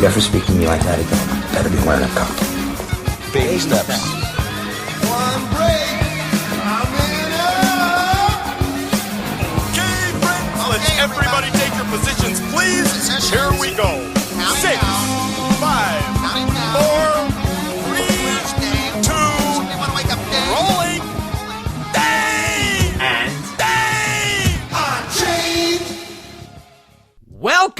You ever speak to me like that again, better be wearing a condom. Baby steps. One break, I'm in Okay, friends, let's everybody take your positions, please. Here we go. 6, 5, 4, 3, 2, rolling. Dave! And Dave! Unchained.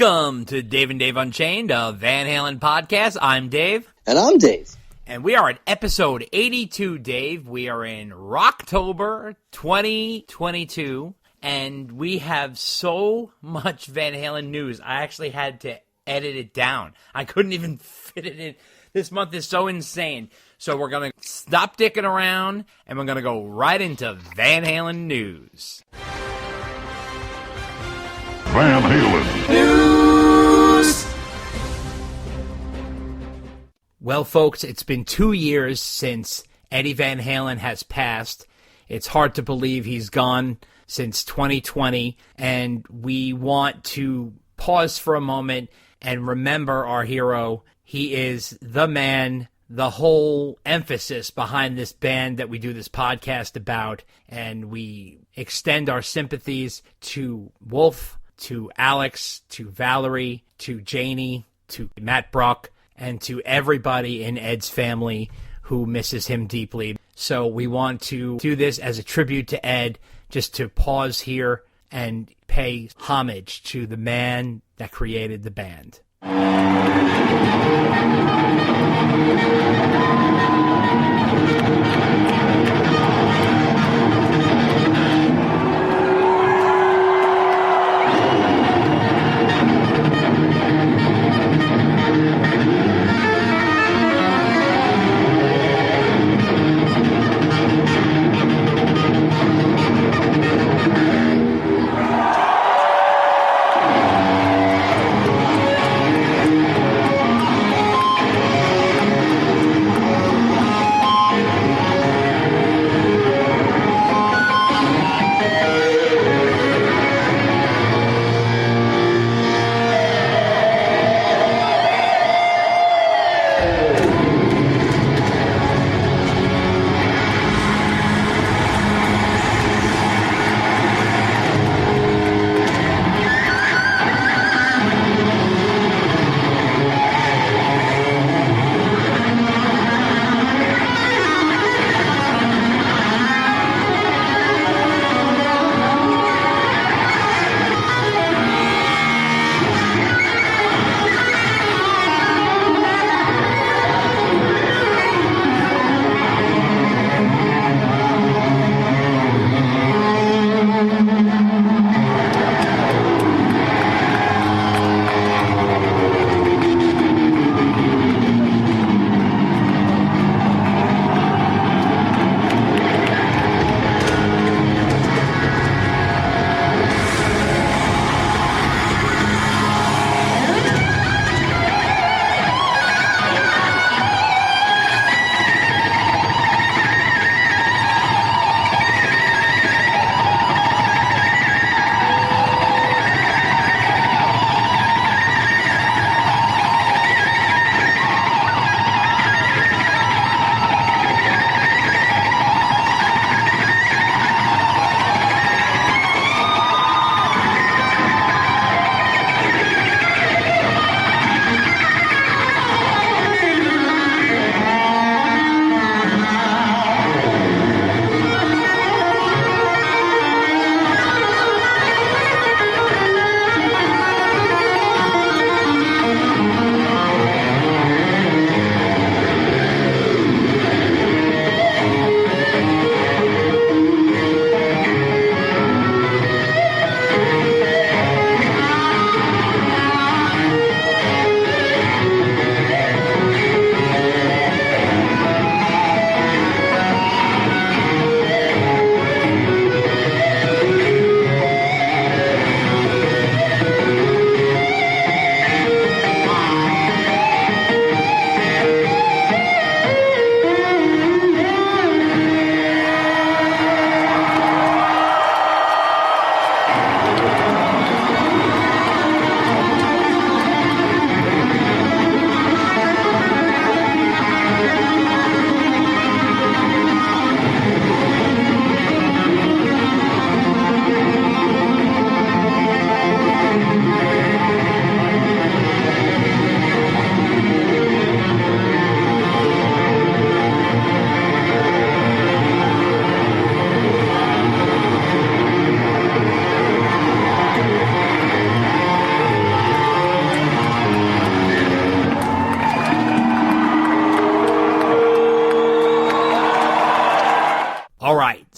welcome to Dave and Dave Unchained, a Van Halen podcast. I'm Dave. And I'm Dave. And we are at episode 82, Dave. We are in ROCKTOBER 2022. And we have so much Van Halen news, I actually had to edit it down. I couldn't even fit it in. This month is so insane. So we're going to stop dicking around, and we're going to go right into Van Halen news. Van Halen. Well, folks, it's been 2 years since Eddie Van Halen has passed. It's hard to believe he's gone since 2020, and we want to pause for a moment and remember our hero. He is the man, the whole emphasis behind this band that we do this podcast about, and we extend our sympathies to Wolf, to Alex, to Valerie, to Janie, to Matt Bruck, and to everybody in Ed's family who misses him deeply. So we want to do this as a tribute to Ed, just to pause here and pay homage to the man that created the band.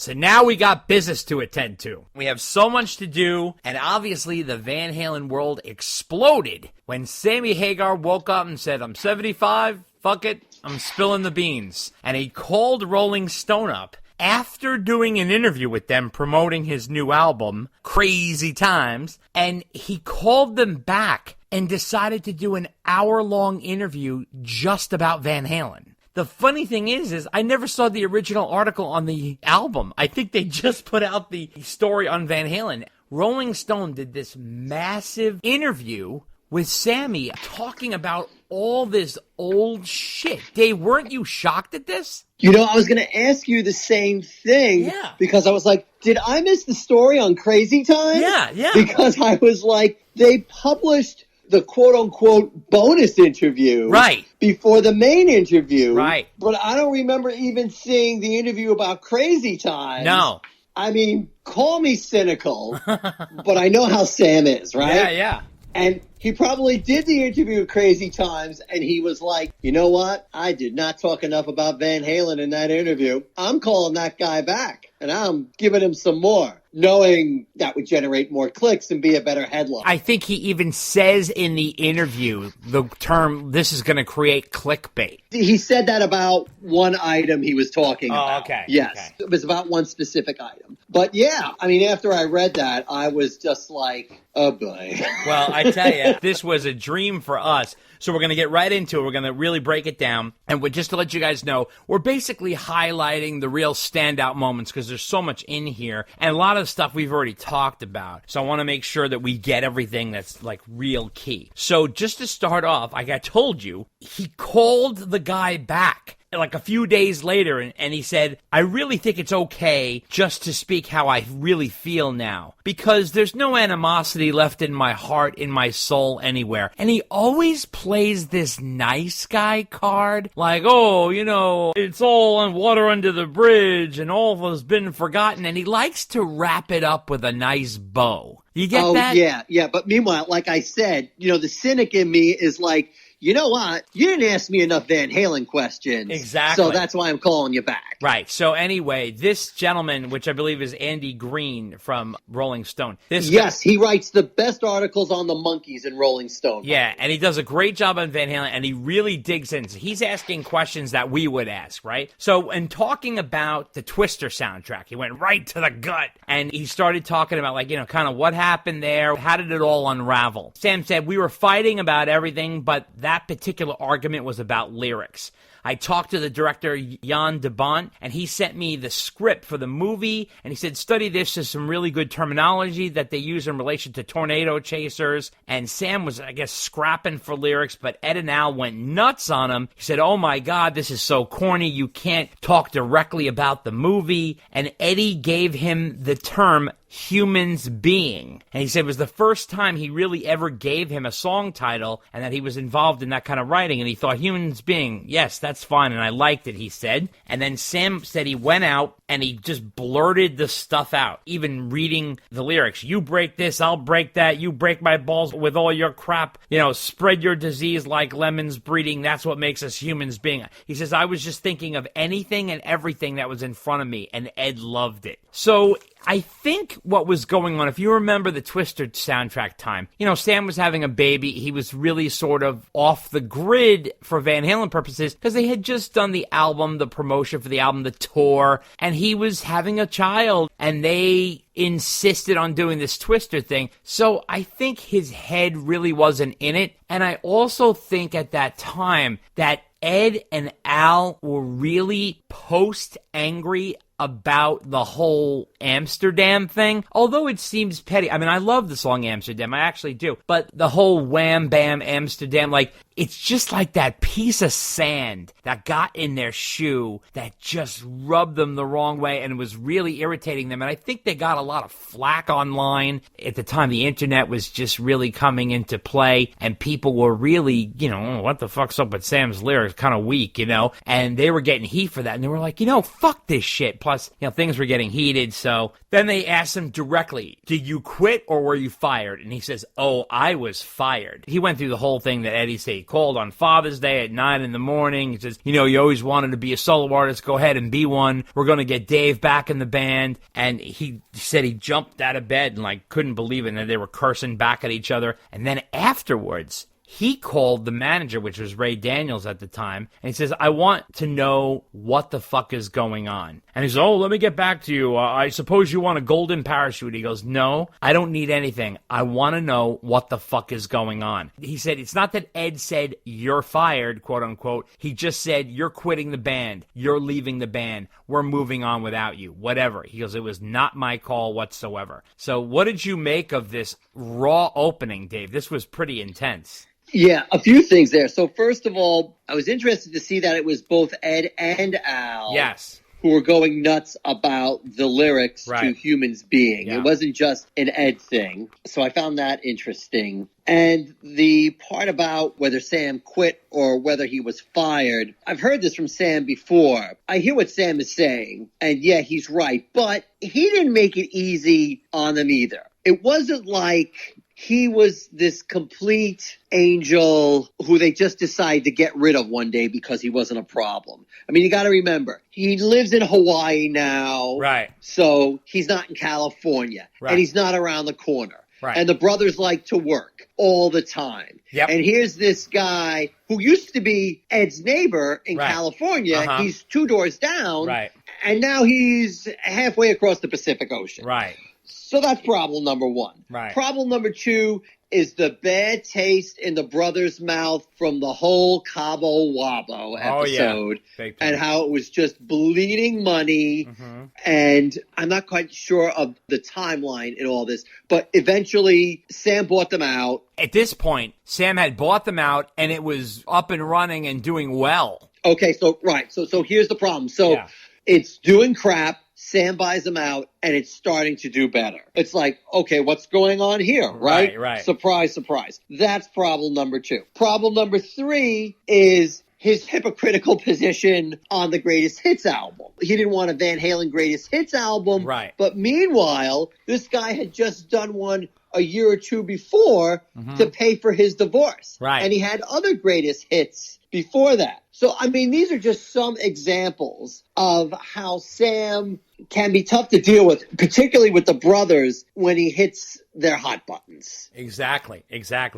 So now we got business to attend to. We have so much to do, and obviously the Van Halen world exploded when Sammy Hagar woke up and said, I'm 75, fuck it, I'm spilling the beans. And he called Rolling Stone up after doing an interview with them promoting his new album, Crazy Times, and he called them back and decided to do an hour-long interview just about Van Halen. The funny thing is I never saw the original article on the album. I think they just put out the story on Van Halen. Rolling Stone did this massive interview with Sammy talking about all this old shit. Dave, weren't you shocked at this? You know, I was going to ask you the same thing. Yeah. Because I was like, did I miss the story on Crazy Time? Yeah. Because I was like, they published the quote-unquote bonus interview Right. before the main interview. Right. But I don't remember even seeing the interview about Crazy Time. No. I mean, call me cynical, but I know how Sam is, right? Yeah. And he probably did the interview at Crazy Times, and he was like, you know what? I did not talk enough about Van Halen in that interview. I'm calling that guy back, and I'm giving him some more, knowing that would generate more clicks and be a better headline. I think he even says in the interview the term, this is going to create clickbait. He said that about one item he was talking about. Okay. Yes. Okay. It was about one specific item. But yeah, I mean, after I read that, I was just like, oh boy. Well, I tell you, this was a dream for us. So we're going to get right into it. We're going to really break it down. And just to let you guys know, we're basically highlighting the real standout moments because there's so much in here. And a lot of stuff we've already talked about. So I want to make sure that we get everything that's like real key. So just to start off, like I told you, he called the guy back like a few days later, and he said, I really think it's okay just to speak how I really feel now, because there's no animosity left in my heart, in my soul, anywhere. And he always plays this nice guy card, like, oh, you know, it's all on water under the bridge, and all has been forgotten, and he likes to wrap it up with a nice bow. You get that? Yeah. But meanwhile, like I said, you know, the cynic in me is like, you know what? You didn't ask me enough Van Halen questions. Exactly. So that's why I'm calling you back. Right. So anyway, this gentleman, which I believe is Andy Green from Rolling Stone. Yes, he writes the best articles on the Monkees in Rolling Stone. Yeah, and he does a great job on Van Halen, and he really digs in. So he's asking questions that we would ask, right? So in talking about the Twister soundtrack, he went right to the gut, and he started talking about, like, you know, kind of what happened there, how did it all unravel. Sam said, we were fighting about everything, but that particular argument was about lyrics. I talked to the director, Jan de Bont, and he sent me the script for the movie, and he said, study this. There's some really good terminology that they use in relation to tornado chasers. And Sam was, I guess, scrapping for lyrics, but Ed and Al went nuts on him. He said, oh my God, this is so corny. You can't talk directly about the movie. And Eddie gave him the term humans being. And he said it was the first time he really ever gave him a song title and that he was involved in that kind of writing. And he thought, humans being, yes, that's fine. And I liked it, he said. And then Sam said he went out and he just blurted the stuff out, even reading the lyrics. You break this, I'll break that. You break my balls with all your crap. You know, spread your disease like lemons breeding. That's what makes us humans being. He says, I was just thinking of anything and everything that was in front of me. And Ed loved it. So I think what was going on, if you remember the Twister soundtrack time, you know, Sam was having a baby. He was really sort of off the grid for Van Halen purposes because they had just done the album, the promotion for the album, the tour, and he was having a child, and they insisted on doing this Twister thing. So I think his head really wasn't in it. And I also think at that time that Ed and Al were really post-angry about the whole Amsterdam thing, although it seems petty. I mean, I love the song Amsterdam, I actually do, but the whole wham bam Amsterdam, like, it's just like that piece of sand that got in their shoe that just rubbed them the wrong way and was really irritating them. And I think they got a lot of flack online. At the time, the internet was just really coming into play, and people were really, you know, what the fuck's up with Sam's lyrics? Kind of weak, you know? And they were getting heat for that. And they were like, you know, fuck this shit. Plus, you know, things were getting heated. So then they asked him directly, did you quit or were you fired? And he says, oh, I was fired. He went through the whole thing that Eddie said. He called on Father's Day at 9 in the morning. He says, you always wanted to be a solo artist. Go ahead and be one. We're going to get Dave back in the band. And he said he jumped out of bed and couldn't believe it. And they were cursing back at each other. And then afterwards, he called the manager, which was Ray Daniels at the time, and he says, I want to know what the fuck is going on. And he says, let me get back to you. I suppose you want a golden parachute. He goes, no, I don't need anything. I want to know what the fuck is going on. He said, it's not that Ed said, you're fired, quote unquote. He just said, you're quitting the band. You're leaving the band. We're moving on without you. Whatever. He goes, it was not my call whatsoever. So what did you make of this Raw opening, Dave? This was pretty intense. Yeah, a few things there. So first of all, I was interested to see that it was both Ed and Al who were going nuts about the lyrics to Humans Being. Yeah. It wasn't just an Ed thing. So I found that interesting. And the part about whether Sam quit or whether he was fired, I've heard this from Sam before. I hear what Sam is saying, and yeah, he's right. But he didn't make it easy on them either. It wasn't like he was this complete angel who they just decided to get rid of one day because he wasn't a problem. I mean, you got to remember, he lives in Hawaii now. Right. So he's not in California. Right. And he's not around the corner. Right. And the brothers like to work all the time. Yep. And here's this guy who used to be Ed's neighbor in California. Uh-huh. He's 2 doors down. Right. And now he's halfway across the Pacific Ocean. Right. So that's problem number one. Right. Problem number two is the bad taste in the brother's mouth from the whole Cabo Wabo episode. And how it was just bleeding money. Mm-hmm. And I'm not quite sure of the timeline in all this, but eventually Sam bought them out. At this point, Sam had bought them out and it was up and running and doing well. Okay, so here's the problem. So it's doing crap. Sam buys them out, and it's starting to do better. It's like, okay, what's going on here, right? Right. Surprise, surprise. That's problem number two. Problem number three is his hypocritical position on the Greatest Hits album. He didn't want a Van Halen Greatest Hits album. Right. But meanwhile, this guy had just done one a year or two before to pay for his divorce. Right. And he had other Greatest Hits before that. So, I mean, these are just some examples of how Sam can be tough to deal with, particularly with the brothers when he hits their hot buttons. Exactly.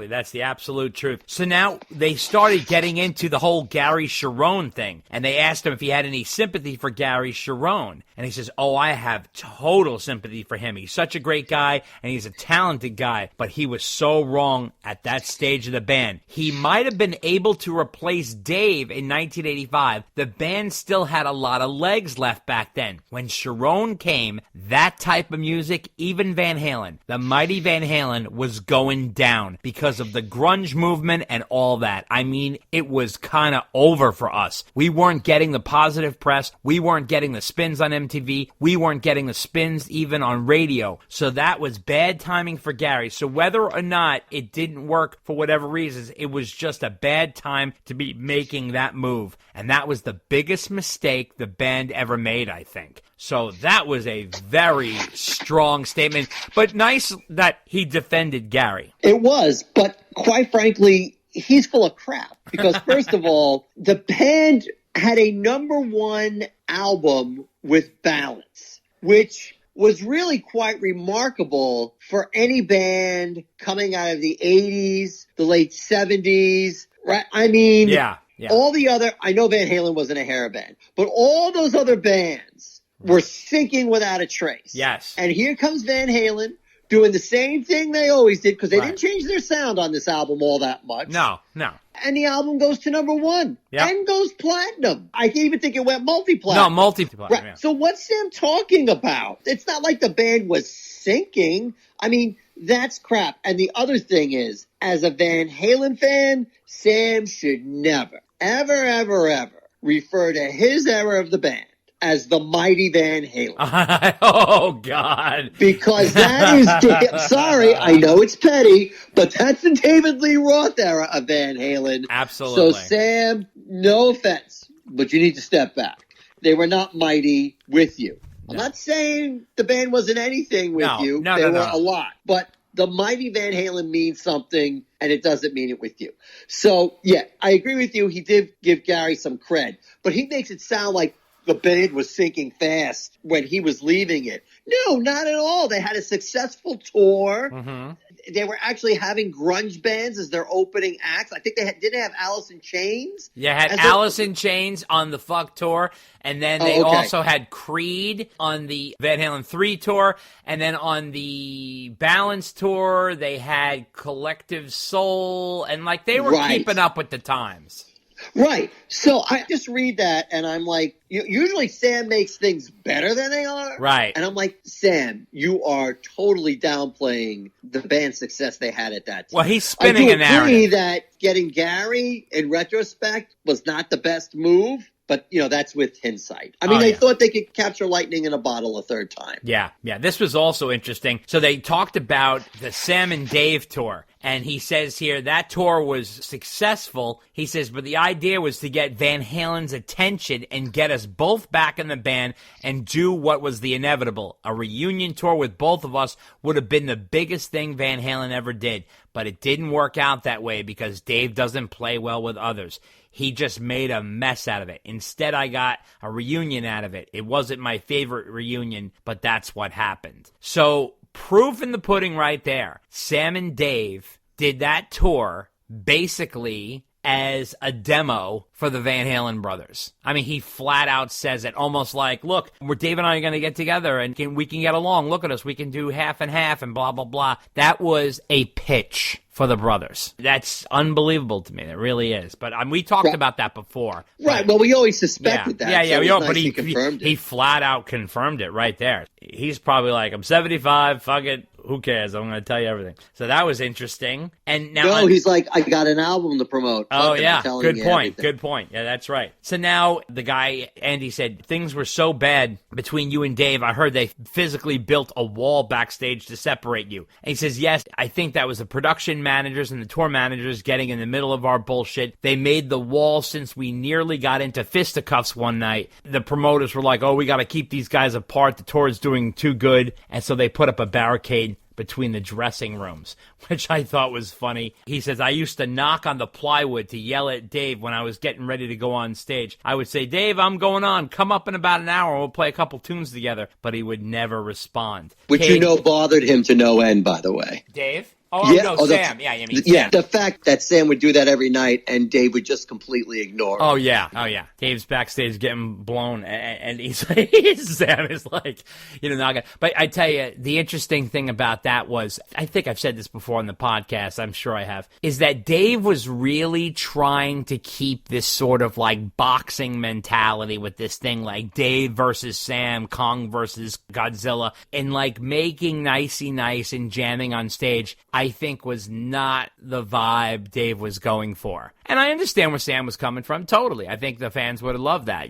That's the absolute truth. So now they started getting into the whole Gary Cherone thing, and they asked him if he had any sympathy for Gary Cherone. And he says, I have total sympathy for him. He's such a great guy, and he's a talented guy, but he was so wrong at that stage of the band. He might have been able to replace Dave in 1985. The band still had a lot of legs left back then. When Cherone came, that type of music, even Van Halen, the mighty Van Halen, was going down because of the grunge movement and all that. I mean, it was kind of over for us. We weren't getting the positive press. We weren't getting the spins on MTV. We weren't getting the spins even on radio. So that was bad timing for Gary. So whether or not it didn't work for whatever reasons, it was just a bad time to be making that move. And that was the biggest mistake the band ever made, I think. So that was a very strong statement, but nice that he defended Gary. It was, but quite frankly, he's full of crap. Because first of all, the band had a #1 album with Balance, which was really quite remarkable for any band coming out of the 80s, the late 70s, right? I mean, all the other, I know Van Halen wasn't a hair band, but all those other bands were sinking without a trace. Yes. And here comes Van Halen doing the same thing they always did, because they didn't change their sound on this album all that much. No. And the album goes to #1 and goes platinum. I even think it went multi-platinum. No, multi-platinum, right. So what's Sam talking about? It's not like the band was sinking. I mean, that's crap. And the other thing is, as a Van Halen fan, Sam should never, ever, ever, ever refer to his era of the band as the mighty Van Halen. Oh, God. Because that is, sorry, I know it's petty, but that's the David Lee Roth era of Van Halen. Absolutely. So, Sam, no offense, but you need to step back. They were not mighty with you. I'm not saying the band wasn't anything with you. They were a lot. But the mighty Van Halen means something, and it doesn't mean it with you. So, yeah, I agree with you. He did give Gary some cred, but he makes it sound like the band was sinking fast when he was leaving it. No, not at all. They had a successful tour. Mm-hmm. They were actually having grunge bands as their opening acts. I think didn't have Alice in Chains. Yeah, had Alice in Chains on the Fuck tour, and then they also had Creed on the Van Halen 3 tour, and then on the Balance tour, they had Collective Soul, and like they were keeping up with the times. Right. So I just read that, and I'm like, usually Sam makes things better than they are. Right. And I'm like, Sam, you are totally downplaying the band's success they had at that time. Well, he's spinning a narrative. I do agree that getting Gary, in retrospect, was not the best move. But, that's with hindsight. I mean, they thought they could capture lightning in a bottle a third time. Yeah. This was also interesting. So they talked about the Sam and Dave tour. And he says here that tour was successful. He says, but the idea was to get Van Halen's attention and get us both back in the band and do what was the inevitable. A reunion tour with both of us would have been the biggest thing Van Halen ever did. But it didn't work out that way because Dave doesn't play well with others. He just made a mess out of it. Instead, I got a reunion out of it. It wasn't my favorite reunion, but that's what happened. So, proof in the pudding right there. Sam and Dave did that tour basically as a demo for the Van Halen brothers. I mean, he flat out says it, almost like, look, Dave and I are going to get together and we can get along. Look at us. We can do half and half and blah, blah, blah. That was a pitch for the brothers. That's unbelievable to me. It really is. But we talked about that before. Right. Well, we always suspected that. Yeah. So but he confirmed it. He flat out confirmed it right there. He's probably like, I'm 75. Fuck it. Who cares? I'm going to tell you everything. So that was interesting. And now he's like, I got an album to promote. Oh, yeah. Good point. Good point. Yeah, that's right. So now the guy, Andy, said, things were so bad between you and Dave, I heard they physically built a wall backstage to separate you. And he says, yes, I think that was the production managers and the tour managers getting in the middle of our bullshit. They made the wall since we nearly got into fisticuffs one night. The promoters were like, oh, we got to keep these guys apart. The tour is doing too good. And so they put up a barricade between the dressing rooms, which I thought was funny. He says, I used to knock on the plywood to yell at Dave when I was getting ready to go on stage. I would say, Dave, I'm going on. Come up in about an hour and we'll play a couple tunes together. But he would never respond. Which bothered him to no end, by the way. Dave? Sam. Sam. The fact that Sam would do that every night and Dave would just completely ignore him. Oh, yeah. Dave's backstage getting blown, and he's like, Sam is like, not gonna. But I tell you, the interesting thing about that was, I think I've said this before on the podcast, I'm sure I have, is that Dave was really trying to keep this sort of like boxing mentality with this thing, like Dave versus Sam, Kong versus Godzilla, and like making nicey nice and jamming on stage. I think was not the vibe Dave was going for. And I understand where Sam was coming from, totally. I think the fans would have loved that,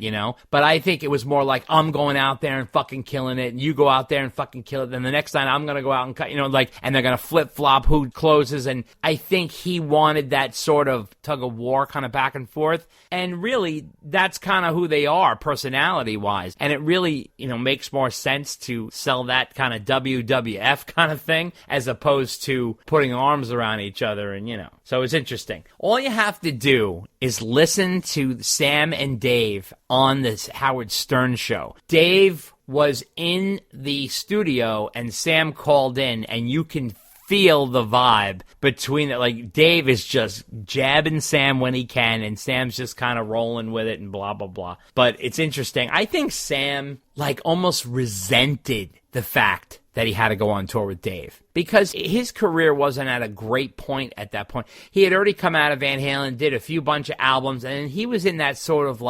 But I think it was more like, I'm going out there and fucking killing it, and you go out there and fucking kill it, then the next time I'm going to go out and cut, and they're going to flip-flop who closes, and I think he wanted that sort of tug-of-war kind of back and forth, and really, that's kind of who they are, personality-wise, and it really, makes more sense to sell that kind of WWF kind of thing, as opposed to putting arms around each other, and, so it's interesting. All you have to do is listen to Sam and Dave on this Howard Stern show. Dave was in the studio and Sam called in, and you can feel the vibe between it. Like, Dave is just jabbing Sam when he can, and Sam's just kind of rolling with it and blah, blah, blah. But it's interesting. I think Sam, almost resented the fact that he had to go on tour with Dave, because his career wasn't at a great point at that point. He had already come out of Van Halen, did a bunch of albums, and he was in that sort of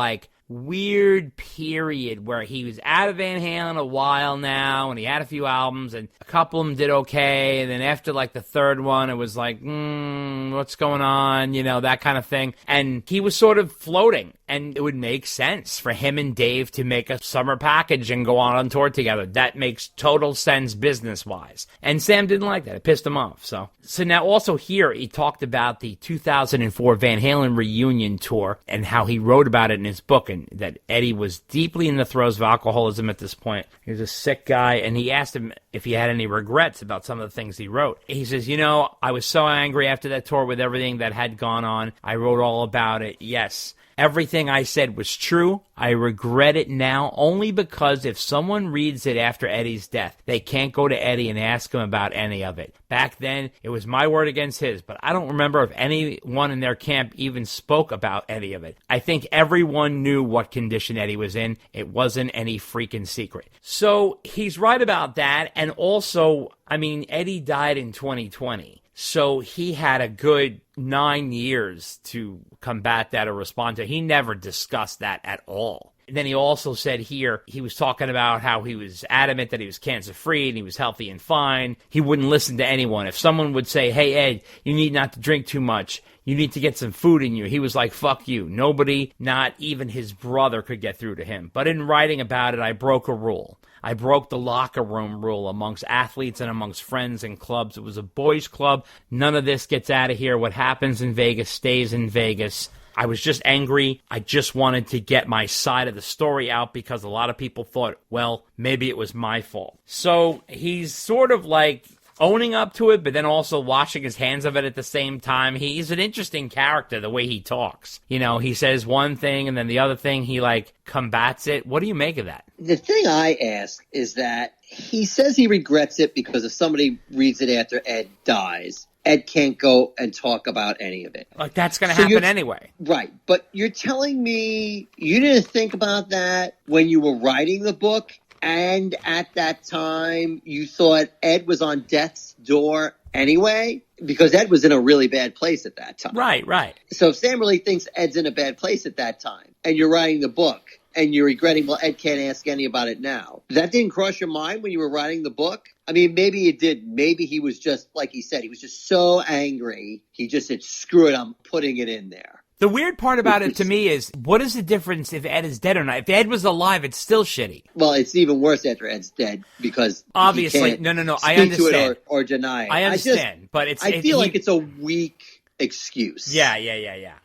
weird period where he was out of Van Halen a while now, and he had a few albums, and a couple of them did okay, and then after the third one, it was what's going on, that kind of thing. And he was sort of floating. And it would make sense for him and Dave to make a summer package and go on tour together. That makes total sense business-wise. And Sam didn't like that. It pissed him off. So now also here, he talked about the 2004 Van Halen reunion tour and how he wrote about it in his book, and that Eddie was deeply in the throes of alcoholism at this point. He was a sick guy, and he asked him if he had any regrets about some of the things he wrote. He says, I was so angry after that tour with everything that had gone on. I wrote all about it. Yes. Everything I said was true. I regret it now only because if someone reads it after Eddie's death, they can't go to Eddie and ask him about any of it. Back then, it was my word against his, but I don't remember if anyone in their camp even spoke about any of it. I think everyone knew what condition Eddie was in. It wasn't any freaking secret. So he's right about that. And also, Eddie died in 2020. So he had a good 9 years to combat that or respond to it. He never discussed that at all. And then he also said here, he was talking about how he was adamant that he was cancer-free and he was healthy and fine. He wouldn't listen to anyone. If someone would say, hey, Ed, you need not to drink too much. You need to get some food in you. He was like, fuck you. Nobody, not even his brother, could get through to him. But in writing about it, I broke a rule. I broke the locker room rule amongst athletes and amongst friends and clubs. It was a boys' club. None of this gets out of here. What happens in Vegas stays in Vegas. I was just angry. I just wanted to get my side of the story out because a lot of people thought, well, maybe it was my fault. So he's sort of like owning up to it, but then also washing his hands of it at the same time. He's an interesting character, the way he talks. He says one thing and then the other thing, he combats it. What do you make of that? The thing I ask is that he says he regrets it because if somebody reads it after Ed dies, Ed can't go and talk about any of it. That's going to happen anyway. Right. But you're telling me you didn't think about that when you were writing the book? And at that time, you thought Ed was on death's door anyway? Because Ed was in a really bad place at that time. Right. So if Sam really thinks Ed's in a bad place at that time, and you're writing the book, and you're regretting, well, Ed can't ask any about it now. That didn't cross your mind when you were writing the book? Maybe it did. Maybe he was just, like he said, he was just so angry. He just said, screw it, I'm putting it in there. The weird part about it to me is, what is the difference if Ed is dead or not? If Ed was alive, it's still shitty. Well, it's even worse after Ed's dead because obviously, no, I understand. To it or deny it. I understand, but I feel like it's a weak excuse. Yeah.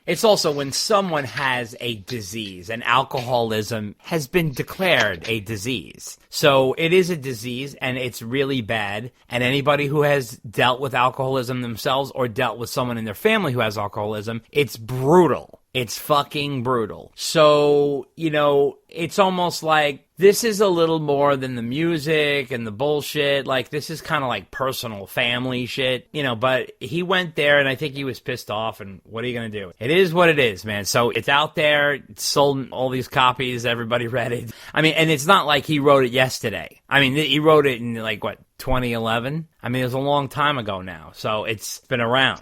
It's also when someone has a disease, and alcoholism has been declared a disease. So it is a disease, and it's really bad. And anybody who has dealt with alcoholism themselves or dealt with someone in their family who has alcoholism, it's brutal. It's fucking brutal. So, it's almost like this is a little more than the music and the bullshit. This is kind of like personal family shit, but he went there and I think he was pissed off, and what are you going to do? It is what it is, man. So it's out there. It's sold in all these copies. Everybody read it. And it's not like he wrote it yesterday. He wrote it in 2011? It was a long time ago now. So it's been around.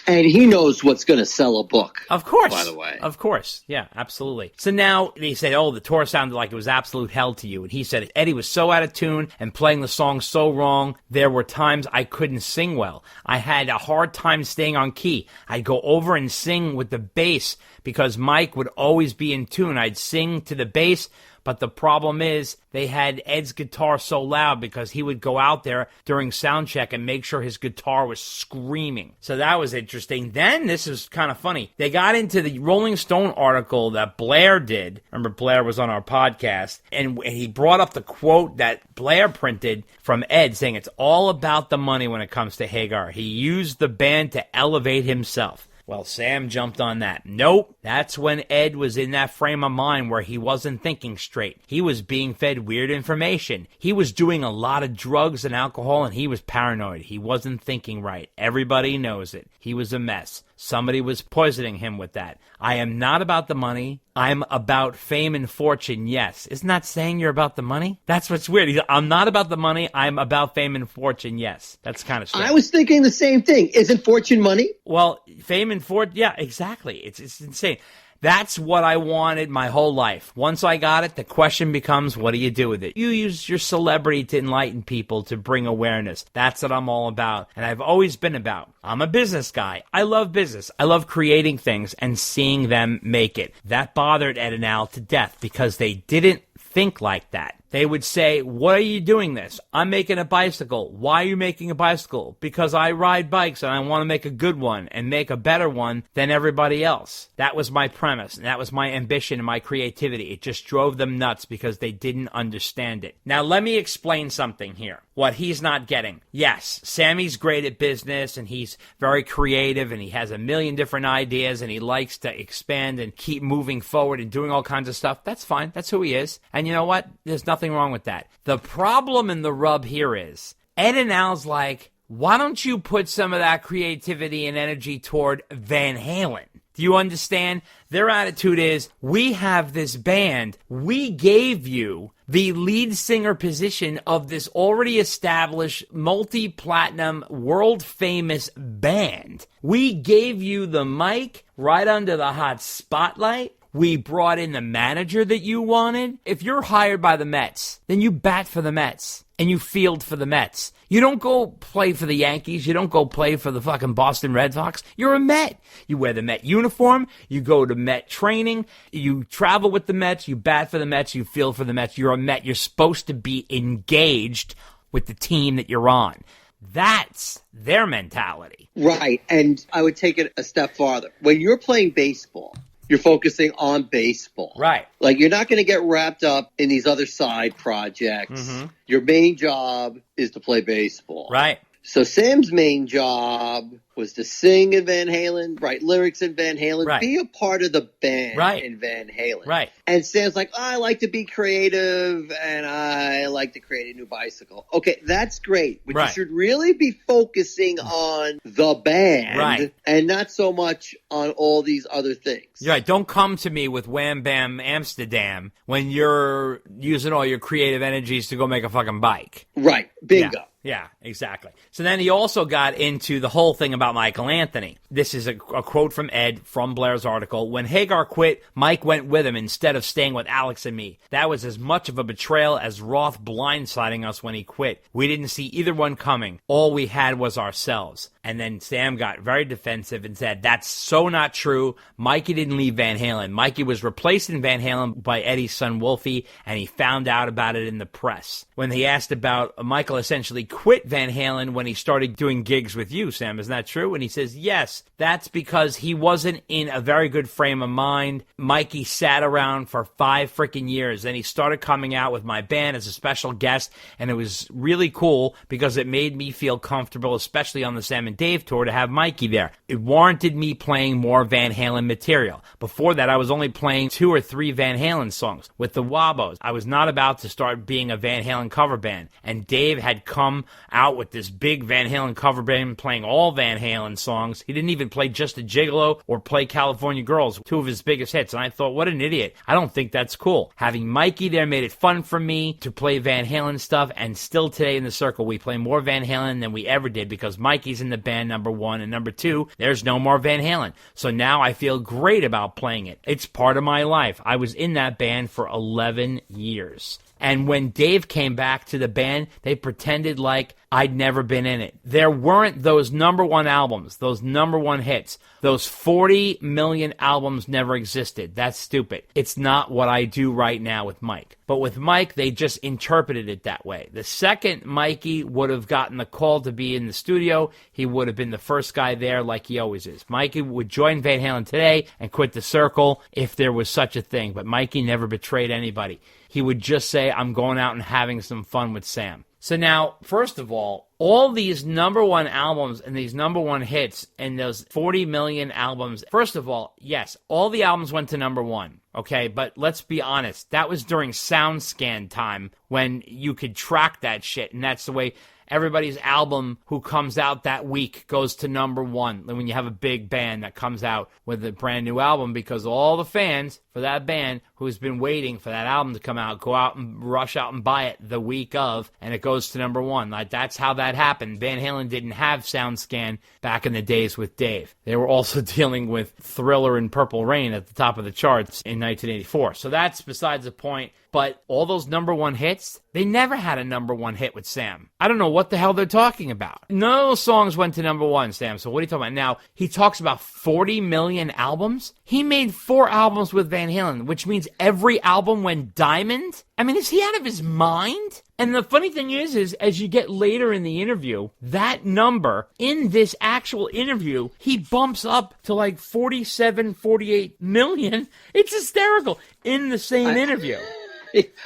And he knows what's going to sell a book. Of course. By the way. Of course. Yeah, absolutely. So now they said, the tour sounded like it was absolute hell to you. And he said, Eddie was so out of tune and playing the song so wrong. There were times I couldn't sing well. I had a hard time staying on key. I'd go over and sing with the bass because Mike would always be in tune. I'd sing to the bass. But the problem is they had Ed's guitar so loud because he would go out there during sound check and make sure his guitar was screaming. So that was interesting. Then this is kind of funny. They got into the Rolling Stone article that Blair did. Remember, Blair was on our podcast. And he brought up the quote that Blair printed from Ed saying it's all about the money when it comes to Hagar. He used the band to elevate himself. Well, Sam jumped on that. Nope. That's when Ed was in that frame of mind where he wasn't thinking straight. He was being fed weird information. He was doing a lot of drugs and alcohol, and he was paranoid. He wasn't thinking right. Everybody knows it. He was a mess. Somebody was poisoning him with that. I am not about the money. I'm about fame and fortune, yes. Isn't that saying you're about the money? That's what's weird. I'm not about the money. I'm about fame and fortune, yes. That's kind of strange. I was thinking the same thing. Isn't fortune money? Well, fame and fortune, yeah, exactly. It's insane. That's what I wanted my whole life. Once I got it, the question becomes, what do you do with it? You use your celebrity to enlighten people, to bring awareness. That's what I'm all about, and I've always been about. I'm a business guy. I love business. I love creating things and seeing them make it. That bothered Ed and Al to death because they didn't think like that. They would say, why are you doing this? I'm making a bicycle. Why are you making a bicycle? Because I ride bikes and I want to make a good one and make a better one than everybody else. That was my premise, and that was my ambition and my creativity. It just drove them nuts because they didn't understand it. Now, let me explain something here. What he's not getting. Yes, Sammy's great at business, and he's very creative, and he has a million different ideas, and he likes to expand and keep moving forward and doing all kinds of stuff. That's fine. That's who he is. And you know what? There's nothing wrong with that. The problem and the rub here is Ed and Al's like, why don't you put some of that creativity and energy toward Van Halen? Do you understand? Their attitude is, we have this band. We gave you the lead singer position of this already established, multi-platinum, world-famous band. We gave you the mic right under the hot spotlight. We brought in the manager that you wanted. If you're hired by the Mets, then you bat for the Mets and you field for the Mets. You don't go play for the Yankees. You don't go play for the fucking Boston Red Sox. You're a Met. You wear the Met uniform. You go to Met training. You travel with the Mets. You bat for the Mets. You field for the Mets. You're a Met. You're supposed to be engaged with the team that you're on. That's their mentality. Right. And I would take it a step farther. When you're playing baseball, you're focusing on baseball. Right. Like, you're not going to get wrapped up in these other side projects. Mm-hmm. Your main job is to play baseball. Right. So Sam's main job was to sing in Van Halen, write lyrics in Van Halen, right. Be a part of the band right. in Van Halen. Right. And Sam's like, I like to be creative and I like to create a new bicycle. Okay, that's great. But right. you should really be focusing on the band right. and not so much on all these other things. You're right. Don't come to me with Wham Bam Amsterdam when you're using all your creative energies to go make a fucking bike. Right. Bingo. Yeah, exactly. So then he also got into the whole thing about Michael Anthony. This is a quote from Ed from Blair's article. When Hagar quit, Mike went with him instead of staying with Alex and me. That was as much of a betrayal as Roth blindsiding us when he quit. We didn't see either one coming. All we had was ourselves. And then Sam got very defensive and said, that's so not true. Mikey didn't leave Van Halen. Mikey was replaced in Van Halen by Eddie's son Wolfie, and he found out about it in the press. When he asked about Michael essentially quit Van Halen when he started doing gigs with you, Sam, isn't that true? And he says, yes, that's because he wasn't in a very good frame of mind. Mikey sat around for 5 freaking years. Then he started coming out with my band as a special guest, and it was really cool because it made me feel comfortable, especially on the Sam and Dave tour, to have Mikey there. It warranted me playing more Van Halen material. Before that, I was only playing 2 or 3 Van Halen songs with the Wabos. I was not about to start being a Van Halen cover band, and Dave had come out with this big Van Halen cover band playing all Van Halen songs. He didn't even play Just a Gigolo or play California Girls, 2 of his biggest hits, and I thought, what an idiot. I don't think that's cool. Having Mikey there made it fun for me to play Van Halen stuff, and still today in the circle, we play more Van Halen than we ever did because Mikey's in the band, number 1, and number 2, there's no more Van Halen. So now I feel great about playing it. It's part of my life. I was in that band for 11 years. And when Dave came back to the band, they pretended like I'd never been in it. There weren't those number 1 albums, those number 1 hits. Those 40 million albums never existed. That's stupid. It's not what I do right now with Mike. But with Mike, they just interpreted it that way. The second Mikey would have gotten the call to be in the studio, he would have been the first guy there like he always is. Mikey would join Van Halen today and quit the circle if there was such a thing. But Mikey never betrayed anybody. He would just say, I'm going out and having some fun with Sam. So now, first of all these number 1 albums and these number 1 hits and those 40 million albums, first of all, yes, all the albums went to number 1, okay? But let's be honest, that was during SoundScan time when you could track that shit, and that's the way everybody's album who comes out that week goes to number one when you have a big band that comes out with a brand new album, because all the fans for that band who's been waiting for that album to come out go out and rush out and buy it the week of, and it goes to number one. Like, that's how that happened. Van Halen didn't have SoundScan back in the days with Dave. They were also dealing with Thriller and Purple Rain at the top of the charts in 1984. So that's besides the point. But all those number one hits, they never had a number one hit with Sam. I don't know what the hell they're talking about. None of those songs went to number one, Sam. So what are you talking about? Now, he talks about 40 million albums. He made 4 albums with Van Halen, which means every album went diamond. I mean, is he out of his mind? And the funny thing is as you get later in the interview, that number in this actual interview, he bumps up to like 47, 48 million. It's hysterical in the same interview.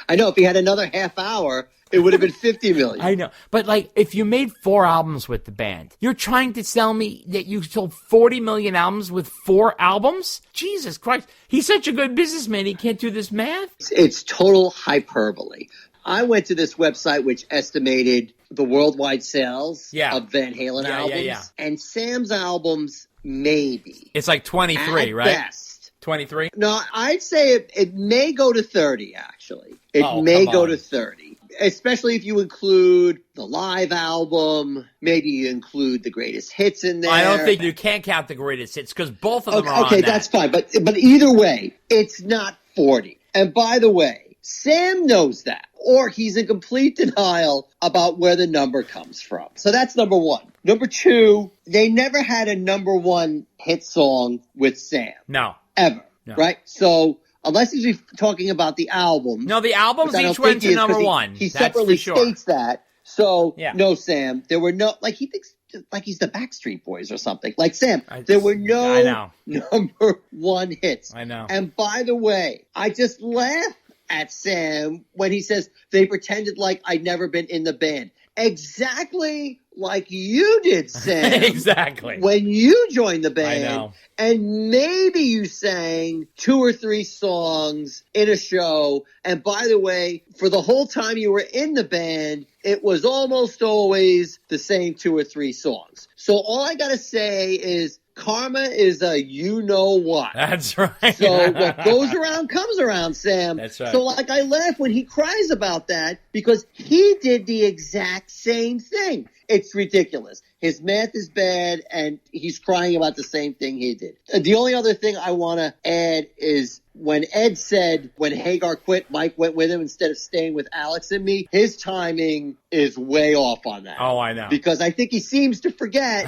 I know, if he had another half hour, it would have been 50 million. I know. But, like, if you made 4 albums with the band, you're trying to tell me that you sold 40 million albums with 4 albums? Jesus Christ. He's such a good businessman, he can't do this math? It's total hyperbole. I went to this website which estimated the worldwide sales of Van Halen albums. And Sam's albums, maybe. It's like 23, right? Best. 23? No, I'd say it may go to 30, actually. It may go to 30. Especially if you include the live album, maybe you include the greatest hits in there. I don't think you can count the greatest hits, because both of them are on that. Okay, that's fine. But either way, it's not 40. And by the way, Sam knows that, or he's in complete denial about where the number comes from. So that's number one. Number two, they never had a number one hit song with Sam. No. Ever. No. Right? So unless he's talking about the album. No, the albums each went to number one. He separately states that. So, no, Sam, there were no, like, he thinks like he's the Backstreet Boys or something. Like, Sam, there were no number one hits. I know. And by the way, I just laugh at Sam when he says they pretended like I'd never been in the band. Exactly like you did, Sam. Exactly. When you joined the band. I know. And maybe you sang 2 or 3 songs in a show. And by the way, for the whole time you were in the band, it was almost always the same 2 or 3 songs. So all I got to say is karma is a you-know-what. That's right. So what goes around comes around, Sam. That's right. So, like, I laugh when he cries about that because he did the exact same thing. It's ridiculous. His math is bad, and he's crying about the same thing he did. The only other thing I want to add is when Ed said when Hagar quit, Mike went with him instead of staying with Alex and me, his timing is way off on that. Oh, I know. Because I think he seems to forget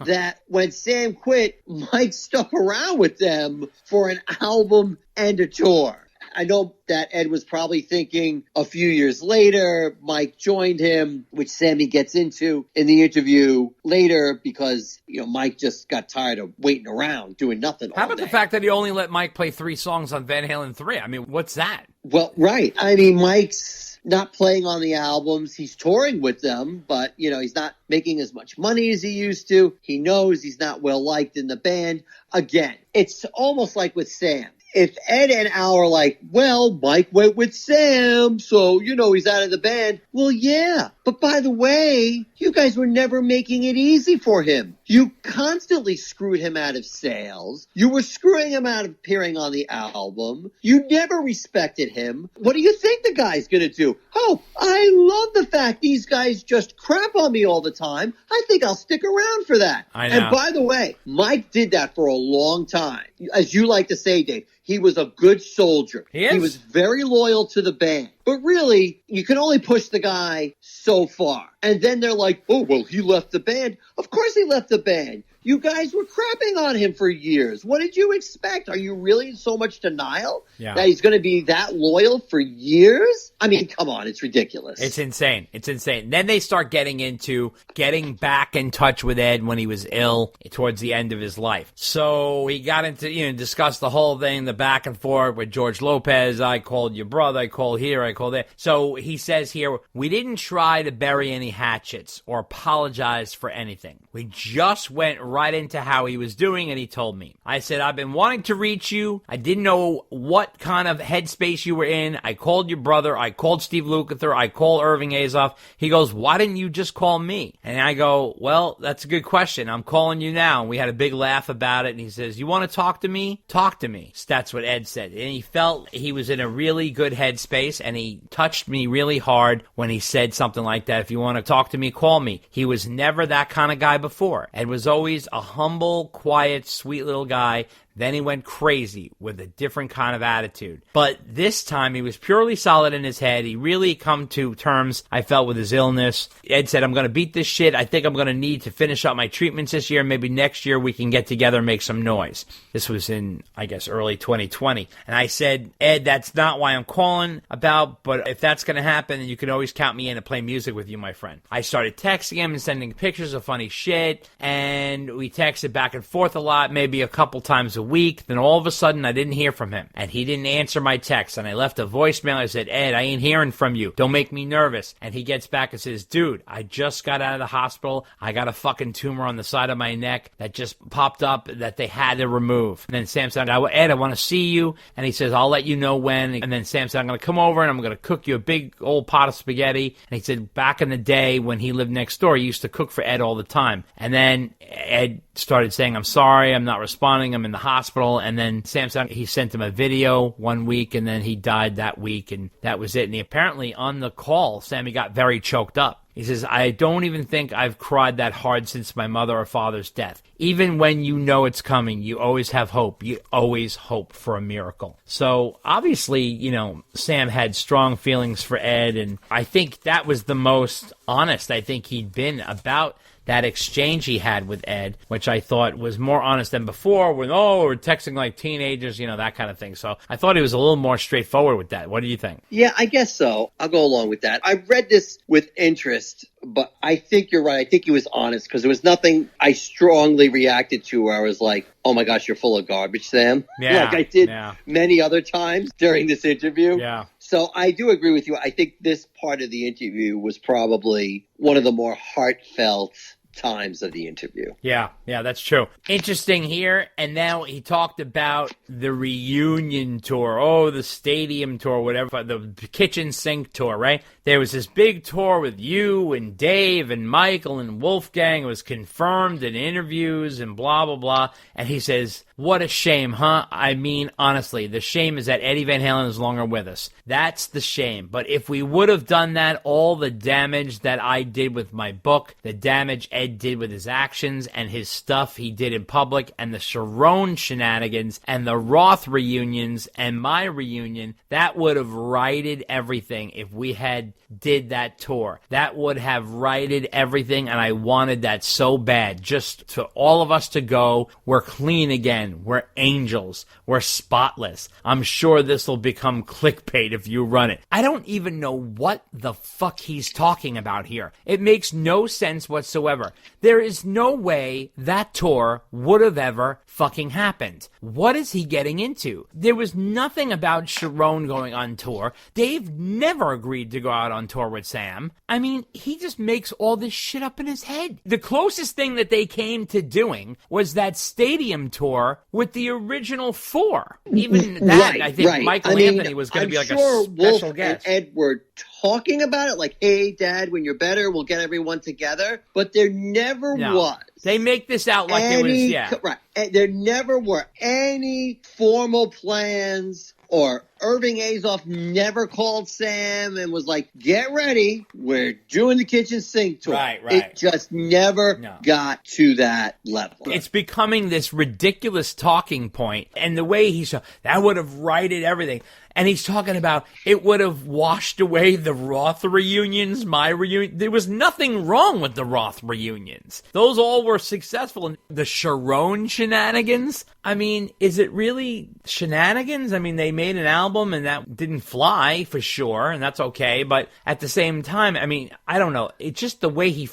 that when Sam quit, Mike stuck around with them for an album and a tour. I know that Ed was probably thinking a few years later, Mike joined him, which Sammy gets into in the interview later because, you know, Mike just got tired of waiting around doing nothing all day. How about the fact that he only let Mike play 3 songs on Van Halen 3? I mean, what's that? Well, right. I mean, Mike's not playing on the albums. He's touring with them, but, you know, he's not making as much money as he used to. He knows he's not well liked in the band. Again, it's almost like with Sam. If Ed and Al are like, well, Mike went with Sam, so, you know, he's out of the band. Well, yeah. But by the way, you guys were never making it easy for him. You constantly screwed him out of sales. You were screwing him out of appearing on the album. You never respected him. What do you think the guy's going to do? Oh, I love the fact these guys just crap on me all the time. I think I'll stick around for that. I know. And by the way, Mike did that for a long time. As you like to say, Dave, he was a good soldier. He is. He was very loyal to the band. But really, you can only push the guy so far. And then they're like, oh, well, he left the band. Of course he left the band. You guys were crapping on him for years. What did you expect? Are you really in so much denial that he's going to be that loyal for years? I mean, come on, it's ridiculous. It's insane. It's insane. Then they start getting into getting back in touch with Ed when he was ill towards the end of his life. So he got into, discussed the whole thing, the back and forth with George Lopez. I called your brother, I called here, I called there. So he says here, we didn't try to bury any hatchets or apologized for anything. We just went right into how he was doing, and he told me. I said, I've been wanting to reach you. I didn't know what kind of headspace you were in. I called your brother. I called Steve Lukather. I called Irving Azoff. He goes, why didn't you just call me? And I go, well, that's a good question. I'm calling you now. And we had a big laugh about it. And he says, you want to talk to me? Talk to me. So that's what Ed said. And he felt he was in a really good headspace, and he touched me really hard when he said something like that. If you want to talk to me, call me. He was never that kind of guy before. Ed was always a humble, quiet, sweet little guy. Then he went crazy with a different kind of attitude. But this time, he was purely solid in his head. He really come to terms, I felt, with his illness. Ed said, I'm going to beat this shit. I think I'm going to need to finish up my treatments this year. Maybe next year we can get together and make some noise. This was in, I guess, early 2020. And I said, Ed, that's not why I'm calling about, but if that's going to happen, then you can always count me in to play music with you, my friend. I started texting him and sending pictures of funny shit, and we texted back and forth a lot, maybe a couple times a week. Then all of a sudden I didn't hear from him, and he didn't answer my text, and I left a voicemail. I said, Ed, I ain't hearing from you. Don't make me nervous. And he gets back and says, dude, I just got out of the hospital. I got a fucking tumor on the side of my neck that just popped up that they had to remove. And then Sam said, Ed, I want to see you. And he says, I'll let you know when. And then Sam said, I'm going to come over and I'm going to cook you a big old pot of spaghetti. And he said, back in the day when he lived next door, he used to cook for Ed all the time. And then Ed started saying, I'm sorry, I'm not responding, I'm in the hospital. And then Sam said he sent him a video one week, and then he died that week, and that was it. And he apparently, on the call, Sammy got very choked up. He says, I don't even think I've cried that hard since my mother or father's death. Even when you know it's coming, you always have hope. You always hope for a miracle. So obviously, you know, Sam had strong feelings for Ed, and I think that was the most honest I think he'd been about that exchange he had with Ed, which I thought was more honest than before when, we're texting like teenagers, you know, that kind of thing. So I thought he was a little more straightforward with that. What do you think? Yeah, I guess so. I'll go along with that. I read this with interest, but I think you're right. I think he was honest because there was nothing I strongly reacted to where I was like, oh my gosh, you're full of garbage, Sam. Yeah, like I did many other times during this interview. Yeah. So I do agree with you. I think this part of the interview was probably one of the more heartfelt times of the interview. Yeah, that's true. Interesting here. And now he talked about the reunion tour. The stadium tour, whatever, the kitchen sink tour, right? There was this big tour with you and Dave and Michael and Wolfgang. It was confirmed in interviews and blah, blah, blah. And he says, what a shame, huh? I mean, honestly, the shame is that Eddie Van Halen is no longer with us. That's the shame. But if we would have done that, all the damage that I did with my book, the damage Ed did with his actions and his stuff he did in public, and the Sharon shenanigans and the Roth reunions and my reunion, that would have righted everything if we had did that tour. That would have righted everything, and I wanted that so bad. Just to all of us to go, we're clean again. We're angels. We're spotless. I'm sure this will become clickbait if you run it. I don't even know what the fuck he's talking about here. It makes no sense whatsoever. There is no way that tour would have ever fucking happened. What is he getting into? There was nothing about Sharon going on tour. Dave never agreed to go out on tour with Sam. I mean, he just makes all this shit up in his head. The closest thing that they came to doing was that stadium tour with the original four. Even that, I think Michael Anthony was going to be like a special Wolf guest. And Ed were talking about it like, hey, Dad, when you're better, we'll get everyone together. But there never was. They make this out like it was, Right. And there never were any formal plans, or Irving Azoff never called Sam and was like, get ready, we're doing the kitchen sink tour. Right. It just never got to that level. It's becoming this ridiculous talking point, and the way that would have righted everything. And he's talking about it would have washed away the Roth reunions, my reunion. There was nothing wrong with the Roth reunions. Those all were successful. And the Sharon shenanigans, I mean, is it really shenanigans? I mean, they made an album and that didn't fly for sure, and that's okay. But at the same time, I mean, I don't know. It's just the way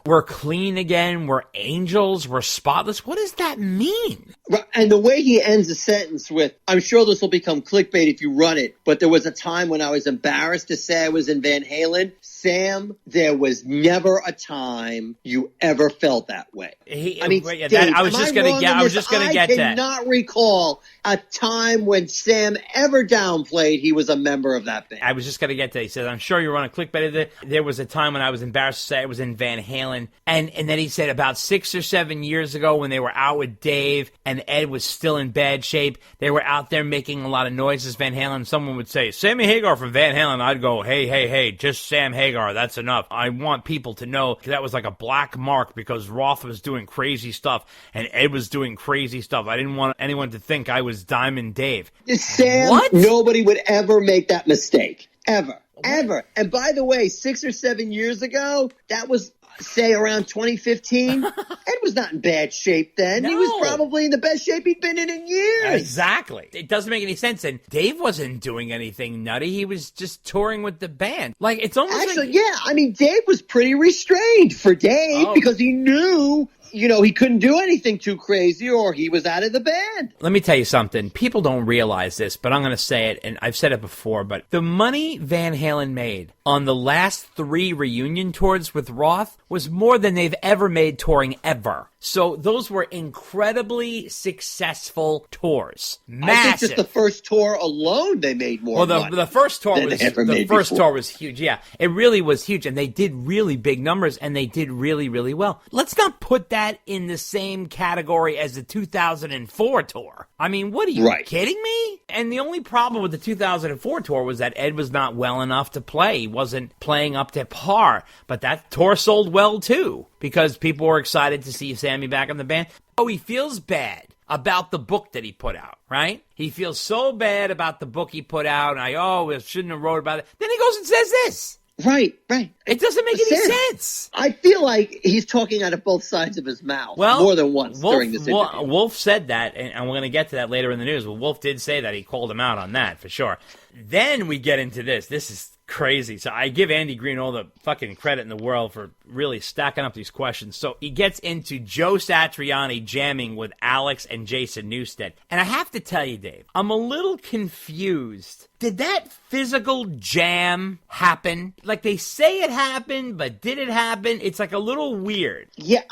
we're clean again. We're angels. We're spotless. What does that mean? Right, and the way he ends the sentence with, I'm sure this will become clickbait if you run it, but there was a time when I was embarrassed to say I was in Van Halen. Sam, there was never a time you ever felt that way. I was just going to get that. I cannot recall a time when Sam ever downplayed he was a member of that band. I was just going to get to that. He said, I'm sure you run a clickbait. There was a time when I was embarrassed to say I was in Van Halen. And then he said about 6 or 7 years ago when they were out with Dave and Ed was still in bad shape, they were out there making a lot of noises, Van Halen. Someone would say, Sammy Hagar from Van Halen. I'd go, hey, just Sam Hagar. That's enough. I want people to know that was like a black mark because Roth was doing crazy stuff and Ed was doing crazy stuff. I didn't want anyone to think I was Diamond Dave. Sam, what? Nobody would ever make that mistake. Ever. And by the way, 6 or 7 years ago, that was, say, around 2015. Ed was not in bad shape then. No. He was probably in the best shape he'd been in years. Exactly. It doesn't make any sense. And Dave wasn't doing anything nutty. He was just touring with the band. Like, it's almost Actually, yeah. I mean, Dave was pretty restrained for Dave because he knew, he couldn't do anything too crazy or he was out of the band. Let me tell you something. People don't realize this, but I'm going to say it, and I've said it before, but the money Van Halen made on the last 3 reunion tours with Roth was more than they've ever made touring ever. So those were incredibly successful tours. Massive. I think just the first tour alone they made more money. Well, the first tour was huge. Yeah, it really was huge, and they did really big numbers, and they did really, really well. Let's not put that in the same category as the 2004 tour. I mean, what are you kidding me? And the only problem with the 2004 tour was that Ed was not well enough to play. He wasn't playing up to par. But that tour sold well, too, because people were excited to see Sammy back in the band. Oh, he feels bad about the book that he put out, right? He feels so bad about the book he put out, and I shouldn't have wrote about it. Then he goes and says this. Right. It doesn't make any sense. I feel like he's talking out of both sides of his mouth more than once during this interview. Wolf said that, and we're going to get to that later in the news. Well, Wolf did say that. He called him out on that, for sure. Then we get into this. This is crazy. So I give Andy Green all the fucking credit in the world for really stacking up these questions. So he gets into Joe Satriani jamming with Alex and Jason Newsted. And I have to tell you, Dave, I'm a little confused. Did that physical jam happen? Like, they say it happened, but did it happen? It's like a little weird. Yeah,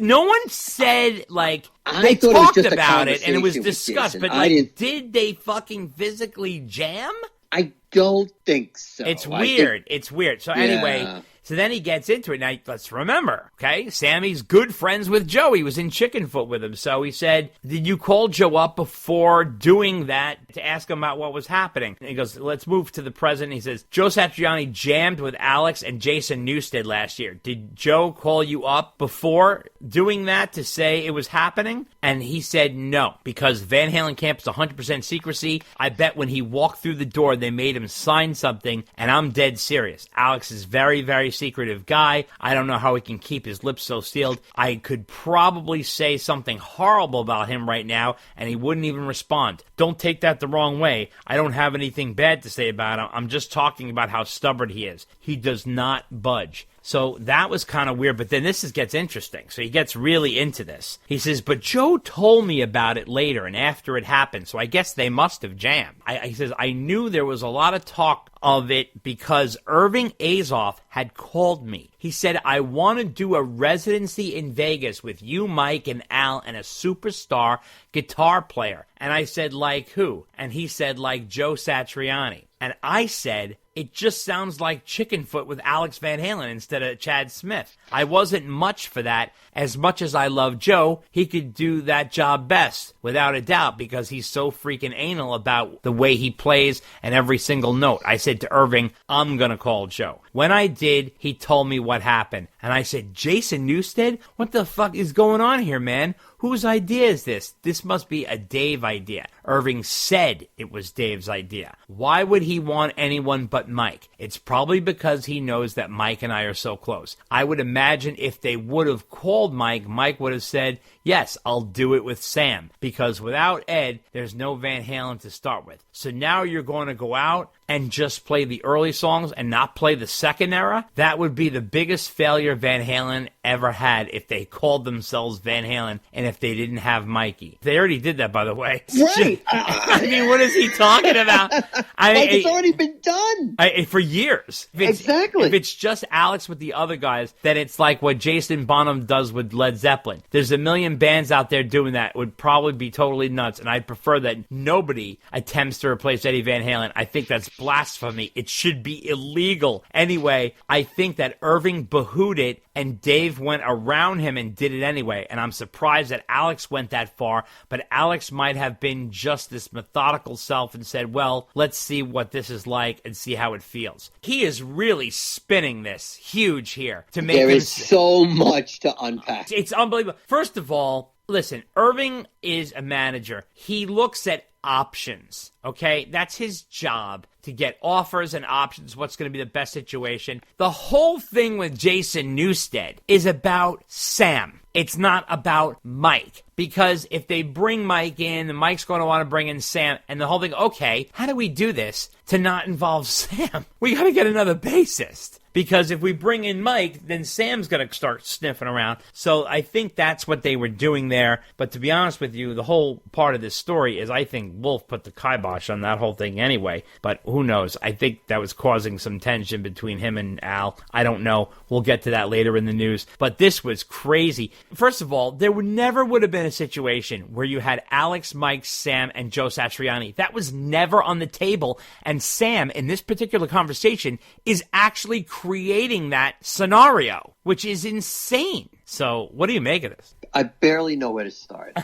no one said, like, they talked about it and it was discussed, but like, did they fucking physically jam? I don't think so. It's weird. It's weird. So anyway, so then he gets into it. Now, let's remember, okay? Sammy's good friends with Joe. He was in Chickenfoot with him. So he said, did you call Joe up before doing that to ask him about what was happening? And he goes, let's move to the present. He says, Joe Satriani jammed with Alex and Jason Newsted last year. Did Joe call you up before doing that to say it was happening? And he said no, because Van Halen camp is 100% secrecy. I bet when he walked through the door, they made him sign something, and I'm dead serious. Alex is very, very secretive guy. I don't know how he can keep his lips so sealed. I could probably say something horrible about him right now, and he wouldn't even respond. Don't take that the wrong way. I don't have anything bad to say about him. I'm just talking about how stubborn he is. He does not budge. So that was kind of weird, but then this gets interesting. So he gets really into this. He says, but Joe told me about it later and after it happened, so I guess they must have jammed. He says, I knew there was a lot of talk of it because Irving Azoff had called me. He said, I want to do a residency in Vegas with you, Mike, and Al, and a superstar guitar player. And I said, like who? And he said, like Joe Satriani. And I said, it just sounds like Chickenfoot with Alex Van Halen instead of Chad Smith. I wasn't much for that. As much as I love Joe, he could do that job best, without a doubt, because he's so freaking anal about the way he plays and every single note. I said to Irving, I'm going to call Joe. When I did, he told me what happened. And I said, Jason Newsted? What the fuck is going on here, man? Whose idea is this? This must be a Dave idea. Irving said it was Dave's idea. Why would he want anyone but Mike? It's probably because he knows that Mike and I are so close. I would imagine if they would have called Mike, Mike would have said, yes, I'll do it with Sam. Because without Ed, there's no Van Halen to start with. So now you're going to go out and just play the early songs and not play the second era, that would be the biggest failure Van Halen ever had if they called themselves Van Halen and if they didn't have Mikey. They already did that, by the way. Right. I mean, what is he talking about? It's already been done. For years. Exactly. If it's just Alex with the other guys, then it's like what Jason Bonham does with Led Zeppelin. There's a million bands out there doing that. It would probably be totally nuts, and I prefer that nobody attempts to replace Eddie Van Halen. I think that's blasphemy. It should be illegal. Anyway, I think that Irving behooed it, and Dave went around him and did it anyway, and I'm surprised that Alex went that far, but Alex might have been just this methodical self and said, well, let's see what this is like and see how it feels. He is really spinning this huge here to make There is so much to unpack. It's unbelievable. First of all, listen, Irving is a manager. He looks at options, okay? That's his job, to get offers and options, what's going to be the best situation. The whole thing with Jason Newsted is about Sam. It's not about Mike. Because if they bring Mike in, then Mike's going to want to bring in Sam, and the whole thing, okay, how do we do this to not involve Sam? We got to get another bassist. Because if we bring in Mike, then Sam's going to start sniffing around. So I think that's what they were doing there. But to be honest with you, the whole part of this story is I think Wolf put the kibosh on that whole thing anyway. But who knows? I think that was causing some tension between him and Al. I don't know. We'll get to that later in the news. But this was crazy. First of all, there never would have been a situation where you had Alex, Mike, Sam, and Joe Satriani. That was never on the table. And Sam, in this particular conversation, is actually creating that scenario, which is insane. So what do you make of this? I barely know where to start.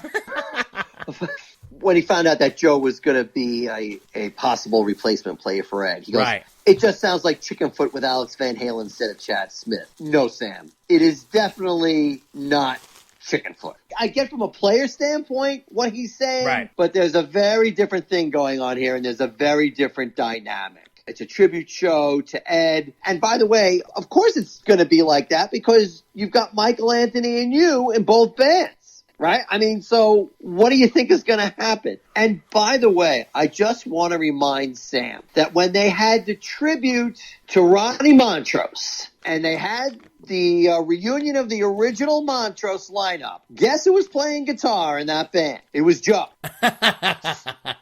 When he found out that Joe was going to be a possible replacement player for Ed, he goes, right. It just sounds like chicken foot with Alex Van Halen instead of Chad Smith. No, Sam. It is definitely not chicken foot. I get from a player standpoint what he's saying, right. But there's a very different thing going on here, and there's a very different dynamic. It's a tribute show to Ed. And by the way, of course it's going to be like that because you've got Michael Anthony and you in both bands, right? I mean, so what do you think is going to happen? And by the way, I just want to remind Sam that when they had the tribute to Ronnie Montrose and they had the reunion of the original Montrose lineup, guess who was playing guitar in that band? It was Joe.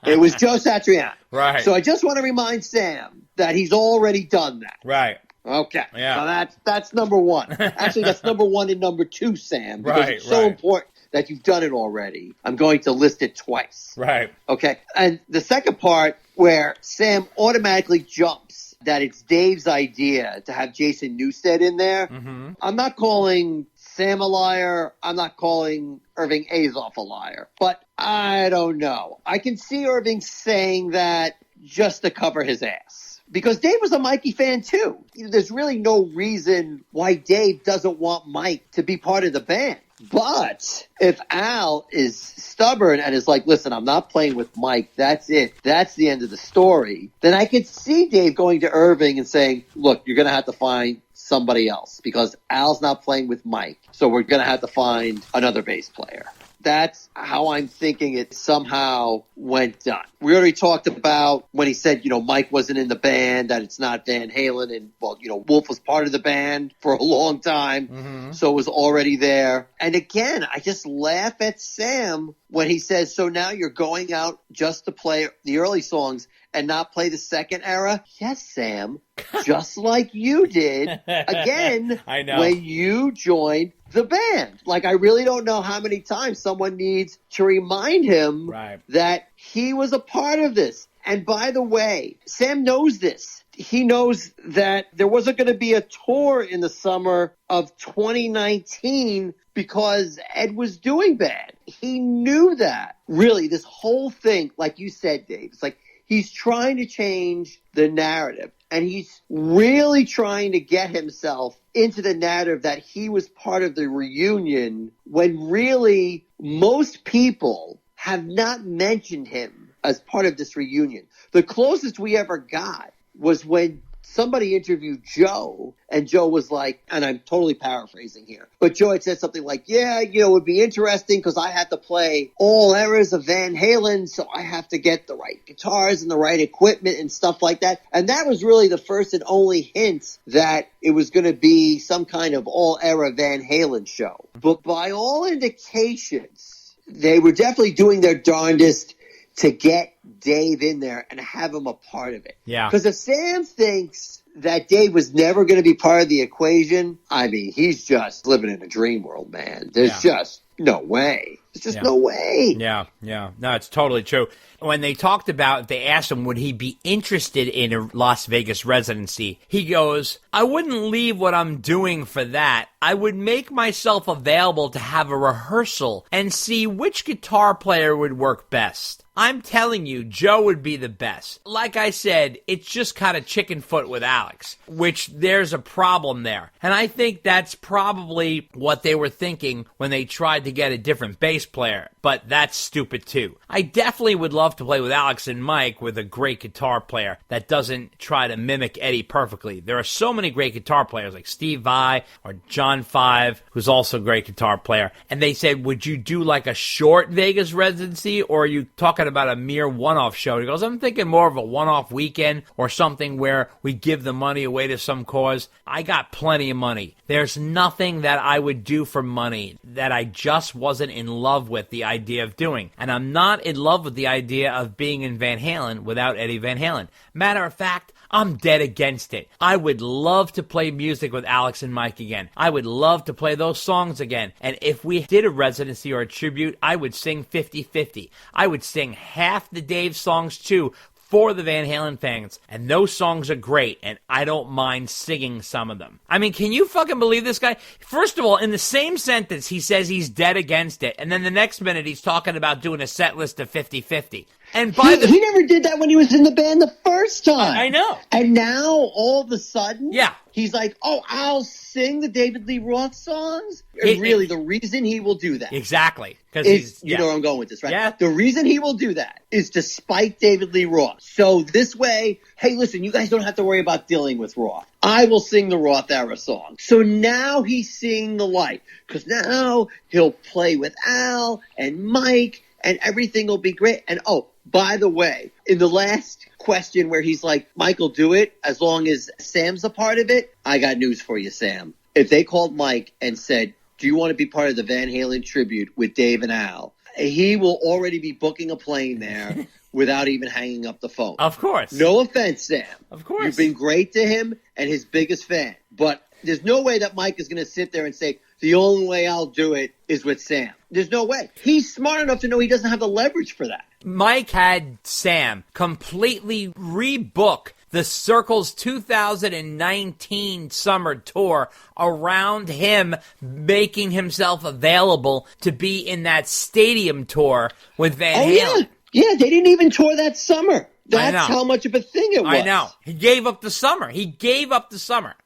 It was Joe Satriani. Right. So I just want to remind Sam that he's already done that. Right. Okay. Yeah. So that's number one. Actually, that's number one and number two, Sam. Because Right, it's so right. important that you've done it already. I'm going to list it twice. Right. Okay. And the second part where Sam automatically jumps that it's Dave's idea to have Jason Newsted in there. Mm-hmm. I'm not calling Sam a liar. I'm not calling Irving Azoff a liar. But I don't know. I can see Irving saying that just to cover his ass. Because Dave was a Mikey fan too. There's really no reason why Dave doesn't want Mike to be part of the band. But if Al is stubborn and is like, listen, I'm not playing with Mike, that's it, that's the end of the story, then I could see Dave going to Irving and saying, look, you're going to have to find somebody else because Al's not playing with Mike, so we're going to have to find another bass player. That's how I'm thinking it somehow went down. We already talked about when he said, Mike wasn't in the band, that it's not Van Halen. And, Wolf was part of the band for a long time, so it was already there. And again, I just laugh at Sam when he says, so now you're going out just to play the early songs and not play the second era? Yes, Sam, just like you did, again, I know. when you joined the band. Like, I really don't know how many times someone needs to remind him Right. that he was a part of this. And by the way, Sam knows this. He knows that there wasn't going to be a tour in the summer of 2019 because Ed was doing bad. He knew that. Really, this whole thing, like you said, Dave, it's like he's trying to change the narrative. And he's really trying to get himself into the narrative that he was part of the reunion when really most people have not mentioned him as part of this reunion. The closest we ever got was when somebody interviewed Joe, and Joe was like, and I'm totally paraphrasing here, but Joe had said something like, yeah, it would be interesting because I have to play all eras of Van Halen, so I have to get the right guitars and the right equipment and stuff like that. And that was really the first and only hint that it was going to be some kind of all-era Van Halen show. But by all indications, they were definitely doing their darndest to get Dave in there and have him a part of it. Yeah. Because if Sam thinks that Dave was never going to be part of the equation, I mean, he's just living in a dream world, man. There's just no way. There's just no way. Yeah. No, it's totally true. When they talked about, they asked him, would he be interested in a Las Vegas residency? He goes, I wouldn't leave what I'm doing for that. I would make myself available to have a rehearsal and see which guitar player would work best. I'm telling you, Joe would be the best. Like I said, it's just kind of chicken foot with Alex, which there's a problem there. And I think that's probably what they were thinking when they tried to get a different bass player. But that's stupid too. I definitely would love to play with Alex and Mike with a great guitar player that doesn't try to mimic Eddie perfectly. There are so many great guitar players like Steve Vai or John Five, who's also a great guitar player. And they said, would you do like a short Vegas residency, or are you talking about a mere one-off show? He goes, I'm thinking more of a one-off weekend or something where we give the money away to some cause. I got plenty of money. There's nothing that I would do for money that I just wasn't in love with the idea of doing. And I'm not in love with the idea of being in Van Halen without Eddie Van Halen. Matter of fact, I'm dead against it. I would love to play music with Alex and Mike again. I would love to play those songs again. And if we did a residency or a tribute, I would sing 50-50. I would sing half the Dave songs too for the Van Halen fans. And those songs are great, and I don't mind singing some of them. I mean, can you fucking believe this guy? First of all, in the same sentence, he says he's dead against it. And then the next minute, he's talking about doing a set list of 50-50. And he never did that when he was in the band the first time. I know. And now, all of a sudden, yeah, he's like, oh, I'll sing the David Lee Roth songs? And really, the reason he will do that. Exactly. Is, you know where I'm going with this, right? Yeah. The reason he will do that is to spite David Lee Roth. So this way, hey, listen, you guys don't have to worry about dealing with Roth. I will sing the Roth era song. So now he's singing the light. Because now he'll play with Al and Mike, and everything will be great. And oh, by the way, in the last question where he's like, Michael, do it as long as Sam's a part of it, I got news for you, Sam. If they called Mike and said, do you want to be part of the Van Halen tribute with Dave and Al, he will already be booking a plane there without even hanging up the phone. Of course. No offense, Sam. Of course. You've been great to him and his biggest fan. But there's no way that Mike is going to sit there and say, the only way I'll do it is with Sam. There's no way. He's smart enough to know he doesn't have the leverage for that. Mike had Sam completely rebook the Circle's 2019 summer tour around him making himself available to be in that stadium tour with Van Halen. Yeah, they didn't even tour that summer. That's how much of a thing it was. I know. He gave up the summer.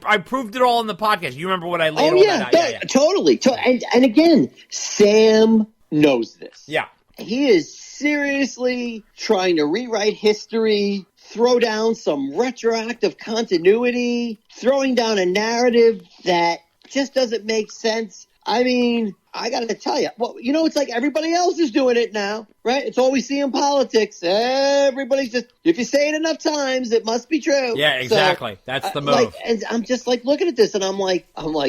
I proved it all in the podcast. You remember what I laid all that out? Yeah, totally. And again, Sam knows this. Yeah. He is seriously trying to rewrite history, throw down some retroactive continuity, throwing down a narrative that just doesn't make sense. I mean, I got to tell you, well, it's like everybody else is doing it now, right? It's all we see in politics. Everybody's just, if you say it enough times, it must be true. Yeah, exactly. So, that's the move. And I'm just like looking at this, and I'm like,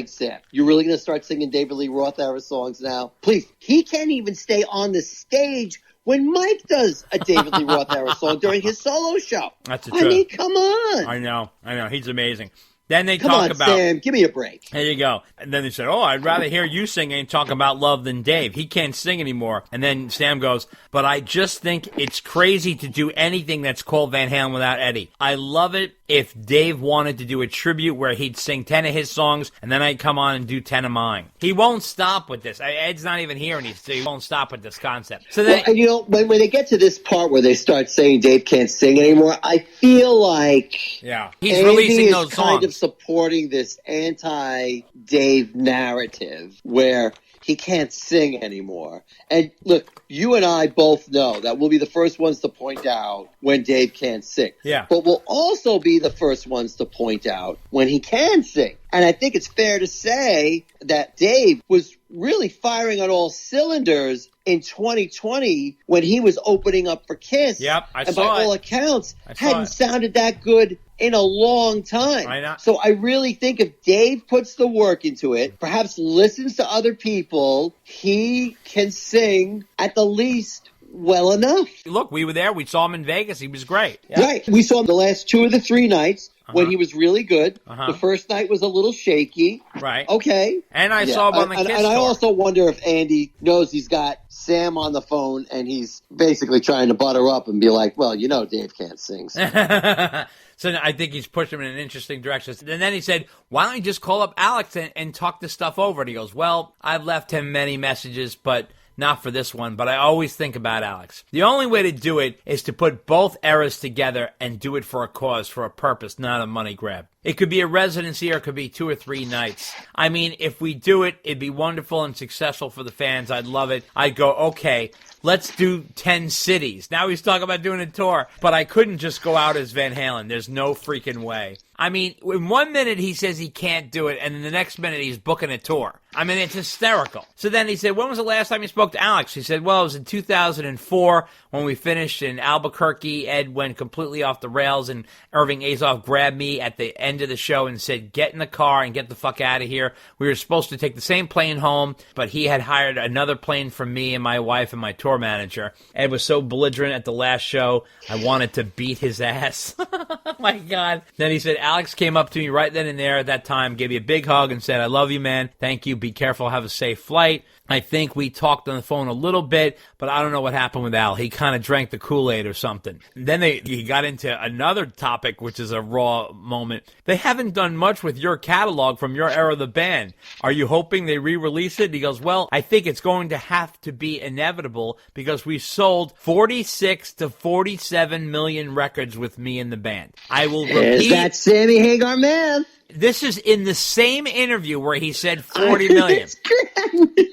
Sam, you're really going to start singing David Lee Roth era songs now? Please. He can't even stay on the stage when Mike does a David Lee Roth era song during his solo show. That's the truth. I mean, come on. I know. He's amazing. Then they Come talk on, about... Sam, give me a break. There you go. And then they said, I'd rather hear you sing and talk about love than Dave. He can't sing anymore. And then Sam goes, but I just think it's crazy to do anything that's called Van Halen without Eddie. I love it if Dave wanted to do a tribute where he'd sing 10 of his songs and then I'd come on and do 10 of mine. He won't stop with this. Ed's not even here, and he won't stop with this concept. So then, when they get to this part where they start saying Dave can't sing anymore, I feel like he's releasing those songs. Kind of supporting this anti-Dave narrative where he can't sing anymore. And look, you and I both know that we'll be the first ones to point out when Dave can't sing. Yeah. But we'll also be the first ones to point out when he can sing. And I think it's fair to say that Dave was really firing on all cylinders in 2020 when he was opening up for Kiss. Yep, I and saw by it. all accounts, I saw hadn't it. sounded that good in a long time. I know. So I really think if Dave puts the work into it, perhaps listens to other people, he can sing at the least well enough. Look, we were there. We saw him in Vegas. He was great. Yeah. Right. We saw him the last 2 of the 3 nights when he was really good. Uh-huh. The first night was a little shaky. Right. Okay. And I saw him on the Kiss And I tour. also wonder if Andy knows he's got Sam on the phone and he's basically trying to butter up and be like, well, you know Dave can't sing. So. So I think he's pushing him in an interesting direction. And then he said, why don't you just call up Alex and talk this stuff over? And he goes, well, I've left him many messages, but not for this one. But I always think about Alex. The only way to do it is to put both eras together and do it for a cause, for a purpose, not a money grab. It could be a residency or it could be 2 or 3 nights. I mean, if we do it, it'd be wonderful and successful for the fans. I'd love it. I'd go, okay, let's do 10 cities. Now he's talking about doing a tour. But I couldn't just go out as Van Halen. There's no freaking way. I mean, in 1 minute he says he can't do it, and in the next minute he's booking a tour. I mean, it's hysterical. So then he said, when was the last time you spoke to Alex? He said, well, it was in 2004 when we finished in Albuquerque. Ed went completely off the rails, and Irving Azoff grabbed me at the end of the show and said, get in the car and get the fuck out of here. We were supposed to take the same plane home, but he had hired another plane for me and my wife and my tour manager. Ed was so belligerent at the last show, I wanted to beat his ass. Oh my God. Then he said, Alex came up to me right then and there at that time, gave me a big hug and said, I love you, man. Thank you. Be careful. Have a safe flight. I think we talked on the phone a little bit, but I don't know what happened with Al. He kind of drank the Kool-Aid or something. Then he got into another topic, which is a raw moment. They haven't done much with your catalog from your era of the band. Are you hoping they re-release it? And he goes, well, I think it's going to have to be inevitable because we sold 46 to 47 million records with me in the band. I will repeat. Is that Sammy Hagar math? This is in the same interview where he said 40 million.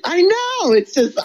I know. It's just,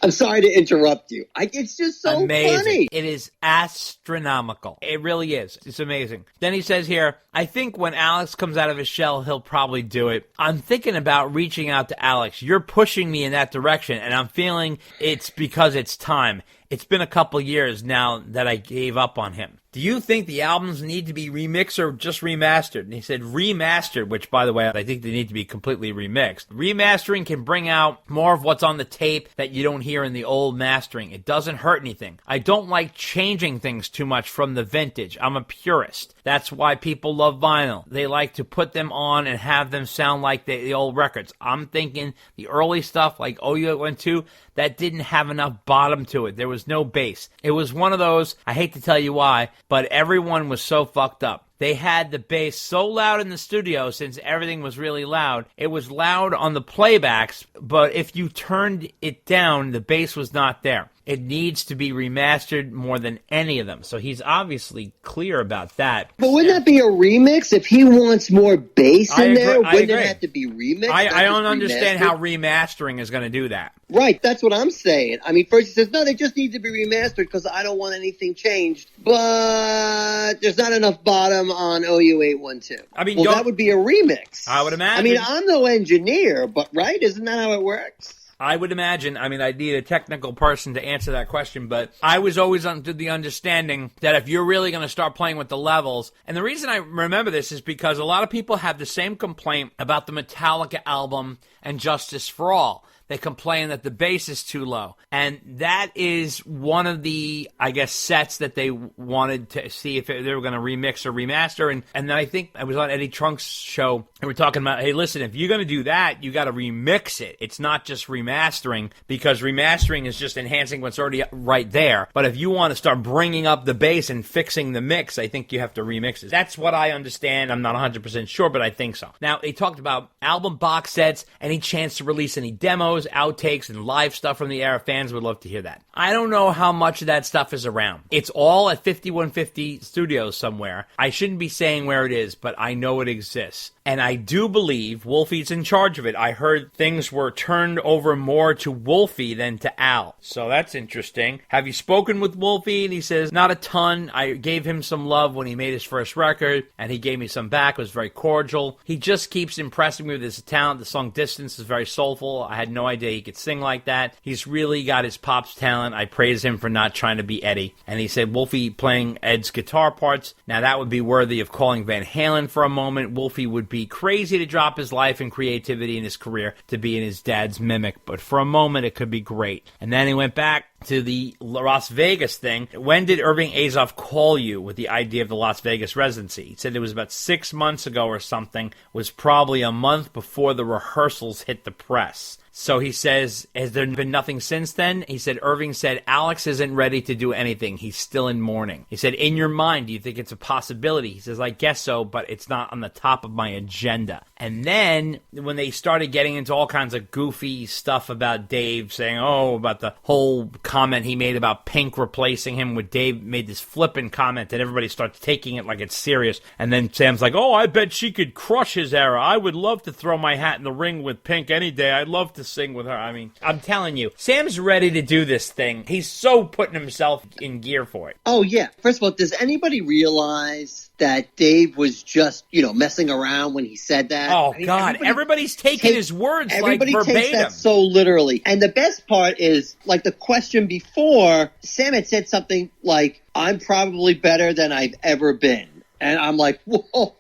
I'm sorry to interrupt you. It's just so Amazing. funny. It is astronomical. It really is. It's amazing. Then he says here, I think when Alex comes out of his shell, he'll probably do it. I'm thinking about reaching out to Alex. You're pushing me in that direction, and I'm feeling it's because it's time. It's been a couple years now that I gave up on him. Do you think the albums need to be remixed or just remastered? And he said remastered, which, by the way, I think they need to be completely remixed. Remastering can bring out more of what's on the tape that you don't hear in the old mastering. It doesn't hurt anything. I don't like changing things too much from the vintage. I'm a purist. That's why people love vinyl. They like to put them on and have them sound like the old records. I'm thinking the early stuff like OU812, that didn't have enough bottom to it. There was no bass. It was one of those, I hate to tell you why, but everyone was so fucked up. They had the bass so loud in the studio since everything was really loud. It was loud on the playbacks, but if you turned it down, the bass was not there. It needs to be remastered more than any of them. So he's obviously clear about that. But wouldn't that be a remix? If he wants more bass in there, wouldn't it have to be remixed? I don't understand how remastering is going to do that. Right, that's what I'm saying. I mean, first he says, no, they just need to be remastered because I don't want anything changed. But there's not enough bottom on OU812. I mean, that would be a remix. I would imagine. I mean, I'm no engineer, but right? Isn't that how it works? I would imagine. I mean, I need a technical person to answer that question, but I was always under the understanding that if you're really going to start playing with the levels, and the reason I remember this is because a lot of people have the same complaint about the Metallica album and Justice for All. They complain that the bass is too low. And that is one of the, I guess, sets that they wanted to see if they were going to remix or remaster. And then I think I was on Eddie Trunk's show, and we're talking about, hey, listen, if you're going to do that, you got to remix it. It's not just remastering, because remastering is just enhancing what's already right there. But if you want to start bringing up the bass and fixing the mix, I think you have to remix it. That's what I understand. I'm not 100% sure, but I think so. Now, they talked about album box sets, any chance to release any demos. demos, outtakes, and live stuff from the era. Fans would love to hear that. I don't know how much of that stuff is around. It's all at 5150 Studios somewhere. I shouldn't be saying where it is, but I know it exists. And I do believe Wolfie's in charge of it. I heard things were turned over more to Wolfie than to Al. So that's interesting. Have you spoken with Wolfie? And he says, not a ton. I gave him some love when he made his first record, and he gave me some back. It was very cordial. He just keeps impressing me with his talent. The song Distance is very soulful. I had no idea he could sing like that. He's really got his Pop's talent. I praise him for not trying to be Eddie. And he said Wolfie playing Ed's guitar parts. Now that would be worthy of calling Van Halen for a moment. Wolfie would be crazy to drop his life and creativity in his career to be in his dad's mimic, but for a moment it could be great. And then he went back to the Las Vegas thing. When did Irving Azoff call you with the idea of the Las Vegas residency? He said it was about 6 months ago or something. It was probably a month before the rehearsals hit the press. So he says, has there been nothing since then? He said, Irving said, Alex isn't ready to do anything. He's still in mourning. He said, in your mind, do you think it's a possibility? He says, I guess so, but it's not on the top of my agenda. And then when they started getting into all kinds of goofy stuff about Dave, saying, about the whole comment he made about Pink replacing him with Dave, made this flippant comment that everybody starts taking it like it's serious. And then Sam's like, I bet she could crush his era. I would love to throw my hat in the ring with Pink any day. I'd love to sing with her. I mean, I'm telling you, Sam's ready to do this thing. He's so putting himself in gear for it. Oh, yeah. First of all, does anybody realize that Dave was just, messing around when he said that? Oh, God. Everybody's taking his words like verbatim. Everybody takes that so literally. And the best part is, like the question before, Sam had said something like, I'm probably better than I've ever been. And I'm like, whoa,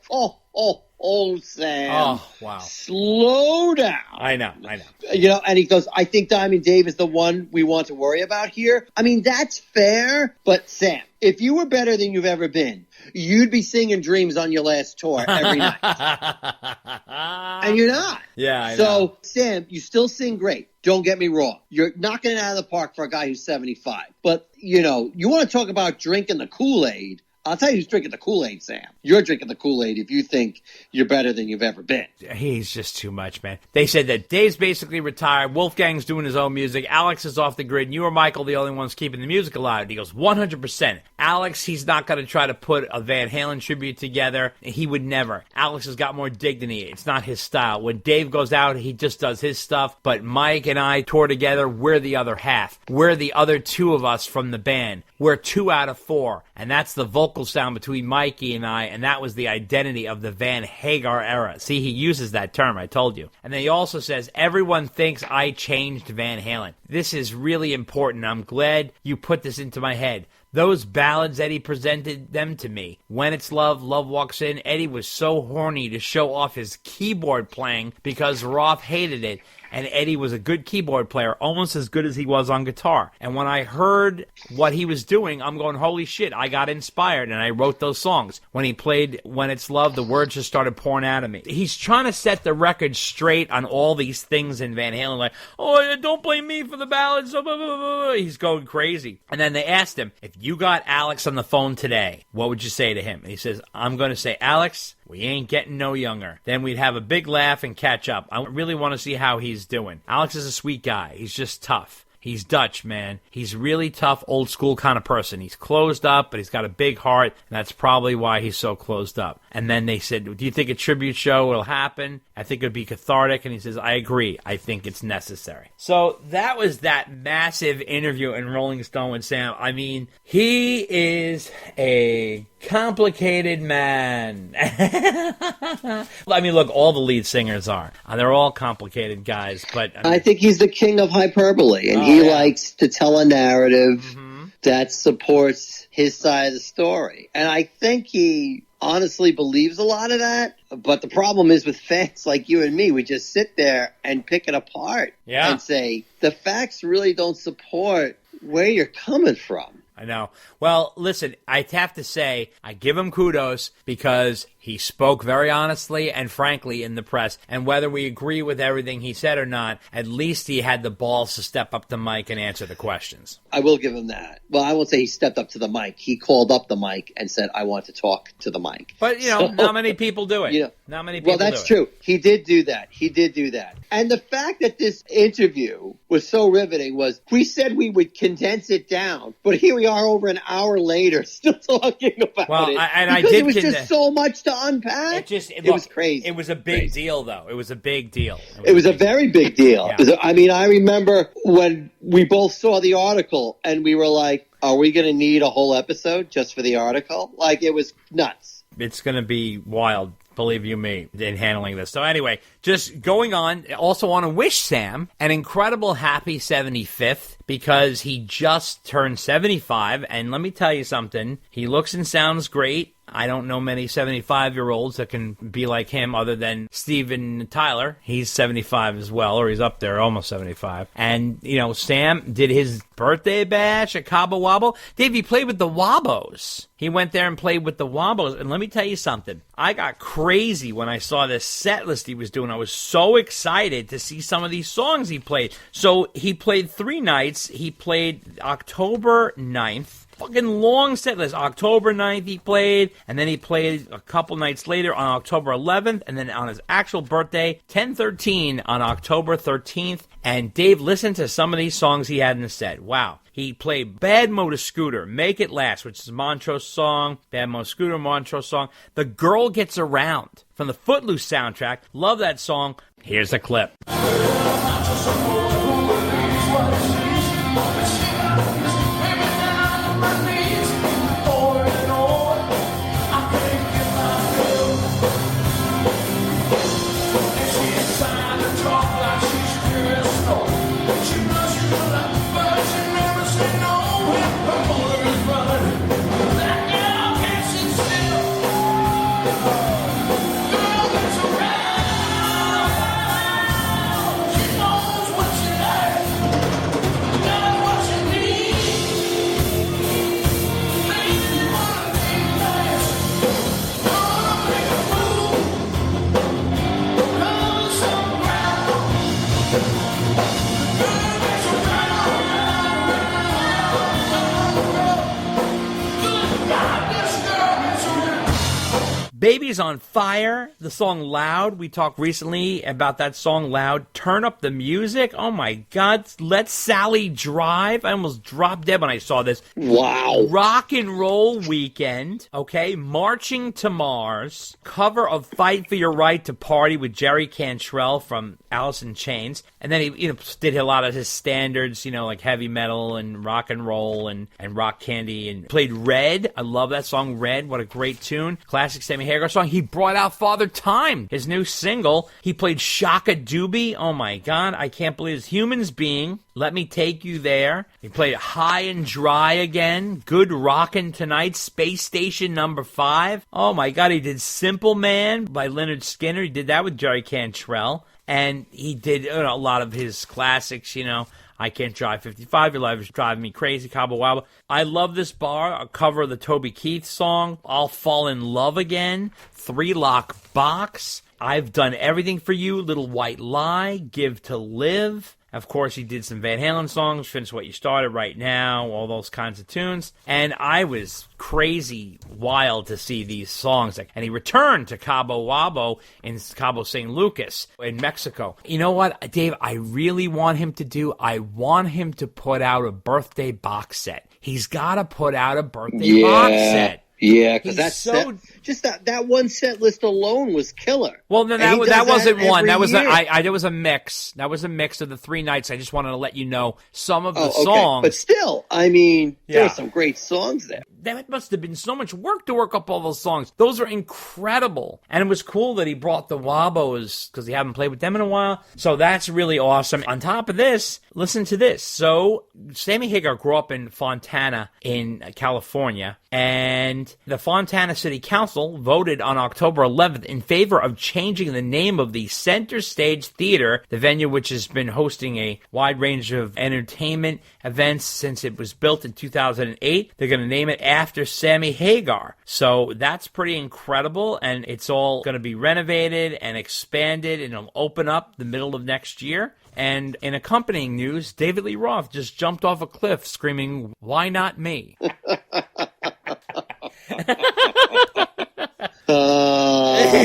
Sam. Oh, wow. Slow down. I know. And he goes, I think Diamond Dave is the one we want to worry about here. I mean, that's fair. But Sam, if you were better than you've ever been, you'd be singing Dreams on your last tour every night. And you're not. Yeah, I know. So, Sam, you still sing great. Don't get me wrong. You're knocking it out of the park for a guy who's 75. But, you want to talk about drinking the Kool-Aid. I'll tell you who's drinking the Kool-Aid, Sam. You're drinking the Kool-Aid if you think you're better than you've ever been. He's just too much, man. They said that Dave's basically retired. Wolfgang's doing his own music. Alex is off the grid. And you or Michael the only ones keeping the music alive. And he goes, 100%. Alex, he's not going to try to put a Van Halen tribute together. He would never. Alex has got more dignity. It's not his style. When Dave goes out, he just does his stuff. But Mike and I tour together. We're the other half. We're the other two of us from the band. We're 2 out of 4. And that's the vocal sound between Mikey and I, and that was the identity of the Van Hagar era. See, he uses that term, I told you. And then he also says, everyone thinks I changed Van Halen. This is really important. I'm glad you put this into my head. Those ballads, Eddie presented them to me. When It's Love, Love Walks In, Eddie was so horny to show off his keyboard playing because Roth hated it. And Eddie was a good keyboard player, almost as good as he was on guitar. And when I heard what he was doing, I'm going, holy shit, I got inspired, and I wrote those songs. When he played When It's Love, the words just started pouring out of me. He's trying to set the record straight on all these things in Van Halen, like, don't blame me for the ballads. He's going crazy. And then they asked him, if you got Alex on the phone today, what would you say to him? And he says, I'm going to say, Alex, we ain't getting no younger. Then we'd have a big laugh and catch up. I really want to see how he's doing. Alex is a sweet guy. He's just tough. He's Dutch, man. He's really tough, old school kind of person. He's closed up, but he's got a big heart, and that's probably why he's so closed up. And then they said, do you think a tribute show will happen? I think it would be cathartic. And he says, I agree. I think it's necessary. So that was that massive interview in Rolling Stone with Sam. I mean, he is a complicated man. I mean, look, all the lead singers are. They're all complicated guys, but I think he's the king of hyperbole, and he likes to tell a narrative that supports his side of the story. And I think he honestly believes a lot of that. But the problem is with fans like you and me, we just sit there and pick it apart and say, the facts really don't support where you're coming from. I know. Well, listen, I have to say, I give him kudos because he spoke very honestly and frankly in the press. And whether we agree with everything he said or not, at least he had the balls to step up to Mike and answer the questions. I will give him that. Well, I won't say he stepped up to the mic. He called up the mic and said, I want to talk to the mic. But, not many people do it. Not many people Well, that's do it. true. He did do that. And the fact that this interview was so riveting was we said we would condense it down, but here we are over an hour later still talking about it. Because it was just so much to unpack. It was crazy. It was a big deal, though. It was a big deal. It was a very big deal. Yeah. I mean, I remember when we both saw the article and we were like, are we going to need a whole episode just for the article? Like, it was nuts. It's going to be wild, believe you me, in handling this. So anyway, just going on, also want to wish Sam an incredible happy 75th because he just turned 75. And let me tell you something, he looks and sounds great. I don't know many 75-year-olds that can be like him other than Steven Tyler. He's 75 as well, or he's up there, almost 75. And, you know, Sam did his birthday bash at Cabo Wabo. Dave, he played with the Wabos. He went there and played with the Wabos. And let me tell you something. I got crazy when I saw this set list he was doing. I was so excited to see some of these songs he played. So he played 3 nights. He played October 9th. Fucking long set list. October 9th he played, and then he played a couple nights later on October 11th, and then on his actual birthday, 10/13 on October 13th. And Dave, listen to some of these songs he had in the set. Wow. He played Bad Motor Scooter, Make It Last, which is a Montrose song, Bad Motor Scooter, Montrose song. The Girl Gets Around from the Footloose soundtrack. Love that song. Here's a clip. Baby's on Fire, the song Loud. We talked recently about that song Loud. Turn Up the Music. Oh my God. Let Sally Drive. I almost dropped dead when I saw this. Wow. Rock and Roll Weekend. Okay. Marching to Mars. Cover of Fight for Your Right to Party with Jerry Cantrell from Alice in Chains. And then he did a lot of his standards, like heavy metal and rock and roll and rock candy, and played Red. I love that song, Red. What a great tune. Classic Sammy Hagar song. He brought out Father Time, his new single. He played Shaka Doobie. Oh my God, I can't believe this. Humans Being, Let Me Take You There. He played High and Dry Again, Good Rockin' Tonight, Space Station Number 5. Oh my God, he did Simple Man by Lynyrd Skynyrd. He did that with Jerry Cantrell. And he did a lot of his classics, I Can't Drive 55, Your Life is Driving Me Crazy, Cabo Wabo. I Love This Bar, a cover of the Toby Keith song, I'll Fall in Love Again, 3 Lock Box, I've Done Everything for You, Little White Lie, Give to Live. Of course, he did some Van Halen songs, Finish What You Started, Right Now, all those kinds of tunes. And I was crazy wild to see these songs. And he returned to Cabo Wabo in Cabo San Lucas in Mexico. You know what, Dave, I really want him to do? I want him to put out a birthday box set. He's got to put out a birthday box set. Yeah, because that one set list alone was killer. Well, no, that wasn't one. That was there was a mix. That was a mix of the 3 nights. I just wanted to let you know some of the songs. But still, I mean, there were some great songs there. That must have been so much work to work up all those songs. Those are incredible. And it was cool that he brought the Wabos because he hadn't played with them in a while. So that's really awesome. On top of this, listen to this. So Sammy Hagar grew up in Fontana in California, and the Fontana City Council voted on October 11th in favor of changing the name of the Center Stage Theater, the venue which has been hosting a wide range of entertainment events since it was built in 2008. They're going to name it after Sammy Hagar. So that's pretty incredible, and it's all going to be renovated and expanded, and it'll open up the middle of next year. And in accompanying news, David Lee Roth just jumped off a cliff screaming, "Why not me?"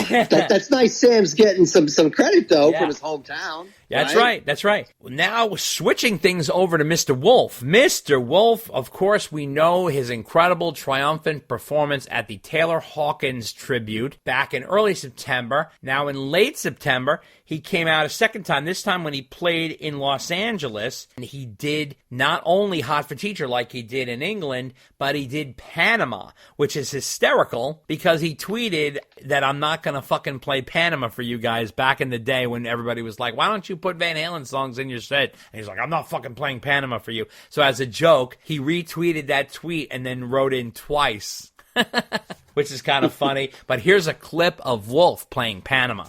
That's nice. Sam's getting some credit, though, from his hometown. That's right. That's right. Now, switching things over to Mr. Wolf. Mr. Wolf, of course, we know his incredible triumphant performance at the Taylor Hawkins tribute back in early September. Now, in late September, he came out a second time, this time when he played in Los Angeles. And he did not only Hot for Teacher like he did in England, but he did Panama, which is hysterical because he tweeted that I'm not going to fucking play Panama for you guys back in the day when everybody was like, why don't you put Van Halen songs in your set? And he's like, I'm not fucking playing Panama for you. So as a joke, he retweeted that tweet and then wrote in twice, which is kind of funny. But here's a clip of Wolf playing Panama.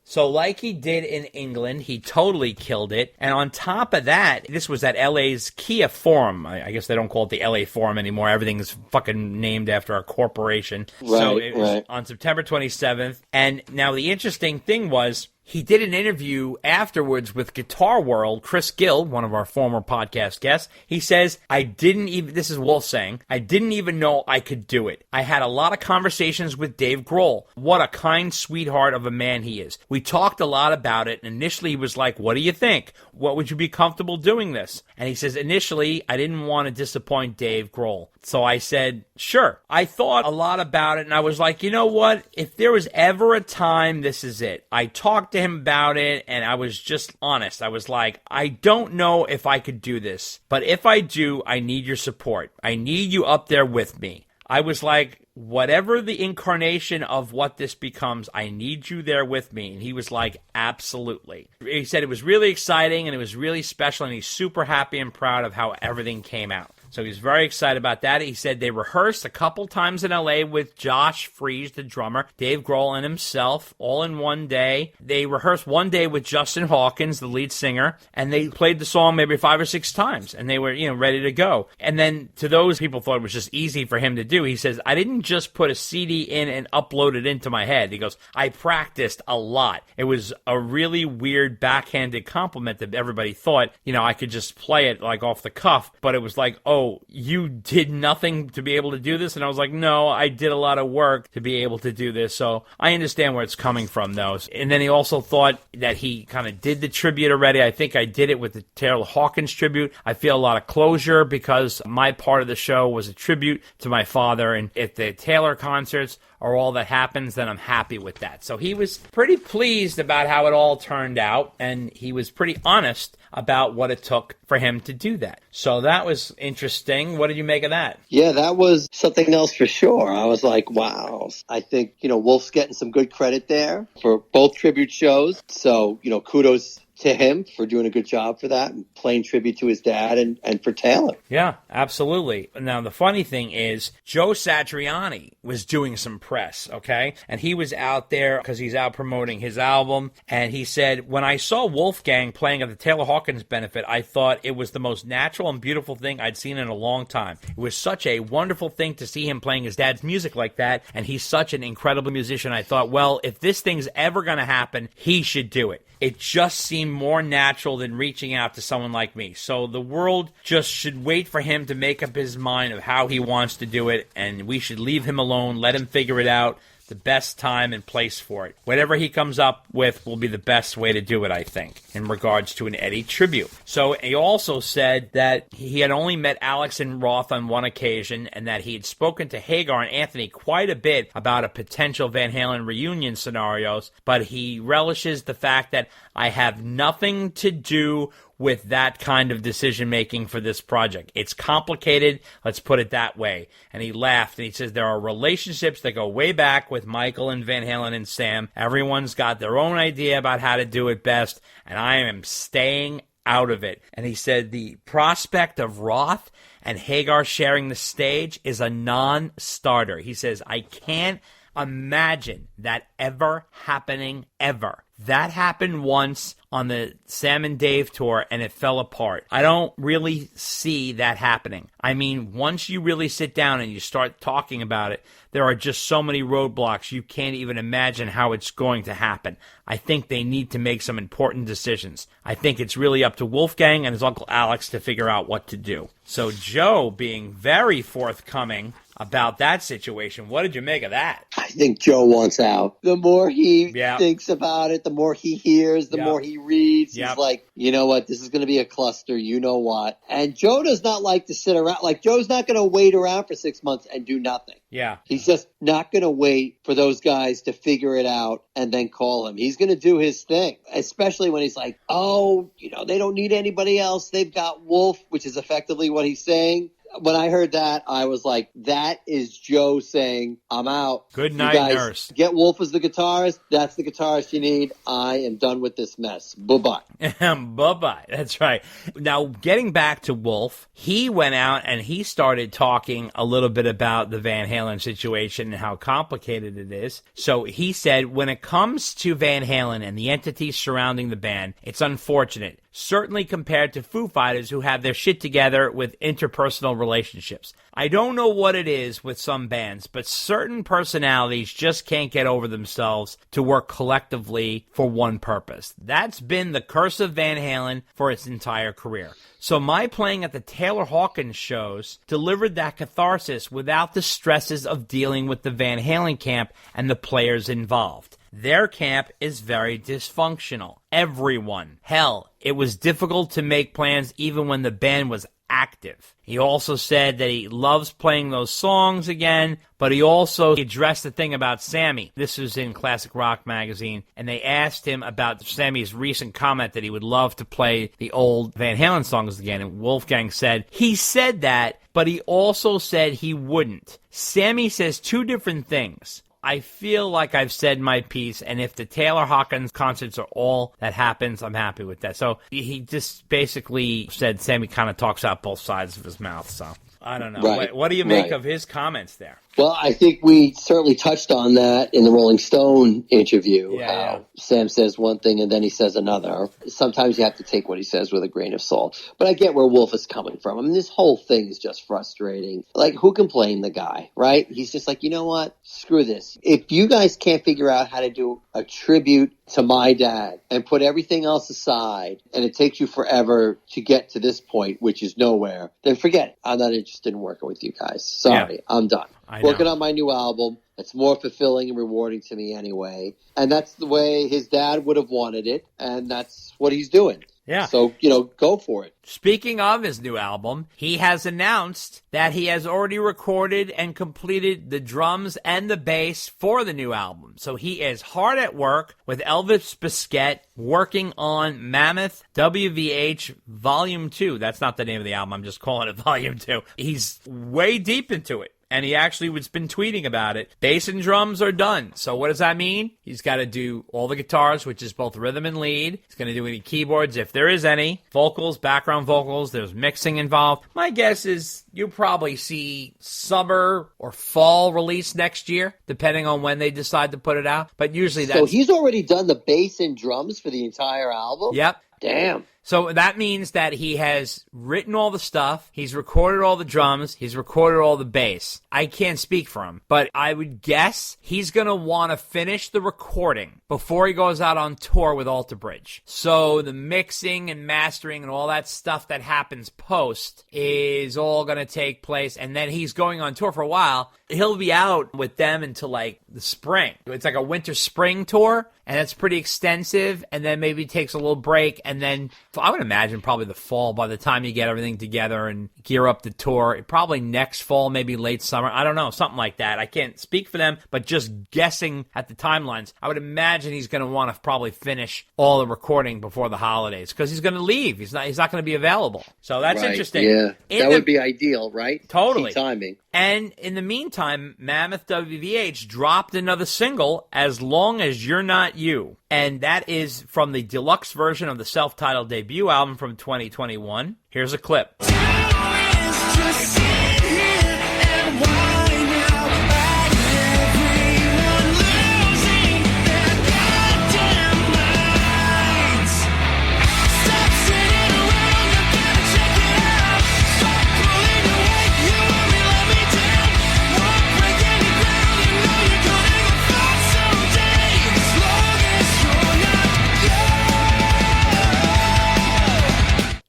So like he did in England, he totally killed it. And on top of that, this was at LA's Kia Forum. I guess they don't call it the LA Forum anymore. Everything's fucking named after a corporation. Right, so it was on September 27th. And now the interesting thing was, he did an interview afterwards with Guitar World, Chris Gill, one of our former podcast guests. He says, this is Wolf saying, I didn't even know I could do it. I had a lot of conversations with Dave Grohl. What a kind sweetheart of a man he is. We talked a lot about it, and initially he was like, what do you think? What would you be comfortable doing this? And he says, initially, I didn't want to disappoint Dave Grohl. So I said, sure. I thought a lot about it, and I was like, you know what? If there was ever a time, this is it. I talked to him about it, and I was just honest. I was like, I don't know if I could do this, but if I do, I need your support. I need you up there with me. I was like, whatever the incarnation of what this becomes, I need you there with me. And he was like, absolutely. He said it was really exciting and it was really special, and he's super happy and proud of how everything came out. So he's very excited about that. He said they rehearsed a couple times in LA with Josh Freese, the drummer, Dave Grohl, and himself, all in one day. They rehearsed one day with Justin Hawkins, the lead singer, and they played the song maybe 5 or 6 times, and they were, ready to go. And then to those people thought it was just easy for him to do, he says, I didn't just put a CD in and upload it into my head. He goes, I practiced a lot. It was a really weird backhanded compliment that everybody thought, I could just play it like off the cuff, but it was like, oh, you did nothing to be able to do this? And I was like, no, I did a lot of work to be able to do this. So I understand where it's coming from, though. And then he also thought that he kind of did the tribute already. I think I did it with the Taylor Hawkins tribute. I feel a lot of closure because my part of the show was a tribute to my father. And if the Taylor concerts are all that happens, then I'm happy with that. So he was pretty pleased about how it all turned out, and he was pretty honest about what it took for him to do that. So that was interesting. What did you make of that? Yeah, that was something else for sure. I was like, wow. I think, Wolf's getting some good credit there for both tribute shows. So, kudos to him for doing a good job for that and playing tribute to his dad and for Taylor. Yeah, absolutely. Now, the funny thing is Joe Satriani was doing some press, okay? And he was out there because he's out promoting his album. And he said, when I saw Wolfgang playing at the Taylor Hawkins benefit, I thought it was the most natural and beautiful thing I'd seen in a long time. It was such a wonderful thing to see him playing his dad's music like that. And he's such an incredible musician. I thought, well, if this thing's ever going to happen, he should do it. It just seemed seem more natural than reaching out to someone like me. So the world just should wait for him to make up his mind of how he wants to do it, and we should leave him alone, let him figure it out. The best time and place for it. Whatever he comes up with will be the best way to do it, I think, in regards to an Eddie tribute. So he also said that he had only met Alex and Roth on one occasion, and that he had spoken to Hagar and Anthony quite a bit about a potential Van Halen reunion scenarios, but he relishes the fact that I have nothing to do with that kind of decision-making for this project. It's complicated, let's put it that way. And he laughed, and he says there are relationships that go way back with Michael and Van Halen and Sam. Everyone's got their own idea about how to do it best, and I am staying out of it. And he said the prospect of Roth and Hagar sharing the stage is a non-starter. He says, I can't imagine that ever happening ever. That happened once on the Sam and Dave tour, and it fell apart. I don't really see that happening. I mean, once you really sit down and you start talking about it, there are just so many roadblocks, you can't even imagine how it's going to happen. I think they need to make some important decisions. I think it's really up to Wolfgang and his Uncle Alex to figure out what to do. So Joe being very forthcoming about that situation. What did you make of that? I think Joe wants out. The more he thinks about it, the more he hears, the more he reads. He's like, you know what? This is going to be a cluster. You know what? And Joe does not like to sit around. Like, Joe's not going to wait around for 6 months and do nothing. Yeah. He's just not going to wait for those guys to figure it out and then call him. He's going to do his thing, especially when he's like, oh, you know, they don't need anybody else. They've got Wolf, which is effectively what he's saying. When I heard that, I was like, that is Joe saying, I'm out. Good night, nurse. Get Wolf as the guitarist. That's the guitarist you need. I am done with this mess. Bye-bye. Bye-bye. That's right. Now, getting back to Wolf, he went out and he started talking a little bit about the Van Halen situation and how complicated it is. So he said, when it comes to Van Halen and the entities surrounding the band, it's unfortunate. Certainly compared to Foo Fighters, who have their shit together with interpersonal relationships. I don't know what it is with some bands, but certain personalities just can't get over themselves to work collectively for one purpose. That's been the curse of Van Halen for its entire career. So my playing at the Taylor Hawkins shows delivered that catharsis without the stresses of dealing with the Van Halen camp and the players involved. Their camp is very dysfunctional. Everyone. Hell, it was difficult to make plans even when the band was active. He also said that he loves playing those songs again, but he also addressed the thing about Sammy. This was in Classic Rock magazine, and they asked him about Sammy's recent comment that he would love to play the old Van Halen songs again, and Wolfgang said, he said that, but he also said he wouldn't. Sammy says two different things. I feel like I've said my piece, and if the Taylor Hawkins concerts are all that happens, I'm happy with that. So he just basically said Sammy kind of talks out both sides of his mouth, so I don't know. Right. What do you make of his comments there? Well, I think we certainly touched on that in the Rolling Stone interview. How Sam says one thing and then he says another. Sometimes you have to take what he says with a grain of salt. But I get where Wolf is coming from. I mean, this whole thing is just frustrating. Like, who can blame the guy, right? He's just like, you know what? Screw this. If you guys can't figure out how to do a tribute to my dad and put everything else aside, and it takes you forever to get to this point, which is nowhere, then forget it. I'm not interested in working with you guys. Sorry, I'm done. Working on my new album. It's more fulfilling and rewarding to me anyway. And that's the way his dad would have wanted it, and that's what he's doing. Yeah. So, go for it. Speaking of his new album, he has announced that he has already recorded and completed the drums and the bass for the new album. So he is hard at work with Elvis Biscuit working on Mammoth WVH Volume 2. That's not the name of the album. I'm just calling it Volume 2. He's way deep into it. And he actually has been tweeting about it. Bass and drums are done. So what does that mean? He's got to do all the guitars, which is both rhythm and lead. He's going to do any keyboards, if there is any. Vocals, background vocals. There's mixing involved. My guess is you'll probably see summer or fall release next year, depending on when they decide to put it out. But usually that's... So he's already done the bass and drums for the entire album? Yep. Damn. So that means that he has written all the stuff, he's recorded all the drums, he's recorded all the bass. I can't speak for him, but I would guess he's going to want to finish the recording before he goes out on tour with Alter Bridge. So the mixing and mastering and all that stuff that happens post is all going to take place, and then he's going on tour for a while. He'll be out with them until like the spring. It's like a winter-spring tour, and it's pretty extensive, and then maybe takes a little break, and then I would imagine probably the fall by the time you get everything together and gear up the tour. Probably next fall, maybe late summer. I don't know, something like that. I can't speak for them, but just guessing at the timelines, I would imagine he's going to want to probably finish all the recording before the holidays because he's going to leave. He's not going to be available. So that's interesting. Yeah, that would be ideal, right? Totally. Key timing. And in the meantime, Mammoth WVH dropped another single, As Long As You're Not You. And that is from the deluxe version of the self-titled debut album from 2021. Here's a clip.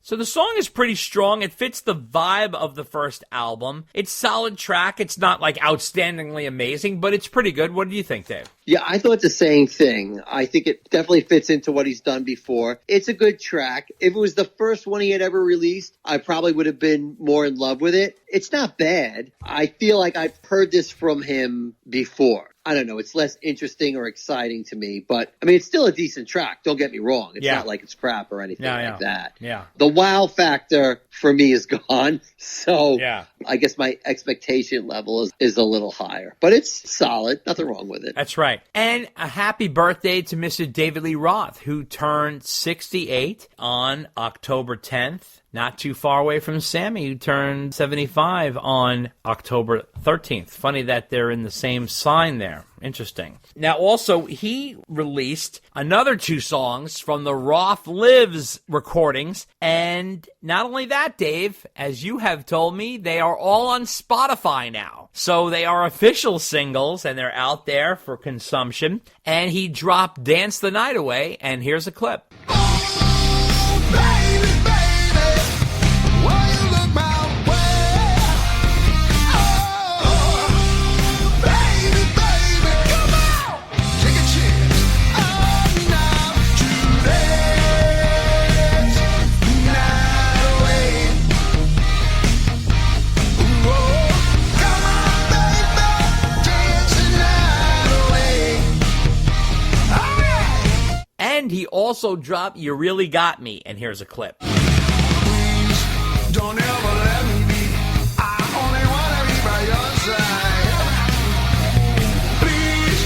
So the song is pretty strong. It fits the vibe of the first album. It's a solid track. It's not like outstandingly amazing, but it's pretty good. What do you think, Dave? Yeah, I thought the same thing. I think it definitely fits into what he's done before. It's a good track. If it was the first one he had ever released, I probably would have been more in love with it. It's not bad. I feel like I've heard this from him before. I don't know. It's less interesting or exciting to me, but I mean, it's still a decent track. Don't get me wrong. It's not like it's crap or anything like that. Yeah. The wow factor for me is gone. So I guess my expectation level is a little higher, but it's solid. Nothing wrong with it. That's right. And a happy birthday to Mr. David Lee Roth, who turned 68 on October 10th. Not too far away from Sammy, who turned 75 on October 13th. Funny that they're in the same sign there. Interesting. Now, also, he released another 2 songs from the Roth Lives recordings. And not only that, Dave, as you have told me, they are all on Spotify now. So they are official singles, and they're out there for consumption. And he dropped Dance the Night Away, and here's a clip. And he also dropped You Really Got Me, and here's a clip. Don't ever let me be. I only wanna be by your side. Please,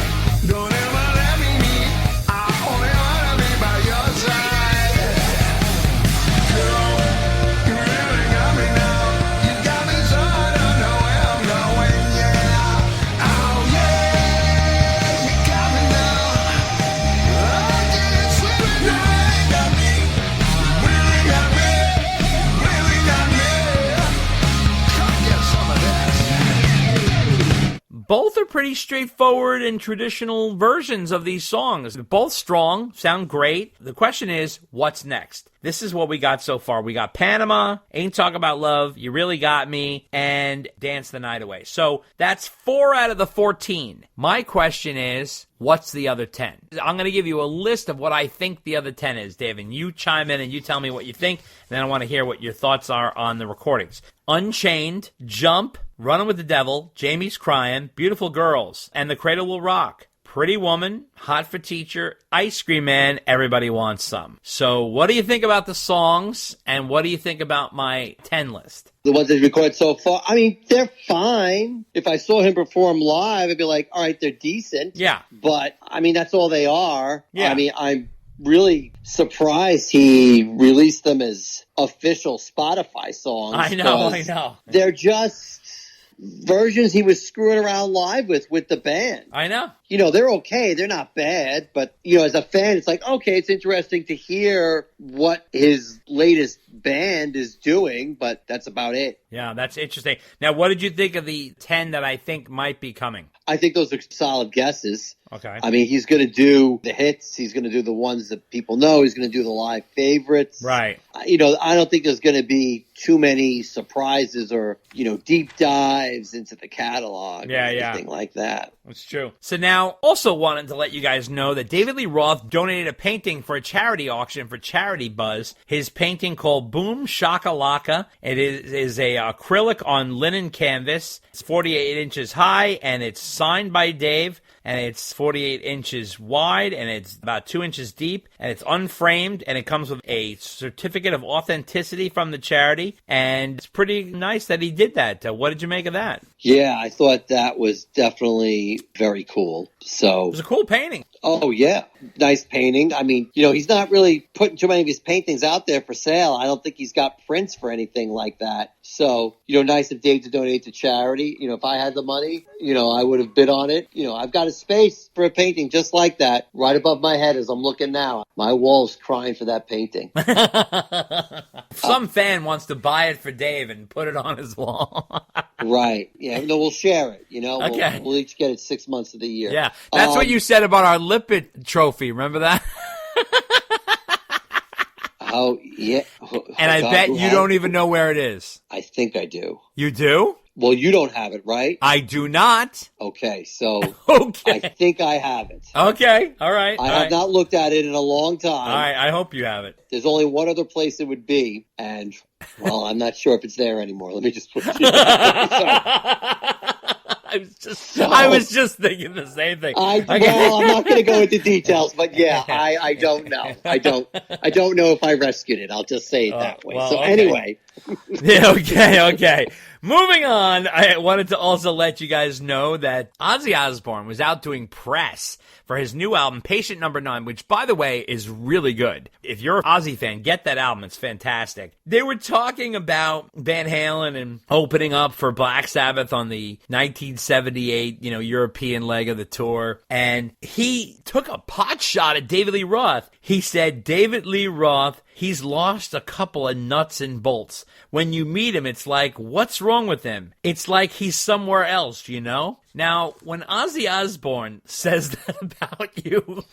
don't ever let me be. I only wanna be by your side. Girl, you really got me now. You got me so I don't know where I'm going, yeah. Oh yeah, you got me now. I can't sleep at night. Got me, really got me. Both are pretty straightforward and traditional versions of these songs. They're both strong, sound great. The question is, what's next? This is what we got so far. We got Panama, Ain't Talk About Love, You Really Got Me, and Dance the Night Away. So that's 4 out of the 14. My question is, what's the other 10? I'm going to give you a list of what I think the other 10 is, Dave, and you chime in and you tell me what you think, and then I want to hear what your thoughts are on the recordings. Unchained, Jump, Running with the Devil, Jamie's Crying, Beautiful Girls, and The Cradle Will Rock. Pretty Woman, Hot for Teacher, Ice Cream Man, Everybody Wants Some. So what do you think about the songs, and what do you think about my 10 list? The ones that recorded so far, I mean, they're fine. If I saw him perform live, I'd be like, all right, they're decent. Yeah. But, I mean, that's all they are. Yeah. I mean, I'm really surprised he released them as official Spotify songs. I know. They're just versions he was screwing around live with the band. I know. they're okay. They're not bad. But, as a fan, it's like, okay, it's interesting to hear what his latest band is doing, but that's about it. Yeah, that's interesting. Now, what did you think of the 10 that I think might be coming? I think those are solid guesses. Okay. I mean, he's going to do the hits. He's going to do the ones that people know. He's going to do the live favorites. Right. I don't think there's going to be too many surprises or, deep dives into the catalog or anything like that. That's true. So now, also wanted to let you guys know that David Lee Roth donated a painting for a charity auction for Charity Buzz. His painting called Boom Shakalaka. It is a acrylic on linen canvas. It's 48 inches high, and it's signed by Dave. And it's 48 inches wide, and it's about 2 inches deep, and it's unframed, and it comes with a certificate of authenticity from the charity, and it's pretty nice that he did that. What did you make of that? Yeah, I thought that was definitely very cool. So it was a cool painting. Oh, yeah. Nice painting. I mean, he's not really putting too many of his paintings out there for sale. I don't think he's got prints for anything like that. So, nice of Dave to donate to charity. If I had the money, I would have bid on it. I've got a space for a painting just like that right above my head as I'm looking now. My wall's crying for that painting. Some fan wants to buy it for Dave and put it on his wall. Right. Yeah. No, we'll share it. Okay. We'll each get it 6 months of the year. Yeah. That's what you said about our Lippert trophy. Remember that? Oh, yeah. And I bet you don't even know where it is. I think I do. You do? Well, you don't have it, right? I do not. Okay, so okay. I think I have it. Okay, all right. I have not looked at it in a long time. All right, I hope you have it. There's only one other place it would be, and, well, I'm not sure if it's there anymore. Let me just put it I was just thinking the same thing. Well, I'm not going to go into details, but yeah, I don't know. I don't know if I rescued it. I'll just say it that way. Well, so okay. anyway. Yeah, okay. Moving on, I wanted to also let you guys know that Ozzy Osbourne was out doing press for his new album, Patient Number 9, which, by the way, is really good. If you're an Ozzy fan, get that album. It's fantastic. They were talking about Van Halen and opening up for Black Sabbath on the 1978, European leg of the tour. And he took a pot shot at David Lee Roth. He said, David Lee Roth, he's lost a couple of nuts and bolts. When you meet him, it's like, what's wrong with him? It's like he's somewhere else, Now, when Ozzy Osbourne says that about you...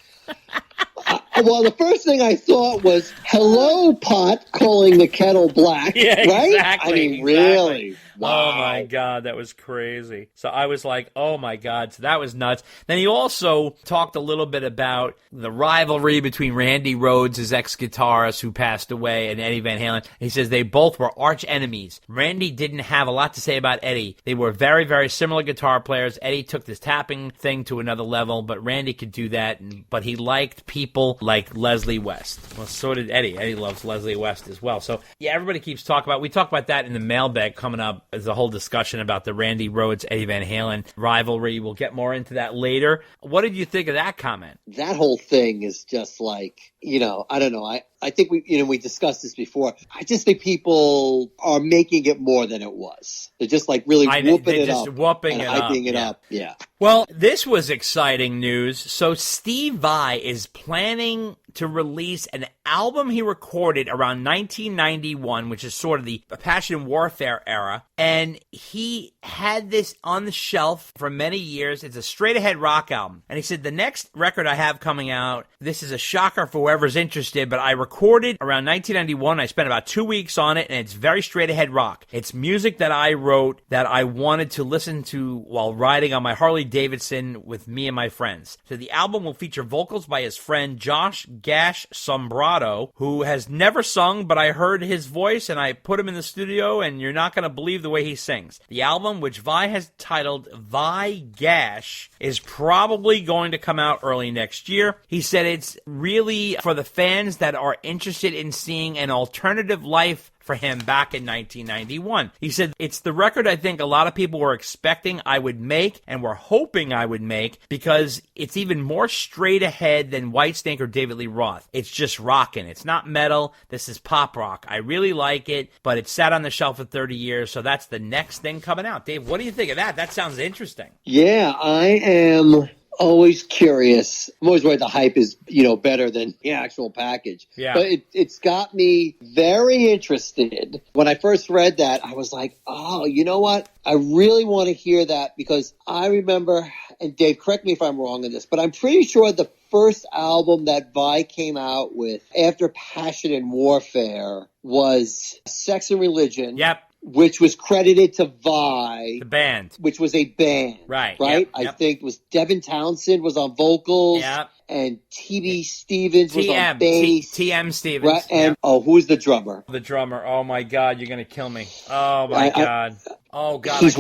Well, the first thing I thought was, hello, pot, calling the kettle black, yeah, right? Exactly, I mean, really? Oh, Wow. my God, that was crazy. So I was like, oh, my God, so that was nuts. Then he also talked a little bit about the rivalry between Randy Rhoads, his ex-guitarist who passed away, and Eddie Van Halen. He says they both were arch enemies. Randy didn't have a lot to say about Eddie. They were very, very similar guitar players. Eddie took this tapping thing to another level, but Randy could do that, but he liked people like Leslie West. Well, so did Eddie. Eddie loves Leslie West as well. So, yeah, everybody keeps talking about, we talk about that in the mailbag coming up. There's a whole discussion about the Randy Rhoads, Eddie Van Halen rivalry. We'll get more into that later. What did you think of that comment? That whole thing is just like, I don't know. I think we discussed this before. I just think people are making it more than it was. They're just like really whooping it up. Whooping and it up. hyping it up. Yeah. Well, this was exciting news. So Steve Vai is planning to release an album he recorded around 1991, which is sort of the Passion Warfare era. And he had this on the shelf for many years. It's a straight-ahead rock album. And he said, the next record I have coming out, this is a shocker for whoever's interested, but I recorded around 1991. I spent about 2 weeks on it, and it's very straight-ahead rock. It's music that I wrote that I wanted to listen to while riding on my Harley Davidson with me and my friends. So the album will feature vocals by his friend Josh Gash Sombrado, who has never sung, but I heard his voice and I put him in the studio, and you're not going to believe the way he sings. The album, which Vai has titled Vai Gash, is probably going to come out early next year. He said it's really for the fans that are interested in seeing an alternative life for him back in 1991. He said, it's the record I think a lot of people were expecting I would make and were hoping I would make because it's even more straight ahead than Whitesnake or David Lee Roth. It's just rockin'. It's not metal. This is pop rock. I really like it, but it sat on the shelf for 30 years, so that's the next thing coming out. Dave, what do you think of that? That sounds interesting. Yeah, I am always curious. I'm always worried the hype is, better than the actual package. Yeah. But it's got me very interested. When I first read that, I was like, oh, you know what? I really want to hear that because I remember, and Dave, correct me if I'm wrong in this, but I'm pretty sure the first album that Vi came out with after Passion and Warfare was Sex and Religion. Yep. Which was credited to Vi. The band. Which was a band. Right. Right? Yep. I think it was Devin Townsend was on vocals. Yep. And T.B. Stevens was on bass. T.M. Stevens. Right? And, who was the drummer? The drummer. Oh, my God. You're going to kill me. Oh, my God. Oh, God. I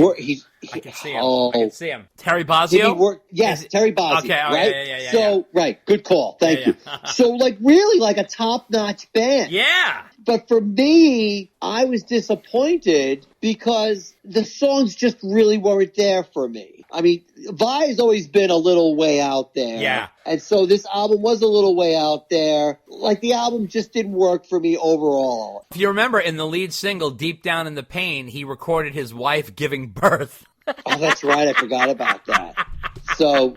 can see him. I can see him. Terry Bozzio? Yes, Terry Bozzio. Okay. Right? Yeah. So, right. Good call. Thank you. So, really like a top-notch band. Yeah. But for me, I was disappointed because the songs just really weren't there for me. I mean, Vi has always been a little way out there. Yeah. And so this album was a little way out there. Like, the album just didn't work for me overall. If you remember, in the lead single, Deep Down in the Pain, he recorded his wife giving birth. Oh, that's right. I forgot about that. So,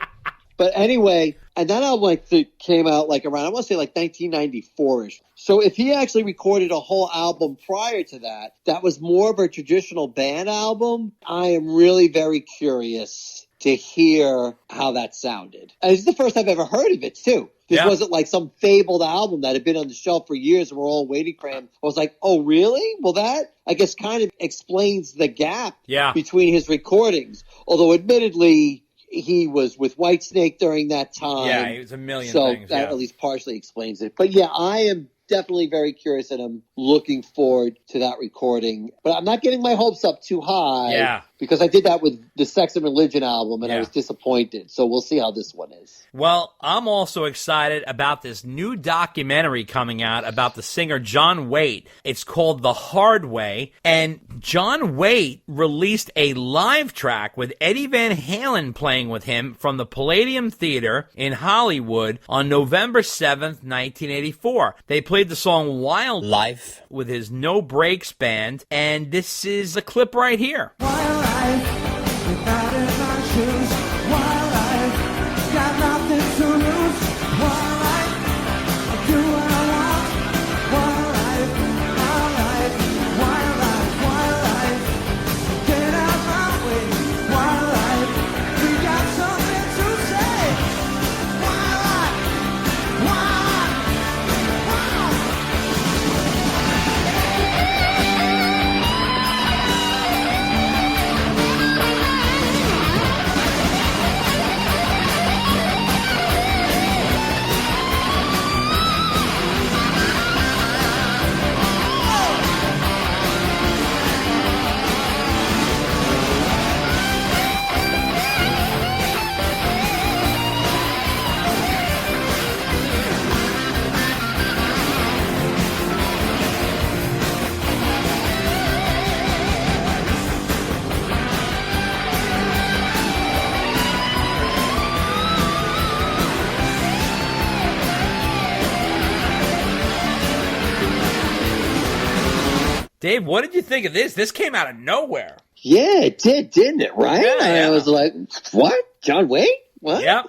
but anyway, and that album came out around, I want to say 1994-ish. So if he actually recorded a whole album prior to that, that was more of a traditional band album, I am really very curious to hear how that sounded. And it's the first I've ever heard of it, too. This wasn't like some fabled album that had been on the shelf for years and we're all waiting for him. I was like, oh, really? Well, that, I guess, kind of explains the gap between his recordings. Although, admittedly, he was with Whitesnake during that time. Yeah, he was a million So things. that at least partially explains it. But yeah, I am definitely very curious and I'm looking forward to that recording. But I'm not getting my hopes up too high. Yeah. Because I did that with the Sex and Religion album and I was disappointed. So we'll see how this one is. Well, I'm also excited about this new documentary coming out about the singer John Waite. It's called The Hard Way. And John Waite released a live track with Eddie Van Halen playing with him from the Palladium Theater in Hollywood on November 7th, 1984. They played the song Wildlife with his No Brakes band. And this is a clip right here. Without in my shoes, wildlife, got nothing to lose. Wildlife, I do what I want. Wildlife, wildlife, get out my way. Wildlife, we got something to say. Wildlife, Dave, what did you think of this? This came out of nowhere. Yeah, it did, didn't it? Right? Yeah. I was like, what? John Waite? What? Yeah.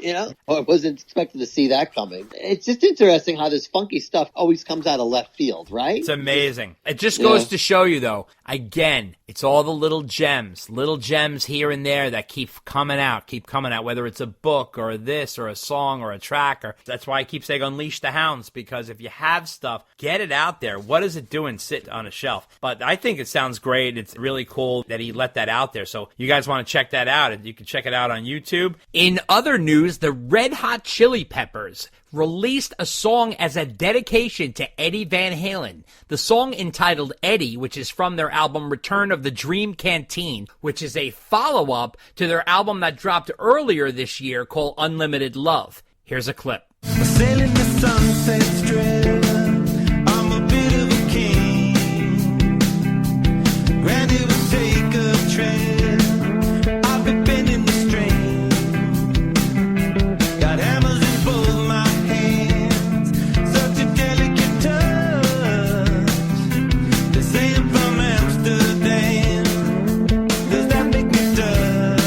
I wasn't expecting to see that coming. It's just interesting how this funky stuff always comes out of left field, right? It's amazing. It just goes to show you, though, again, it's all the little gems here and there that keep coming out, whether it's a book or this or a song or a track. That's why I keep saying unleash the hounds, because if you have stuff, get it out there. What is it doing sit on a shelf? But I think it sounds great. It's really cool that he let that out there. So you guys want to check that out, you can check it out on YouTube. In other news, the Red Hot Chili Peppers released a song as a dedication to Eddie Van Halen. The song entitled Eddie, which is from their album Return of the Dream Canteen, which is a follow-up to their album that dropped earlier this year called Unlimited Love. Here's a clip. sailing the sunset strip. I'm a bit of a king. Granted, we'll take a trip. I've been bending the string. Got hammers in both my hands. Such a delicate touch. They say I'm from Amsterdam. Does that make me Dutch?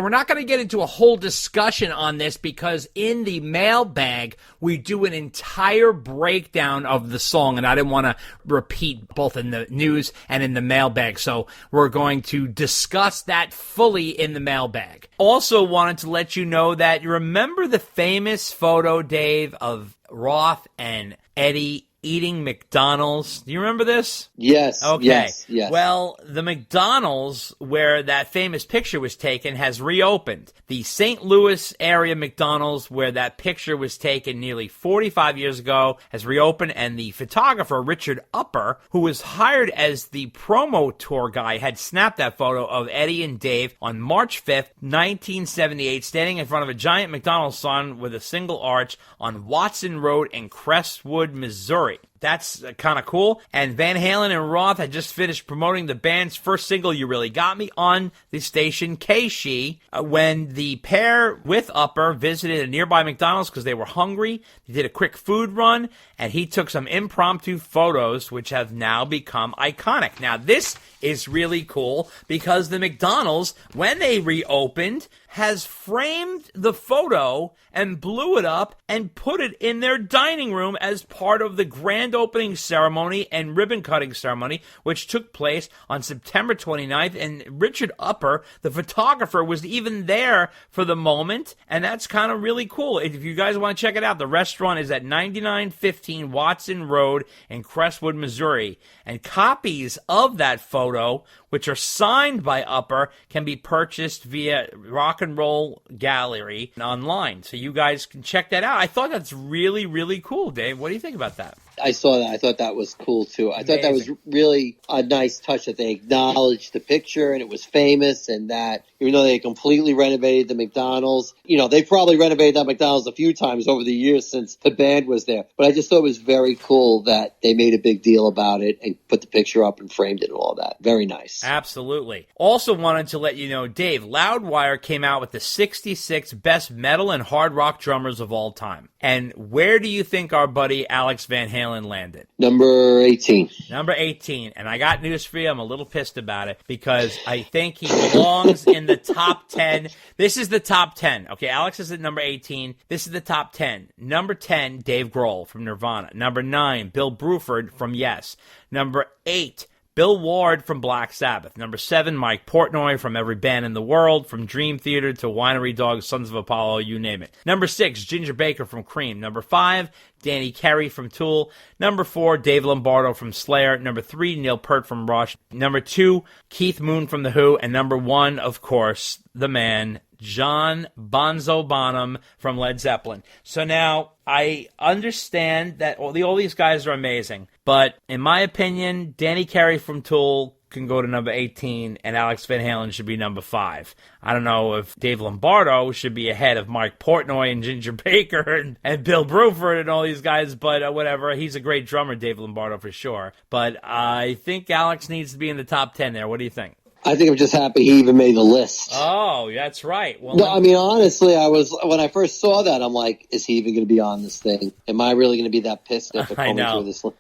we're not going to get into a whole discussion on this because in the mailbag, we do an entire breakdown of the song, and I didn't want to repeat both in the news and in the mailbag, so we're going to discuss that fully in the mailbag. Also wanted to let you know that you remember the famous photo, Dave, of Roth and Eddie eating McDonald's. Do you remember this? Yes. Okay. Yes. Well, the McDonald's where that famous picture was taken has reopened. The St. Louis area McDonald's where that picture was taken nearly 45 years ago has reopened, and the photographer Richard Upper, who was hired as the promo tour guy, had snapped that photo of Eddie and Dave on March 5th, 1978, standing in front of a giant McDonald's sign with a single arch on Watson Road in Crestwood, Missouri. That's kind of cool. And Van Halen and Roth had just finished promoting the band's first single, You Really Got Me, on the station KSHE when the pair with Upper visited a nearby McDonald's because they were hungry. They did a quick food run, and he took some impromptu photos, which have now become iconic. Now, this is really cool because the McDonald's, when they reopened, has framed the photo and blew it up and put it in their dining room as part of the grand opening ceremony and ribbon cutting ceremony, which took place on September 29th. And Richard Upper, the photographer, was even there for the moment, and that's kind of really cool. If you guys want to check it out, the restaurant is at 9915 Watson Road in Crestwood, Missouri. And copies of that photo, which are signed by Upper, can be purchased via Rock and Roll Gallery online. So you guys can check that out. I thought that's really, really cool, Dave. What do you think about that? I saw that. I thought that was cool, too. I thought that was really a nice touch that they acknowledged the picture and it was famous, and that even though they completely renovated the McDonald's, they probably renovated that McDonald's a few times over the years since the band was there. But I just thought it was very cool that they made a big deal about it and put the picture up and framed it and all that. Very nice. Absolutely. Also wanted to let you know, Dave, Loudwire came out with the 66 best metal and hard rock drummers of all time. And where do you think our buddy Alex Van Halen landed? Number 18. Number 18. And I got news for you. I'm a little pissed about it because I think he belongs in the top 10. This is the top 10. Okay, Alex is at number 18. This is the top 10. Number 10, Dave Grohl from Nirvana. Number 9, Bill Bruford from Yes. Number 8, Bill Ward from Black Sabbath. Number 7, Mike Portnoy from every band in the world, from Dream Theater to Winery Dogs, Sons of Apollo, you name it. Number 6, Ginger Baker from Cream. Number 5, Danny Carey from Tool. Number 4, Dave Lombardo from Slayer. Number 3, Neil Peart from Rush. Number 2, Keith Moon from The Who. And number 1, of course, the man, John Bonzo Bonham from Led Zeppelin. So now, I understand that all these guys are amazing, but in my opinion, Danny Carey from Tool can go to number 18, and Alex Van Halen should be number 5. I don't know if Dave Lombardo should be ahead of Mike Portnoy and Ginger Baker and Bill Bruford and all these guys, but whatever. He's a great drummer, Dave Lombardo, for sure. But I think Alex needs to be in the top 10 there. What do you think? I think I'm just happy he even made the list. Oh, that's right. Well, no, I mean, honestly, when I first saw that, I'm like, is he even going to be on this thing? Am I really going to be that pissed at coming through this list?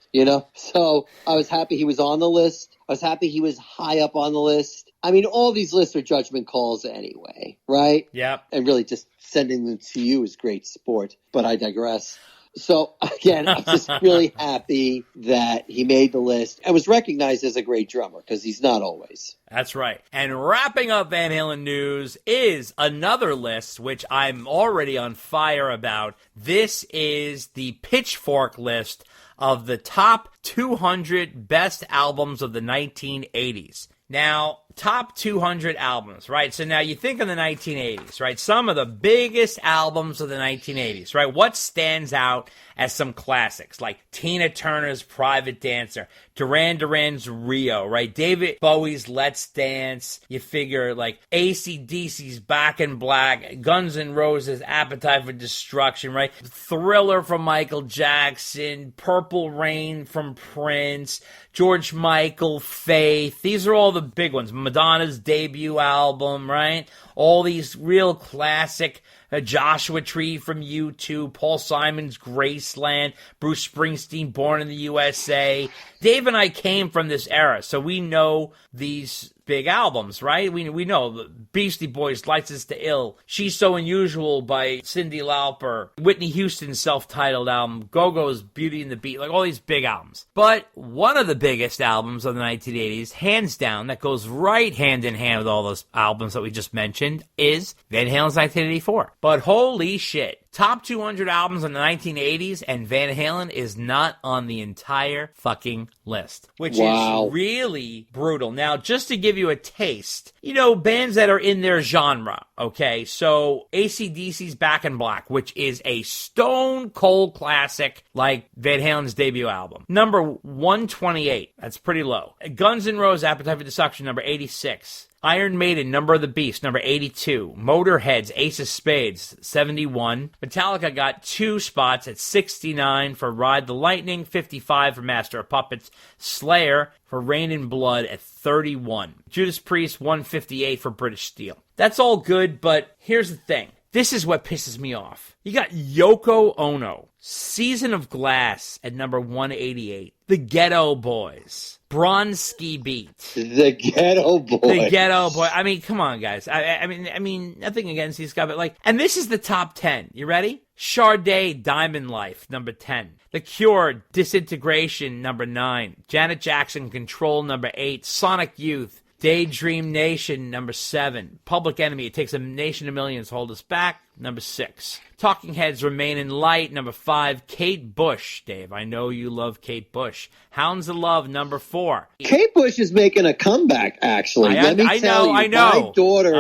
So I was happy he was on the list. I was happy he was high up on the list. I mean, all these lists are judgment calls anyway, right? Yep. And really just sending them to you is great sport, but I digress. So, again, I'm just really happy that he made the list and was recognized as a great drummer, because he's not always. That's right. And wrapping up Van Halen news is another list, which I'm already on fire about. This is the Pitchfork list of the top 200 best albums of the 1980s. Now, top 200 albums, right? So now you think of the 1980s, right? Some of the biggest albums of the 1980s, right? What stands out as some classics, like Tina Turner's Private Dancer, Duran Duran's Rio, right? David Bowie's Let's Dance. You figure like AC/DC's Back in Black, Guns N' Roses' Appetite for Destruction, right? Thriller from Michael Jackson, Purple Rain from Prince, George Michael, Faith. These are all the big ones. Madonna's debut album, right? All these real classic, Joshua Tree from U2, Paul Simon's Graceland, Bruce Springsteen, Born in the USA. Dave and I came from this era, so we know these big albums, right? We know the Beastie Boys, License to Ill, She's So Unusual by Cyndi Lauper, Whitney Houston's self-titled album, Go-Go's Beauty and the Beat, like all these big albums. But one of the biggest albums of the 1980s, hands down, that goes right hand in hand with all those albums that we just mentioned, is Van Halen's 1984. But holy shit. Top 200 albums in the 1980s, and Van Halen is not on the entire fucking list, which is really brutal. Now, just to give you a taste, bands that are in their genre, okay? So, AC/DC's Back in Black, which is a stone cold classic like Van Halen's debut album. Number 128, that's pretty low. Guns N' Roses, Appetite for Destruction, number 86. Iron Maiden, Number of the Beast, number 82. Motorhead's Ace of Spades, 71. Metallica got 2 spots at 69 for Ride the Lightning, 55 for Master of Puppets. Slayer for Rain and Blood at 31. Judas Priest, 158 for British Steel. That's all good, but here's the thing. This is what pisses me off. You got Yoko Ono, Season of Glass at number 188. The Ghetto Boys, Bronski Beat. The Ghetto Boys. The Ghetto Boy. I mean, come on, guys. I mean, nothing against these guys, but and this is the top 10. You ready? Sade, Diamond Life, number 10. The Cure, Disintegration, number 9. Janet Jackson, Control, number 8. Sonic Youth, Daydream Nation, number 7. Public Enemy, It Takes a Nation of Millions to Hold Us Back, number 6. Talking Heads, Remain in Light, number 5. Kate Bush, Dave, I know you love Kate Bush. Hounds of Love, number 4. Kate Bush is making a comeback, actually. Let me tell you, I know. my daughter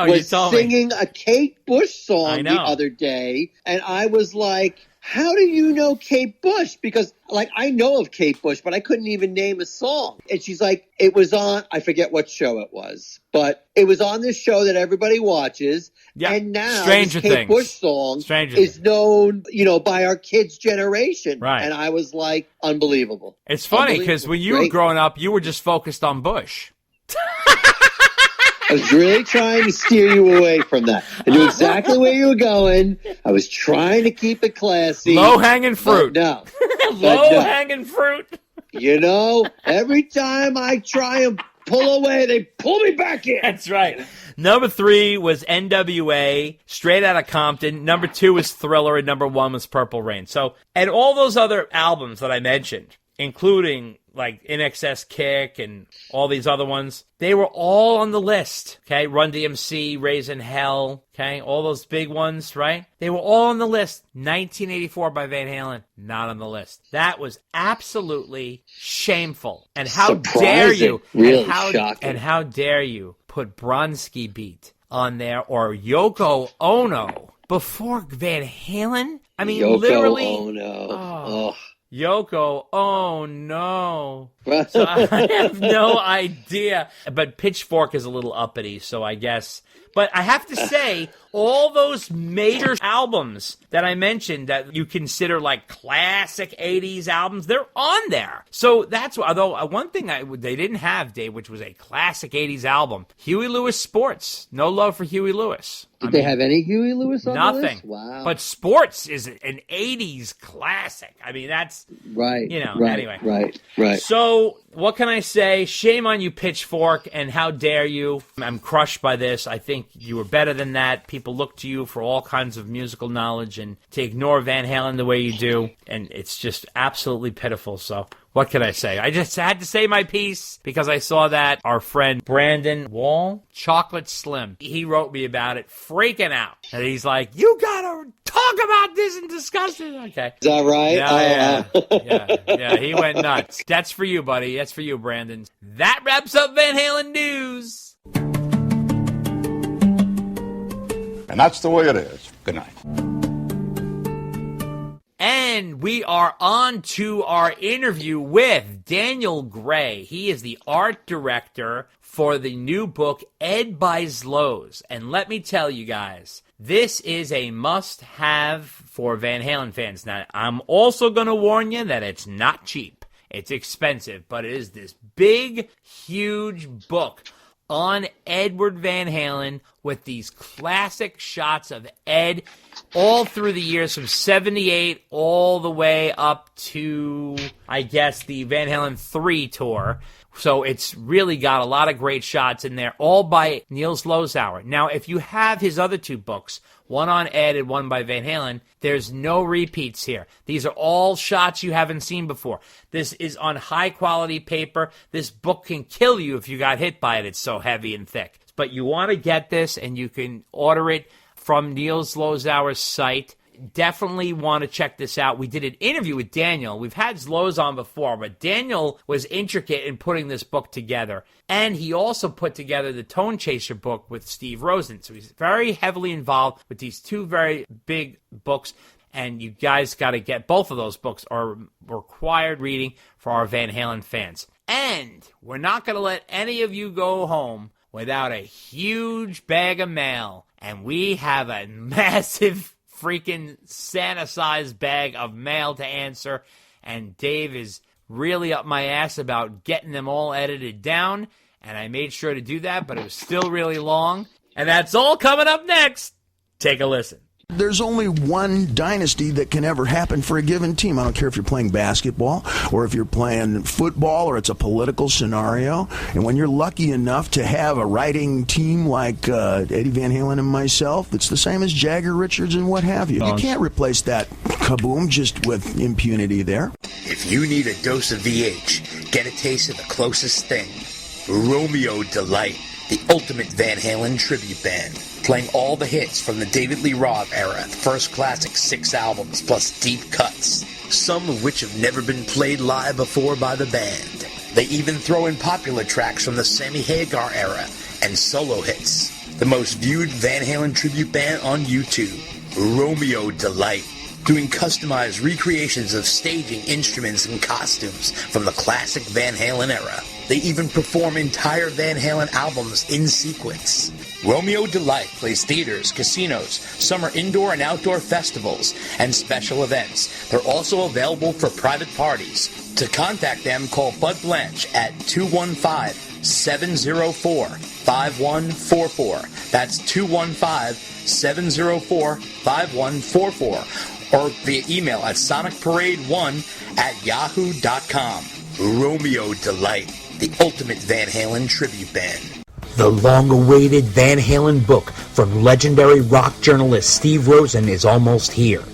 was singing a Kate Bush song the other day, and I was like, how do you know Kate Bush? Because, I know of Kate Bush, but I couldn't even name a song. And she's like, it was on, I forget what show it was, but it was on this show that everybody watches. Yeah. And now this Kate Bush song is known, by our kids' generation. Right. And I was like, unbelievable. It's funny because when you were growing up, you were just focused on Bush. I was really trying to steer you away from that. I knew exactly where you were going. I was trying to keep it classy. Low-hanging fruit. No. Low-hanging fruit. Every time I try and pull away, they pull me back in. That's right. Number 3 was NWA, Straight Outta Compton. Number 2 was Thriller, and number 1 was Purple Rain. So, and all those other albums that I mentioned, including like In Excess Kick and all these other ones, they were all on the list, okay? Run DMC, Raising Hell, okay? All those big ones, right? They were all on the list. 1984 by Van Halen, not on the list. That was absolutely shameful. And how dare you? Really shocking. And how dare you put Bronski Beat on there or Yoko Ono before Van Halen? I mean, Yoko literally. Ono. Yoko, oh no. So I have no idea. But Pitchfork is a little uppity, so I guess. But I have to say, all those major albums that I mentioned that you consider like classic 80s albums, they're on there. So that's why, although one thing they didn't have, Dave, which was a classic 80s album, Huey Lewis Sports. No love for Huey Lewis. Did they have any Huey Lewis on the list? Nothing. Wow. But Sports is an 80s classic. I mean, that's, anyway. Right. So, what can I say? Shame on you, Pitchfork, and how dare you. I'm crushed by this. I think you were better than that. People look to you for all kinds of musical knowledge, and to ignore Van Halen the way you do, and it's just absolutely pitiful. So, what can I say? I just had to say my piece because I saw that our friend Brandon Wall, Chocolate Slim, he wrote me about it, freaking out. And he's like, you gotta talk about this and discuss it. Okay. Is that right? Yeah, he went nuts. That's for you, buddy. That's for you, Brandon. That wraps up Van Halen news. And that's the way it is. Good night. And we are on to our interview with Daniel Gray. He is the art director for the new book, Ed By Zloz. And let me tell you guys, this is a must-have for Van Halen fans. Now, I'm also going to warn you that it's not cheap. It's expensive, but it is this big, huge book on Edward Van Halen with these classic shots of Ed all through the years from 78 all the way up to, I guess, the Van Halen 3 tour, So it's really got a lot of great shots in there, all by Neil Zlozower. Now, if you have his other two books, one on Ed and one by Van Halen, there's no repeats here. These are all shots you haven't seen before. This is on high-quality paper. This book can kill you if you got hit by it. It's so heavy and thick. But you want to get this, and you can order it from Neil Zlozower's site. Definitely want to check this out. We did an interview with Daniel. We've had Zloz on before, but Daniel was intricate in putting this book together. And he also put together the Tone Chaser book with Steve Rosen. So he's very heavily involved with these two very big books. And you guys got to get both of those books, are required reading for our Van Halen fans. And we're not going to let any of you go home without a huge bag of mail. And we have a massive freaking Santa-sized bag of mail to answer, and Dave is really up my ass about getting them all edited down, and I made sure to do that, but it was still really long, and that's all coming up next. Take a listen. There's only one dynasty that can ever happen for a given team. I don't care if you're playing basketball or if you're playing football or it's a political scenario. And when you're lucky enough to have a writing team like Eddie Van Halen and myself, it's the same as Jagger, Richards, and what have you. You can't replace that kaboom just with impunity there. If you need a dose of VH, get a taste of the closest thing. Romeo Delight, the ultimate Van Halen tribute band, playing all the hits from the David Lee Roth era, first classic 6 albums, plus deep cuts, some of which have never been played live before by the band. They even throw in popular tracks from the Sammy Hagar era and solo hits. The most viewed Van Halen tribute band on YouTube, Romeo Delight, doing customized recreations of staging, instruments, and costumes from the classic Van Halen era. They even perform entire Van Halen albums in sequence. Romeo Delight plays theaters, casinos, summer indoor and outdoor festivals, and special events. They're also available for private parties. To contact them, call Bud Blanche at 215-704-5144. That's 215-704-5144. Or via email at sonicparade1@yahoo.com. Romeo Delight, the ultimate Van Halen tribute band. The long-awaited Van Halen book from legendary rock journalist Steve Rosen is almost here.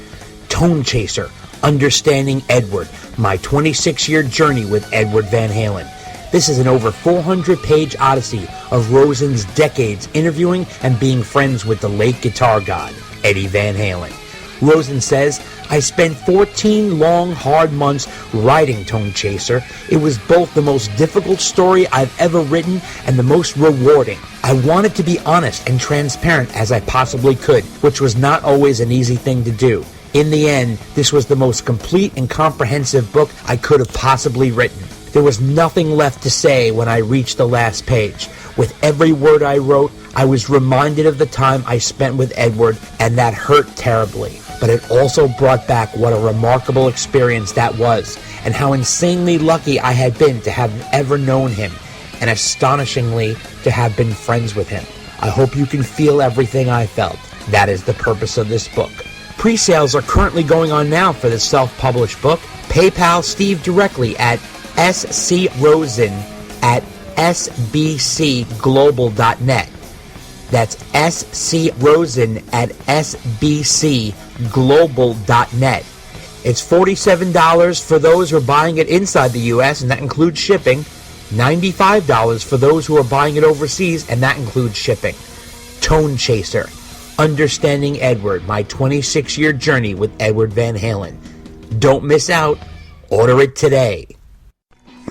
Tone Chaser, Understanding Edward, my 26-year journey with Edward Van Halen. This is an over 400-page odyssey of Rosen's decades interviewing and being friends with the late guitar god, Eddie Van Halen. Rosen says, I spent 14 long, hard months writing Tone Chaser. It was both the most difficult story I've ever written and the most rewarding. I wanted to be honest and transparent as I possibly could, which was not always an easy thing to do. In the end, this was the most complete and comprehensive book I could have possibly written. There was nothing left to say when I reached the last page. With every word I wrote, I was reminded of the time I spent with Edward, and that hurt terribly. But it also brought back what a remarkable experience that was, and how insanely lucky I had been to have ever known him, and astonishingly to have been friends with him. I hope you can feel everything I felt. That is the purpose of this book. Pre-sales are currently going on now for the self-published book. PayPal Steve directly at scrosen@sbcglobal.net. That's scrosen@sbcglobal.net. It's $47 for those who are buying it inside the U.S., and that includes shipping. $95 for those who are buying it overseas, and that includes shipping. Tone Chaser, Understanding Edward, my 26-year journey with Edward Van Halen. Don't miss out. Order it today.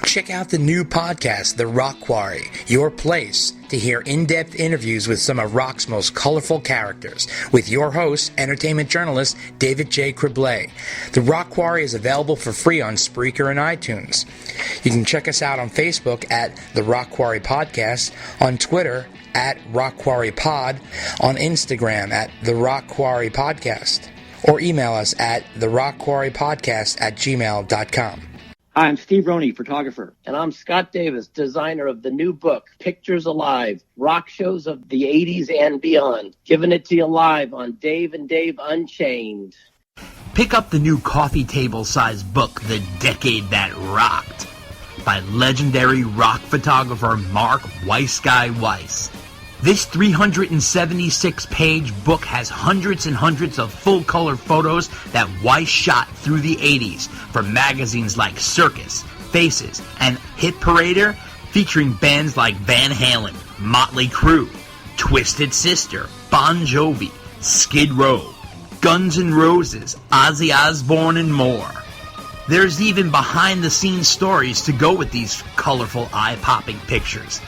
Check out the new podcast, The Rock Quarry, your place to hear in-depth interviews with some of rock's most colorful characters, with your host, entertainment journalist David J. Criblay. The Rock Quarry is available for free on Spreaker and iTunes. You can check us out on Facebook at The Rock Quarry Podcast, on Twitter at Rock Quarry Pod, on Instagram at The Rock Quarry Podcast, or email us at therockquarrypodcast@gmail.com. Hi, I'm Steve Roney, photographer. And I'm Scott Davis, designer of the new book, Pictures Alive, Rock Shows of the 80s and Beyond. Giving it to you live on Dave and Dave Unchained. Pick up the new coffee table-sized book, The Decade That Rocked. by legendary rock photographer Mark Weiss. This 376-page book has hundreds and hundreds of full-color photos that Weiss shot through the 80s for magazines like Circus, Faces, and Hit Parader, featuring bands like Van Halen, Motley Crue, Twisted Sister, Bon Jovi, Skid Row, Guns N' Roses, Ozzy Osbourne, and more. There's even behind-the-scenes stories to go with these colorful, eye-popping pictures.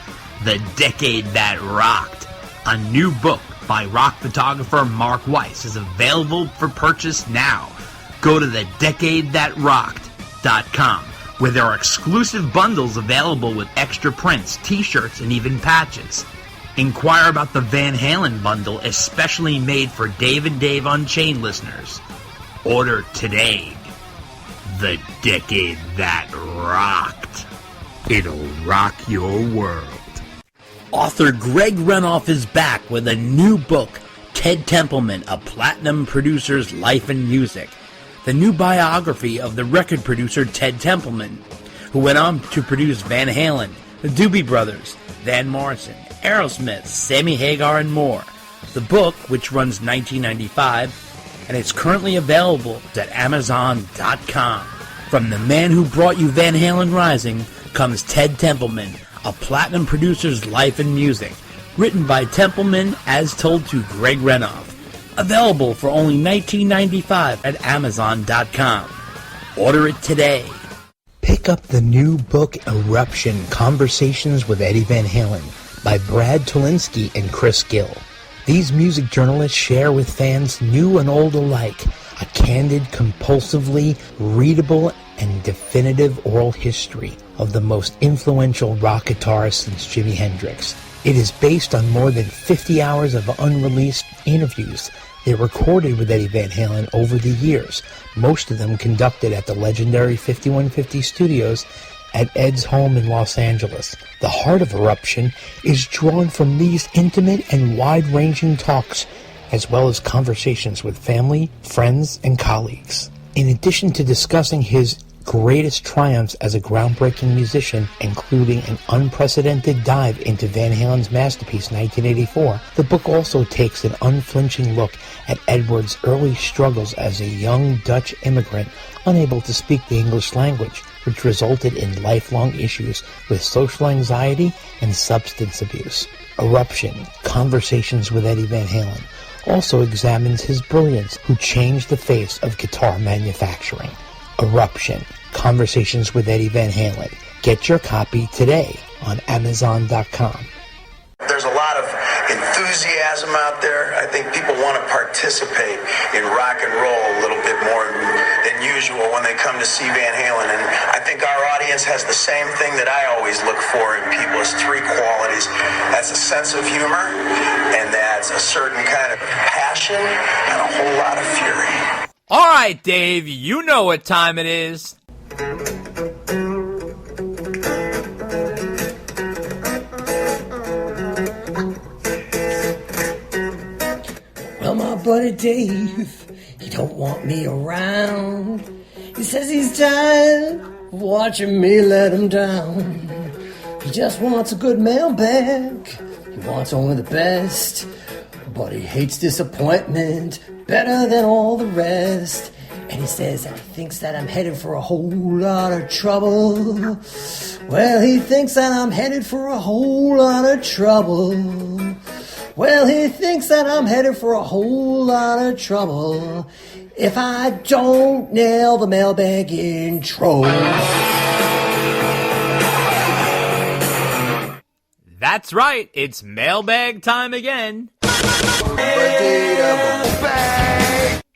The Decade That Rocked, a new book by rock photographer Mark Weiss, is available for purchase now. Go to thedecadethatrocked.com, where there are exclusive bundles available with extra prints, t-shirts, and even patches. Inquire about the Van Halen bundle, especially made for Dave and Dave Unchained listeners. Order today. The Decade That Rocked. It'll rock your world. Author Greg Renoff is back with a new book, Ted Templeman, A Platinum Producer's Life and Music. The new biography of the record producer Ted Templeman, who went on to produce Van Halen, the Doobie Brothers, Van Morrison, Aerosmith, Sammy Hagar, and more. The book, which runs $19.95, and it's currently available at Amazon.com. From the man who brought you Van Halen Rising comes Ted Templeman, A Platinum Producer's Life and Music, written by Templeman as told to Greg Renoff. Available for only $19.95 at Amazon.com. Order it today. Pick up the new book Eruption, Conversations with Eddie Van Halen by Brad Tolinski and Chris Gill. These music journalists share with fans new and old alike a candid, compulsively readable, and definitive oral history of the most influential rock guitarist since Jimi Hendrix. It is based on more than 50 hours of unreleased interviews they recorded with Eddie Van Halen over the years, most of them conducted at the legendary 5150 Studios at Ed's home in Los Angeles. The heart of Eruption is drawn from these intimate and wide-ranging talks, as well as conversations with family, friends, and colleagues. In addition to discussing his greatest triumphs as a groundbreaking musician, including an unprecedented dive into Van Halen's masterpiece 1984, the book also takes an unflinching look at Edward's early struggles as a young Dutch immigrant unable to speak the English language, which resulted in lifelong issues with social anxiety and substance abuse. Eruption, Conversations with Eddie Van Halen, also examines his brilliance, who changed the face of guitar manufacturing. Eruption, Conversations with Eddie Van Halen. Get your copy today on Amazon.com. There's a lot of enthusiasm out there. I think people want to participate in rock and roll a little bit more than usual when they come to see Van Halen. And I think our audience has the same thing that I always look for in people, is three qualities. That's a sense of humor, and that's a certain kind of passion, and a whole lot of fury. All right, Dave, you know what time it is. Well, my buddy Dave, he don't want me around. He says he's tired of watching me let him down. He just wants a good mailbag. He wants only the best. But he hates disappointment better than all the rest. And he says that he thinks that I'm headed for a whole lot of trouble. Well, he thinks that I'm headed for a whole lot of trouble. Well, he thinks that I'm headed for a whole lot of trouble if I don't nail the mailbag intro. That's right, it's mailbag time again.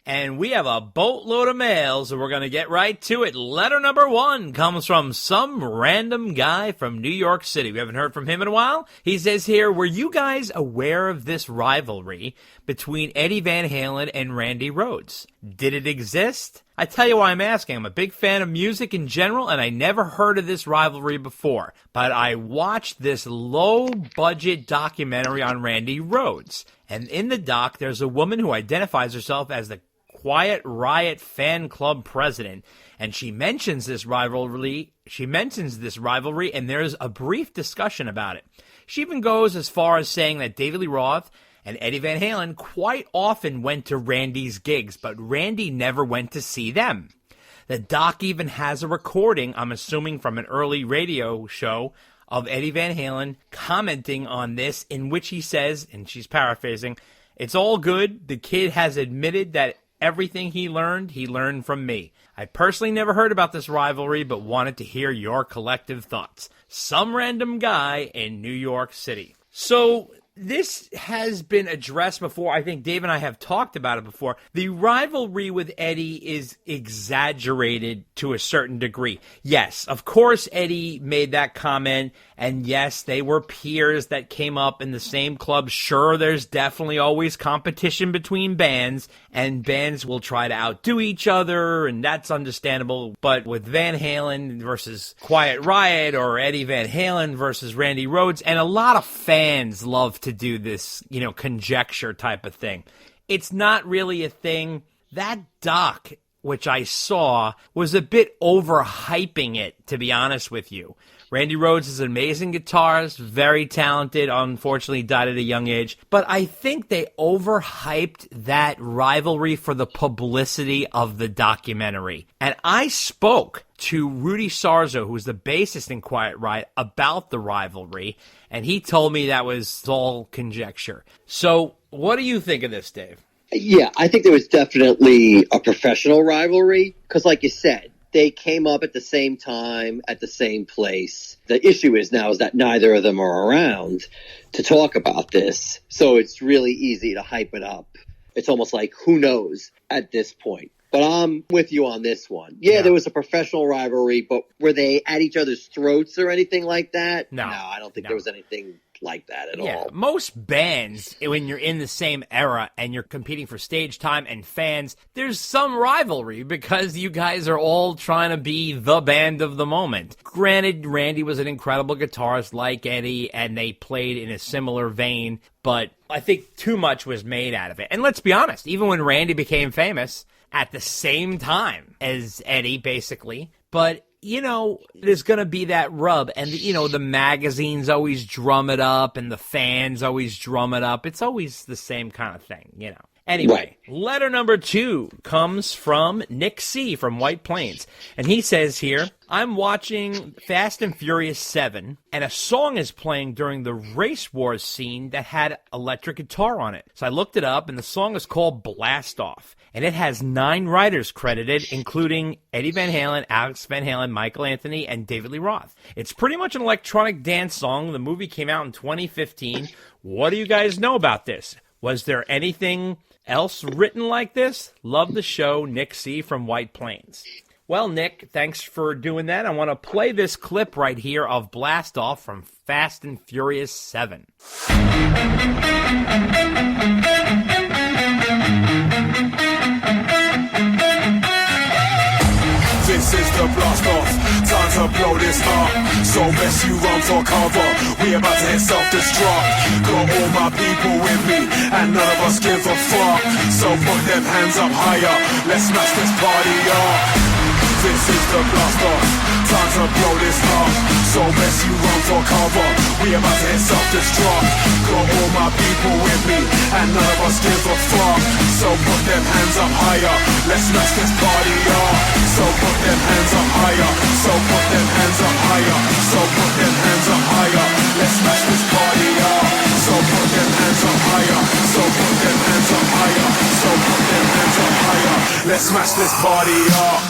And we have a boatload of mail, so we're going to get right to it. Letter number 1 comes from some random guy from New York City. We haven't heard from him in a while. He says here, were you guys aware of this rivalry between Eddie Van Halen and Randy Rhoads? Did it exist? I tell you why I'm asking. I'm a big fan of music in general, and I never heard of this rivalry before. But I watched this low-budget documentary on Randy Rhoads. And in the doc, there's a woman who identifies herself as the Quiet Riot fan club president, and she mentions this rivalry. And there's a brief discussion about it. She even goes as far as saying that David Lee Roth and Eddie Van Halen quite often went to Randy's gigs, but Randy never went to see them. The doc even has a recording, I'm assuming from an early radio show, of Eddie Van Halen commenting on this, in which he says, and she's paraphrasing, "It's all good. The kid has admitted that everything he learned from me. I personally never heard about this rivalry, but wanted to hear your collective thoughts. Some random guy in New York City." So this has been addressed before. I think Dave and I have talked about it before. The rivalry with Eddie is exaggerated to a certain degree. Yes, of course Eddie made that comment, and yes, they were peers that came up in the same club. Sure, there's definitely always competition between bands, and bands will try to outdo each other, and that's understandable. But with Van Halen versus Quiet Riot, or Eddie Van Halen versus Randy Rhoads, and a lot of fans love to do this, conjecture type of thing. It's not really a thing. That doc, which I saw, was a bit overhyping it, to be honest with you. Randy Rhoads is an amazing guitarist, very talented, unfortunately died at a young age. But I think they overhyped that rivalry for the publicity of the documentary. And I spoke to Rudy Sarzo, who's the bassist in Quiet Riot, about the rivalry, and he told me that was all conjecture. So what do you think of this, Dave? Yeah, I think there was definitely a professional rivalry because, like you said, they came up at the same time, at the same place. The issue is that neither of them are around to talk about this. So it's really easy to hype it up. It's almost like, who knows at this point. But I'm with you on this one. Yeah, there was a professional rivalry, but were they at each other's throats or anything like that? No, I don't think there was anything like that at all. Most bands, when you're in the same era and you're competing for stage time and fans, there's some rivalry because you guys are all trying to be the band of the moment. Granted, Randy was an incredible guitarist like Eddie, and they played in a similar vein, but I think too much was made out of it. And let's be honest, even when Randy became famous at the same time as Eddie, basically, but there's going to be that rub, and, the magazines always drum it up, and the fans always drum it up. It's always the same kind of thing, Anyway, letter number 2 comes from Nick C. from White Plains, and he says here, "I'm watching Fast and Furious 7, and a song is playing during the Race Wars scene that had electric guitar on it. So I looked it up, and the song is called Blast Off, and it has 9 writers credited, including Eddie Van Halen, Alex Van Halen, Michael Anthony, and David Lee Roth. It's pretty much an electronic dance song. The movie came out in 2015. What do you guys know about this? Was there anything else written like this? Love the show, Nick C. from White Plains." Well, Nick, thanks for doing that. I want to play this clip right here of Blast Off from Fast and Furious 7. This is the blast off, time to blow this up. So best you run for cover, we about to hit self-destruct. Got all my people with me, and none of us give a fuck. So put them hands up higher, let's smash this party up. This is the blast off, time to blow this up. So best you run for cover, we about to hit self-destruct. Got all my people with me, and none of us give a fuck. So put them hands up higher, let's smash this party up. So put them hands up higher, so put them hands up higher. So put them hands up higher, let's smash this party up. So put them hands up higher, so put them hands up higher. So put them hands up higher, let's smash this party up.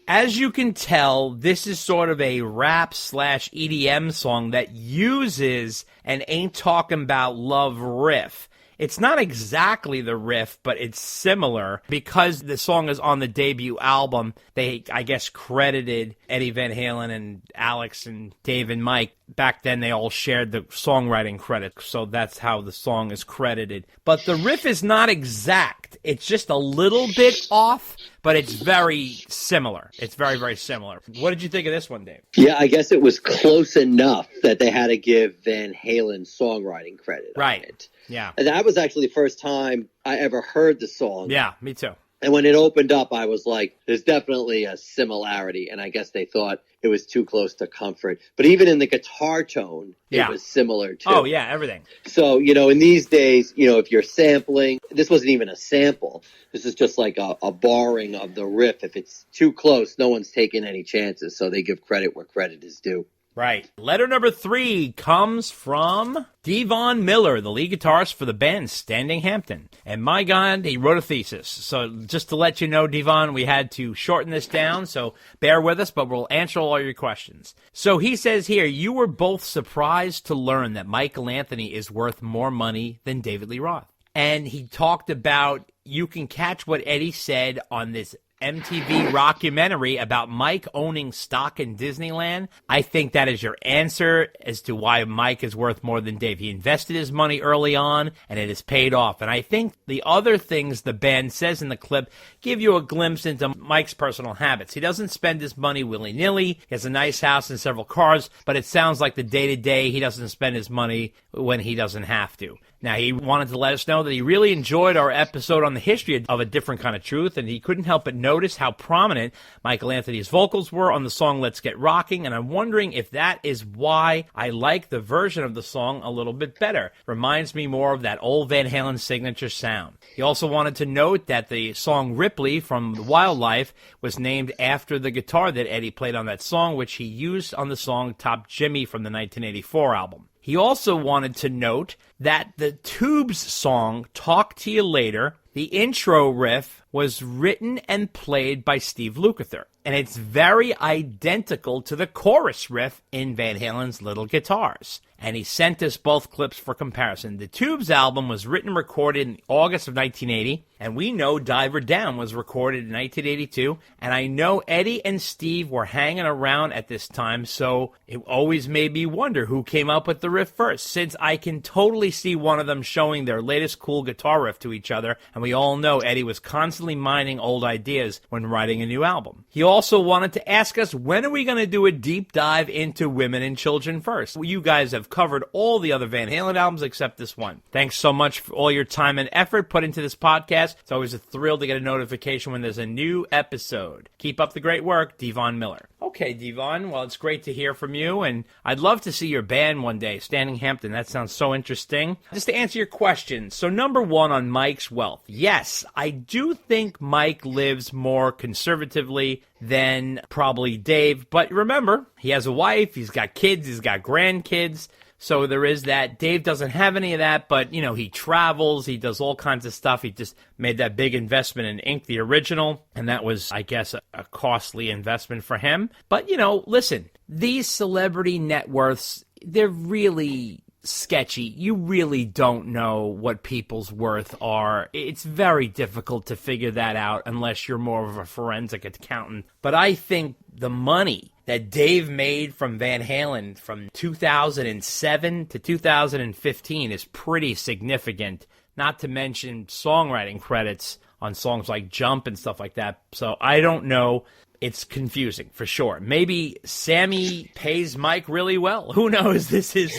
As you can tell, this is sort of a rap/EDM song that uses an Ain't Talking About Love riff. It's not exactly the riff, but it's similar. Because the song is on the debut album, they, I guess, credited Eddie Van Halen and Alex and Dave and Mike. Back then, they all shared the songwriting credit, so that's how the song is credited. But the riff is not exact. It's just a little bit off, but it's very similar. It's very, very similar. What did you think of this one, Dave? Yeah, I guess it was close enough that they had to give Van Halen songwriting credit. Right. On it. Yeah. And that was actually the first time I ever heard the song. Yeah, me too. And when it opened up, I was like, there's definitely a similarity. And I guess they thought it was too close to Comfort. But even in the guitar tone, it was similar too. Oh, yeah, everything. So, in these days, if you're sampling, this wasn't even a sample. This is just like a borrowing of the riff. If it's too close, no one's taking any chances. So they give credit where credit is due. Right. Letter number 3 comes from Devon Miller, the lead guitarist for the band Standing Hampton. And my God, he wrote a thesis. So just to let you know, Devon, we had to shorten this down, so bear with us, but we'll answer all your questions. So he says here, you were both surprised to learn that Michael Anthony is worth more money than David Lee Roth. And he talked about, you can catch what Eddie said on this MTV rockumentary about Mike owning stock in Disneyland. I think that is your answer as to why Mike is worth more than Dave. He invested his money early on, and it has paid off. And I think the other things the band says in the clip give you a glimpse into Mike's personal habits. He doesn't spend his money willy-nilly. He has a nice house and several cars, but it sounds like the day-to-day he doesn't spend his money when he doesn't have to. Now, he wanted to let us know that he really enjoyed our episode on the history of A Different Kind of Truth, and he couldn't help but notice how prominent Michael Anthony's vocals were on the song Let's Get Rocking, and I'm wondering if that is why I like the version of the song a little bit better. Reminds me more of that old Van Halen signature sound. He also wanted to note that the song Ripley from Wildlife was named after the guitar that Eddie played on that song, which he used on the song Top Jimmy from the 1984 album. He also wanted to note that the Tubes song, Talk to You Later, the intro riff was written and played by Steve Lukather, and it's very identical to the chorus riff in Van Halen's Little Guitars. And he sent us both clips for comparison. The Tubes album was written and recorded in August of 1980, and we know Diver Down was recorded in 1982, and I know Eddie and Steve were hanging around at this time, so it always made me wonder who came up with the riff first, since I can totally see one of them showing their latest cool guitar riff to each other, and we all know Eddie was constantly mining old ideas when writing a new album. He also wanted to ask us, when are we going to do a deep dive into Women and Children First? Well, you guys have covered all the other Van Halen albums except this one. Thanks so much for all your time and effort put into this podcast. It's always a thrill to get a notification when there's a new episode. Keep up the great work, Devon Miller. Okay, Devon, well, it's great to hear from you, and I'd love to see your band one day, Standing Hampton. That sounds so interesting. Just to answer your question, so number 1 on Mike's wealth. Yes, I do think Mike lives more conservatively than probably Dave, but remember, he has a wife, he's got kids, he's got grandkids, so there is that. Dave doesn't have any of that, but, he travels, he does all kinds of stuff. He just made that big investment in Ink, the original, and that was, I guess, a costly investment for him. But, listen, these celebrity net worths, they're really sketchy. You really don't know what people's worth are. It's very difficult to figure that out unless you're more of a forensic accountant. But I think the money that Dave made from Van Halen from 2007 to 2015 is pretty significant, not to mention songwriting credits on songs like Jump and stuff like that. So I don't know. It's confusing, for sure. Maybe Sammy pays Mike really well. Who knows? This is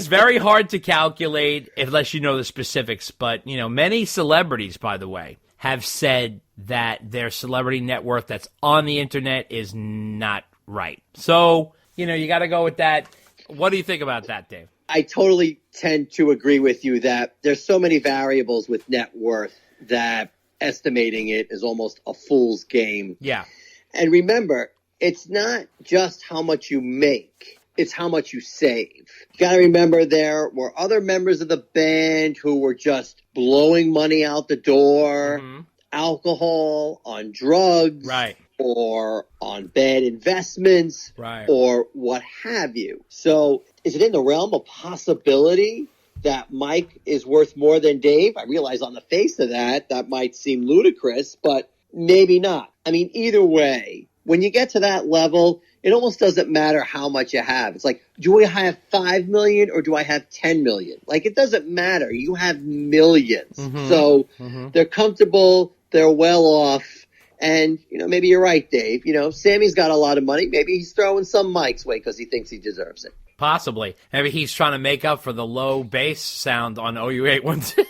very hard to calculate unless you know the specifics. But, many celebrities, by the way, have said that their celebrity net worth that's on the internet is not right. So, you got to go with that. What do you think about that, Dave? I totally tend to agree with you that there's so many variables with net worth that estimating it is almost a fool's game. Yeah. And remember, it's not just how much you make, it's how much you save. You got to remember there were other members of the band who were just blowing money out the door, alcohol, on drugs, right, or on bad investments, right, or what have you. So is it in the realm of possibility that Mike is worth more than Dave? I realize on the face of that might seem ludicrous, but maybe not. I mean, either way, when you get to that level, it almost doesn't matter how much you have. It's like, do I have 5 million or do I have 10 million? Like, it doesn't matter. You have millions. So they're comfortable, they're well off. And, maybe you're right, Dave. Sammy's got a lot of money. Maybe he's throwing some Mike's way because he thinks he deserves it. Possibly. Maybe he's trying to make up for the low bass sound on OU812.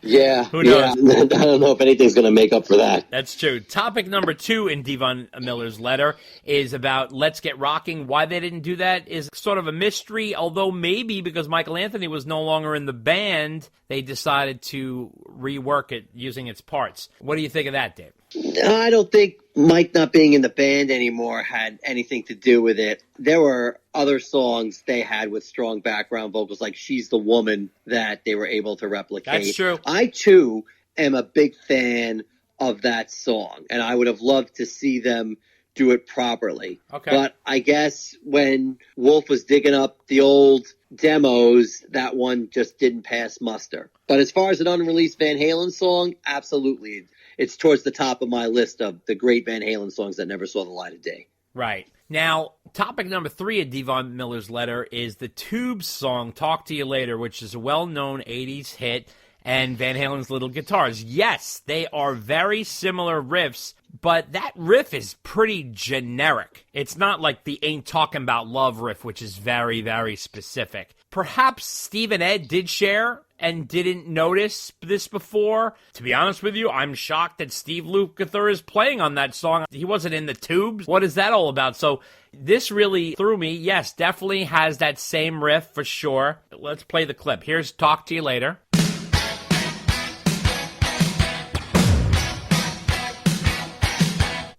Yeah. Who knows? Yeah. I don't know if anything's going to make up for that. That's true. Topic number 2 in Devon Miller's letter is about Let's Get Rocking. Why they didn't do that is sort of a mystery, although maybe because Michael Anthony was no longer in the band, they decided to rework it using its parts. What do you think of that, Dave? I don't think Mike not being in the band anymore had anything to do with it. There were other songs they had with strong background vocals, like She's the Woman, that they were able to replicate. That's true. I, too, am a big fan of that song, and I would have loved to see them do it properly. Okay. But I guess when Wolf was digging up the old demos, that one just didn't pass muster. But as far as an unreleased Van Halen song, absolutely. It's towards the top of my list of the great Van Halen songs that never saw the light of day. Right. Now, topic number 3 of Devon Miller's letter is the Tubes song, Talk to You Later, which is a well-known 80s hit, and Van Halen's Little Guitars. Yes, they are very similar riffs, but that riff is pretty generic. It's not like the Ain't Talking About Love riff, which is very, very specific. Perhaps Steve and Ed did share and didn't notice this before. To be honest with you, I'm shocked that Steve Lukather is playing on that song. He wasn't in the Tubes. What is that all about? So this really threw me. Yes, definitely has that same riff for sure. Let's play the clip. Here's Talk to You Later.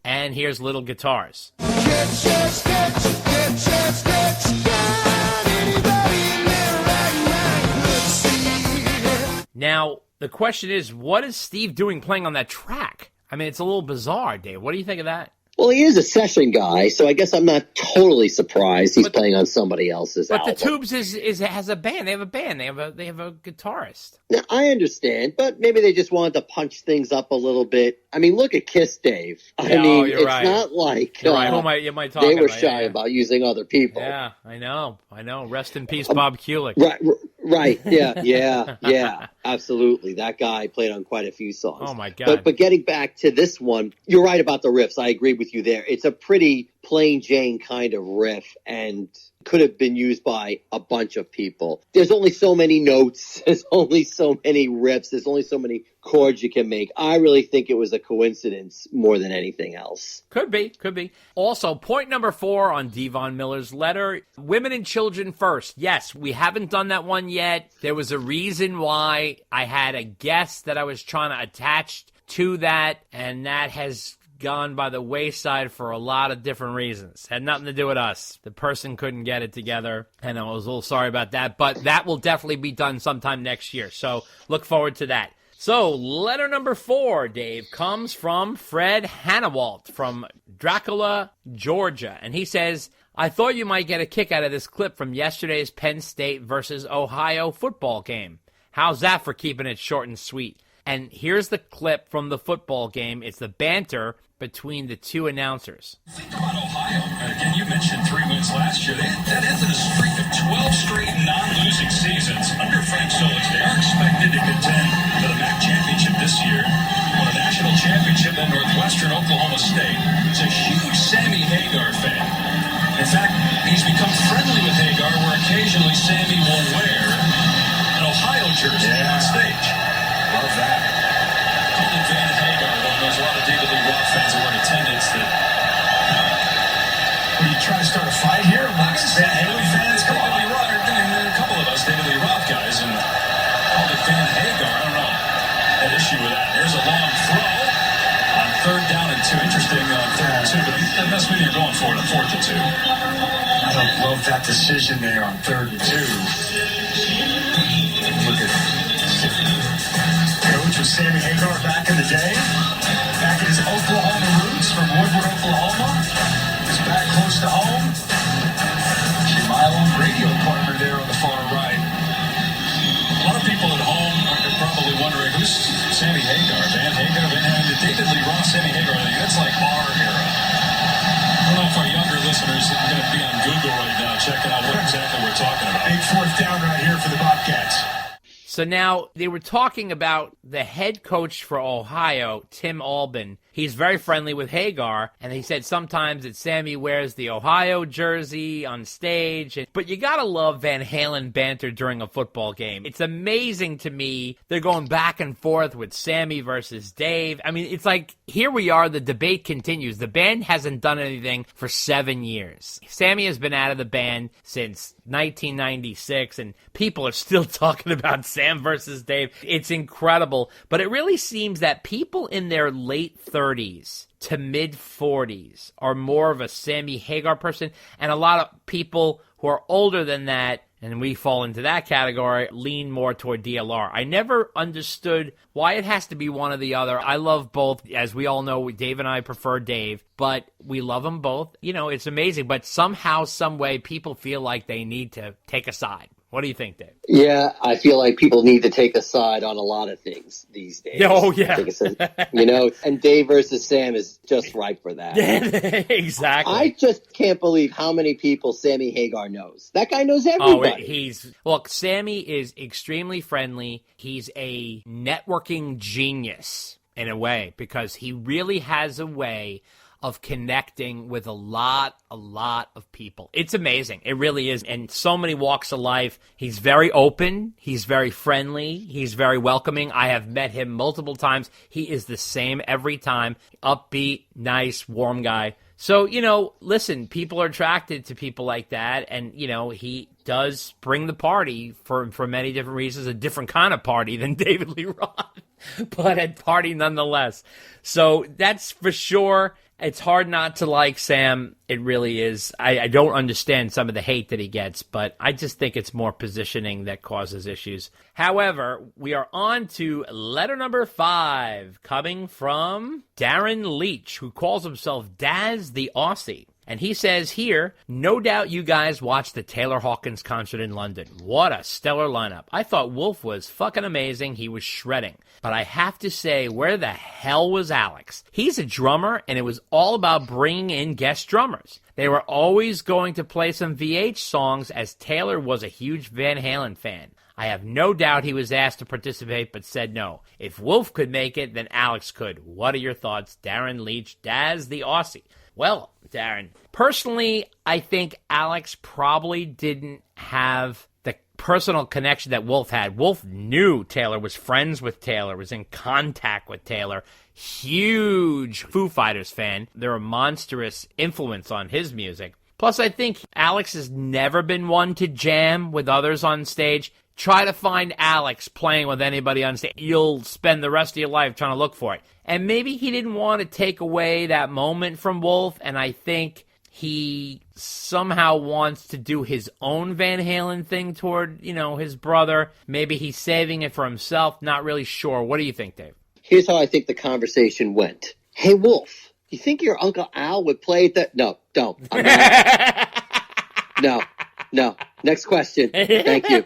And here's Little Guitars. Now, the question is, what is Steve doing playing on that track? I mean, it's a little bizarre, Dave. What do you think of that? Well, he is a session guy, so I guess I'm not totally surprised he's playing on somebody else's album. But the Tubes has a band. They have a band. They have a guitarist. Now, I understand, but maybe they just wanted to punch things up a little bit. I mean, look at Kiss, Dave. I mean, it's right. not like You're right. Who am I talking they were about? shy about using other people. Yeah, I know. Rest in peace, Bob Kulick. Right. Yeah. Absolutely. That guy played on quite a few songs. Oh, my God. But getting back to this one, you're right about the riffs. I agree with you there. It's a pretty plain Jane kind of riff and could have been used by a bunch of people. There's only so many notes. There's only so many riffs. There's only so many chords you can make. I really think it was a coincidence more than anything else. Could be. Also, point number 4 on Devon Miller's letter, women and children first. Yes, we haven't done that one yet. There was a reason why I had a guest that I was trying to attach to that, and that has gone by the wayside for a lot of different reasons. Had nothing to do with us. The person couldn't get it together, and I was a little sorry about that, but that will definitely be done sometime next year, so look forward to that. So, letter number 4, Dave, comes from Fred Hannawalt from Dracula, Georgia, and he says, I thought you might get a kick out of this clip from yesterday's Penn State versus Ohio football game. How's that for keeping it short and sweet? And here's the clip from the football game. It's the banter between the two announcers. Think about Ohio. Again, you mentioned 3 wins last year. That ended a streak of 12 straight non-losing seasons under Frank Solich. They are expected to contend for the MAC championship this year. Won a national championship at Northwestern Oklahoma State. He's a huge Sammy Hagar fan. In fact, he's become friendly with Hagar, where occasionally Sammy will wear an Ohio jersey on stage. Love that. Colin Van Hagar, though, knows a lot of David Lee Roth fans that were in attendance that... Are you trying to start a fight here amongst Van Halen fans? Come on, Lee Roth, there are a couple of us David Lee Roth guys, and Colin Van Hagar, I don't know, had issue with that. There's a long throw on 3rd down and 2. Interesting on 3rd and 2, but that must mean you're going for it on 4th and 2. I don't love that decision there on 3rd and 2. Look at coach with Sammy Hagar back in the day, back in his Oklahoma roots from Woodward, Oklahoma. He's back close to home. My own radio partner there on the far right. A lot of people at home are probably wondering, who's Sammy Hagar? Van Hagar, Van Halen, David Lee Roth, Sammy Hagar. That's like our era. I don't know if our younger listeners are going to be on Google right now checking out what exactly we're talking about. Big 4th down right here for the Bobcats. So now they were talking about the head coach for Ohio, Tim Albin, he's very friendly with Hagar, and he said sometimes that Sammy wears the Ohio jersey on stage. But you gotta love Van Halen banter during a football game. It's amazing to me. They're going back and forth with Sammy versus Dave. I mean, it's like, here we are, the debate continues. The band hasn't done anything for 7 years. Sammy has been out of the band since 1996, and people are still talking about Sam versus Dave. It's incredible, but it really seems that people in their late 30s to mid 40s are more of a Sammy Hagar person, and a lot of people who are older than that, and we fall into that category, lean more toward DLR. I never understood why it has to be one or the other. I love both. As we all know, Dave and I prefer Dave, but we love them both. You know, it's amazing. But somehow, some way, people feel like they need to take a side. What do you think, Dave? Yeah, I feel like people need to take a side on a lot of things these days. Oh, yeah. You know, and Dave versus Sam is just ripe for that. Exactly. I just can't believe how many people Sammy Hagar knows. That guy knows everybody. Look, Sammy is extremely friendly. He's a networking genius in a way, because he really has a way of connecting with a lot of people. It's amazing. It really is. And so many walks of life. He's very open. He's very friendly. He's very welcoming. I have met him multiple times. He is the same every time. Upbeat, nice, warm guy. So, you know, listen, people are attracted to people like that. And, you know, he does bring the party for many different reasons, a different kind of party than David Lee Roth, but a party nonetheless. So that's for sure. It's hard not to like Sam. It really is. I don't understand some of the hate that he gets, but I just think it's more positioning that causes issues. However, we are on to letter number 5, coming from Darren Leach, who calls himself Daz the Aussie. And he says here, no doubt you guys watched the Taylor Hawkins concert in London. What a stellar lineup. I thought Wolf was fucking amazing. He was shredding. But I have to say, where the hell was Alex? He's a drummer, and it was all about bringing in guest drummers. They were always going to play some VH songs, as Taylor was a huge Van Halen fan. I have no doubt he was asked to participate, but said no. If Wolf could make it, then Alex could. What are your thoughts? Darren Leach, Daz the Aussie. Well, Darren, personally, I think Alex probably didn't have the personal connection that Wolf had. Wolf knew Taylor, was friends with Taylor, was in contact with Taylor. Huge Foo Fighters fan. They're a monstrous influence on his music. Plus, I think Alex has never been one to jam with others on stage. Try to find Alex playing with anybody on stage. You'll spend the rest of your life trying to look for it. And maybe he didn't want to take away that moment from Wolf, and I think he somehow wants to do his own Van Halen thing toward, you know, his brother. Maybe he's saving it for himself. Not really sure. What do you think, Dave? Here's how I think the conversation went. Hey, Wolf, you think your Uncle Al would play that? No, don't. I'm not. No. Next question. Thank you.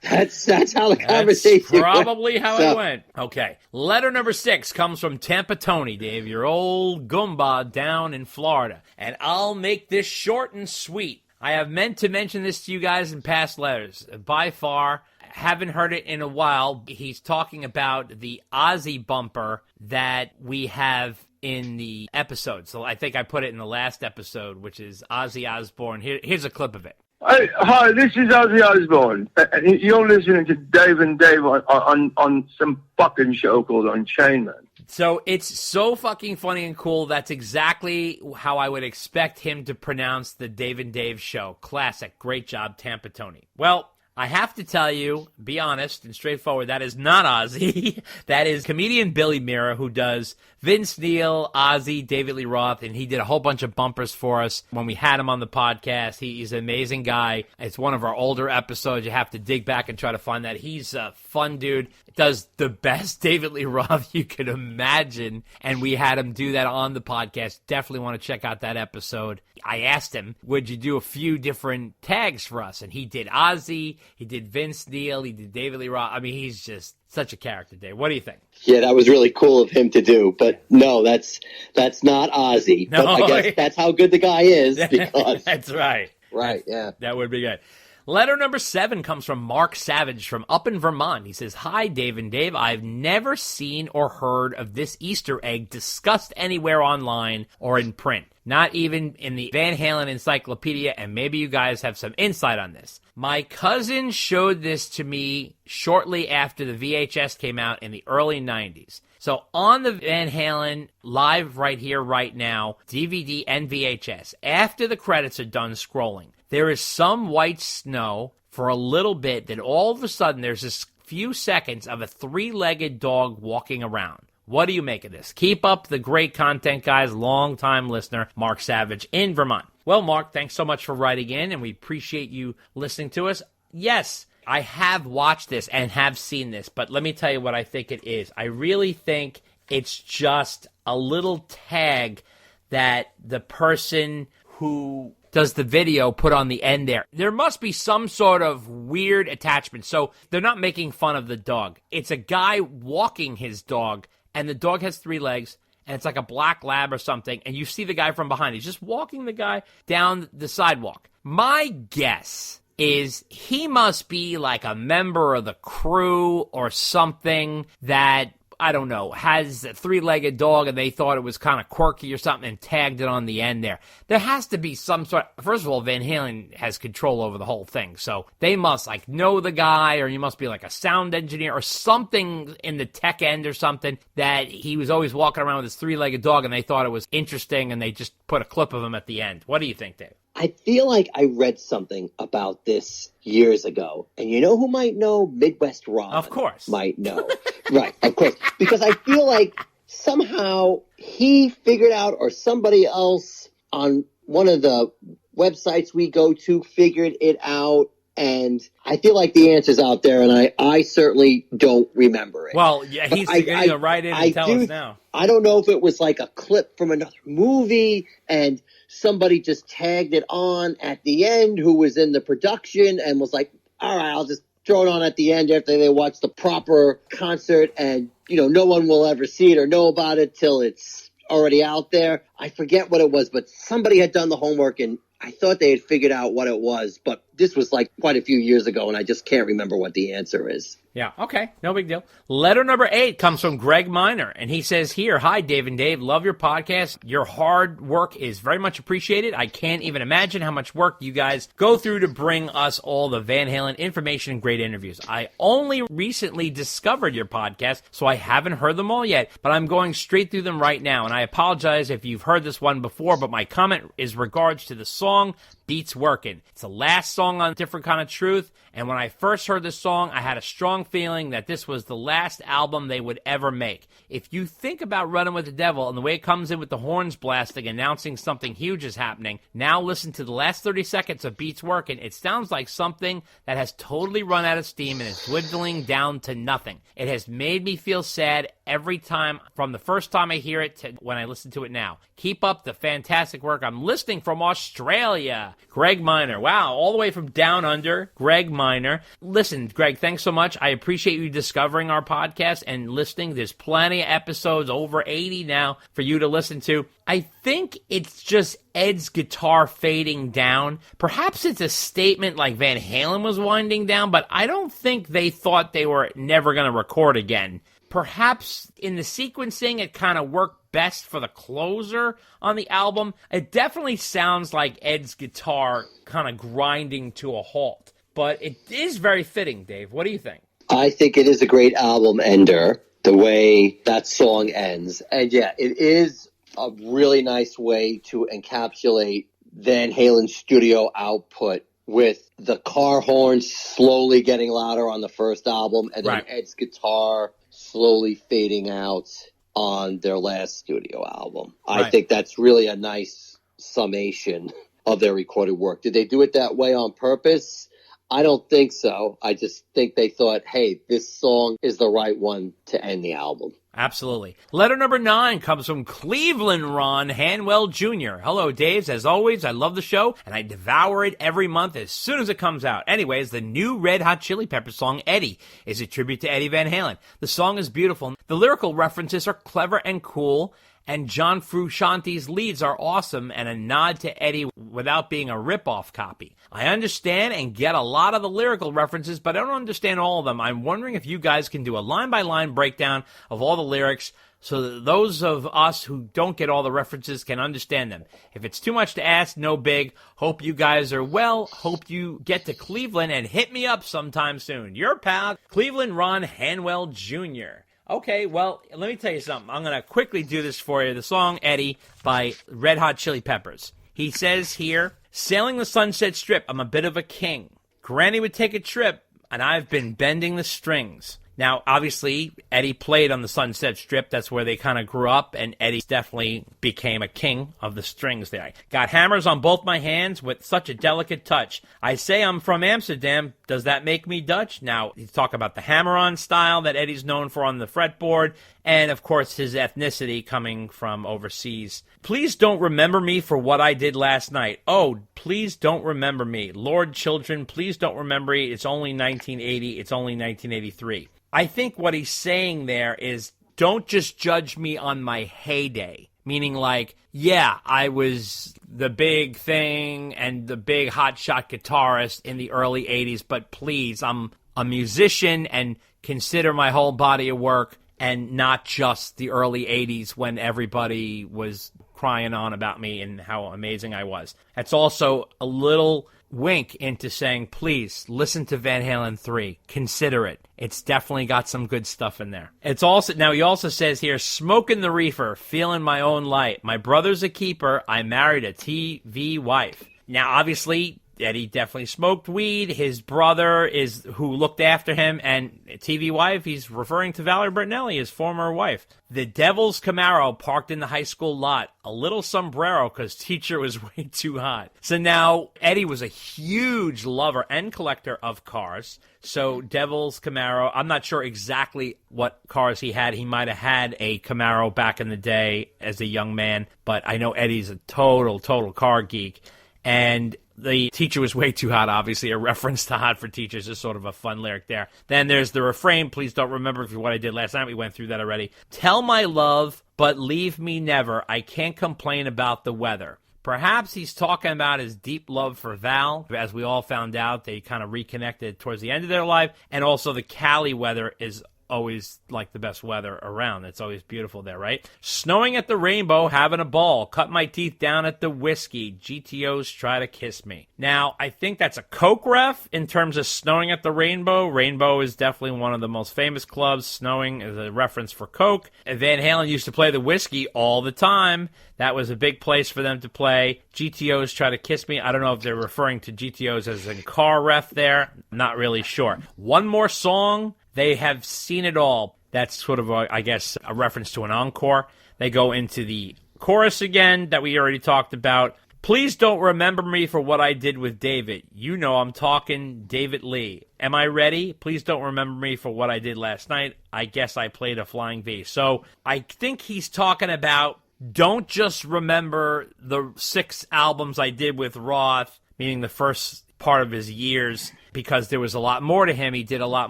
That's how the conversation went. That's probably how it went. Okay. Letter number 6 comes from Tampa Tony, Dave, your old Goomba down in Florida. And I'll make this short and sweet. I have meant to mention this to you guys in past letters. By far, haven't heard it in a while. He's talking about the Ozzy bumper that we have in the episode. So I think I put it in the last episode, which is Ozzy Osbourne. Here's a clip of it. Hi, this is Ozzy Osbourne. You're listening to Dave and Dave on some fucking show called Unchained. So it's so fucking funny and cool. That's exactly how I would expect him to pronounce the Dave and Dave show. Classic. Great job, Tampa Tony. Well, I have to tell you, be honest and straightforward, that is not Ozzy. That is comedian Billy Mira, who does Vince Neil, Ozzy, David Lee Roth, and he did a whole bunch of bumpers for us when we had him on the podcast. He's an amazing guy. It's one of our older episodes. You have to dig back and try to find that. He's a fun dude. Does the best David Lee Roth you could imagine, and we had him do that on the podcast. Definitely want to check out that episode. I asked him, would you do a few different tags for us? And he did Ozzy, he did Vince Neil, he did David Lee Roth. I mean, he's just such a character, Dave. What do you think? Yeah, that was really cool of him to do. But no, that's not Ozzy. No, but I guess that's how good the guy is. Because that's right. Right, yeah. That would be good. Letter number 7 comes from Mark Savage from up in Vermont. He says, "Hi, Dave and Dave. I've never seen or heard of this Easter egg discussed anywhere online or in print. Not even in the Van Halen encyclopedia, and maybe you guys have some insight on this. My cousin showed this to me shortly after the VHS came out in the early 90s. So on the Van Halen live right here, right now, DVD and VHS, after the credits are done scrolling, there is some white snow for a little bit, then all of a sudden there's this few seconds of a 3-legged dog walking around. What do you make of this? Keep up the great content, guys. Long-time listener, Mark Savage in Vermont." Well, Mark, thanks so much for writing in, and we appreciate you listening to us. Yes, I have watched this and have seen this, but let me tell you what I think it is. I really think it's just a little tag that the person who does the video put on the end there. There must be some sort of weird attachment. So they're not making fun of the dog. It's a guy walking his dog, and the dog has 3 legs, and it's like a black lab or something, and you see the guy from behind. He's just walking the guy down the sidewalk. My guess is he must be like a member of the crew or something that, I don't know, has a 3-legged dog and they thought it was kind of quirky or something and tagged it on the end there. There has to be some sort. First of all, Van Halen has control over the whole thing, so they must like know the guy, or you must be like a sound engineer or something in the tech end or something, that he was always walking around with his 3-legged dog and they thought it was interesting and they just put a clip of him at the end. What do you think, Dave? I feel like I read something about this years ago. And you know who might know? Midwest Ron. Of course. Might know. Right, of course. Because I feel like somehow he figured out, or somebody else on one of the websites we go to figured it out. And I feel like the answer's out there, and I certainly don't remember it. Well, yeah, he's going to write in and tell us now. I don't know if it was like a clip from another movie, and somebody just tagged it on at the end who was in the production and was like, all right, I'll just throw it on at the end after they watch the proper concert, and, you know, no one will ever see it or know about it till it's already out there. I forget what it was, but somebody had done the homework, and I thought they had figured out what it was, but this was like quite a few years ago, and I just can't remember what the answer is. Yeah, okay, no big deal. Letter number 8 comes from Greg Miner, and he says here, "Hi, Dave and Dave. Love your podcast. Your hard work is very much appreciated. I can't even imagine how much work you guys go through to bring us all the Van Halen information and great interviews. I only recently discovered your podcast, so I haven't heard them all yet, but I'm going straight through them right now, and I apologize if you've heard this one before, but my comment is regards to the song Beats Workin'. It's the last song on Different Kind of Truth, and when I first heard this song, I had a strong feeling that this was the last album they would ever make. If you think about Running with the Devil and the way it comes in with the horns blasting, announcing something huge is happening, now listen to the last 30 seconds of Beats Workin'. It sounds like something that has totally run out of steam and is dwindling down to nothing. It has made me feel sad every time, from the first time I hear it to when I listen to it now. Keep up the fantastic work. I'm listening from Australia." Greg Miner. Wow, all the way from down under, Greg Miner. Listen, Greg, thanks so much. I appreciate you discovering our podcast and listening. There's plenty of episodes, over 80 now, for you to listen to. I think it's just Ed's guitar fading down. Perhaps it's a statement like Van Halen was winding down, but I don't think they thought they were never going to record again. Perhaps in the sequencing, it kind of worked best for the closer on the album. It definitely sounds like Ed's guitar kind of grinding to a halt, but it is very fitting, Dave. What do you think? I think it is a great album ender, the way that song ends. And yeah, it is a really nice way to encapsulate Van Halen's studio output, with the car horns slowly getting louder on the first album, and then Ed's guitar slowly fading out on their last studio album. I think that's really a nice summation of their recorded work. Did they do it that way on purpose? I don't think so. I just think they thought, hey, this song is the right one to end the album. Absolutely. Letter number 9 comes from Cleveland Ron Hanwell Jr. "Hello, Daves. As always, I love the show, and I devour it every month as soon as it comes out. Anyways, the new Red Hot Chili Peppers song, Eddie, is a tribute to Eddie Van Halen. The song is beautiful. The lyrical references are clever and cool, And John Frusciante's leads are awesome and a nod to Eddie without being a rip-off copy. I understand and get a lot of the lyrical references, but I don't understand all of them. I'm wondering if you guys can do a line-by-line breakdown of all the lyrics so that those of us who don't get all the references can understand them. If it's too much to ask, no big. Hope you guys are well. Hope you get to Cleveland and hit me up sometime soon. Your pal, Cleveland Ron Hanwell Jr. Okay, well, let me tell you something. I'm going to quickly do this for you. The song Eddie by Red Hot Chili Peppers. He says here, sailing the Sunset Strip, I'm a bit of a king. Granny would take a trip, and I've been bending the strings. Now, obviously, Eddie played on the Sunset Strip. That's where they kind of grew up, and Eddie definitely became a king of the strings there. Got hammers on both my hands with such a delicate touch. I say I'm from Amsterdam. Does that make me Dutch? Now, you talk about the hammer-on style that Eddie's known for on the fretboard, and, of course, his ethnicity coming from overseas. Please don't remember me for what I did last night. Oh, please don't remember me. Lord, children, please don't remember me. It's only 1980. It's only 1983. I think what he's saying there is, don't just judge me on my heyday. Meaning like, yeah, I was the big thing and the big hotshot guitarist in the early 80s, but please, I'm a musician and consider my whole body of work and not just the early 80s when everybody was crying on about me and how amazing I was. That's also a little wink into saying, please, listen to Van Halen 3. Consider it. It's definitely got some good stuff in there. It's also, now he also says here, smoking the reefer, feeling my own light. My brother's a keeper. I married a TV wife. Now, obviously, Eddie definitely smoked weed. His brother is who looked after him, and TV wife, he's referring to Valerie Bertinelli, his former wife. The Devil's Camaro parked in the high school lot. A little sombrero because teacher was way too hot. So now Eddie was a huge lover and collector of cars. So Devil's Camaro, I'm not sure exactly what cars he had. He might have had a Camaro back in the day as a young man, but I know Eddie's a total car geek. And the teacher was way too hot, obviously. A reference to Hot for Teachers is sort of a fun lyric there. Then there's the refrain, please don't remember what I did last night. We went through that already. Tell my love, but leave me never. I can't complain about the weather. Perhaps he's talking about his deep love for Val. As we all found out, they kind of reconnected towards the end of their life. And also the Cali weather is always like the best weather around. It's always beautiful there, right? Snowing at the Rainbow, having a ball. Cut my teeth down at the whiskey. GTOs try to kiss me. Now, I think that's a Coke ref in terms of Snowing at the Rainbow. Rainbow is definitely one of the most famous clubs. Snowing is a reference for Coke. And Van Halen used to play the whiskey all the time. That was a big place for them to play. GTOs try to kiss me. I don't know if they're referring to GTOs as a car ref there. Not really sure. One more song. They have seen it all. That's sort of, I guess, a reference to an encore. They go into the chorus again that we already talked about. Please don't remember me for what I did with David. You know I'm talking David Lee. Am I ready? Please don't remember me for what I did last night. I guess I played a flying V. So I think he's talking about don't just remember the 6 albums I did with Roth, meaning the first part of his years, because there was a lot more to him. He did a lot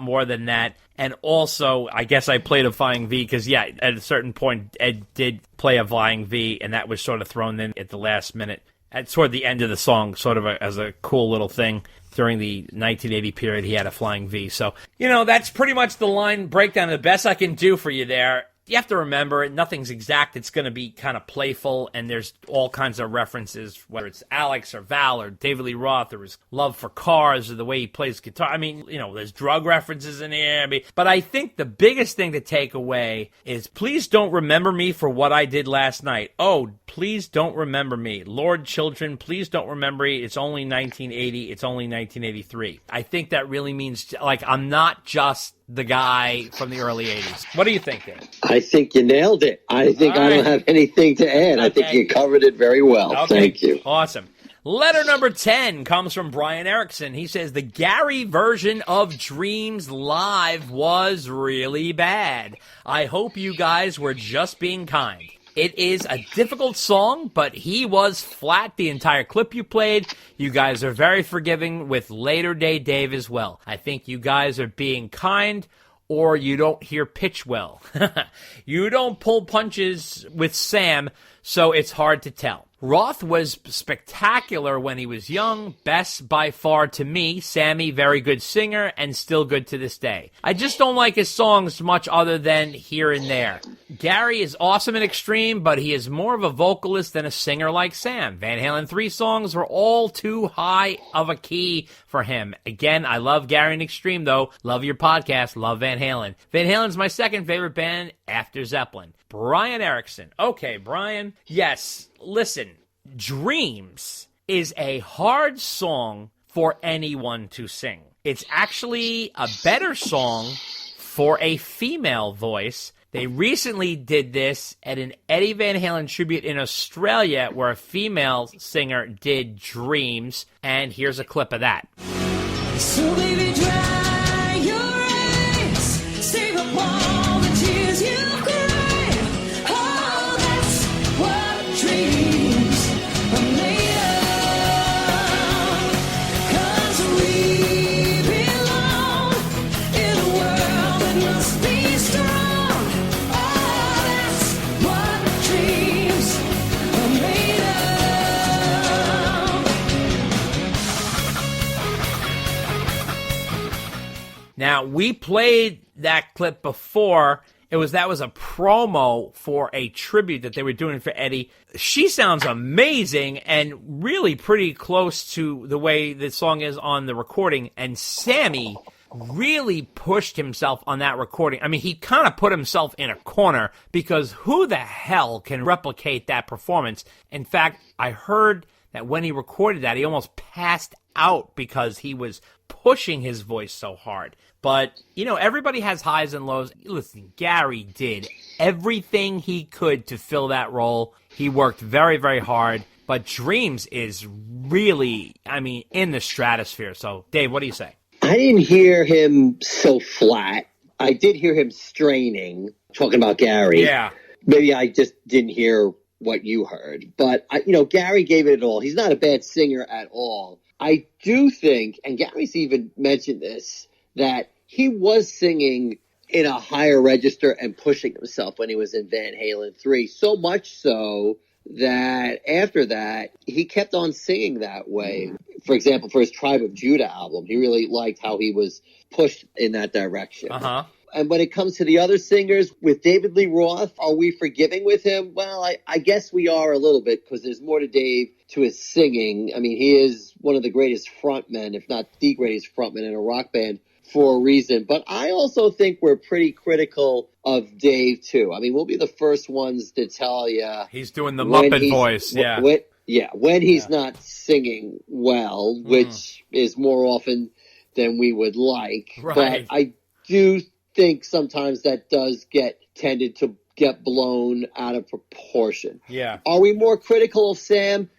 more than that. And also, I guess I played a flying V because, yeah, at a certain point, Ed did play a flying V, and that was sort of thrown in at the last minute, toward the end of the song, sort of as a cool little thing. During the 1980 period, he had a flying V. So, that's pretty much the line breakdown. The best I can do for you there. You have to remember, nothing's exact. It's going to be kind of playful, and there's all kinds of references, whether it's Alex or Val or David Lee Roth or his love for cars or the way he plays guitar. I mean, there's drug references in here. But I think the biggest thing to take away is please don't remember me for what I did last night. Oh, please don't remember me. Lord, children, please don't remember me. It's only 1980. It's only 1983. I think that really means, I'm not just the guy from the early 80s. What do you think, Dan? I think you nailed it. I think I don't have anything to add. Okay. I think you covered it very well. Okay. Thank you. Awesome. Letter number 10 comes from Brian Erickson. He says, the Gary version of Dreams Live was really bad. I hope you guys were just being kind. It is a difficult song, but he was flat the entire clip you played. You guys are very forgiving with Later Day Dave as well. I think you guys are being kind or you don't hear pitch well. You don't pull punches with Sam, so it's hard to tell. Roth was spectacular when he was young, best by far to me. Sammy, very good singer, and still good to this day. I just don't like his songs much other than here and there. Gary is awesome and extreme, but he is more of a vocalist than a singer like Sam. Van Halen 3 songs were all too high of a key for him. Again, I love Gary and Extreme, though. Love your podcast. Love Van Halen. Van Halen's my second favorite band after Zeppelin. Brian Erickson. Okay, Brian. Yes, listen. Dreams is a hard song for anyone to sing. It's actually a better song for a female voice. They recently did this at an Eddie Van Halen tribute in Australia where a female singer did Dreams, and here's a clip of that. So baby, dry your eyes, save up all the tears you cried. Oh, that's what dreams are made of. 'Cause we belong in a world that must be strong. Oh, that's what dreams are made of. Now, we played that clip before. That was a promo for a tribute that they were doing for Eddie. She sounds amazing and really pretty close to the way the song is on the recording. And Sammy really pushed himself on that recording. I mean, he kind of put himself in a corner because who the hell can replicate that performance? In fact, I heard that when he recorded that, he almost passed out because he was pushing his voice so hard. But, everybody has highs and lows. Listen, Gary did everything he could to fill that role. He worked very, very hard. But Dreams is really, in the stratosphere. So, Dave, what do you say? I didn't hear him so flat. I did hear him straining, talking about Gary. Yeah. Maybe I just didn't hear what you heard. But, Gary gave it all. He's not a bad singer at all. I do think, and Gary's even mentioned this, that he was singing in a higher register and pushing himself when he was in Van Halen 3. So much so that after that, he kept on singing that way. For example, for his Tribe of Judah album, he really liked how he was pushed in that direction. Uh-huh. And when it comes to the other singers, with David Lee Roth, are we forgiving with him? Well, I guess we are a little bit because there's more to Dave to his singing. I mean, he is one of the greatest frontmen, if not the greatest frontman in a rock band for a reason. But I also think we're pretty critical of Dave, too. I mean, we'll be the first ones to tell you. He's doing the Muppet voice, yeah. When he's not singing well, which is more often than we would like. Right. But I do think sometimes that does tended to get blown out of proportion. Yeah. Are we more critical of Sam?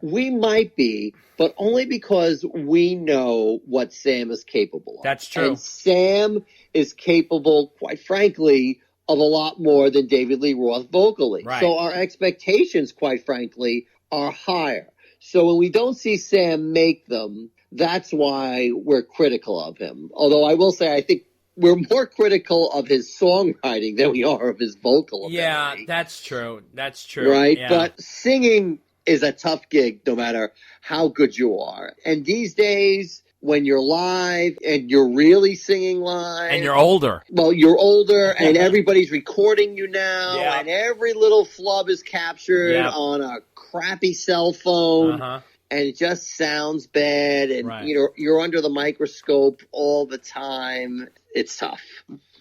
We might be, but only because we know what Sam is capable of. That's true. And Sam is capable, quite frankly, of a lot more than David Lee Roth vocally. Right. So our expectations, quite frankly, are higher. So when we don't see Sam make them, that's why we're critical of him. Although I will say, I think we're more critical of his songwriting than we are of his vocal ability. Yeah, that's true. That's true. Right? Yeah. But singing is a tough gig no matter how good you are. And these days, when you're live and you're really singing live. And you're older. Well, you're older and everybody's recording you now. Yeah. And every little flub is captured on a crappy cell phone. Uh-huh. And it just sounds bad. And, Right. you're under the microscope all the time. It's tough.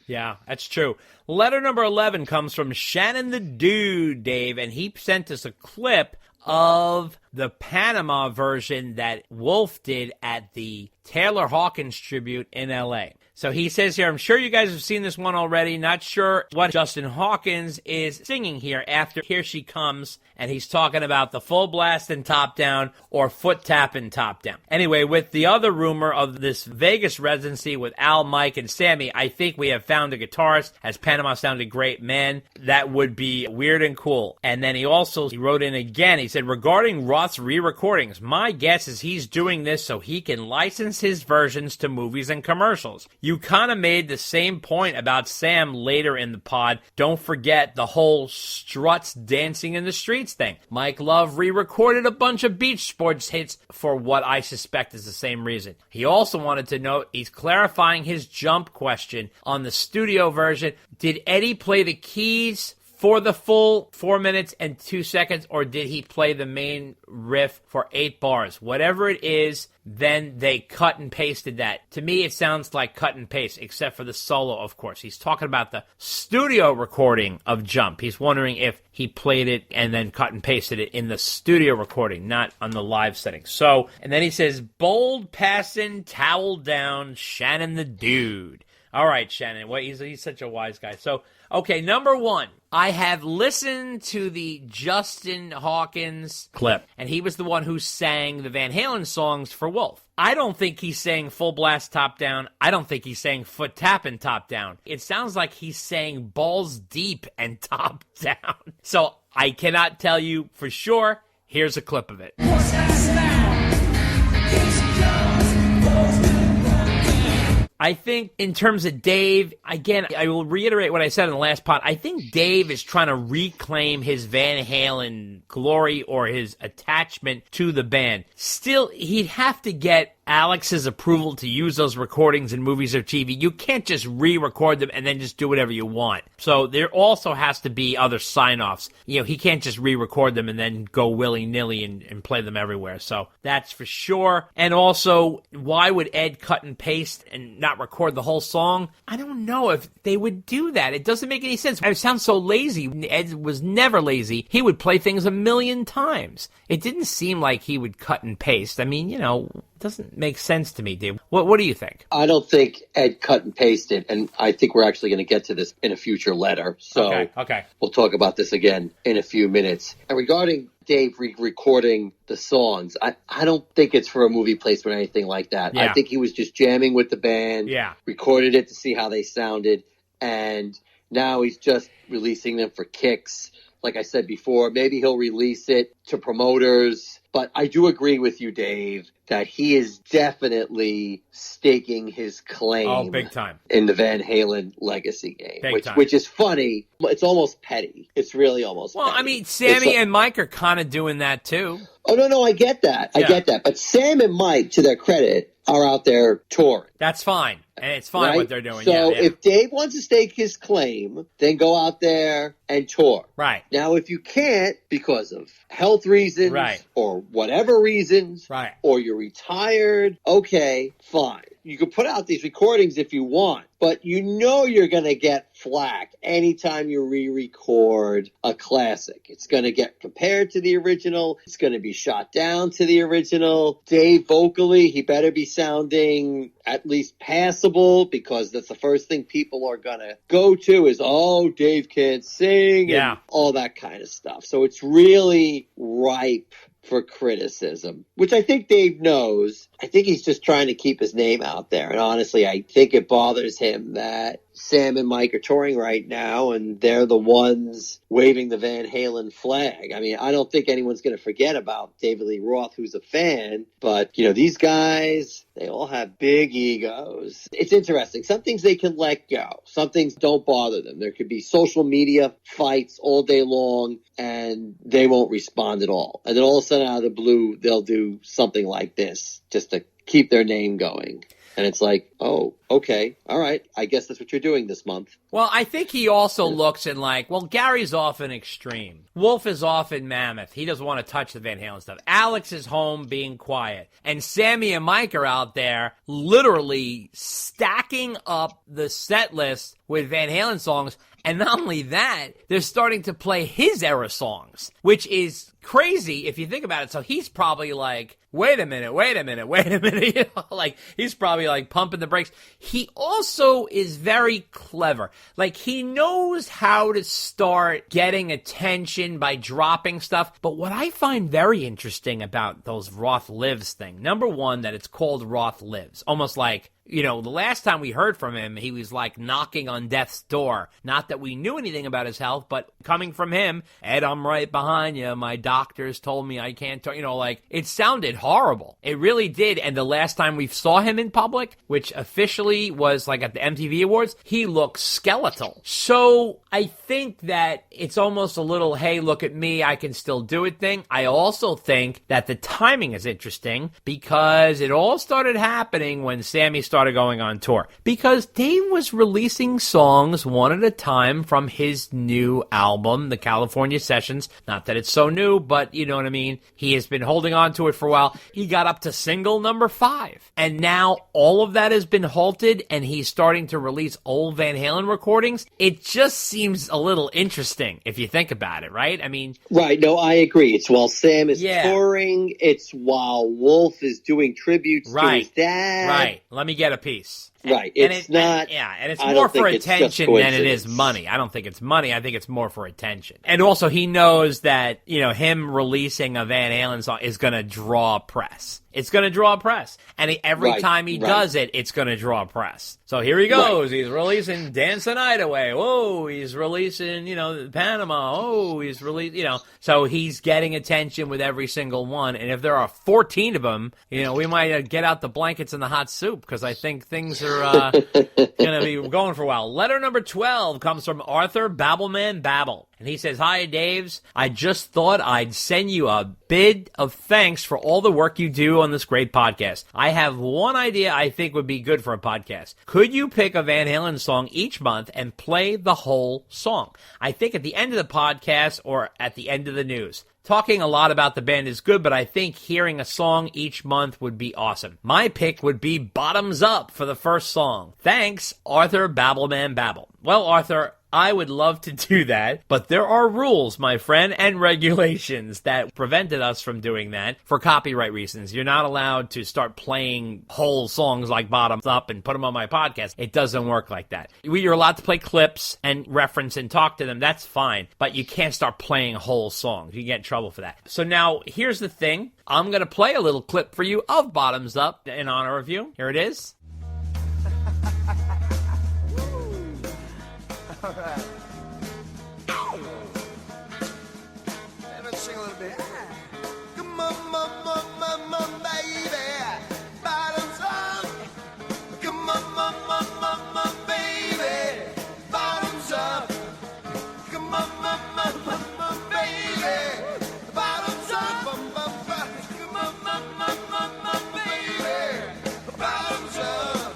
Yeah, that's true. Letter number 11 comes from Shannon the Dude, Dave, and he sent us a clip of the Panama version that Wolf did at the Taylor Hawkins tribute in L.A. So he says here, I'm sure you guys have seen this one already. Not sure what Justin Hawkins is singing here after Here She Comes. And he's talking about the full blast and top down or foot tap and top down. Anyway, with the other rumor of this Vegas residency with Al, Mike, and Sammy, I think we have found a guitarist. As Panama sounded great, man, that would be weird and cool. And then he wrote in again. He said, regarding Roth's re-recordings, my guess is he's doing this so he can license his versions to movies and commercials. You kind of made the same point about Sam later in the pod. Don't forget the whole struts dancing in the streets thing. Mike Love re-recorded a bunch of beach sports hits for what I suspect is the same reason. He also wanted to note he's clarifying his jump question on the studio version. Did Eddie play the keys for the full 4 minutes and 2 seconds, or did he play the main riff for 8 bars? Whatever it is, then they cut and pasted that. To me, it sounds like cut and paste, except for the solo, of course. He's talking about the studio recording of Jump. He's wondering if he played it and then cut and pasted it in the studio recording, not on the live setting. So, and then he says, bold passing, towel down, Shannon the dude. All right, Shannon. Well, he's such a wise guy. So, okay, number one. I have listened to the Justin Hawkins clip, and he was the one who sang the Van Halen songs for Wolf. I don't think he's saying full blast top down. I don't think he's saying foot tapping top down. It sounds like he's saying balls deep and top down. So I cannot tell you for sure. Here's a clip of it. I think in terms of Dave, again, I will reiterate what I said in the last pod. I think Dave is trying to reclaim his Van Halen glory or his attachment to the band. Still, he'd have to get Alex's approval to use those recordings in movies or TV. You can't just re-record them and then just do whatever you want. So there also has to be other sign-offs. You know, he can't just re-record them and then go willy-nilly and play them everywhere. So that's for sure. And also, why would Ed cut and paste and not record the whole song? I don't know if they would do that. It doesn't make any sense. It sounds so lazy. Ed was never lazy. He would play things 1,000,000 times. It didn't seem like he would cut and paste. I mean, you know, it doesn't make sense to me, Dave. What do you think? I don't think Ed cut and pasted, and I think we're actually going to get to this in a future letter. So okay. We'll talk about this again in a few minutes. And regarding Dave recording the songs, I don't think it's for a movie placement or anything like that. Yeah. I think he was just jamming with the band, Yeah. recorded it to see how they sounded, and now he's just releasing them for kicks. Like I said before, maybe he'll release it to promoters. But I do agree with you, Dave, that he is definitely staking his claim big time. in the Van Halen legacy game, Big time. which is funny. It's almost petty. It's really almost petty. I mean, Sammy and Mike are kind of doing that too. Oh, no, I get that. I get that. But Sam and Mike, to their credit, are out there touring. That's fine. And it's fine right? what they're doing. So yeah. if Dave wants to stake his claim, then go out there and tour. Right. Now, if you can't because of health reasons or whatever reasons, or you're retired, okay, fine. You can put out these recordings if you want, but you know you're going to get flack anytime you re-record a classic. It's going to get compared to the original. It's going to be shot down to the original. Dave vocally, he better be sounding at least passable, because that's the first thing people are going to go to is, oh, Dave can't sing and all that kind of stuff. So it's really ripe for criticism, which I think Dave knows. I think he's just trying to keep his name out there. And honestly, I think it bothers him that Sam and Mike are touring right now and they're the ones waving the Van Halen flag. I mean, I don't think anyone's going to forget about David Lee Roth, who's a fan. But, you know, these guys, they all have big egos. It's interesting. Some things they can let go. Some things don't bother them. There could be social media fights all day long and they won't respond at all. And then all of a sudden, out of the blue, they'll do something like this just to keep their name going. And it's like, oh, okay, all right, I guess that's what you're doing this month. Well, I think he also looks and like, well, Gary's off in Extreme. Wolf is off in Mammoth. He doesn't want to touch the Van Halen stuff. Alex is home being quiet. And Sammy and Mike are out there literally stacking up the set list with Van Halen songs. And not only that, they're starting to play his era songs, which is crazy if you think about it. So he's probably like, wait a minute. You know, like he's probably like pumping the brakes. He also is very clever. Like he knows how to start getting attention by dropping stuff. But what I find very interesting about those Roth Lives thing, number one, that it's called Roth Lives. Almost like, you know, the last time we heard from him, he was like knocking on death's door. Not that we knew anything about his health, but coming from him, Ed, I'm right behind you. My doctors told me I can't talk. Like, it sounded horrible. It really did. And the last time we saw him in public, which officially was like at the MTV Awards, he looked skeletal. So I think that it's almost a little, hey, look at me, I can still do it thing. I also think that the timing is interesting because it all started happening when Sammy started going on tour. Because Dave was releasing songs one at a time from his new album, The California Sessions. Not that it's so new, but you know what I mean? He has been holding on to it for a while. He got up to single number 5. And now all of that has been halted and he's starting to release old Van Halen recordings. It just seems a little interesting if you think about it, right? I mean... Right, no, I agree. It's while Sam is touring. It's while Wolf is doing tributes to his dad. Right, let me get a piece. Right, it's not... And it's more for attention than it is money. I don't think it's money. I think it's more for attention. And also, he knows that, him releasing a Van Halen song is going to draw press. It's going to draw press. And every time he does it, it's going to draw press. So here he goes. Right. He's releasing Dance the Night Away. Whoa, he's releasing, Panama. Oh, he's releasing, So he's getting attention with every single one. And if there are 14 of them, we might get out the blankets and the hot soup because I think things are going to be going for a while. Letter number 12 comes from Arthur Babbleman Babble. And he says, "Hi, Daves. I just thought I'd send you a bid of thanks for all the work you do on this great podcast. I have one idea I think would be good for a podcast. Could you pick a Van Halen song each month and play the whole song? I think at the end of the podcast or at the end of the news. Talking a lot about the band is good, but I think hearing a song each month would be awesome. My pick would be Bottoms Up for the first song. Thanks, Arthur Babbleman Babble." Well, Arthur, I would love to do that, but there are rules, my friend, and regulations that prevented us from doing that for copyright reasons. You're not allowed to start playing whole songs like Bottoms Up and put them on my podcast. It doesn't work like that. You're allowed to play clips and reference and talk to them. That's fine, but you can't start playing whole songs. You get in trouble for that. So now, here's the thing. I'm going to play a little clip for you of Bottoms Up in honor of you. Here it is. All right. Let's sing a little bit. Come on, baby. Bottoms up. Come on, baby. Bottoms up. Come on, baby. Bottoms up. Come on, baby. Bottoms up.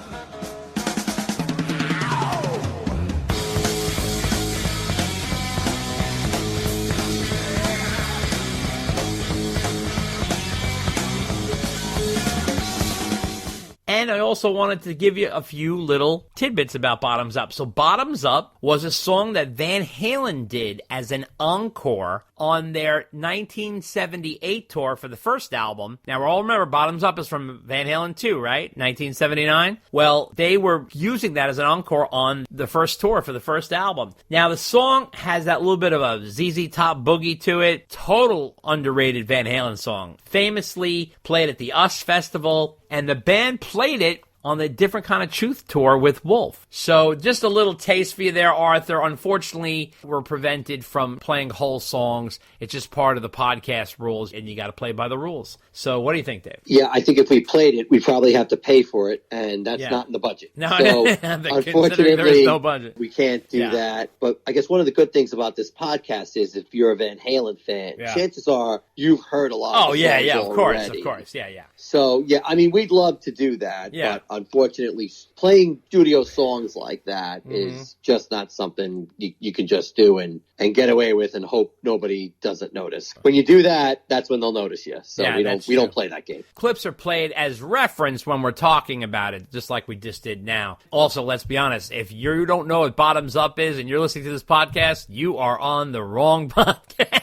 And I also wanted to give you a few little tidbits about Bottoms Up. So Bottoms Up was a song that Van Halen did as an encore on their 1978 tour for the first album. Now, we all remember Bottoms Up is from Van Halen 2, right? 1979. Well, they were using that as an encore on the first tour for the first album. Now, the song has that little bit of a ZZ Top boogie to it. Total underrated Van Halen song. Famously played at the US Festival, and the band played it on the Different Kind of Truth tour with Wolf. So just a little taste for you there, Arthur. Unfortunately, we're prevented from playing whole songs. It's just part of the podcast rules, and you got to play by the rules. So what do you think, Dave? Yeah, I think if we played it, we probably have to pay for it, and that's not in the budget. No, so, unfortunately, there is no budget. We can't do that. But I guess one of the good things about this podcast is if you're a Van Halen fan, chances are you've heard a lot of the songs already. Of course, yeah. So, yeah, I mean, we'd love to do that, but unfortunately, playing studio songs like that is just not something you can just do and get away with and hope nobody doesn't notice. When you do that, that's when they'll notice you. So we don't play that game. Clips are played as reference when we're talking about it, just like we just did now. Also, let's be honest, if you don't know what Bottoms Up is and you're listening to this podcast, you are on the wrong podcast.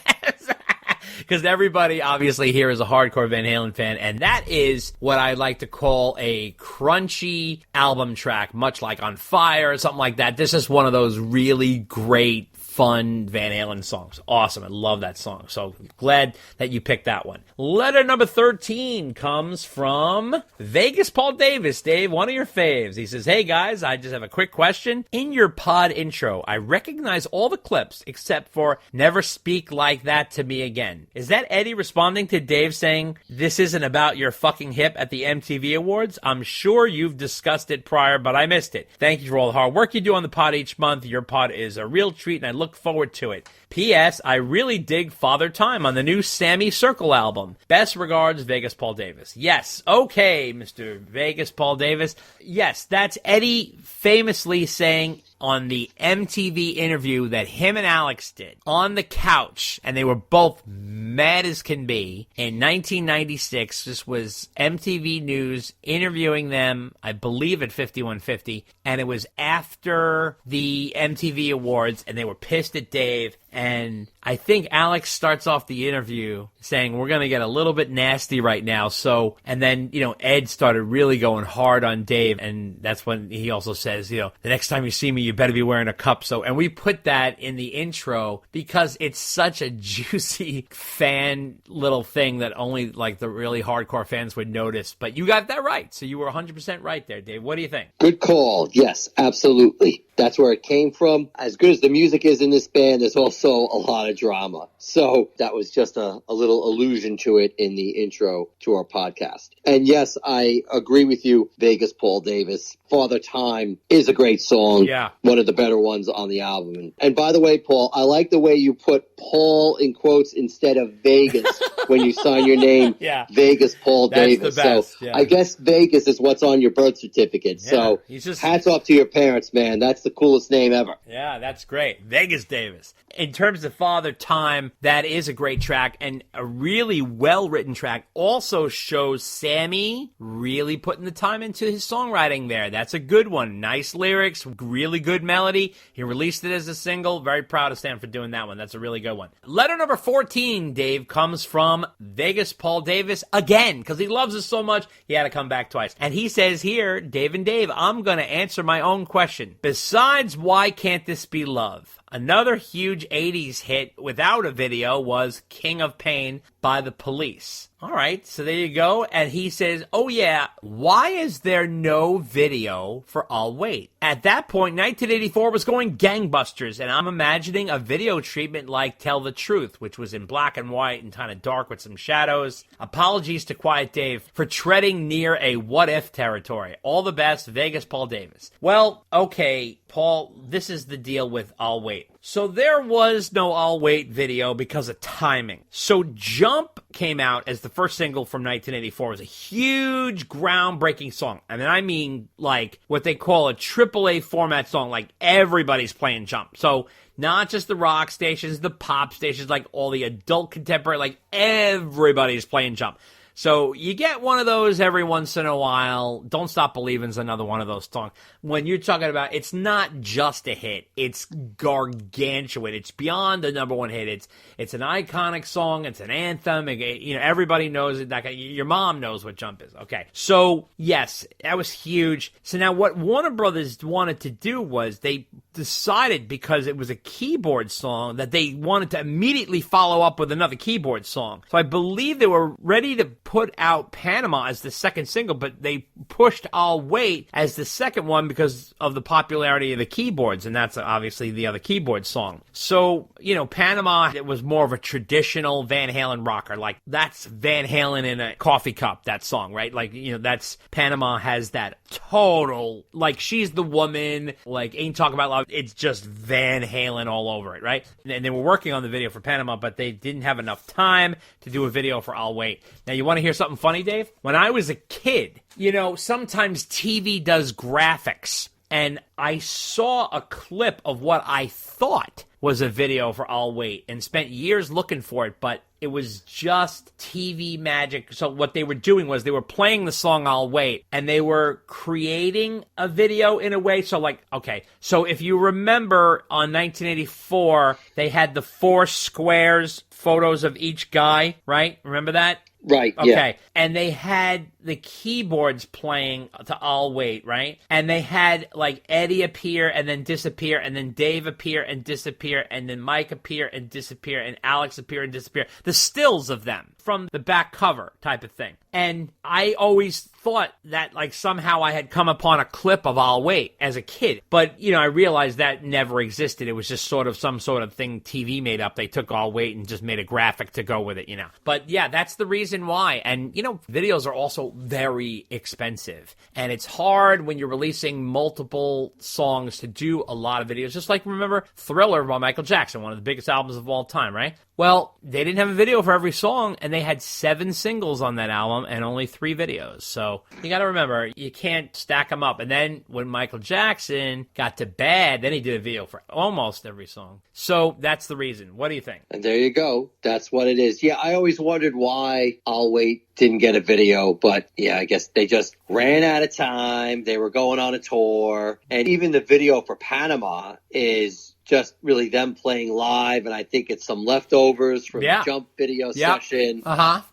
Because everybody obviously here is a hardcore Van Halen fan, and that is what I like to call a crunchy album track, much like On Fire or something like that. This is one of those really great fun Van Halen songs. Awesome. I love that song. So glad that you picked that one. Letter number 13 comes from Vegas Paul Davis. Dave, one of your faves. He says, hey guys, I just have a quick question. In your pod intro, I recognize all the clips except for never speak like that to me again. Is that Eddie responding to Dave saying, this isn't about your fucking hip at the MTV Awards? I'm sure you've discussed it prior, but I missed it. Thank you for all the hard work you do on the pod each month. Your pod is a real treat, and I look forward to it. P.S. I really dig Father Time on the new Sammy Circle album. Best regards, Vegas Paul Davis. Yes, okay, Mr. Vegas Paul Davis. Yes, that's Eddie famously saying on the MTV interview that him and Alex did on the couch, and they were both mad as can be, in 1996. This was MTV News interviewing them, I believe at 5150, and it was after the MTV Awards, and they were pissed at Dave, and I think Alex starts off the interview saying, we're going to get a little bit nasty right now, so, and then, Ed started really going hard on Dave, and that's when he also says, the next time you see me, you better be wearing a cup. So, and we put that in the intro because it's such a juicy fan little thing that only like the really hardcore fans would notice. But you got that right. So you were 100% right there, Dave. What do you think? Good call. Yes, absolutely. That's where it came from. As good as the music is in this band, there's also a lot of drama. So that was just a little allusion to it in the intro to our podcast. And yes, I agree with you, Vegas Paul Davis. Father Time is a great song. Yeah. One of the better ones on the album. And by the way, Paul, I like the way you put Paul in quotes instead of Vegas when you sign your name. Yeah. Vegas Paul That's Davis. the best. So yeah. I guess Vegas is what's on your birth certificate. Yeah, So he's just- hats off to your parents, man. That's the coolest name ever. Yeah, that's great. Vegas Davis. In terms of Father Time, that is a great track and a really well-written track. Also shows Sammy really putting the time into his songwriting there. That's a good one. Nice lyrics, really good melody. He released it as a single. Very proud of Stan for doing that one. That's a really good one. Letter number 14, Dave, comes from Vegas Paul Davis again, because he loves us so much, he had to come back twice. And he says here, Dave and Dave, I'm going to answer my own question. Besides, why can't this be love? Another huge 80s hit without a video was King of Pain by The Police. All right, so there you go. And he says, oh yeah, why is there no video for I'll Wait? At that point, 1984 was going gangbusters, and I'm imagining a video treatment like Tell the Truth, which was in black and white and kind of dark with some shadows. Apologies to Quiet Dave for treading near a what-if territory. All the best, Vegas Paul Davis. Well, okay, Paul, this is the deal with I'll Wait. So there was no I'll Wait video because of timing. So Jump came out as the first single from 1984. It was a huge, groundbreaking song. I mean like what they call a AAA format song, like everybody's playing Jump. So not just the rock stations, the pop stations, like all the adult contemporary, like everybody's playing Jump. So you get one of those every once in a while. Don't Stop Believing's another one of those songs. When you're talking about, it's not just a hit. It's gargantuan. It's beyond the number one hit. It's an iconic song. It's an anthem. Everybody knows it. Your mom knows what Jump is. Okay. So, yes, that was huge. So now what Warner Brothers wanted to do was they decided, because it was a keyboard song, that they wanted to immediately follow up with another keyboard song. So I believe they were ready to put out Panama as the second single, but they pushed I'll Wait as the second one because of the popularity of the keyboards, and that's obviously the other keyboard song. So, Panama, it was more of a traditional Van Halen rocker. Like, that's Van Halen in a coffee cup, that song, right? Like, that's, Panama has that total, like, she's the woman, like, Ain't Talking About Love, it's just Van Halen all over it, right? And they were working on the video for Panama, but they didn't have enough time to do a video for I'll Wait. Now, you want to hear something funny, Dave? When I was a kid, sometimes TV does graphics, and I saw a clip of what I thought was a video for I'll Wait and spent years looking for it, but it was just TV magic. So what they were doing was they were playing the song I'll Wait, and they were creating a video in a way. So so if you remember on 1984, they had the 4 squares, photos of each guy, right? Remember that? Right, Okay. yeah. And they had the keyboards playing to I'll Wait, right? And they had like Eddie appear and then disappear, and then Dave appear and disappear, and then Mike appear and disappear, and Alex appear and disappear. The stills of them from the back cover type of thing. And I always thought that like somehow I had come upon a clip of I'll Wait as a kid. But, you know, I realized that never existed. It was just sort of some sort of thing TV made up. They took I'll Wait and just made a graphic to go with it, you know. But yeah, that's the reason why. And, you know, videos are also very expensive. And it's hard when you're releasing multiple songs to do a lot of videos. Just like, remember, Thriller by Michael Jackson, one of the biggest albums of all time, right? Well, they didn't have a video for every song, and they had 7 singles on that album and only 3 videos. So you got to remember, you can't stack them up. And then when Michael Jackson got to Bad, then he did a video for almost every song. So that's the reason. What do you think? And there you go. That's what it is. Yeah, I always wondered why I'll Wait didn't get a video, but yeah, I guess they just ran out of time. They were going on a tour. And even the video for Panama is just really them playing live, and I think it's some leftovers from the Jump video session.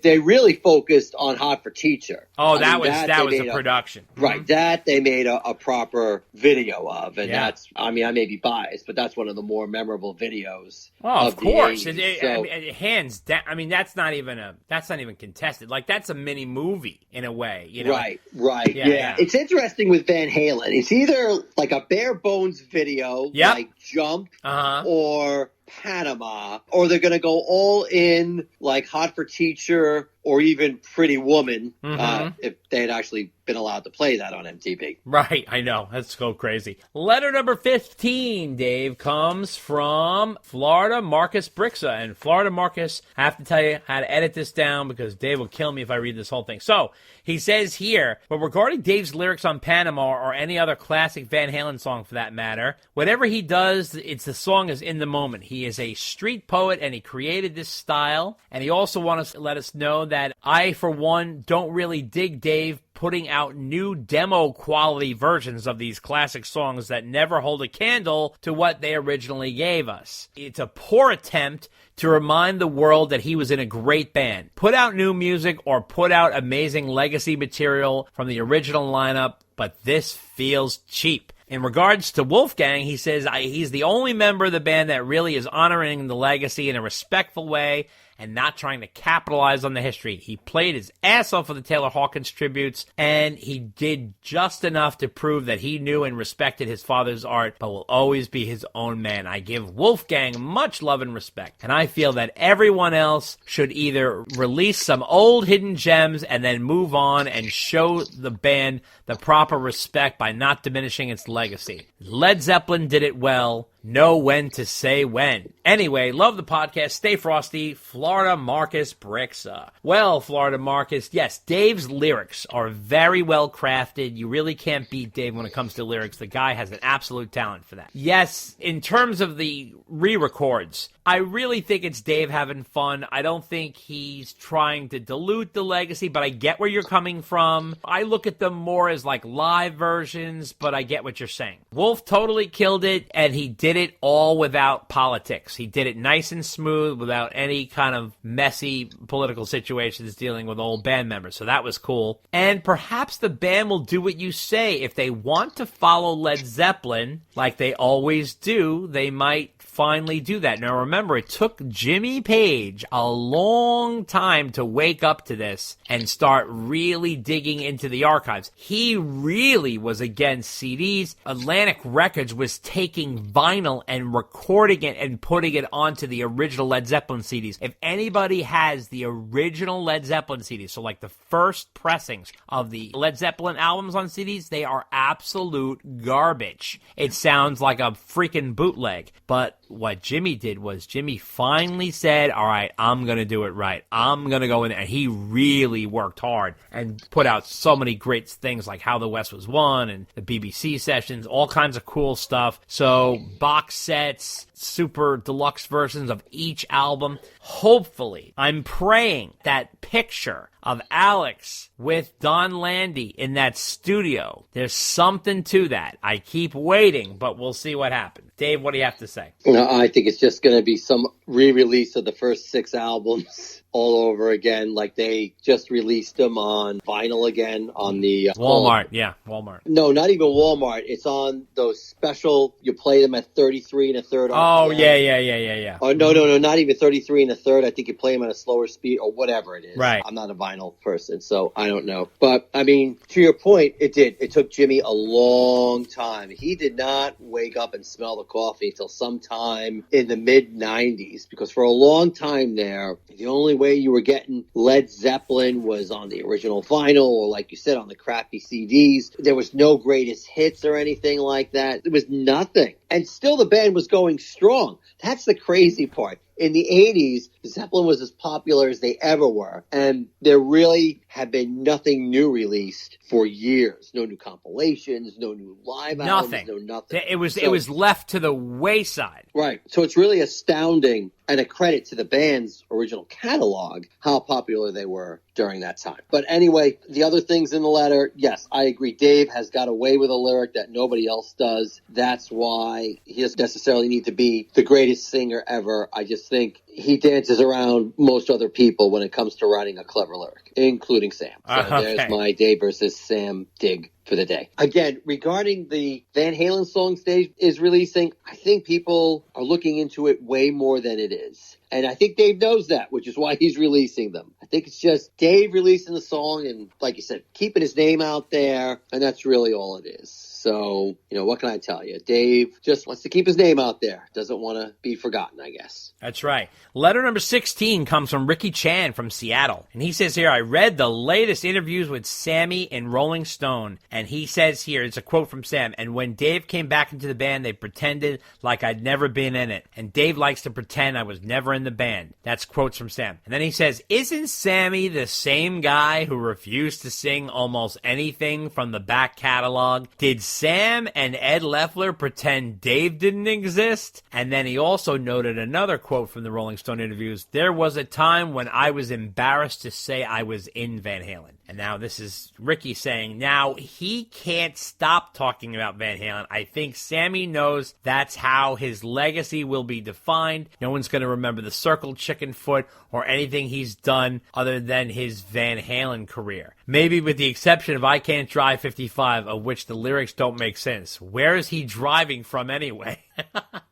They really focused on Hot for Teacher. Oh, that was a production. Right, that they made a proper video of, and that's, I mean, I may be biased, but that's one of the more memorable videos. Oh, of course. The 80s. Hands down. I mean, that's not even contested. Like, that's a mini movie in a way, you know? Right. Yeah. It's interesting with Van Halen. It's either like a bare bones video, like Jump, or Panama, or they're going to go all in like Hot for Teacher or even Pretty Woman, if they had actually been allowed to play that on MTV. Right, I know. That's so crazy. Letter number 15, Dave, comes from Florida Marcus Brixa. And Florida Marcus, I have to tell you how to edit this down because Dave will kill me if I read this whole thing. So, he says here, but regarding Dave's lyrics on Panama or any other classic Van Halen song for that matter, whatever he does, the song is in the moment. He is a street poet and he created this style. And he also wants to let us know that I, for one, don't really dig Dave putting out new demo quality versions of these classic songs that never hold a candle to what they originally gave us. It's a poor attempt to remind the world that he was in a great band. Put out new music or put out amazing legacy material from the original lineup, but this feels cheap. In regards to Wolfgang, he says he's the only member of the band that really is honoring the legacy in a respectful way and not trying to capitalize on the history. He played his ass off for the Taylor Hawkins tributes, and he did just enough to prove that he knew and respected his father's art, but will always be his own man. I give Wolfgang much love and respect, and I feel that everyone else should either release some old hidden gems and then move on and show the band the proper respect by not diminishing its legacy. Led Zeppelin did it well. Know when to say when. Anyway, love the podcast. Stay frosty. Florida Marcus Brixa. Well, Florida Marcus, yes, Dave's lyrics are very well crafted. You really can't beat Dave when it comes to lyrics. The guy has an absolute talent for that. Yes, in terms of the re-records, I really think it's Dave having fun. I don't think he's trying to dilute the legacy, but I get where you're coming from. I look at them more as like live versions, but I get what you're saying. Wolf totally killed it, and he did it all without politics. He did it nice and smooth without any kind of messy political situations dealing with old band members. So that was cool. And perhaps the band will do what you say. If they want to follow Led Zeppelin, like they always do, they might finally do that. Now remember, it took Jimmy Page a long time to wake up to this and start really digging into the archives. He really was against CDs. Atlantic Records was taking vinyl and recording it and putting it onto the original Led Zeppelin CDs. If anybody has the original Led Zeppelin CDs, so like the first pressings of the Led Zeppelin albums on CDs, they are absolute garbage. It sounds like a freaking bootleg. But what Jimmy did was Jimmy finally said, all right, I'm going to do it right. I'm going to go in there. And he really worked hard and put out so many great things like How the West Was Won and the BBC sessions, all kinds of cool stuff. So box sets, super deluxe versions of each album. Hopefully, I'm praying that picture of Alex with Don Landy in that studio, there's something to that. I keep waiting, but we'll see what happens. Dave, what do you have to say? I think it's just going to be some re-release of the first 6 albums. all over again. Like they just released them on vinyl again on the Walmart. Yeah, Walmart. No, not even Walmart. It's on those special. You play them at 33 and a third. Oh, RPM. yeah. Oh no, not even 33 and a third. I think you play them at a slower speed or whatever it is. Right. I'm not a vinyl person, so I don't know. But I mean, to your point, it did. It took Jimmy a long time. He did not wake up and smell the coffee until sometime in the mid 90s, because for a long time there, the only way you were getting Led Zeppelin was on the original vinyl, or like you said, on the crappy CDs. There was no greatest hits or anything like that. There was nothing. And still the band was going strong. That's the crazy part. In the 80s, Zeppelin was as popular as they ever were. And there really had been nothing new released for years. No new compilations, no new live albums, no nothing. It was left to the wayside. Right. So it's really astounding and a credit to the band's original catalog how popular they were during that time. But anyway, the other things in the letter, yes, I agree. Dave has got away with a lyric that nobody else does. That's why he doesn't necessarily need to be the greatest singer ever. I just think he dances around most other people when it comes to writing a clever lyric, including Sam. So there's my Dave versus Sam dig for the day. Again, regarding the Van Halen song Dave is releasing, I think people are looking into it way more than it is. And I think Dave knows that, which is why he's releasing them. I think it's just Dave releasing the song and, like you said, keeping his name out there, and that's really all it is. So, what can I tell you? Dave just wants to keep his name out there. Doesn't want to be forgotten, I guess. That's right. Letter number 16 comes from Ricky Chan from Seattle. And he says here, I read the latest interviews with Sammy in Rolling Stone. And he says here, it's a quote from Sam, and when Dave came back into the band, they pretended like I'd never been in it. And Dave likes to pretend I was never in the band. That's quotes from Sam. And then he says, isn't Sammy the same guy who refused to sing almost anything from the back catalog? Did Sam and Ed Loeffler pretend Dave didn't exist? And then he also noted another quote from the Rolling Stone interviews. There was a time when I was embarrassed to say I was in Van Halen. And now this is Ricky saying, now he can't stop talking about Van Halen. I think Sammy knows that's how his legacy will be defined. No one's going to remember the circle chicken foot or anything he's done other than his Van Halen career. Maybe with the exception of I Can't Drive 55, of which the lyrics don't make sense. Where is he driving from anyway?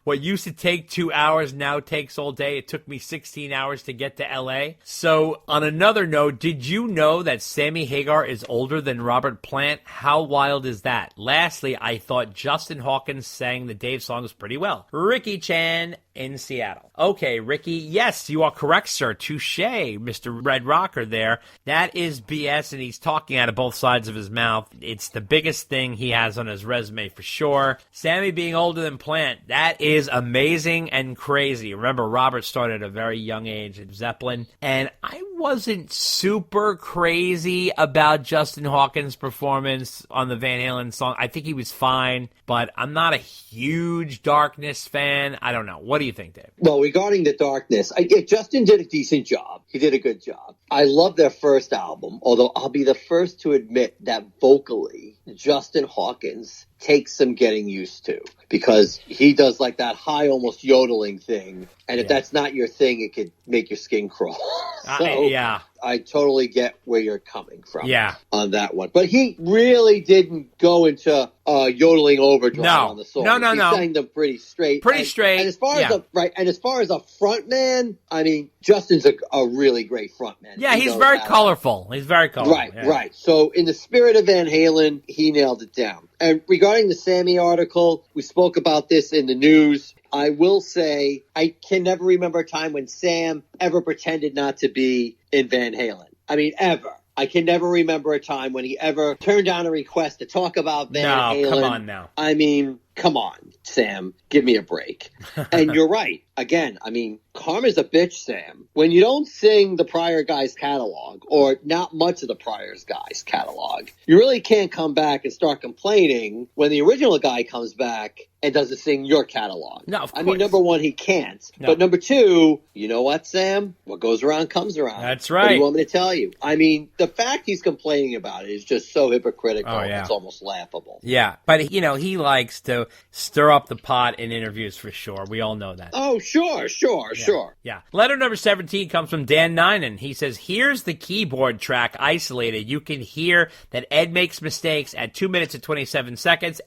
What used to take 2 hours now takes all day. It took me 16 hours to get to L.A. So, on another note, did you know that Sammy Hagar is older than Robert Plant? How wild is that? Lastly, I thought Justin Hawkins sang the Dave songs pretty well. Ricky Chan in Seattle. Okay, Ricky, yes, you are correct, sir. Touche, Mr. Red Rocker there. That is BS, and he's talking out of both sides of his mouth. It's the biggest thing he has on his resume for sure. Sammy being older than Plant, that is amazing and crazy. Remember, Robert started at a very young age at Zeppelin, and I wasn't super crazy about Justin Hawkins' performance on the Van Halen song. I think he was fine, but I'm not a huge Darkness fan. I don't know. What do you think, Dave? Well, regarding the Darkness, Justin did a decent job. He did a good job. I love their first album, although I'll be the first to admit that vocally, Justin Hawkins takes some getting used to, because he does like that high, almost yodeling thing. And if that's not your thing, it could make your skin crawl. Yeah. I totally get where you're coming from on that one. But he really didn't go into yodeling overdrive on the song. No. He sang them pretty straight. And as far as a front man, I mean, Justin's a really great front man. Yeah, he's very colorful. He's very colorful. Right. So in the spirit of Van Halen, he nailed it down. And regarding the Sammy article, we spoke about this in the news. I will say I can never remember a time when Sam ever pretended not to be in Van Halen. I mean, ever. I can never remember a time when he ever turned down a request to talk about Van Halen. No, come on now. I mean, come on, Sam. Give me a break. And you're right. Again, I mean, karma's a bitch, Sam. When you don't sing the prior guy's catalog, or not much of the prior guy's catalog, you really can't come back and start complaining when the original guy comes back and doesn't sing your catalog. No, of course. I mean, number one, he can't. No. But number two, you know what, Sam? What goes around comes around. That's right. What do you want me to tell you? I mean, the fact he's complaining about it is just so hypocritical. It's almost laughable. Yeah, but, he likes to to stir up the pot in interviews for sure. We all know that. Oh, sure. Yeah. Letter number 17 comes from Dan Ninen. He says, here's the keyboard track isolated. You can hear that Ed makes mistakes at 2 minutes and 27 seconds.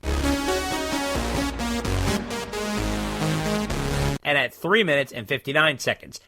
And at 3 minutes and 59 seconds.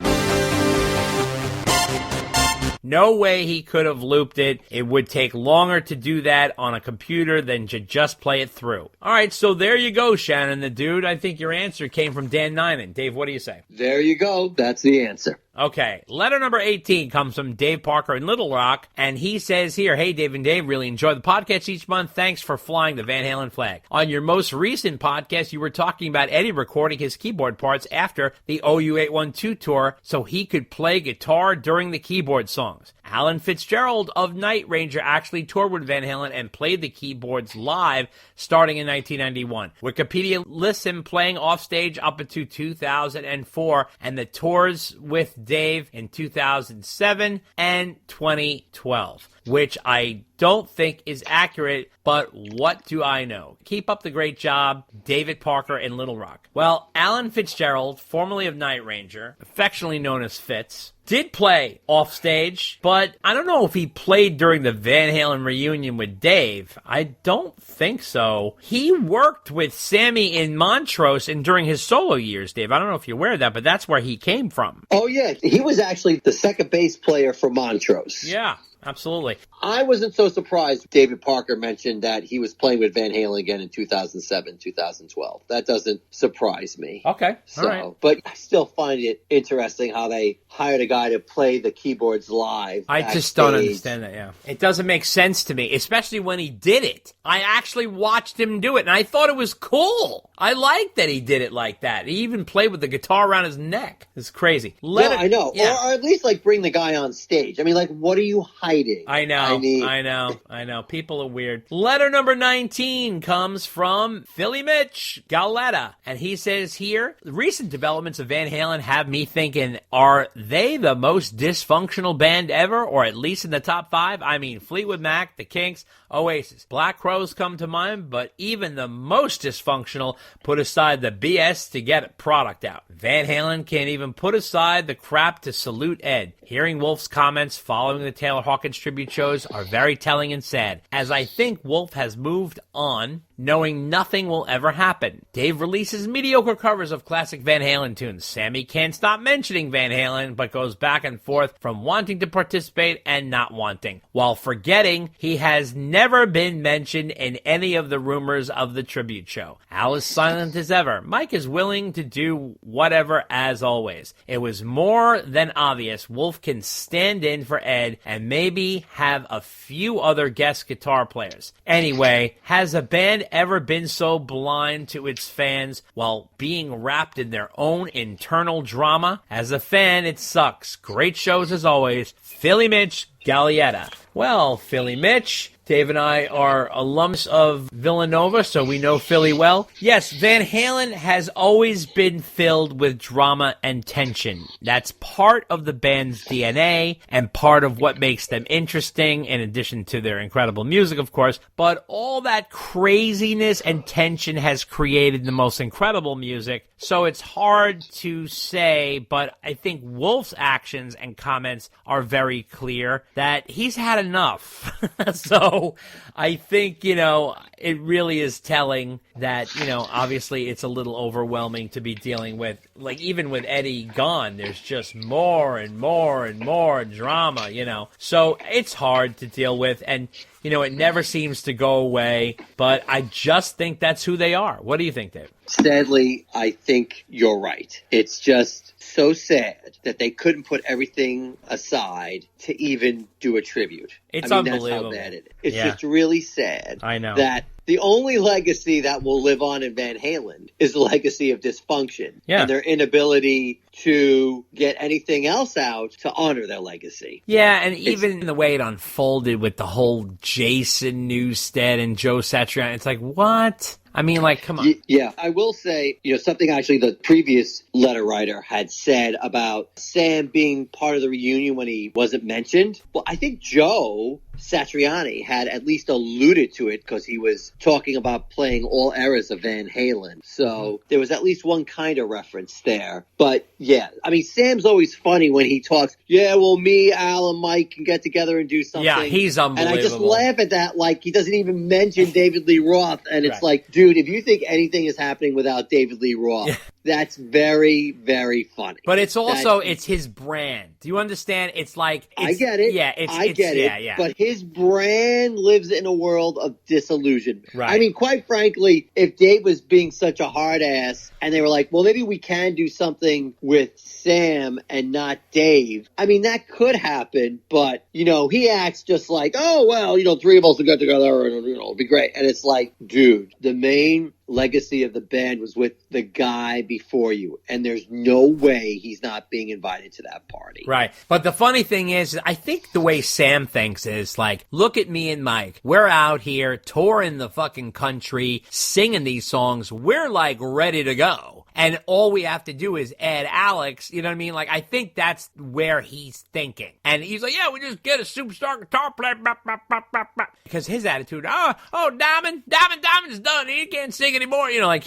No way he could have looped it. It would take longer to do that on a computer than to just play it through. All right, so there you go, Shannon the Dude. I think your answer came from Dan Ninen. Dave, what do you say? There you go. That's the answer. Okay, letter number 18 comes from Dave Parker in Little Rock, and he says here, hey, Dave and Dave, really enjoy the podcast each month. Thanks for flying the Van Halen flag. On your most recent podcast, you were talking about Eddie recording his keyboard parts after the OU812 tour so he could play guitar during the keyboard songs. Alan Fitzgerald of Night Ranger actually toured with Van Halen and played the keyboards live starting in 1991. Wikipedia lists him playing offstage up until 2004, and the tours with Dave in 2007 and 2012, which I don't think is accurate, but what do I know? Keep up the great job, David Parker in Little Rock. Well, Alan Fitzgerald, formerly of Night Ranger, affectionately known as Fitz, did play offstage, but I don't know if he played during the Van Halen reunion with Dave. I don't think so. He worked with Sammy in Montrose and during his solo years, Dave. I don't know if you're aware of that, but that's where he came from. Oh, yeah. He was actually the second bass player for Montrose. Yeah. Absolutely. I wasn't so surprised David Parker mentioned that he was playing with Van Halen again in 2007, 2012. That doesn't surprise me. Okay. So, all right. But I still find it interesting how they hired a guy to play the keyboards live. I just don't understand that, yeah. It doesn't make sense to me, especially when he did it. I actually watched him do it, and I thought it was cool. I liked that he did it like that. He even played with the guitar around his neck. It's crazy. I know. Yeah. Or at least, like, bring the guy on stage. I mean, like, what are you hiding? I know. People are weird. Letter number 19 comes from Philly Mitch Galetta, and he says here, recent developments of Van Halen have me thinking, are they the most dysfunctional band ever, or at least in the top 5? I mean, Fleetwood Mac, The Kinks, Oasis. Black Crowes come to mind, but even the most dysfunctional put aside the BS to get a product out. Van Halen can't even put aside the crap to salute Ed. Hearing Wolf's comments following the Taylor Hawkins tribute shows are very telling and sad, as I think Wolf has moved on, knowing nothing will ever happen. Dave releases mediocre covers of classic Van Halen tunes. Sammy can't stop mentioning Van Halen, but goes back and forth from wanting to participate and not wanting, while forgetting he has never been mentioned in any of the rumors of the tribute show. Al is silent as ever. Mike is willing to do whatever as always. It was more than obvious Wolf can stand in for Ed and maybe have a few other guest guitar players. Anyway, has a band ever been so blind to its fans while being wrapped in their own internal drama? As a fan, it sucks. Great shows as always. Philly Mitch Gallietta. Well, Philly Mitch, Dave and I are alums of Villanova, so we know Philly well. Yes, Van Halen has always been filled with drama and tension. That's part of the band's DNA and part of what makes them interesting, in addition to their incredible music, of course. But all that craziness and tension has created the most incredible music, so it's hard to say, but I think Wolf's actions and comments are very clear that he's had enough. So I think, it really is telling that, obviously it's a little overwhelming to be dealing with. Like, even with Eddie gone, there's just more and more and more drama, So it's hard to deal with, and, it never seems to go away, but I just think that's who they are. What do you think, Dave? Sadly, I think you're right. It's just so sad that they couldn't put everything aside to even do a tribute. It's That's unbelievable. how bad it is. It's just really sad. I know. That the only legacy that will live on in Van Halen is the legacy of dysfunction. Yeah. And their inability to get anything else out to honor their legacy. Yeah, and even the way it unfolded with the whole Jason Newsted and Joe Satriani, it's like, what? I mean, like, come on. Yeah, I will say, something actually the previous letter writer had said about Sam being part of the reunion when he wasn't mentioned. Well, I think Joe Satriani had at least alluded to it because he was talking about playing all eras of Van Halen. So there was at least one kind of reference there. But yeah, I mean, Sam's always funny when he talks, yeah, well, me, Al, and Mike can get together and do something. Yeah, he's unbelievable. And I just laugh at that, like, he doesn't even mention David Lee Roth. And it's like, dude, if you think anything is happening without David Lee Roth, that's very, very funny. But it's also, it's his brand. Do you understand? It's like... I get it. Yeah, I get it. Yeah. But his brand lives in a world of disillusionment. Right. I mean, quite frankly, if Dave was being such a hard ass and they were like, well, maybe we can do something with Sam and not Dave, I mean, that could happen. But, you know, he acts just like, oh, well, you know, three of us will get together and, you know, it'll be great. And it's like, dude, the main legacy of the band was with the guy before you, and there's no way he's not being invited to that party. Right. But the funny thing is, I think the way Sam thinks is like, look at me and Mike. We're out here touring the fucking country, singing these songs. We're like ready to go. And all we have to do is add Alex, you know what I mean? Like, I think that's where he's thinking. And he's like, yeah, we just get a superstar guitar player, blah, blah, blah, blah, blah. Because his attitude, Diamond's done. He can't sing anymore. You know, like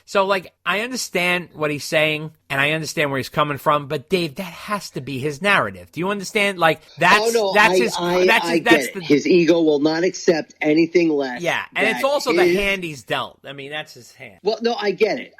So, like, I understand what he's saying, and I understand where he's coming from, but Dave, that has to be his narrative. Do you understand? Like, I get it. His ego will not accept anything less. Yeah, and it's also the hand he's dealt. I mean, that's his hand. Well, no, I get it.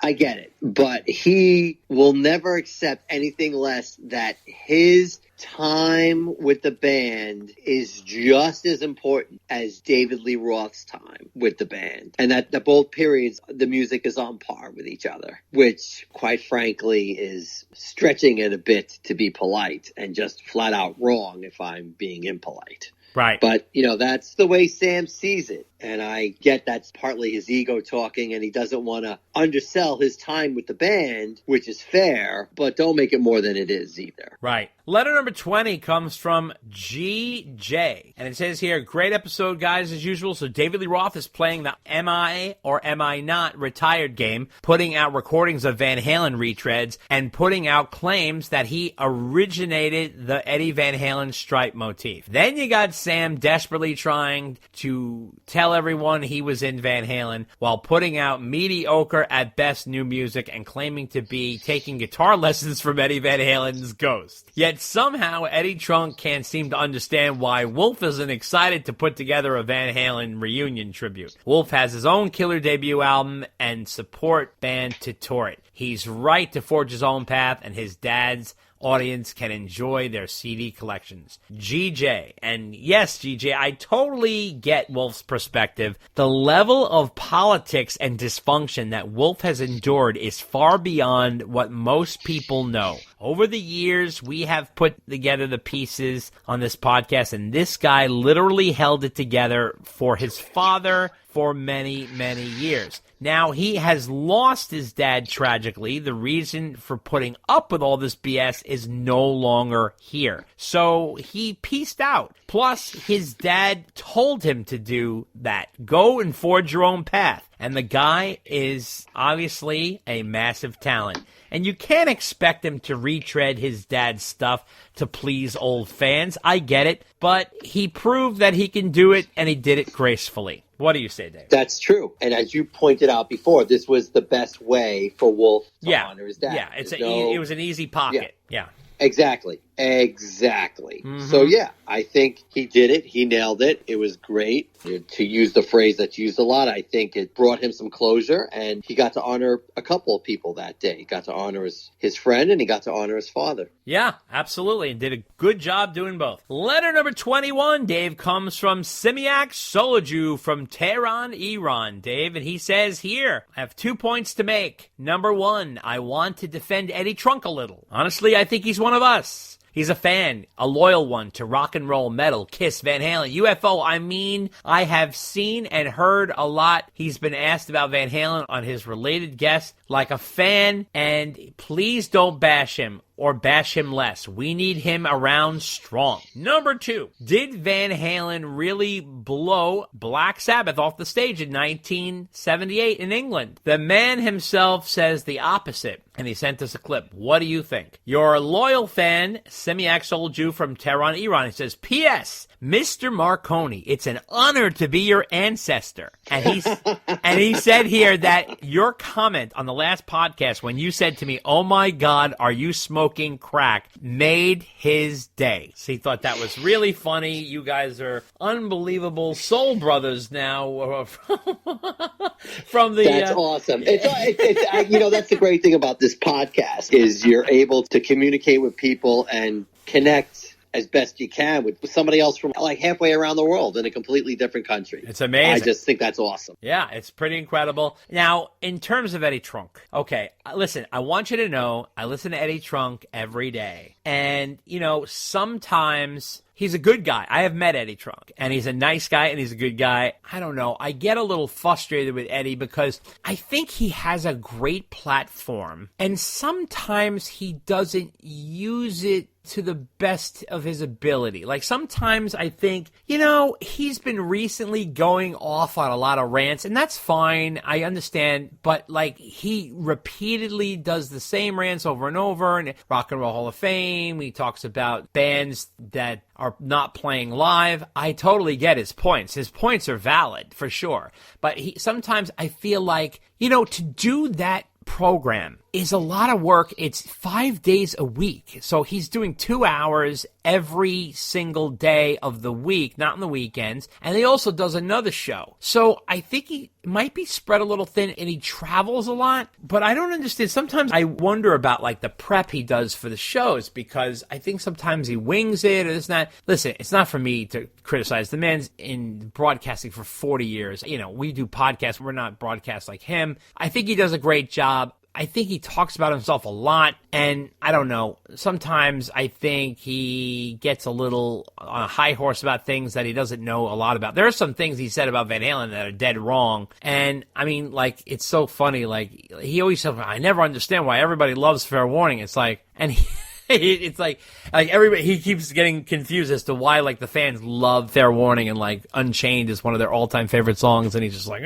But he will never accept anything less that his time with the band is just as important as David Lee Roth's time with the band. And that both periods, the music is on par with each other, which, quite frankly, is stretching it a bit to be polite and just flat out wrong if I'm being impolite. Right. But, you know, that's the way Sam sees it. And I get that's partly his ego talking, and he doesn't want to undersell his time with the band, which is fair, but don't make it more than it is either. Right. Letter number 20 comes from GJ. And it says here, great episode, guys, as usual. So David Lee Roth is playing the Am I or Am I Not retired game, putting out recordings of Van Halen retreads, and putting out claims that he originated the Eddie Van Halen stripe motif. Then you got Sam desperately trying to tell everyone he was in Van Halen while putting out mediocre at best new music and claiming to be taking guitar lessons from Eddie Van Halen's Ghost. Yet somehow Eddie Trunk can't seem to understand why Wolf isn't excited to put together a Van Halen reunion tribute. Wolf has his own killer debut album and support band to tour it. He's right to forge his own path, and his dad's audience can enjoy their CD collections. GJ. And yes, GJ, I totally get Wolf's perspective. The level of politics and dysfunction that Wolf has endured is far beyond what most people know. Over the years, we have put together the pieces on this podcast, and this guy literally held it together for his father for many, many years. Now, he has lost his dad tragically. The reason for putting up with all this BS is no longer here. So he pieced out. Plus, his dad told him to do that. Go and forge your own path. And the guy is obviously a massive talent. And you can't expect him to retread his dad's stuff to please old fans. I get it. But he proved that he can do it, and he did it gracefully. What do you say, Dave? That's true. And as you pointed out before, this was the best way for Wolf to honor his dad. Yeah, it was an easy pocket. Yeah. Exactly. Mm-hmm. So, yeah, I think he did it. He nailed it. It was great. To use the phrase that's used a lot, I think it brought him some closure, and he got to honor a couple of people that day. He got to honor his friend, and he got to honor his father. Yeah, absolutely, and did a good job doing both. Letter number 21, Dave, comes from Simiak Soloju from Tehran, Iran, Dave, and he says here, I have 2 points to make. Number 1, I want to defend Eddie Trunk a little. Honestly, I think he's one of us. He's a fan, a loyal one to rock and roll, metal, Kiss, Van Halen, UFO. I mean, I have seen and heard a lot. He's been asked about Van Halen on his related guests like a fan, and please don't bash him or bash him less. We need him around strong. Number 2, did Van Halen really blow Black Sabbath off the stage in 1978 in England? The man himself says the opposite, and he sent us a clip. What do you think? Your loyal fan, Simiak Solju from Tehran, Iran, he says, P.S. Mr. Marconi, it's an honor to be your ancestor. And he said here that your comment on the last podcast when you said to me, "Oh my God, are you smoking crack?" made his day. So he thought that was really funny. You guys are unbelievable soul brothers now. From the That's awesome. It's you know, that's the great thing about this podcast is you're able to communicate with people and connect as best you can with somebody else from like halfway around the world in a completely different country. It's amazing. I just think that's awesome. Yeah, it's pretty incredible. Now, in terms of Eddie Trunk, okay, listen, I want you to know I listen to Eddie Trunk every day. And, you know, sometimes he's a good guy. I have met Eddie Trunk, and he's a nice guy, and he's a good guy. I don't know. I get a little frustrated with Eddie because I think he has a great platform, and sometimes he doesn't use it to the best of his ability. Like, sometimes I think, you know, he's been recently going off on a lot of rants, and that's fine. I understand. But, like, he repeatedly does the same rants over and over. And Rock and Roll Hall of Fame, he talks about bands that are not playing live. I totally get his points. His points are valid, for sure. But sometimes I feel like, you know, to do that program is a lot of work. It's 5 days a week. So he's doing 2 hours every single day of the week, not on the weekends. And he also does another show. So I think he might be spread a little thin and he travels a lot. But I don't understand. Sometimes I wonder about like the prep he does for the shows because I think sometimes he wings it or this and that. Listen, it's not for me to criticize. The man's in broadcasting for 40 years. You know, we do podcasts. We're not broadcast like him. I think he does a great job. I think he talks about himself a lot, and I don't know, sometimes I think he gets a little on a high horse about things that he doesn't know a lot about. There are some things he said about Van Halen that are dead wrong, and I mean, like, it's so funny, like, he always said, I never understand why everybody loves Fair Warning. It's like, and it's like everybody, he keeps getting confused as to why, like, the fans love Fair Warning and, like, Unchained is one of their all-time favorite songs, and he's just like,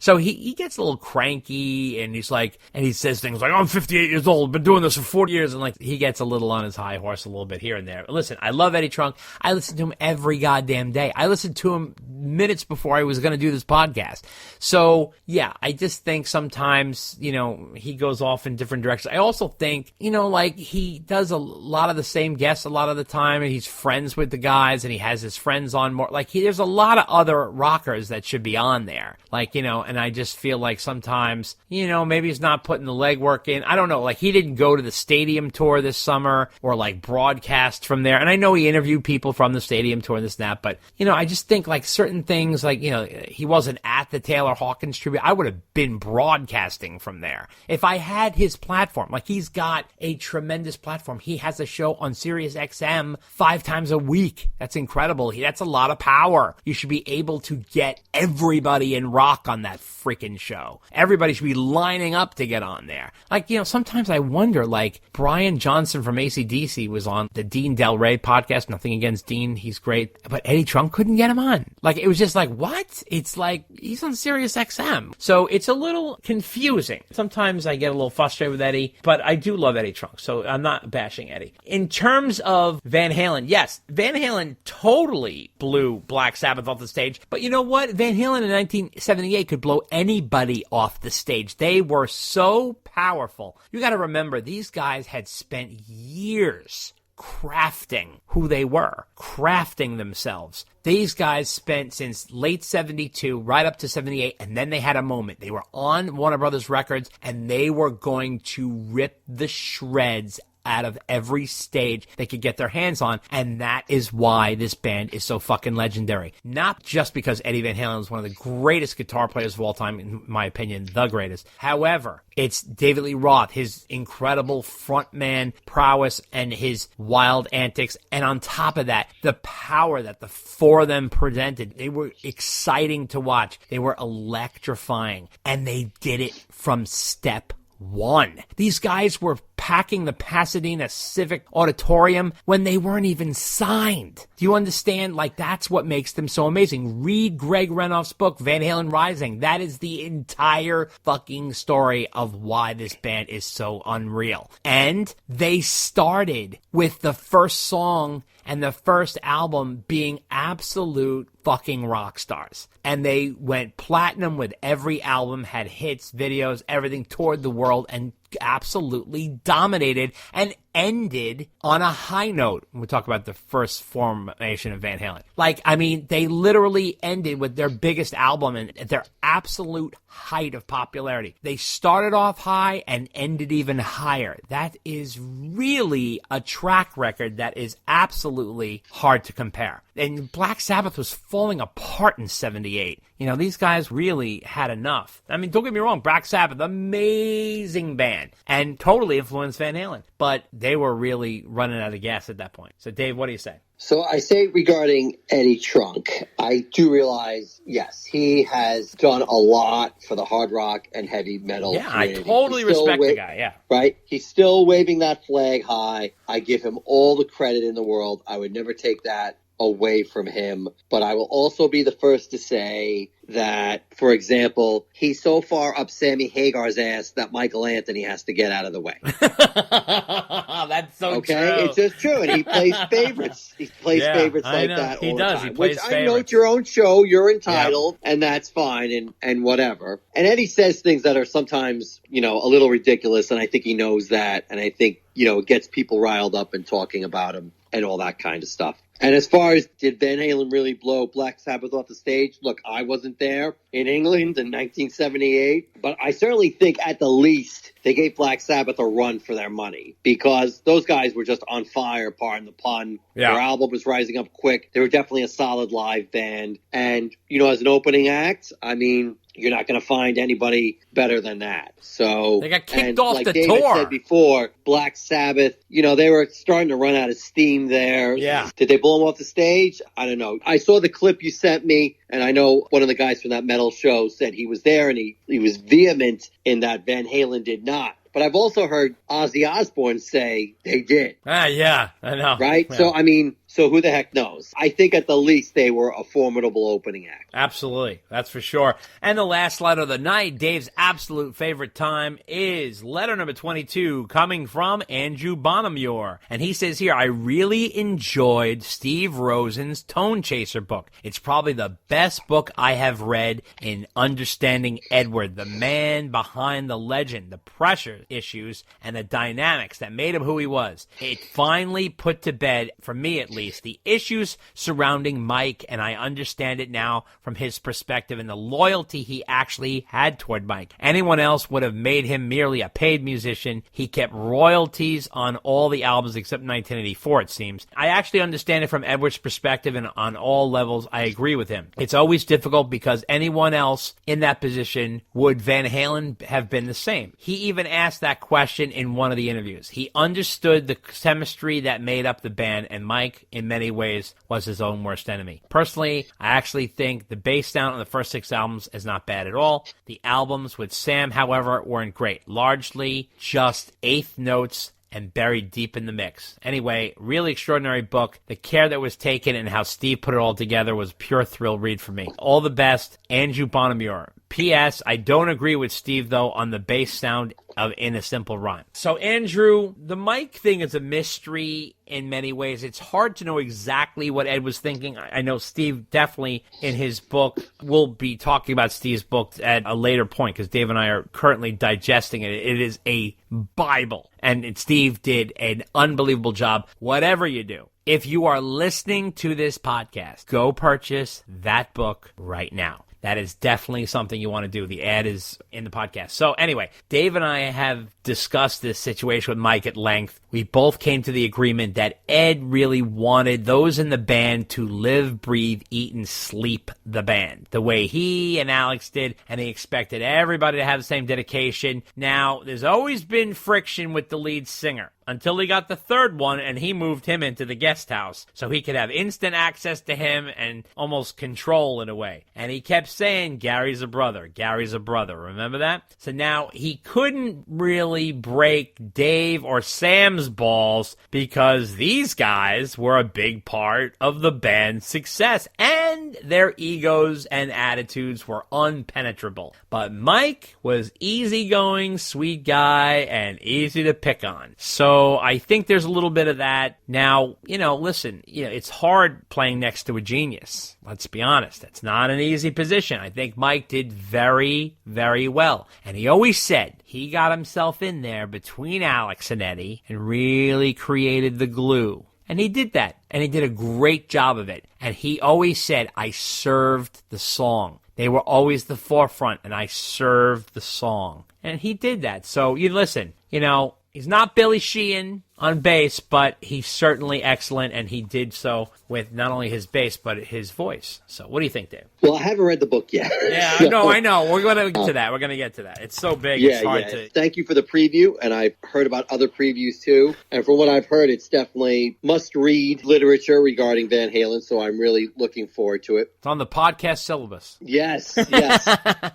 So he gets a little cranky, and he's like, and he says things like, I'm 58 years old, been doing this for 40 years, and, like, he gets a little on his high horse a little bit here and there. Listen, I love Eddie Trunk. I listen to him every goddamn day. I listened to him minutes before I was going to do this podcast. So, yeah, I just think sometimes, you know, he goes off in different directions. I also think, you know, like, he does a lot of the same guests a lot of the time, and he's friends with the guys, and he has his friends on more. Like, there's a lot of other rockers that should be on there. Like, you know, and I just feel like sometimes, you know, maybe he's not putting the legwork in. I don't know. Like, he didn't go to the stadium tour this summer or, like, broadcast from there. And I know he interviewed people from the stadium tour and this and that, but, you know, I just think, like, certain things, like, you know, he wasn't at the Taylor Hawkins tribute. I would have been broadcasting from there. If I had his platform, like, he's got a tremendous platform. He has a show on Sirius XM 5 times a week. That's incredible. That's a lot of power. You should be able to get everybody in rock on that freaking show. Everybody should be lining up to get on there. Like, you know, sometimes I wonder, like, Brian Johnson from AC/DC was on the Dean Del Rey podcast. Nothing against Dean. He's great. But Eddie Trunk couldn't get him on. Like, it was just like, what? It's like, he's on Sirius XM. So it's a little confusing. Sometimes I get a little frustrated with Eddie, but I do love Eddie Trunk. So I'm not bashing Eddie. In terms of Van Halen, yes, Van Halen totally blew Black Sabbath off the stage. But you know what? Van Halen in 1978 could blow anybody off the stage. They were so powerful. You got to remember, these guys had spent years crafting who they were, crafting themselves. These guys spent since late 72 right up to 78, and then they had a moment. They were on Warner Brothers Records, and they were going to rip the shreds out of every stage they could get their hands on, and that is why this band is so fucking legendary. Not just because Eddie Van Halen is one of the greatest guitar players of all time, in my opinion, the greatest. However, it's David Lee Roth, his incredible frontman prowess and his wild antics, and on top of that, the power that the four of them presented. They were exciting to watch. They were electrifying, and they did it from step one. These guys were packing the Pasadena Civic Auditorium when they weren't even signed. Do you understand? Like, that's what makes them so amazing. Read Greg Renoff's book, Van Halen Rising. That is the entire fucking story of why this band is so unreal. And they started with the first song and the first album being absolute fucking rock stars. And they went platinum with every album, had hits, videos, everything, toured the world, and absolutely dominated and ended on a high note. We talk about the first formation of Van Halen. Like, I mean, they literally ended with their biggest album and their absolute height of popularity. They started off high and ended even higher. That is really a track record that is absolutely hard to compare. And Black Sabbath was falling apart in 78. You know, these guys really had enough. I mean, don't get me wrong, Black Sabbath, amazing band, and totally influenced Van Halen. But they were really running out of gas at that point. So, Dave, what do you say? So I say regarding Eddie Trunk, I do realize, yes, he has done a lot for the hard rock and heavy metal community. I totally respect the guy, yeah. Right? He's still waving that flag high. I give him all the credit in the world. I would never take that away from him. But I will also be the first to say that, for example, he's so far up Sammy Hagar's ass that Michael Anthony has to get out of the way. That's so true. Okay, it's just true. And he plays favorites. He plays favorites like that all the time. He plays which favorites. I know it's your own show. You're entitled, and that's fine and whatever. And Eddie says things that are sometimes, you know, a little ridiculous, and I think he knows that. And I think, you know, it gets people riled up and talking about him and all that kind of stuff. And as far as did Van Halen really blow Black Sabbath off the stage, look, I wasn't there in England in 1978, but I certainly think at the least they gave Black Sabbath a run for their money because those guys were just on fire, pardon the pun. Yeah. Their album was rising up quick. They were definitely a solid live band. And, you know, as an opening act, I mean, you're not going to find anybody better than that. So they got kicked off like the David tour. said before, Black Sabbath, you know, they were starting to run out of steam there. Yeah. Did they blow him off the stage? I don't know. I saw the clip you sent me, and I know one of the guys from that metal show said he was there, and he was vehement in that Van Halen did not. But I've also heard Ozzy Osbourne say they did. Yeah, I know. Right? Yeah. So, I mean, so who the heck knows? I think at the least they were a formidable opening act. Absolutely. That's for sure. And the last letter of the night, Dave's absolute favorite time, is letter number 22, coming from Andrew Bonamure. And he says here, I really enjoyed Steve Rosen's Tone Chaser book. It's probably the best book I have read in understanding Edward, the man behind the legend, the pressure issues, and the dynamics that made him who he was. It finally put to bed, for me at least, the issues surrounding Mike, and I understand it now from his perspective and the loyalty he actually had toward Mike. Anyone else would have made him merely a paid musician. He kept royalties on all the albums except 1984, it seems. I actually understand it from Edward's perspective, and on all levels, I agree with him. It's always difficult because anyone else in that position would Van Halen have been the same. He even asked that question in one of the interviews. He understood the chemistry that made up the band, and Mike, in many ways, was his own worst enemy. Personally, I actually think the bass sound on the first 6 albums is not bad at all. The albums with Sam, however, weren't great. Largely just eighth notes and buried deep in the mix. Anyway, really extraordinary book. The care that was taken and how Steve put it all together was a pure thrill read for me. All the best, Andrew Bonamure. P.S. I don't agree with Steve, though, on the bass sound of In a Simple Rhyme. So, Andrew, the Mike thing is a mystery in many ways. It's hard to know exactly what Ed was thinking. I know Steve definitely, in his book, will be talking about Steve's book at a later point, because Dave and I are currently digesting it. It is a Bible, and Steve did an unbelievable job. Whatever you do, if you are listening to this podcast, go purchase that book right now. That is definitely something you want to do. The ad is in the podcast. So anyway, Dave and I have discussed this situation with Mike at length. We both came to the agreement that Ed really wanted those in the band to live, breathe, eat, and sleep the band the way he and Alex did, and he expected everybody to have the same dedication. Now, there's always been friction with the lead singer, until he got the third one and he moved him into the guest house so he could have instant access to him and almost control in a way. And he kept saying, Gary's a brother, Gary's a brother. Remember that? So now he couldn't really break Dave or Sam's balls because these guys were a big part of the band's success and their egos and attitudes were unpenetrable. But Mike was easygoing, sweet guy, and easy to pick on. So So I think there's a little bit of that. Now, listen, it's hard playing next to a genius. Let's be honest. It's not an easy position. I think Mike did very, very well. And he always said he got himself in there between Alex and Eddie and really created the glue. And he did that. And he did a great job of it. And he always said, I served the song. They were always the forefront, and I served the song. And he did that. So, listen, he's not Billy Sheehan on bass, but he's certainly excellent, and he did so with not only his bass, but his voice. So what do you think, Dave? Well, I haven't read the book yet. Yeah, I know. We're going to get to that. We're going to get to that. It's so big, it's hard to... Thank you for the preview, and I've heard about other previews, too. And from what I've heard, it's definitely must-read literature regarding Van Halen, so I'm really looking forward to it. It's on the podcast syllabus. Yes.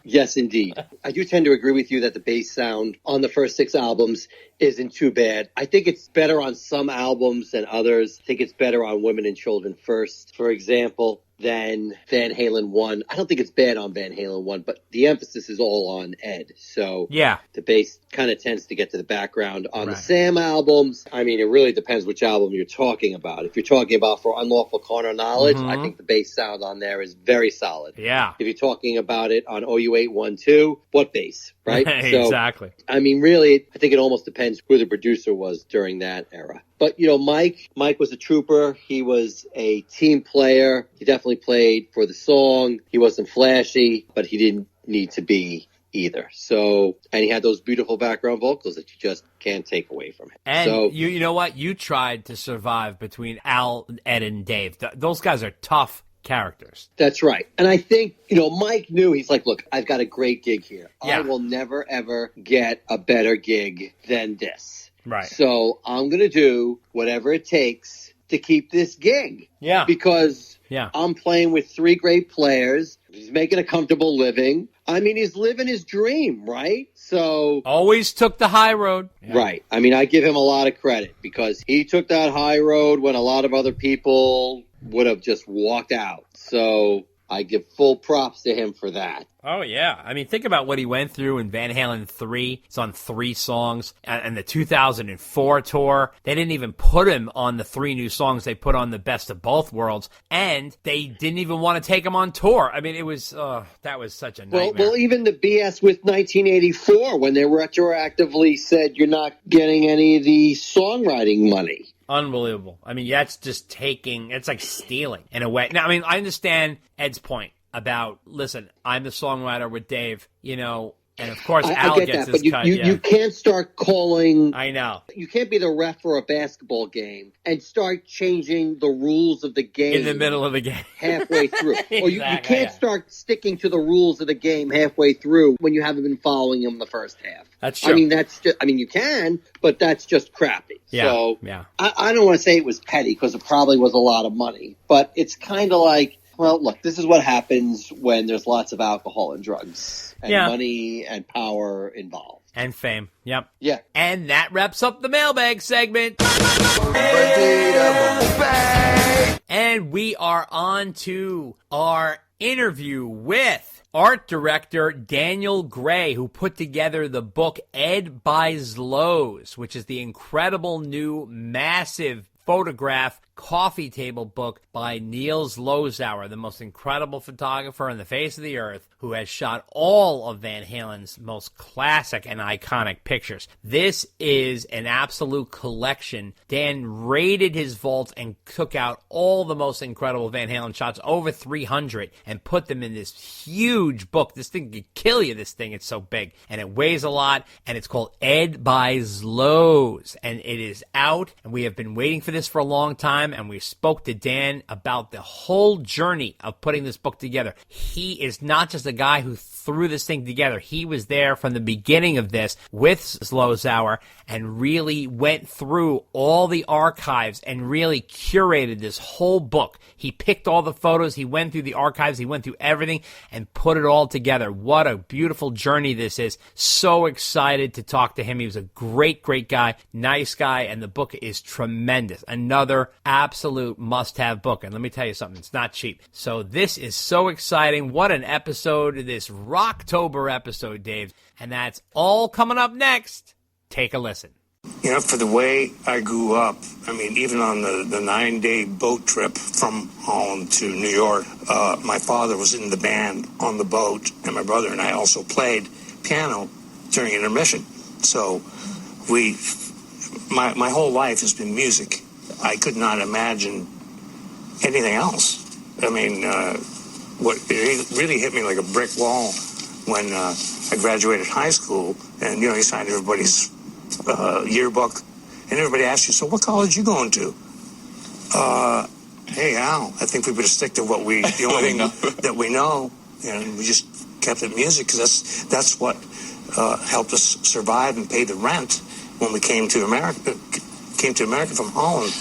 Yes, indeed. I do tend to agree with you that the bass sound on the first 6 albums isn't too bad. I think it's better on some albums than others. I think it's better on Women and Children First, for example, than Van Halen 1. I don't think it's bad on Van Halen 1, but the emphasis is all on Ed. So yeah, the bass kind of tends to get to the background. On the Sam albums, I mean, it really depends which album you're talking about. If you're talking about For Unlawful Carnal Knowledge, I think the bass sound on there is very solid. Yeah. If you're talking about it on OU812, what bass, right? Exactly. So, I mean, really, I think it almost depends who the producer was during that era. But, Mike was a trooper. He was a team player. He definitely played for the song. He wasn't flashy, but he didn't need to be either. So, and he had those beautiful background vocals that you just can't take away from him. And so, you know what? You tried to survive between Al, Ed, and Dave. Those guys are tough characters. That's right. And I think, Mike knew, he's like, look, I've got a great gig here. Yeah. I will never, ever get a better gig than this. Right. So I'm going to do whatever it takes to keep this gig. Yeah. Because I'm playing with 3 great players. He's making a comfortable living. I mean, he's living his dream, right? So always took the high road. Yeah. Right. I mean, I give him a lot of credit because he took that high road when a lot of other people would have just walked out. So I give full props to him for that. Oh, yeah. I mean, think about what he went through in Van Halen 3. It's on 3 songs. And the 2004 tour, they didn't even put him on the 3 new songs. They put on the Best of Both Worlds. And they didn't even want to take him on tour. I mean, it was, that was such a nightmare. Well, even the BS with 1984, when they retroactively said you're not getting any of the songwriting money. Unbelievable. I mean, that's just it's like stealing in a way. Now, I mean, I understand Ed's point about, listen, I'm the songwriter with Dave, and of course Al gets his cut. You can't start calling. I know. You can't be the ref for a basketball game and start changing the rules of the game in the middle of the game, halfway through. Exactly, Or you can't start sticking to the rules of the game halfway through when you haven't been following them the first half. That's true. I mean, you can, but that's just crappy. Yeah. So yeah. I don't want to say it was petty because it probably was a lot of money, but it's kind of like, well, look, this is what happens when there's lots of alcohol and drugs and money and power involved. And fame. Yep. Yeah. And that wraps up the mailbag segment. And we are on to our interview with art director Daniel Gray, who put together the book Ed By Zloz, which is the incredible new massive photograph coffee table book by Neil Zlozower, the most incredible photographer on the face of the earth, who has shot all of Van Halen's most classic and iconic pictures. This is an absolute collection. Dan raided his vaults and took out all the most incredible Van Halen shots, over 300, and put them in this huge book. This thing could kill you, this thing. It's so big. And it weighs a lot, and it's called Ed By Zloz. And it is out, and we have been waiting for this for a long time, and we spoke to Dan about the whole journey of putting this book together. He is not just a guy who threw this thing together. He was there from the beginning of this with Zlozower and really went through all the archives and really curated this whole book. He picked all the photos, he went through the archives, he went through everything and put it all together. What a beautiful journey this is. So excited to talk to him. He was a great, great guy, nice guy, and the book is tremendous. Another absolute must-have book. And let me tell you something, it's not cheap. So this is so exciting. What an episode, this ROCKTOBER episode, Dave. And that's all coming up next. Take a listen. You know, for the way I grew up, I mean, even on the 9-day boat trip from Holland to New York, my father was in the band on the boat, and my brother and I also played piano during intermission. So my whole life has been music. I could not imagine anything else. I mean, it really hit me like a brick wall when I graduated high school, and, you know, you signed everybody's yearbook, and everybody asks you, so what college you going to? Hey, Al, I think we better stick to what the only thing that we know, and we just kept it music, because that's what helped us survive and pay the rent when we came to America from Holland.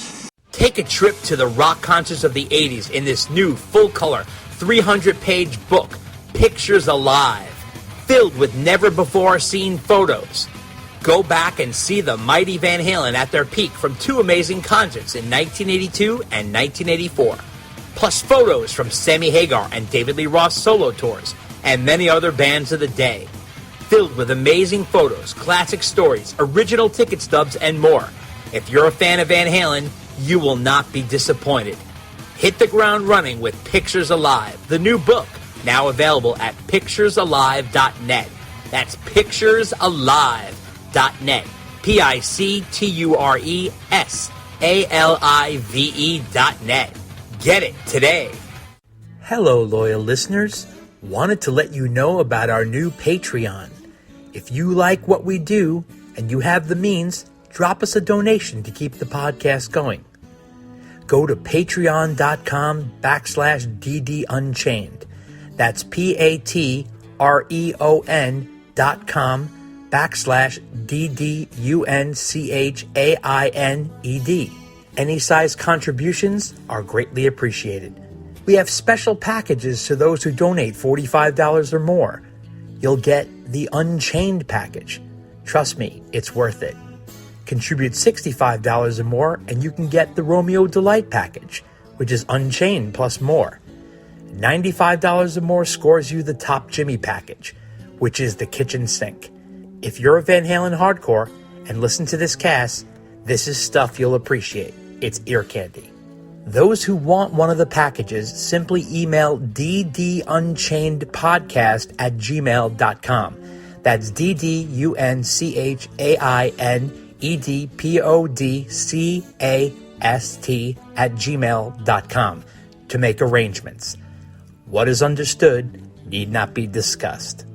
Take a trip to the rock concerts of the 80s in this new full-color 300-page book, Pictures Alive, filled with never-before-seen photos. Go back and see the mighty Van Halen at their peak from 2 amazing concerts in 1982 and 1984, plus photos from Sammy Hagar and David Lee Roth solo tours, and many other bands of the day. Filled with amazing photos, classic stories, original ticket stubs, and more. If you're a fan of Van Halen, you will not be disappointed. Hit the ground running with Pictures Alive, the new book, now available at picturesalive.net. That's picturesalive.net. picturesalive.net. Get it today. Hello, loyal listeners. Wanted to let you know about our new Patreon. If you like what we do and you have the means, drop us a donation to keep the podcast going. Go to patreon.com/DD Unchained. That's patreon.com/DDUNCHAINED. Any size contributions are greatly appreciated. We have special packages to those who donate $45 or more. You'll get the Unchained package. Trust me, it's worth it. Contribute $65 or more and you can get the Romeo Delight package, which is Unchained plus more. $95 or more scores you the Top Jimmy package, which is the kitchen sink. If you're a Van Halen hardcore and listen to this cast, this is stuff you'll appreciate. It's ear candy. Those who want one of the packages simply email ddunchainedpodcast@gmail.com. That's ddunchainedpodcast@gmail.com to make arrangements. What is understood need not be discussed.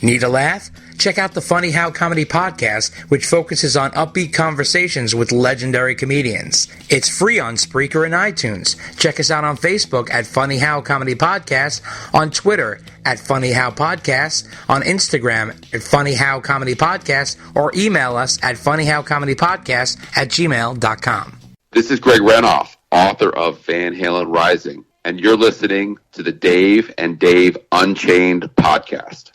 Need a laugh? Check out the Funny How Comedy Podcast, which focuses on upbeat conversations with legendary comedians. It's free on Spreaker and iTunes. Check us out on Facebook at Funny How Comedy Podcast, on Twitter at Funny How Podcast, on Instagram at Funny How Comedy Podcast, or email us at funnyhowcomedypodcast@gmail.com. This is Greg Renoff, author of Van Halen Rising, and you're listening to the Dave and Dave Unchained podcast.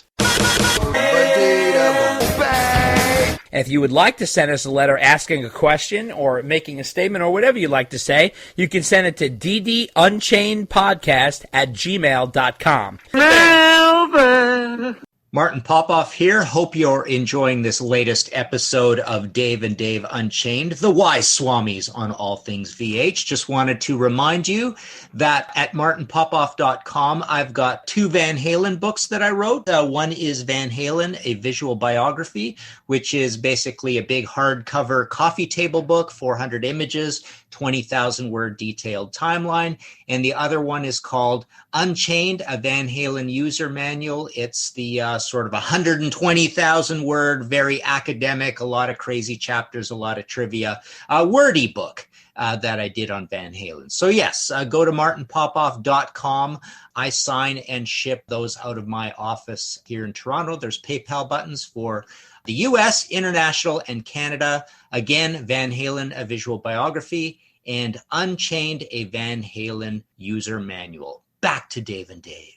And if you would like to send us a letter asking a question or making a statement or whatever you'd like to say, you can send it to ddunchainedpodcast@gmail.com. Martin Popoff here. Hope you're enjoying this latest episode of Dave and Dave Unchained, the wise swamis on all things VH. Just wanted to remind you that at martinpopoff.com, I've got 2 Van Halen books that I wrote. One is Van Halen, a visual biography, which is basically a big hardcover coffee table book, 400 images, 20,000 word detailed timeline. And the other one is called Unchained, a Van Halen user manual. It's the sort of 120,000 word, very academic, a lot of crazy chapters, a lot of trivia, wordy book that I did on Van Halen. So yes, go to martinpopoff.com. I sign and ship those out of my office here in Toronto. There's PayPal buttons for the US, international, and Canada. Again, Van Halen, a visual biography, and Unchained, a Van Halen user manual. Back to Dave and Dave.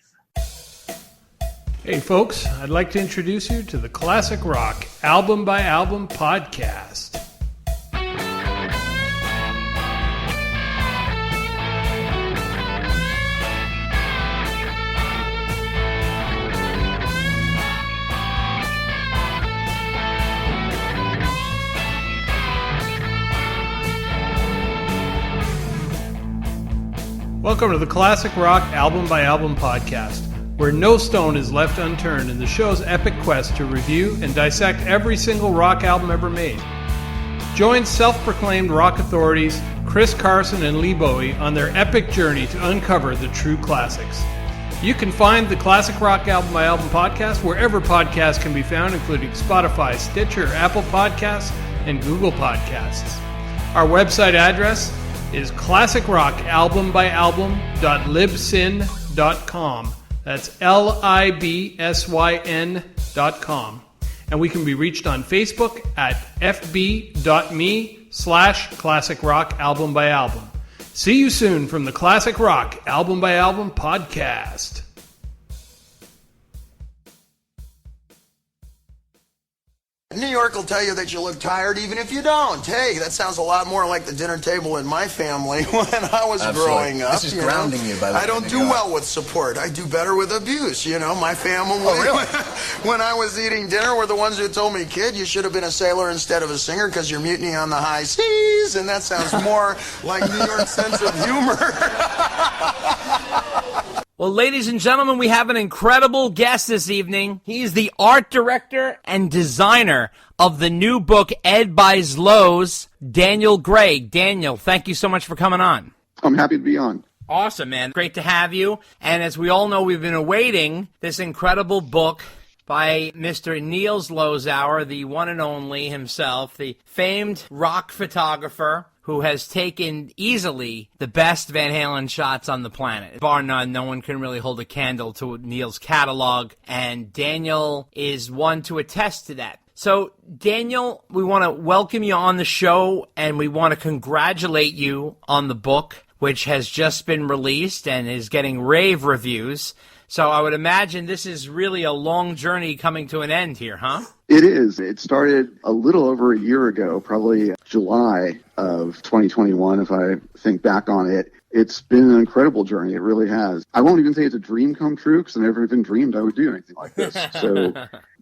Hey folks, I'd like to introduce you to the Classic Rock Album by Album podcast. Welcome to the Classic Rock Album by Album podcast, where no stone is left unturned in the show's epic quest to review and dissect every single rock album ever made. Join self-proclaimed rock authorities Chris Carson and Lee Bowie on their epic journey to uncover the true classics. You can find the Classic Rock Album by Album podcast wherever podcasts can be found, including Spotify, Stitcher, Apple Podcasts, and Google Podcasts. Our website address is classicrockalbumbyalbum.libsyn.com. That's LIBSYN.com. And we can be reached on Facebook at fb.me/Classic Rock Album by Album. See you soon from the Classic Rock Album by Album podcast. New York will tell you that you look tired even if you don't. Hey, that sounds a lot more like the dinner table in my family when I was growing up. This is grounding you, by the way. I don't do well with support. I do better with abuse. You know, my family, when I was eating dinner, were the ones who told me, kid, you should have been a sailor instead of a singer because you're mutiny on the high seas. And that sounds more like New York's sense of humor. Well, ladies and gentlemen, we have an incredible guest this evening. He's the art director and designer of the new book, Ed by Zloz, Daniel Gray. Daniel, thank you so much for coming on. I'm happy to be on. Awesome, man. Great to have you. And as we all know, we've been awaiting this incredible book by Mr. Neil Zlozower, the one and only himself, the famed rock photographer who has taken easily the best Van Halen shots on the planet. Bar none, no one can really hold a candle to Neil's catalog, and Daniel is one to attest to that. So, Daniel, we want to welcome you on the show, and we want to congratulate you on the book, which has just been released and is getting rave reviews. So I would imagine this is really a long journey coming to an end here, huh? It is. It started a little over a year ago, probably July of 2021, if I think back on it. It's been an incredible journey. It really has. I won't even say it's a dream come true because I never even dreamed I would do anything like this. So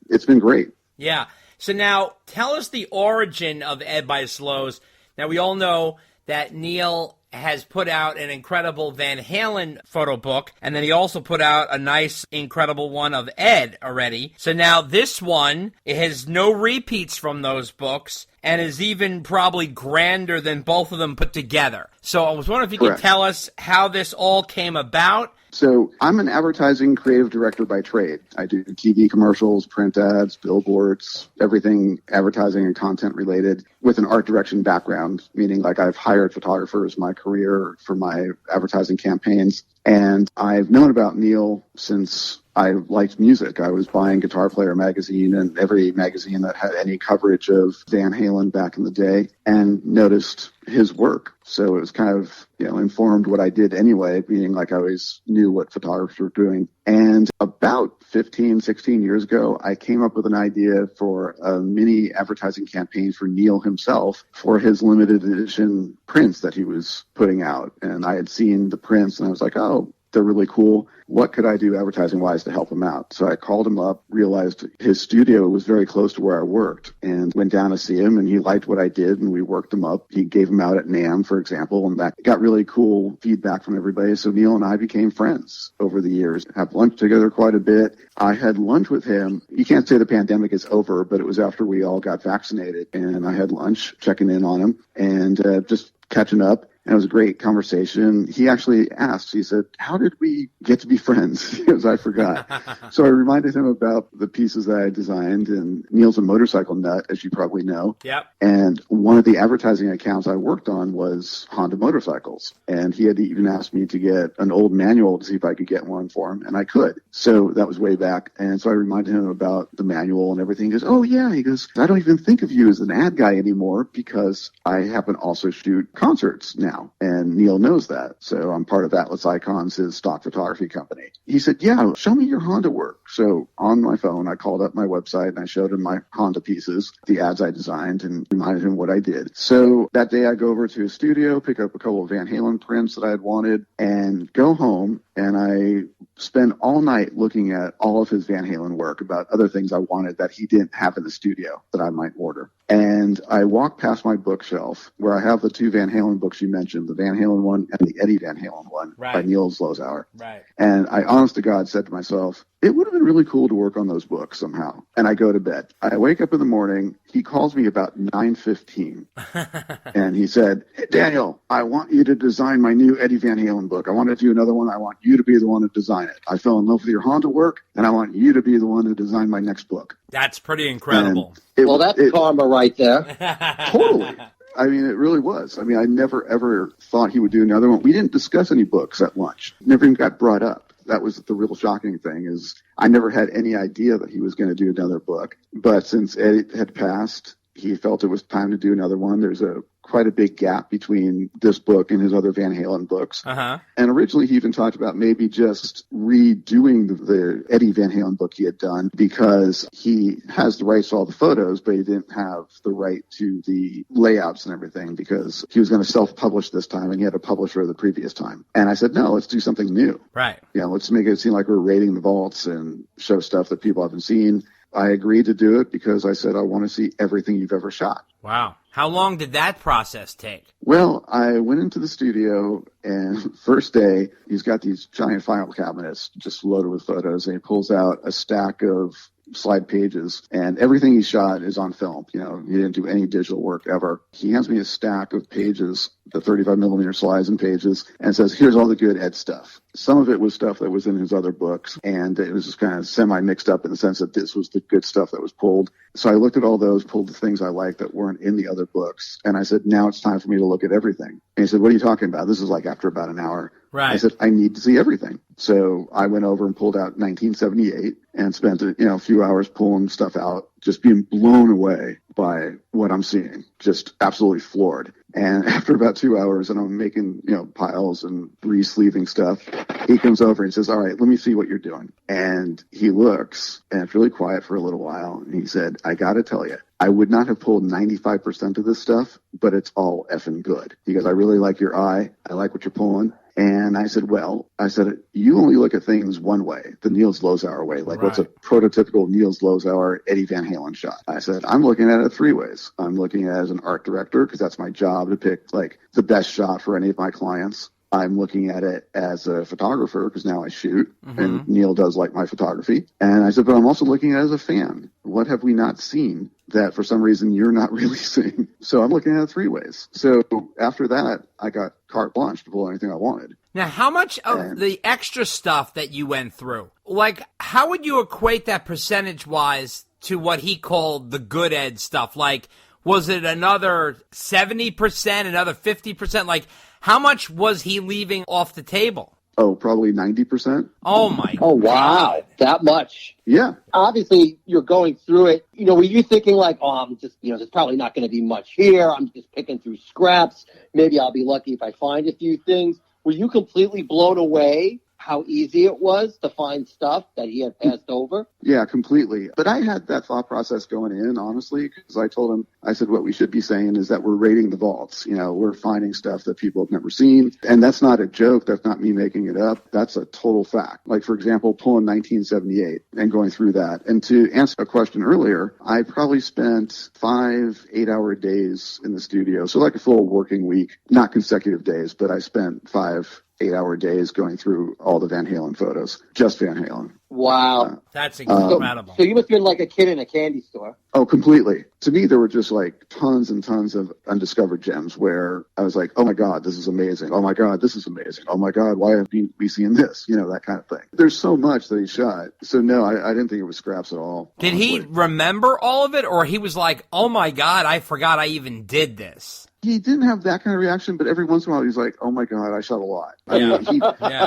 it's been great. Yeah. So now tell us the origin of Ed by Zloz. Now we all know that Neil has put out an incredible Van Halen photo book, and then he also put out a nice, incredible one of Ed already. So now this one, it has no repeats from those books, and is even probably grander than both of them put together. So I was wondering if you could tell us how this all came about. So I'm an advertising creative director by trade. I do TV commercials, print ads, billboards, everything advertising and content related with an art direction background, meaning like I've hired photographers my career for my advertising campaigns. And I've known about Neil since I liked music. I was buying Guitar Player magazine and every magazine that had any coverage of Van Halen back in the day and noticed his work. So it was kind of, informed what I did anyway, being like I always knew what photographers were doing. And about 15, 16 years ago, I came up with an idea for a mini advertising campaign for Neil himself for his limited edition prints that he was putting out. And I had seen the prints and I was like, oh, they're really cool. What could I do advertising-wise to help him out? So I called him up, realized his studio was very close to where I worked, and went down to see him, and he liked what I did, and we worked him up. He gave him out at NAMM, for example, and that got really cool feedback from everybody. So Neil and I became friends over the years, have lunch together quite a bit. I had lunch with him. You can't say the pandemic is over, but it was after we all got vaccinated, and I had lunch, checking in on him, and just catching up. And it was a great conversation. He actually asked, he said, how did we get to be friends? Because I forgot. So I reminded him about the pieces that I designed. And Neil's a motorcycle nut, as you probably know. Yep. And one of the advertising accounts I worked on was Honda motorcycles. And he had even asked me to get an old manual to see if I could get one for him. And I could. So that was way back. And so I reminded him about the manual and everything. He goes, oh, yeah. He goes, I don't even think of you as an ad guy anymore because I happen to also shoot concerts now. And Neil knows that. So I'm part of Atlas Icons, his stock photography company. He said, yeah, show me your Honda work. So on my phone, I called up my website and I showed him my Honda pieces, the ads I designed, and reminded him what I did. So that day I go over to his studio, pick up a couple of Van Halen prints that I had wanted, and go home and I spent all night looking at all of his Van Halen work about other things I wanted that he didn't have in the studio that I might order. And I walked past my bookshelf where I have the two Van Halen books you mentioned, the Van Halen one and the Eddie Van Halen one by Neil Zlozower. Right. And I, honest to God, said to myself, it would have been really cool to work on those books somehow. And I go to bed. I wake up in the morning. He calls me about 9:15. And he said, hey, Daniel, I want you to design my new Eddie Van Halen book. I want to do another one. I want you to be the one to design it. I fell in love with your Honda work, and I want you to be the one to design my next book. That's pretty incredible. Well, that's karma right there. Totally. I mean, it really was. I mean, I never, ever thought he would do another one. We didn't discuss any books at lunch. Never even got brought up. That was the real shocking thing, is I never had any idea that he was going to do another book. But since Eddie had passed, he felt it was time to do another one. There's quite a big gap between this book and his other Van Halen books. Uh-huh. And originally he even talked about maybe just redoing the Eddie Van Halen book he had done, because he has the rights to all the photos, but he didn't have the right to the layouts and everything, because he was going to self-publish this time and he had a publisher the previous time. And I said, no, let's do something new. Right. Yeah, let's make it seem like we're raiding the vaults and show stuff that people haven't seen. I agreed to do it because I said, I want to see everything you've ever shot. Wow. How long did that process take? Well, I went into the studio, and first day, he's got these giant file cabinets just loaded with photos, and he pulls out a stack of slide pages, and everything he shot is on film. You know, he didn't do any digital work ever. He hands me a stack of pages, the 35 millimeter slides and pages, and says, here's all the good Ed stuff. Some of it was stuff that was in his other books, and it was just kind of semi-mixed up in the sense that this was the good stuff that was pulled. So I looked at all those, pulled the things I liked that weren't in the other books, and I said, now it's time for me to look at everything. And he said, what are you talking about? This is like after about an hour. Right. I said, I need to see everything. So I went over and pulled out 1978 and spent a few hours pulling stuff out, just being blown away by what I'm seeing, just absolutely floored. And after about 2 hours, and I'm making, piles and re-sleeving stuff, he comes over and says, all right, let me see what you're doing. And he looks, and it's really quiet for a little while. And he said, I got to tell you, I would not have pulled 95% of this stuff, but it's all effing good. He goes, I really like your eye. I like what you're pulling. And I said, you only look at things one way, the Neil Zlozower way. Like, what's a prototypical Neil Zlozower, Eddie Van Halen shot? I said, I'm looking at it 3 ways. I'm looking at it as an art director, because that's my job to pick, like, the best shot for any of my clients. I'm looking at it as a photographer, because now I shoot, and Neil does like my photography. And I said, but I'm also looking at it as a fan. What have we not seen that for some reason you're not really seeing? So I'm looking at it 3 ways. So after that, I got carte blanche to pull anything I wanted. Now, how much of the extra stuff that you went through, like, how would you equate that percentage-wise to what he called the good Ed stuff? Like, was it another 70%, another 50%? Like, how much was he leaving off the table? Oh, probably 90%. Oh, my Oh, wow. That much. Yeah. Obviously, you're going through it. Were you thinking like, I'm just, there's probably not going to be much here. I'm just picking through scraps. Maybe I'll be lucky if I find a few things. Were you completely blown away how easy it was to find stuff that he had passed over? Yeah, completely. But I had that thought process going in, honestly, because I told him, I said, what we should be saying is that we're raiding the vaults. We're finding stuff that people have never seen. And that's not a joke. That's not me making it up. That's a total fact. Like, for example, pulling 1978 and going through that. And to answer a question earlier, I probably spent 5 8-hour days in the studio. So like a full working week, not consecutive days, but I spent 5 8-hour days going through all the Van Halen photos, just Van Halen. Wow. That's incredible. So you must have been like a kid in a candy store. Oh, completely. To me, there were just like tons and tons of undiscovered gems where I was like, oh my God, this is amazing. Oh my God, this is amazing. Oh my God, why have we seen this? That kind of thing. There's so much that he shot. So no, I didn't think it was scraps at all. Did he remember all of it, or he was like, oh my God, I forgot I even did this? He didn't have that kind of reaction, but every once in a while he's like, oh my God, I shot a lot. Yeah.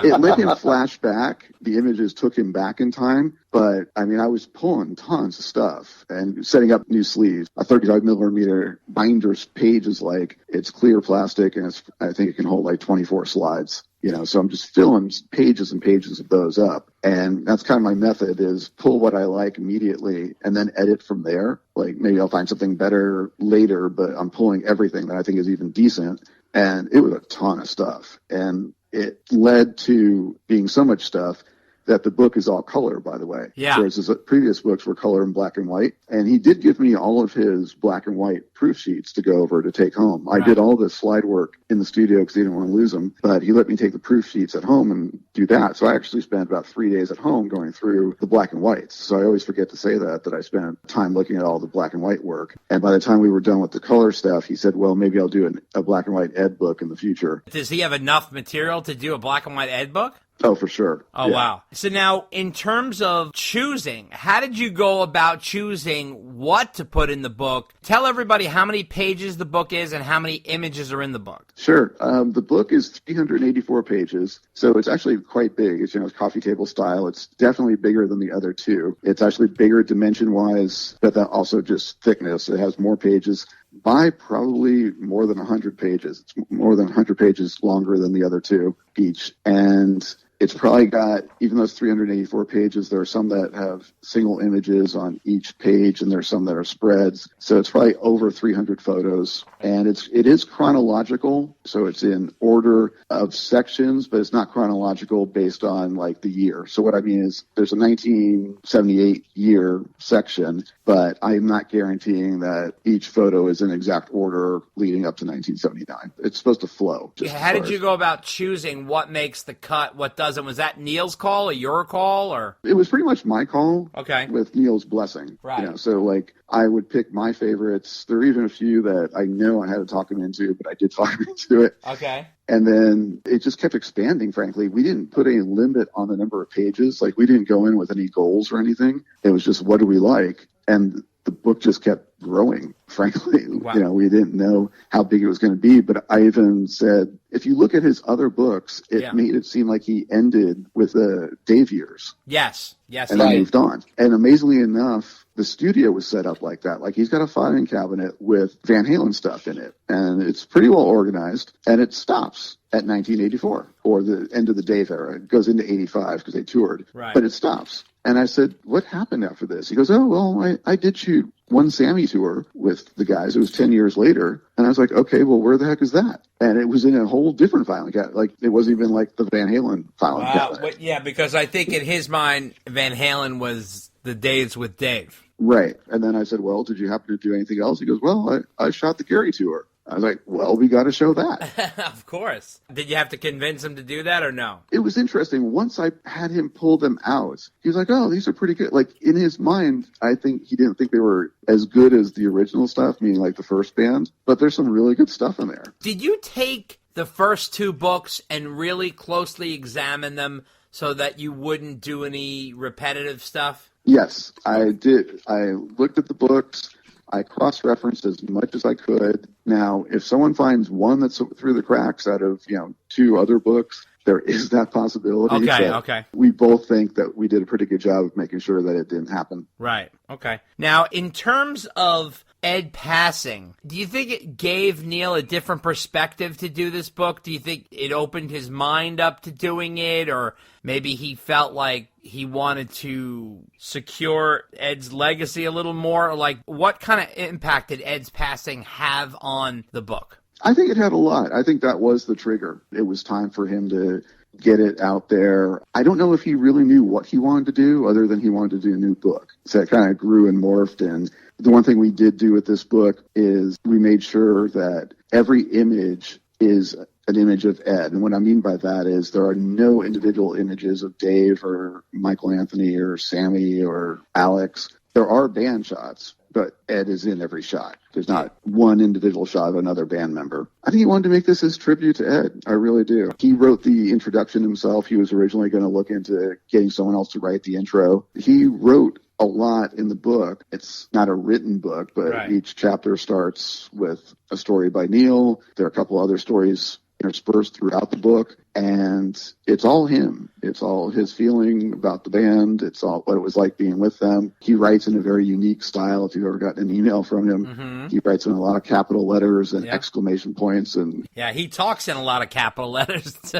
It let him flash back. The images took him back in time. But, I was pulling tons of stuff and setting up new sleeves. A 35 millimeter binder's page is like, it's clear plastic, and I think it can hold like 24 slides. So I'm just filling pages and pages of those up. And that's kind of my method, is pull what I like immediately and then edit from there. Like, maybe I'll find something better later, but I'm pulling everything that I think is even decent. And it was a ton of stuff. And it led to being so much stuff that the book is all color, by the way. Yeah. Whereas his previous books were color and black and white. And he did give me all of his black and white proof sheets to go over to take home. I did all the slide work in the studio because he didn't want to lose them, but he let me take the proof sheets at home and do that. So I actually spent about 3 days at home going through the black and whites. So I always forget to say that I spent time looking at all the black and white work. And by the time we were done with the color stuff, he said, well, maybe I'll do a black and white Ed book in the future. Does he have enough material to do a black and white Ed book? Oh, for sure. Oh, yeah. wow. So now, in terms of choosing, how did you go about choosing what to put in the book? Tell everybody how many pages the book is and how many images are in the book. Sure. The book is 384 pages, so it's actually quite big. It's, it's coffee table style. It's definitely bigger than the other two. It's actually bigger dimension-wise, but that also just thickness. It has more pages by probably more than 100 pages. It's more than 100 pages longer than the other two each. And it's probably got, even though it's 384 pages, there are some that have single images on each page, and there's some that are spreads. So it's probably over 300 photos. And it is chronological, so it's in order of sections, but it's not chronological based on, like, the year. So what I mean is there's a 1978 year section, but I'm not guaranteeing that each photo is in exact order leading up to 1979. It's supposed to flow. How did you go about choosing what makes the cut, what doesn't? Was that Neil's call or your call? Or it was pretty much my call. Okay. With Neil's blessing. Right. So, like, I would pick my favorites. There are even a few that I know I had to talk him into, but I did talk him into it. Okay. And then it just kept expanding, frankly. We didn't put any limit on the number of pages. Like, we didn't go in with any goals or anything. It was just, what do we like? And the book just kept growing, frankly. Wow. We didn't know how big it was going to be. But I even said, if you look at his other books, it made it seem like he ended with the Dave years. Yes. And then moved on. And amazingly enough, the studio was set up like that. Like, he's got a filing cabinet with Van Halen stuff in it. And it's pretty well organized. And it stops at 1984, or the end of the Dave era. It goes into 85 because they toured. Right. But it stops. And I said, what happened after this? He goes, oh, well, I did shoot one Sammy tour with the guys. It was 10 years later. And I was like, okay, well, where the heck is that? And it was in a whole different filing cabinet. Like, it wasn't even like the Van Halen filing cabinet. Yeah, because I think in his mind, Van Halen was the days with Dave. Right. And then I said, well, did you happen to do anything else? He goes, well, I shot the Gary tour. I was like, well, we got to show that. Of course. Did you have to convince him to do that or no? It was interesting. Once I had him pull them out, he was like, oh, these are pretty good. Like, in his mind, I think he didn't think they were as good as the original stuff, meaning like the first band, but there's some really good stuff in there. Did you take the first two books and really closely examine them so that you wouldn't do any repetitive stuff? Yes, I did. I looked at the books. I cross-referenced as much as I could. Now, if someone finds one that's through the cracks out of, two other books, there is that possibility. Okay. We both think that we did a pretty good job of making sure that it didn't happen. Right. Okay. Now, in terms of Ed passing, do you think it gave Neil a different perspective to do this book? Do you think it opened his mind up to doing it, or maybe he felt like he wanted to secure Ed's legacy a little more? Like, what kind of impact did Ed's passing have on the book? I think it had a lot. I think that was the trigger. It was time for him to get it out there. I don't know if he really knew what he wanted to do other than he wanted to do a new book. So it kind of grew and morphed. And the one thing we did do with this book is we made sure that every image is an image of Ed. And what I mean by that is there are no individual images of Dave or Michael Anthony or Sammy or Alex. There are band shots, but Ed is in every shot. There's not one individual shot of another band member. I think he wanted to make this his tribute to Ed. I really do. He wrote the introduction himself. He was originally going to look into getting someone else to write the intro. He wrote a lot in the book. It's not a written book, but each chapter starts with a story by Neil. There are a couple other stories interspersed throughout the book, and it's all him. It's all his feeling about the band. It's all what it was like being with them. He writes in a very unique style. If you've ever gotten an email from him, he writes in a lot of capital letters and exclamation points. And yeah, he talks in a lot of capital letters too.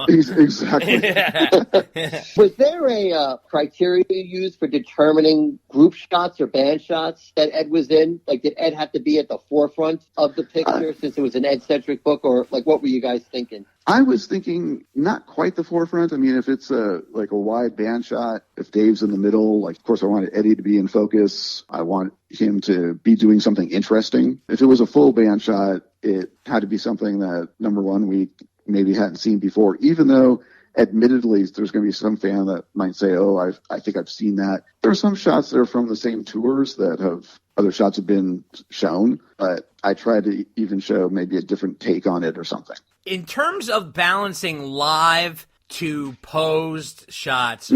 Exactly. Was there a criteria you used for determining group shots or band shots that Ed was in? Like, did Ed have to be at the forefront of the picture since it was an Ed-centric book, or like what were you guys thinking? I was thinking not quite the forefront. I mean, if it's a wide band shot, if Dave's in the middle, like, of course I wanted Eddie to be in focus. I want him to be doing something interesting. If it was a full band shot, it had to be something that, number one, we maybe hadn't seen before, even though admittedly there's going to be some fan that might say, oh, I think I've seen that. There are some shots that are from the same tours that other shots have been shown, but I tried to even show maybe a different take on it or something. In terms of balancing live to posed shots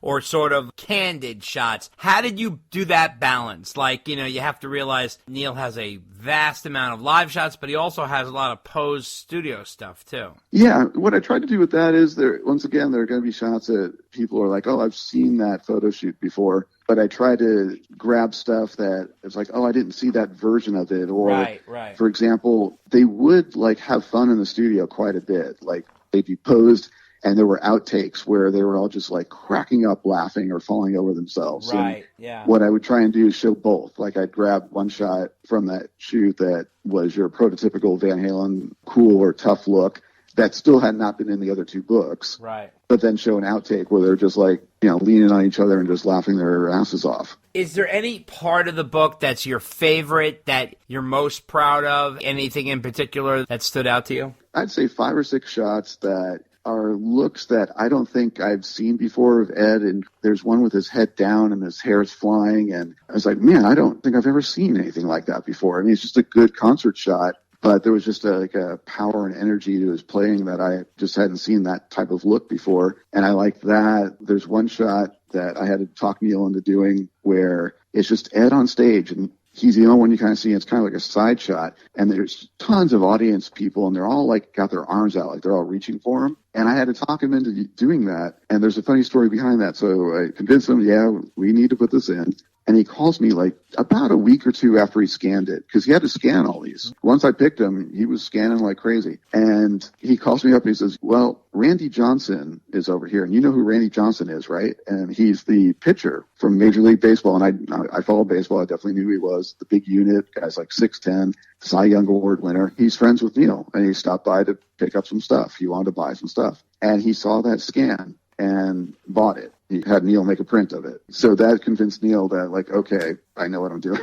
or sort of candid shots, how did you do that balance? Like, you have to realize Neil has a vast amount of live shots, but he also has a lot of posed studio stuff too. Yeah, what I tried to do with that is there are going to be shots that people are like, oh, I've seen that photo shoot before. But I try to grab stuff that it's like, oh, I didn't see that version of it. Or, right. For example, they would have fun in the studio quite a bit. Like they'd be posed and there were outtakes where they were all just cracking up laughing or falling over themselves. Right, and yeah. What I would try and do is show both. Like I'd grab one shot from that shoot that was your prototypical Van Halen cool or tough look that still had not been in the other two books. Right. But then show an outtake where they're just leaning on each other and just laughing their asses off. Is there any part of the book that's your favorite, that you're most proud of? Anything in particular that stood out to you? I'd say 5 or 6 shots that are looks that I don't think I've seen before of Ed. And there's one with his head down and his hair's flying. And I was like, man, I don't think I've ever seen anything like that before. I mean, it's just a good concert shot. But there was just a power and energy to his playing that I just hadn't seen that type of look before. And I liked that. There's one shot that I had to talk Neil into doing where it's just Ed on stage and he's the only one you kind of see. It's kind of like a side shot. And there's tons of audience people and they're all got their arms out, like they're all reaching for him. And I had to talk him into doing that. And there's a funny story behind that. So I convinced him, yeah, we need to put this in. And he calls me about a week or two after he scanned it, because he had to scan all these. Once I picked him, he was scanning like crazy. And he calls me up and he says, well, Randy Johnson is over here. And you know who Randy Johnson is, right? And he's the pitcher from Major League Baseball. And I follow baseball. I definitely knew he was. The big unit, guy's 6'10", Cy Young Award winner. He's friends with Neil. And he stopped by to pick up some stuff. He wanted to buy some stuff. And he saw that scan and bought it. He had Neil make a print of it. So that convinced Neil that, okay, I know what I'm doing.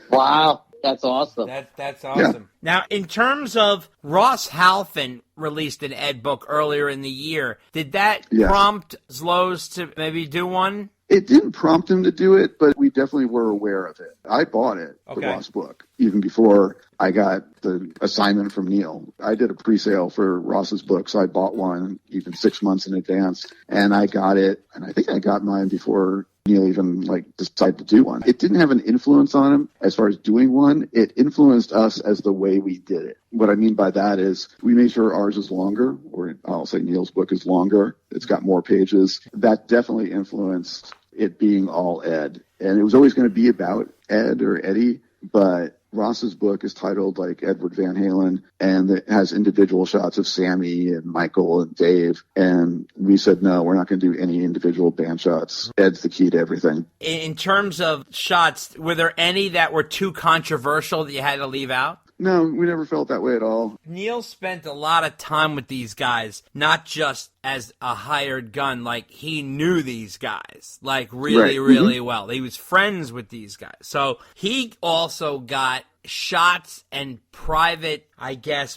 Wow, that's awesome. That's awesome. Yeah. Now, in terms of Ross Halfin released an Ed book earlier in the year, did that prompt Zloz to maybe do one? It didn't prompt him to do it, but we definitely were aware of it. I bought it, the Ross book, even before I got the assignment from Neil. I did a pre-sale for Ross's book, so I bought one even 6 months in advance, and I got it, and I think I got mine before Neil even decided to do one. It didn't have an influence on him as far as doing one. It influenced us as the way we did it. What I mean by that is we made sure ours is longer, or I'll say Neil's book is longer. It's got more pages. That definitely influenced it being all Ed. And it was always going to be about Ed or Eddie, but Ross's book is titled Edward Van Halen, and it has individual shots of Sammy and Michael and Dave. And we said, no, we're not going to do any individual band shots. Ed's the key to everything. In terms of shots, were there any that were too controversial that you had to leave out? No, we never felt that way at all. Neil spent a lot of time with these guys, not just as a hired gun. He knew these guys, really well. He was friends with these guys. So he also got shots and private,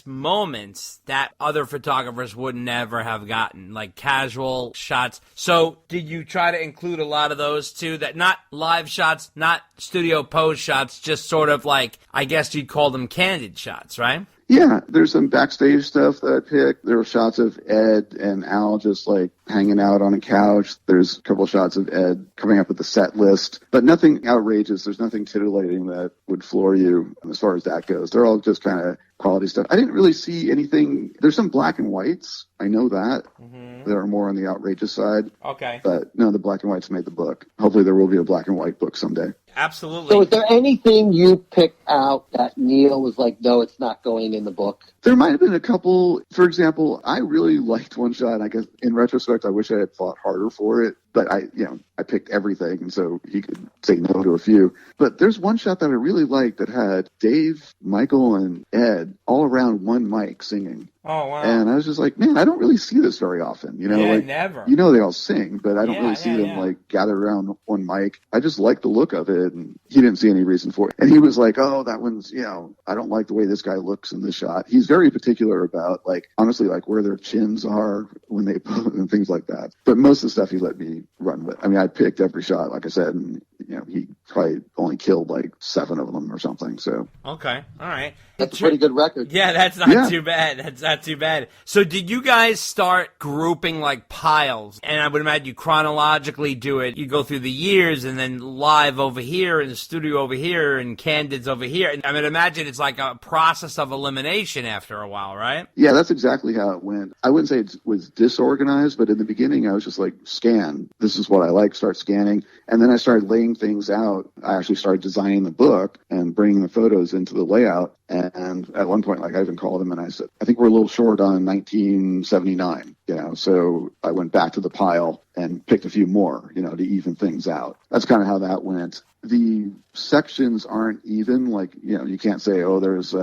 moments that other photographers would never have gotten, casual shots. So did you try to include a lot of those too? That not live shots, not studio pose shots, just sort of you'd call them candid shots, right? Yeah, there's some backstage stuff that I picked. There were shots of Ed and Al just hanging out on a couch. There's a couple of shots of Ed coming up with the set list, but nothing outrageous. There's nothing titillating that would floor you as far as that goes. They're all just kind of quality stuff. I didn't really see anything. There's some black and whites. I know that. Mm-hmm. That are more on the outrageous side. Okay. But no, the black and whites made the book. Hopefully there will be a black and white book someday. Absolutely. So is there anything you picked out that Neil was no, it's not going in the book? There might have been a couple. For example, I really liked one shot. I guess in retrospect, I wish I had fought harder for it. but I picked everything, and so he could say no to a few. But there's one shot that I really liked that had Dave, Michael, and Ed all around one mic singing. Oh, wow. And I was just like, man, I don't really see this very often. Never. They all sing, but I don't really see them like gather around one mic. I just like the look of it, and he didn't see any reason for it. And he was like, oh, that one's, I don't like the way this guy looks in this shot. He's very particular about, like, honestly, like where their chins are when they pose and things like that. But most of the stuff he let me run with. I mean, I picked every shot, like I said, and he probably only killed like 7 of them or something. So okay, all right, that's a pretty good record. Yeah, that's not too bad. That's not too bad. So did you guys start grouping like piles? And I would imagine you chronologically do it. You go through the years, and then live over here, and the studio over here, and candids over here. And I would imagine it's like a process of elimination after a while, right? Yeah, that's exactly how it went. I wouldn't say it was disorganized, but in the beginning I was just like, scan. This is what I like. Start scanning. And then I started laying things out. I actually started designing the book and bringing the photos into the layout. And at one point, like, I even called him and I said, I think we're a little short on 1979, so I went back to the pile and picked a few more, to even things out. That's kind of how that went. The sections aren't even, like, you can't say, oh, there's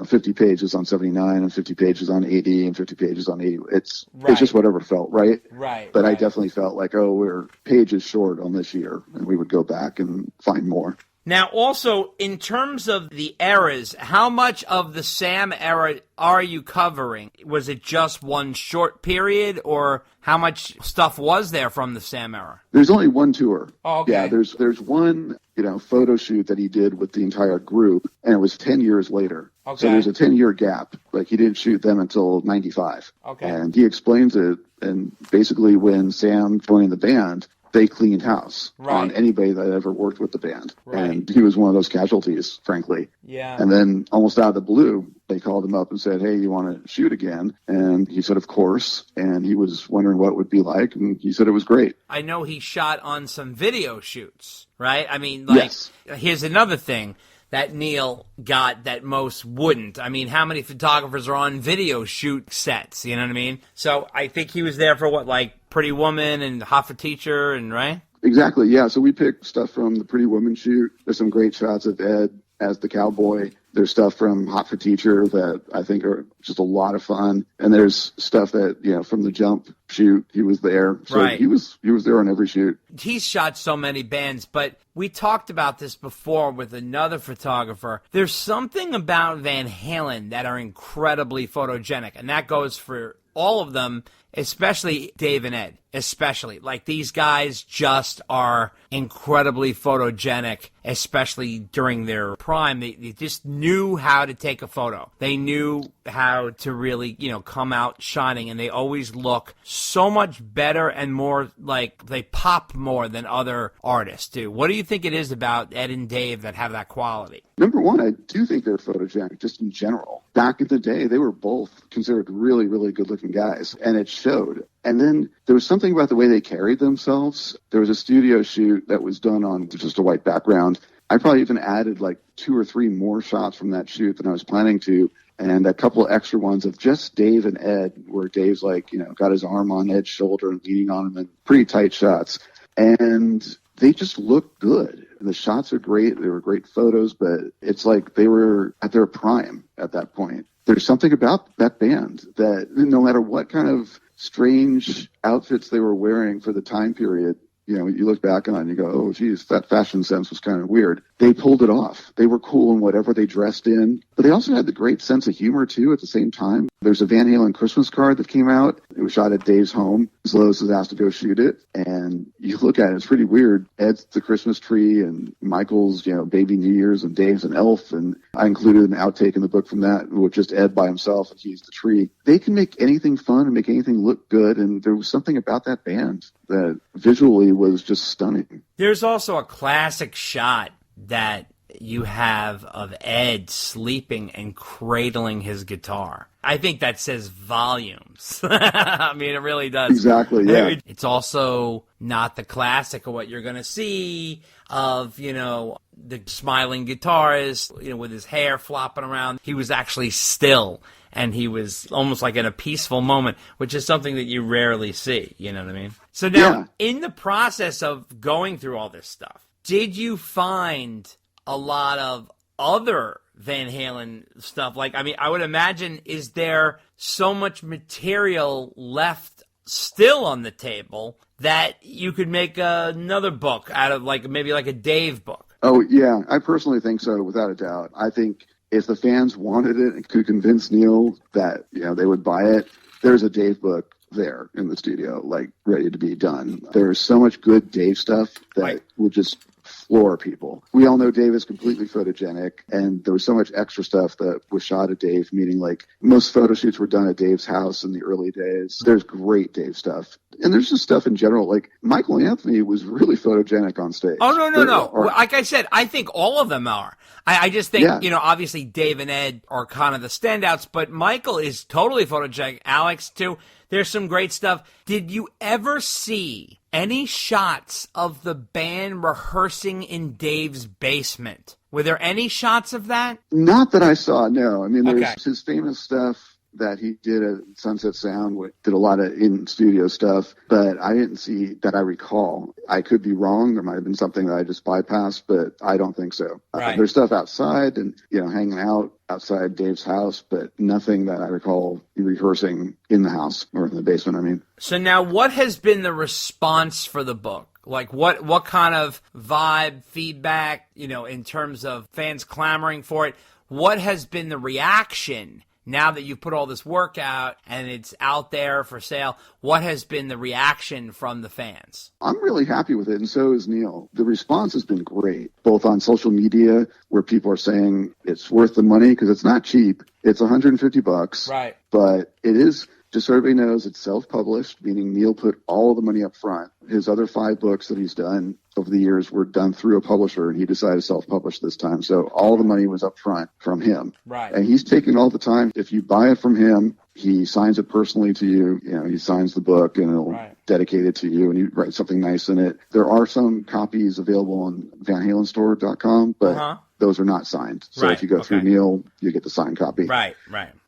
50 pages on 79 and 50 pages on 80 and 50 pages on 80. It's just whatever felt right. Right. But I definitely felt like, oh, we're pages short on this year, and we would go back and find more. Now, also, in terms of the eras, how much of the Sam era are you covering? Was it just one short period, or how much stuff was there from the Sam era? There's only one tour. Oh, okay. Yeah, there's one, photo shoot that he did with the entire group, and it was 10 years later. Okay. So there's a 10-year gap. Like, he didn't shoot them until 95. Okay. And he explains it, and basically when Sam joined the band, they cleaned house on anybody that ever worked with the band. Right. And he was one of those casualties, frankly. Yeah. And then almost out of the blue, they called him up and said, hey, you want to shoot again? And he said, of course. And he was wondering what it would be like. And he said it was great. I know he shot on some video shoots, right? I mean, like, Here's another thing that Neil got that most wouldn't. I mean, how many photographers are on video shoot sets? You know what I mean? So I think he was there for Pretty Woman and Hot for Teacher, and right? Exactly, yeah. So we picked stuff from the Pretty Woman shoot. There's some great shots of Ed as the cowboy. There's stuff from Hot for Teacher that I think are just a lot of fun. And there's stuff that, from the Jump shoot, he was there. So he was there on every shoot. He's shot so many bands, but we talked about this before with another photographer. There's something about Van Halen that are incredibly photogenic, and that goes for all of them, especially Dave and Ed, especially. Like, these guys just are incredibly photogenic, especially during their prime. They just knew how to take a photo. They knew how to really, come out shining, and they always look so much better and more like they pop more than other artists do. What do you think it is about Ed and Dave that have that quality? Number one, I do think they're photogenic, just in general. Back in the day, they were both considered really, really good-looking guys, and it showed. And then there was something about the way they carried themselves. There was a studio shoot that was done on just a white background. I probably even added like 2 or 3 more shots from that shoot than I was planning to, and a couple of extra ones of just Dave and Ed, where Dave's got his arm on Ed's shoulder and leaning on him, in pretty tight shots. And they just looked good. The shots are great. They were great photos, but it's like they were at their prime at that point. There's something about that band that no matter what kind of strange outfits they were wearing for the time period, you look back on it and you go, oh, geez, that fashion sense was kind of weird. They pulled it off. They were cool in whatever they dressed in. But they also had the great sense of humor, too, at the same time. There's a Van Halen Christmas card that came out. It was shot at Dave's home. Zloz was asked to go shoot it. And you look at it, it's pretty weird. Ed's the Christmas tree, and Michael's, Baby New Year's, and Dave's an elf. And I included an outtake in the book from that, with just Ed by himself, and he's the tree. They can make anything fun and make anything look good. And there was something about that band that visually was just stunning. There's also a classic shot that you have of Ed sleeping and cradling his guitar. I think that says volumes. I mean, it really does. Exactly, yeah. It's also not the classic of what you're going to see of, the smiling guitarist, with his hair flopping around. He was actually still and he was almost like in a peaceful moment, which is something that you rarely see. You know what I mean? So now, in the process of going through all this stuff, did you find a lot of other Van Halen stuff? Like, I mean, I would imagine, is there so much material left still on the table that you could make another book out of, like, maybe like a Dave book? Oh, yeah. I personally think so, without a doubt. I think if the fans wanted it and could convince Neil that, you know, they would buy it, there's a Dave book there in the studio, like, ready to be done. There's so much good Dave stuff that would just floor people. We all know Dave is completely photogenic, and there was so much extra stuff that was shot at Dave, meaning like most photo shoots were done at Dave's house in the early days. There's great Dave stuff. And there's just stuff in general, like Michael Anthony was really photogenic on stage. Oh, no. Like I said, I think all of them are. I just think, you know, obviously Dave and Ed are kind of the standouts, but Michael is totally photogenic. Alex, too. There's some great stuff. Did you ever see any shots of the band rehearsing in Dave's basement? Were there any shots of that? Not that I saw, no. I mean, there's his famous stuff that he did at Sunset Sound, did a lot of in-studio stuff, but I didn't see that I recall. I could be wrong. There might have been something that I just bypassed, but I don't think so. Right. There's stuff outside and, you know, hanging out outside Dave's house, but nothing that I recall rehearsing in the house or in the basement, I mean. So now what has been the response for the book? Like what kind of vibe, feedback, you know, in terms of fans clamoring for it? What has been the reaction now that you've put all this work out and it's out there for sale? What has been the reaction from the fans? I'm really happy with it, and so is Neil. The response has been great, both on social media, where people are saying it's worth the money because it's not cheap. It's $150. Right. But it is, just so everybody knows, it's self-published, meaning Neil put all the money up front. His other 5 books that he's done over the years were done through a publisher, and he decided to self-publish this time. So all the money was up front from him. Right. And he's taking all the time. If you buy it from him, he signs it personally to you. You know, he signs the book, and it'll dedicate it to you, and you write something nice in it. There are some copies available on van-halenstore.com, but those are not signed. So if you go through Neil, you get the signed copy. Right.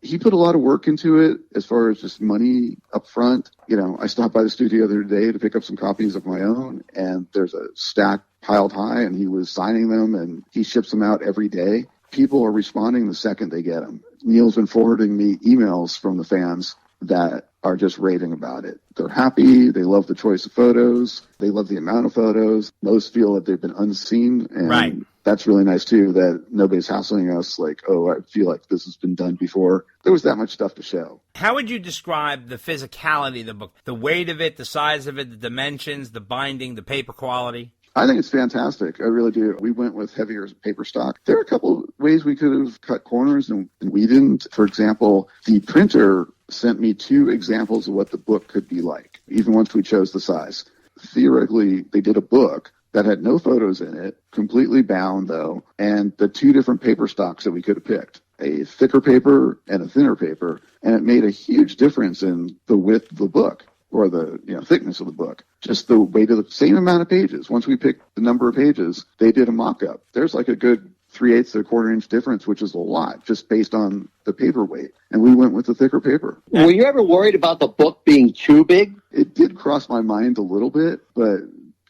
He put a lot of work into it as far as just money up front. You know, I stopped by the studio the other day to pick up some copies of my own, and there's a stack piled high, and he was signing them, and he ships them out every day. People are responding the second they get them. Neil's been forwarding me emails from the fans that are just raving about it. They're happy. They love the choice of photos. They love the amount of photos. Most feel that they've been unseen, and that's really nice too, that nobody's hassling us like, oh, I feel like this has been done before. There was that much stuff to show. How would you describe the physicality of the book? The weight of it, the size of it, the dimensions, the binding, the paper quality? I think it's fantastic. I really do. We went with heavier paper stock. There are a couple ways we could have cut corners, and we didn't. For example, the printer sent me 2 examples of what the book could be like, even once we chose the size. Theoretically, they did a book that had no photos in it, completely bound though, and the 2 different paper stocks that we could have picked, a thicker paper and a thinner paper, and it made a huge difference in the width of the book, or the thickness of the book, just the weight of the same amount of pages. Once we picked the number of pages, they did a mock-up. There's like a good 3/8 to a 1/4 inch difference, which is a lot, just based on the paper weight. And we went with the thicker paper. Were you ever worried about the book being too big? It did cross my mind a little bit, but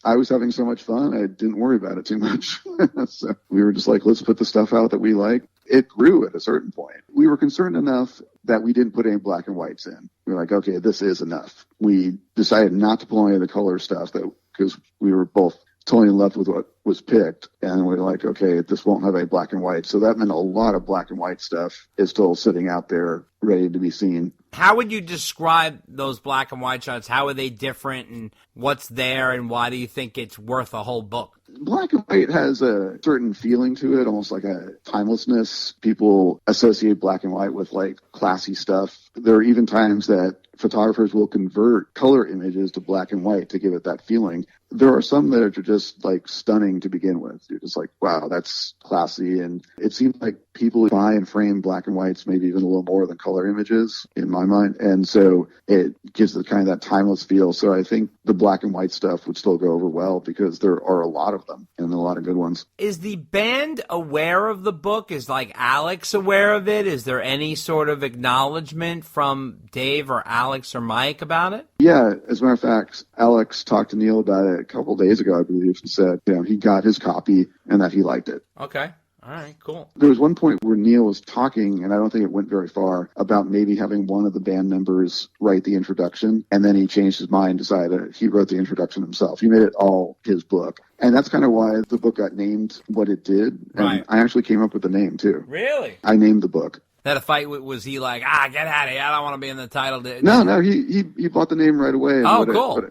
I was having so much fun, I didn't worry about it too much. So we were just like, let's put the stuff out that we like. It grew at a certain point. We were concerned enough that we didn't put any black and whites in. We were like, okay, this is enough. We decided not to pull any of the color stuff because we were both totally in love with what was picked. And we were like, okay, this won't have any black and white. So that meant a lot of black and white stuff is still sitting out there ready to be seen. How would you describe those black and white shots? How are they different, and what's there, and why do you think it's worth a whole book? Black and white has a certain feeling to it, almost like a timelessness. People associate black and white with like classy stuff. There are even times that photographers will convert color images to black and white to give it that feeling. There are some that are just like stunning to begin with. You're just like, wow, that's classy. And it seems like people buy and frame black and whites maybe even a little more than color images in my mind. And so it gives it kind of that timeless feel. So I think the black and white stuff would still go over well because there are a lot of of them, and a lot of good ones. Is the band aware of the book? Is like Alex aware of it? Is there any sort of acknowledgement from Dave or Alex or Mike about it? Yeah, as a matter of fact, Alex talked to Neil about it a couple of days ago, I believe, and said, he got his copy and that he liked it. Okay. All right, cool. There was one point where Neil was talking, and I don't think it went very far, about maybe having one of the band members write the introduction, and then he changed his mind, decided he wrote the introduction himself. He made it all his book. And that's kind of why the book got named what it did. And Right. I actually came up with the name, too. Really? I named the book. That a fight was he like, get out of here, I don't want to be in the title. No, he bought the name right away. And Cool.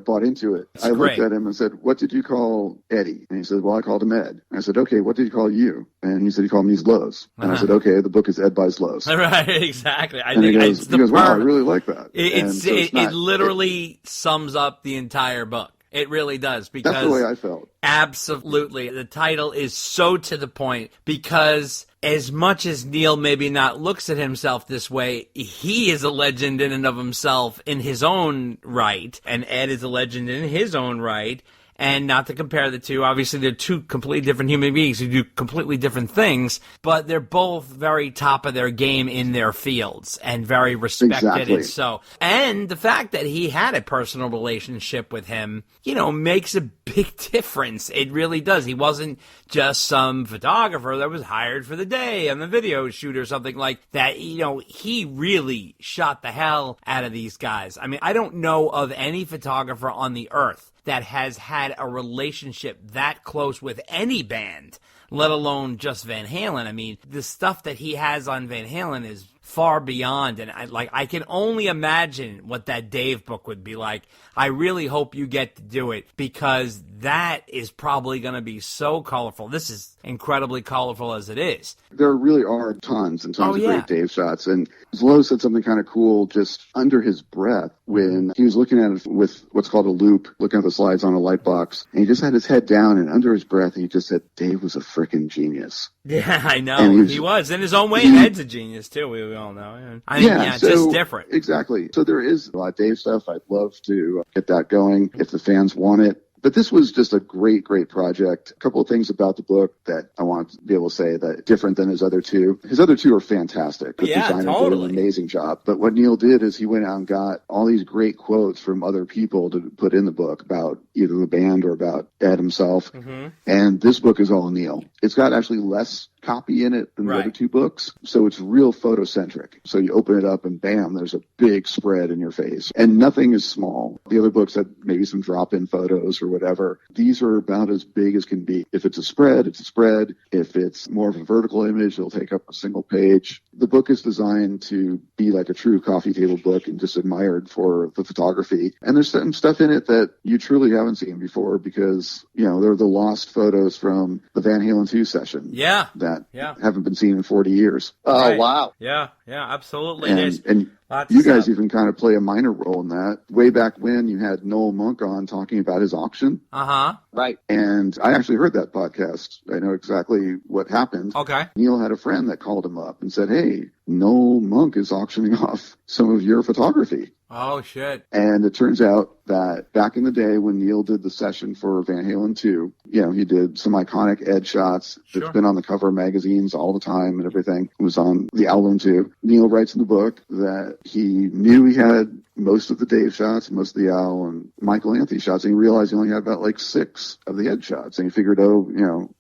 Bought into it. I looked at him and said, "What did you call Eddie?" And he said, "Well, I called him Ed." And I said, "Okay, what did he call you?" And he said, "He called me Zloz." And I said, "Okay, the book is Ed by Zloz." Right, exactly. I And think he goes, "Wow, I really like that." It literally sums up the entire book. It really does, because that's the way I felt. Absolutely. The title is so to the point, because as much as Neil maybe not looks at himself this way, he is a legend in and of himself in his own right, and Ed is a legend in his own right. And not to compare the two, obviously they're two completely different human beings who do completely different things, but they're both very top of their game in their fields and very respected. Exactly. And the fact that he had a personal relationship with him, makes a big difference. It really does. He wasn't just some photographer that was hired for the day on the video shoot or something like that. He really shot the hell out of these guys. I mean, I don't know of any photographer on the earth that has had a relationship that close with any band, let alone just Van Halen. I mean, the stuff that he has on Van Halen is far beyond, and I can only imagine what that Dave book would be like. I really hope you get to do it, because that is probably going to be so colorful. This is incredibly colorful as it is. There really are tons and tons of great Dave shots. And Zloz said something kind of cool just under his breath when he was looking at it with what's called a loop, looking at the slides on a light box. And he just had his head down, and under his breath, he just said, "Dave was a freaking genius." Yeah, I know. And he was. In his own way, and Ed's a genius, too. We all know. It's just different. Exactly. So there is a lot of Dave stuff. I'd love to get that going if the fans want it. But this was just a great, great project. A couple of things about the book that I want to be able to say that different than his other two. His other two are fantastic. The designer did an amazing job. But what Neil did is he went out and got all these great quotes from other people to put in the book about either the band or about Ed himself. Mm-hmm. And this book is all Neil. It's got actually less copy in it than the other two books. So it's real photocentric. So you open it up and bam, there's a big spread in your face. And nothing is small. The other books had maybe some drop-in photos or whatever. These are about as big as can be. If it's a spread, it's a spread. If it's more of a vertical image, it'll take up a single page. The book is designed to be like a true coffee table book and just admired for the photography. And there's some stuff in it that you truly haven't seen before because, they're the lost photos from the Van Halen 2 session. Yeah. That haven't been seen in 40 years. Oh, wow. Yeah, absolutely. And you guys even kind of play a minor role in that. Way back when you had Noel Monk on talking about his auction. Uh-huh. Right. And I actually heard that podcast. I know exactly what happened. Okay. Neil had a friend that called him up and said, "Hey, Noel Monk is auctioning off some of your photography." Oh, shit. And it turns out that back in the day when Neil did the session for Van Halen 2, he did some iconic Ed shots that's been on the cover of magazines all the time and everything. It was on the album too. Neil writes in the book that he knew he had most of the Dave shots, most of the Al and Michael Anthony shots, and he realized he only had about 6 of the Ed shots. And he figured,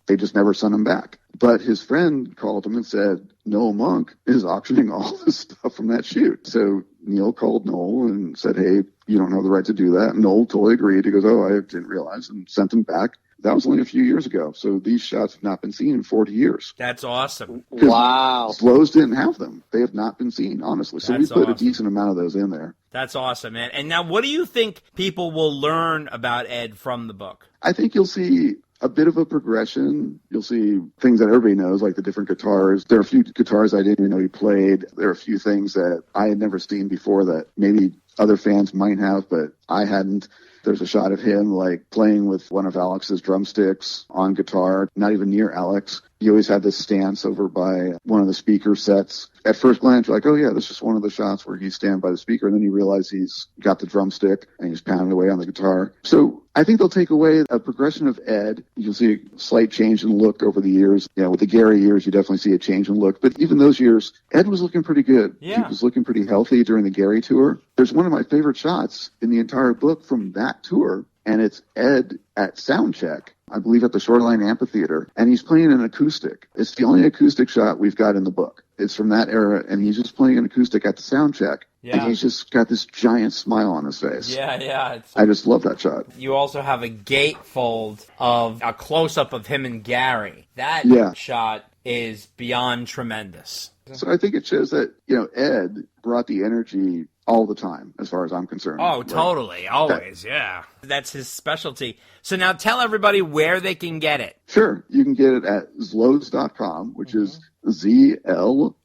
they just never sent him back. But his friend called him and said, Noel Monk is auctioning all this stuff from that shoot. So Neil called Noel and said, "Hey, you don't have the right to do that." And Noel totally agreed. He goes, "Oh, I didn't realize," and sent him back. That was only a few years ago. So these shots have not been seen in 40 years. That's awesome. Wow. Zloz didn't have them. They have not been seen, honestly. So That's we put awesome. a decent amount of those in there. That's awesome, man. And now what do you think people will learn about Ed from the book? I think you'll see a bit of a progression. You'll see things that everybody knows, like the different guitars. There are a few guitars I didn't even know he played. There are a few things that I had never seen before that maybe other fans might have, but I hadn't. There's a shot of him playing with one of Alex's drumsticks on guitar, not even near Alex. He always had this stance over by one of the speaker sets. At first glance, you're like, oh yeah, this is just one of the shots where he's standing by the speaker. And then you realize he's got the drumstick and he's pounding away on the guitar. So I think they'll take away a progression of Ed. You'll see a slight change in look over the years. With the Gary years, you definitely see a change in look. But even those years, Ed was looking pretty good. Yeah. He was looking pretty healthy during the Gary tour. There's one of my favorite shots in the entire book from that tour, and it's Ed at sound check, I believe at the Shoreline Amphitheater, and he's playing an acoustic. It's the only acoustic shot we've got in the book. It's from that era, and he's just playing an acoustic at the sound check. Yeah. And he's just got this giant smile on his face. Yeah. I just love that shot. You also have a gatefold of a close-up of him and Gary. That shot is beyond tremendous. So I think it shows that, Ed brought the energy all the time, as far as I'm concerned. Oh, totally. Always, yeah. That's his specialty. So now tell everybody where they can get it. Sure. You can get it at Zloz.com, which is ZLOZ.com,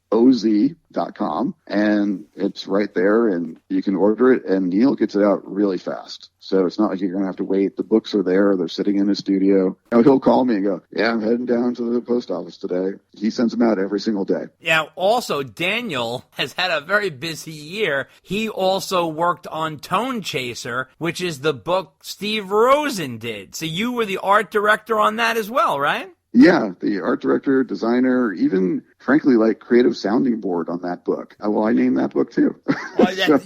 and it's right there, and you can order it, and Neil gets it out really fast. So it's not like you're going to have to wait. The books are there. They're sitting in his studio. He'll call me and go, yeah, I'm heading down to the post office today. He sends them out every single day. Yeah, also, Daniel has had a very busy year. He also worked on Tone Chaser, which is the book Steve Rosen did. So you were the art director on that as well, right? Yeah, the art director, designer, even, frankly, creative sounding board on that book. I named that book, too.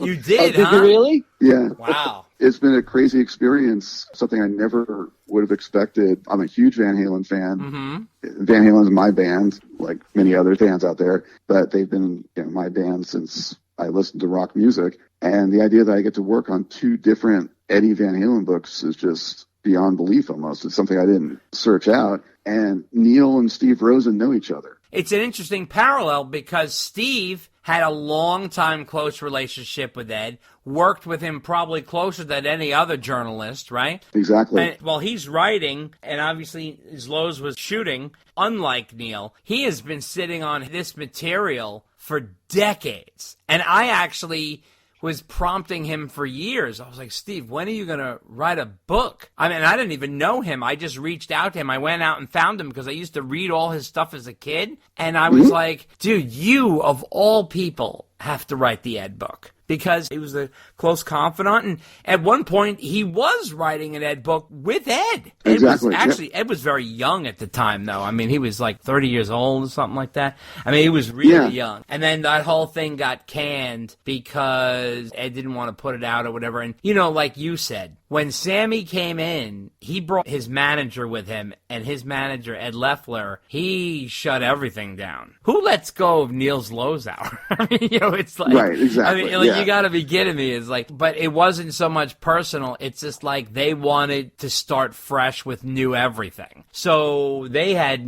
You did, Did you really? Yeah. Wow. It's been a crazy experience, something I never would have expected. I'm a huge Van Halen fan. Mm-hmm. Van Halen's my band, like many other fans out there, but they've been my band since I listened to rock music. And the idea that I get to work on two different Eddie Van Halen books is just beyond belief almost. It's something I didn't search out. And Neil and Steve Rosen know each other. It's an interesting parallel because Steve had a long-time close relationship with Ed, worked with him probably closer than any other journalist, right? Exactly. And while he's writing, and obviously Zloz was shooting, unlike Neil, he has been sitting on this material for decades. And I actually was prompting him for years. I was like, Steve, when are you going to write a book? I mean, I didn't even know him. I just reached out to him. I went out and found him because I used to read all his stuff as a kid. And I was like, dude, you of all people have to write the Ed book. Because he was a close confidant, and at one point he was writing an Ed book with Ed. Exactly. Ed was very young at the time, though. I mean, he was like 30 years old or something like that. I mean, he was really young. And then that whole thing got canned because Ed didn't want to put it out or whatever. And, like you said, when Sammy came in, he brought his manager with him, and his manager, Ed Loeffler, he shut everything down. Who lets go of Neil Zlozower? I mean, it's like... Right, exactly. I mean, you got to be kidding me. It's like, but it wasn't so much personal. It's just like they wanted to start fresh with new everything. So they had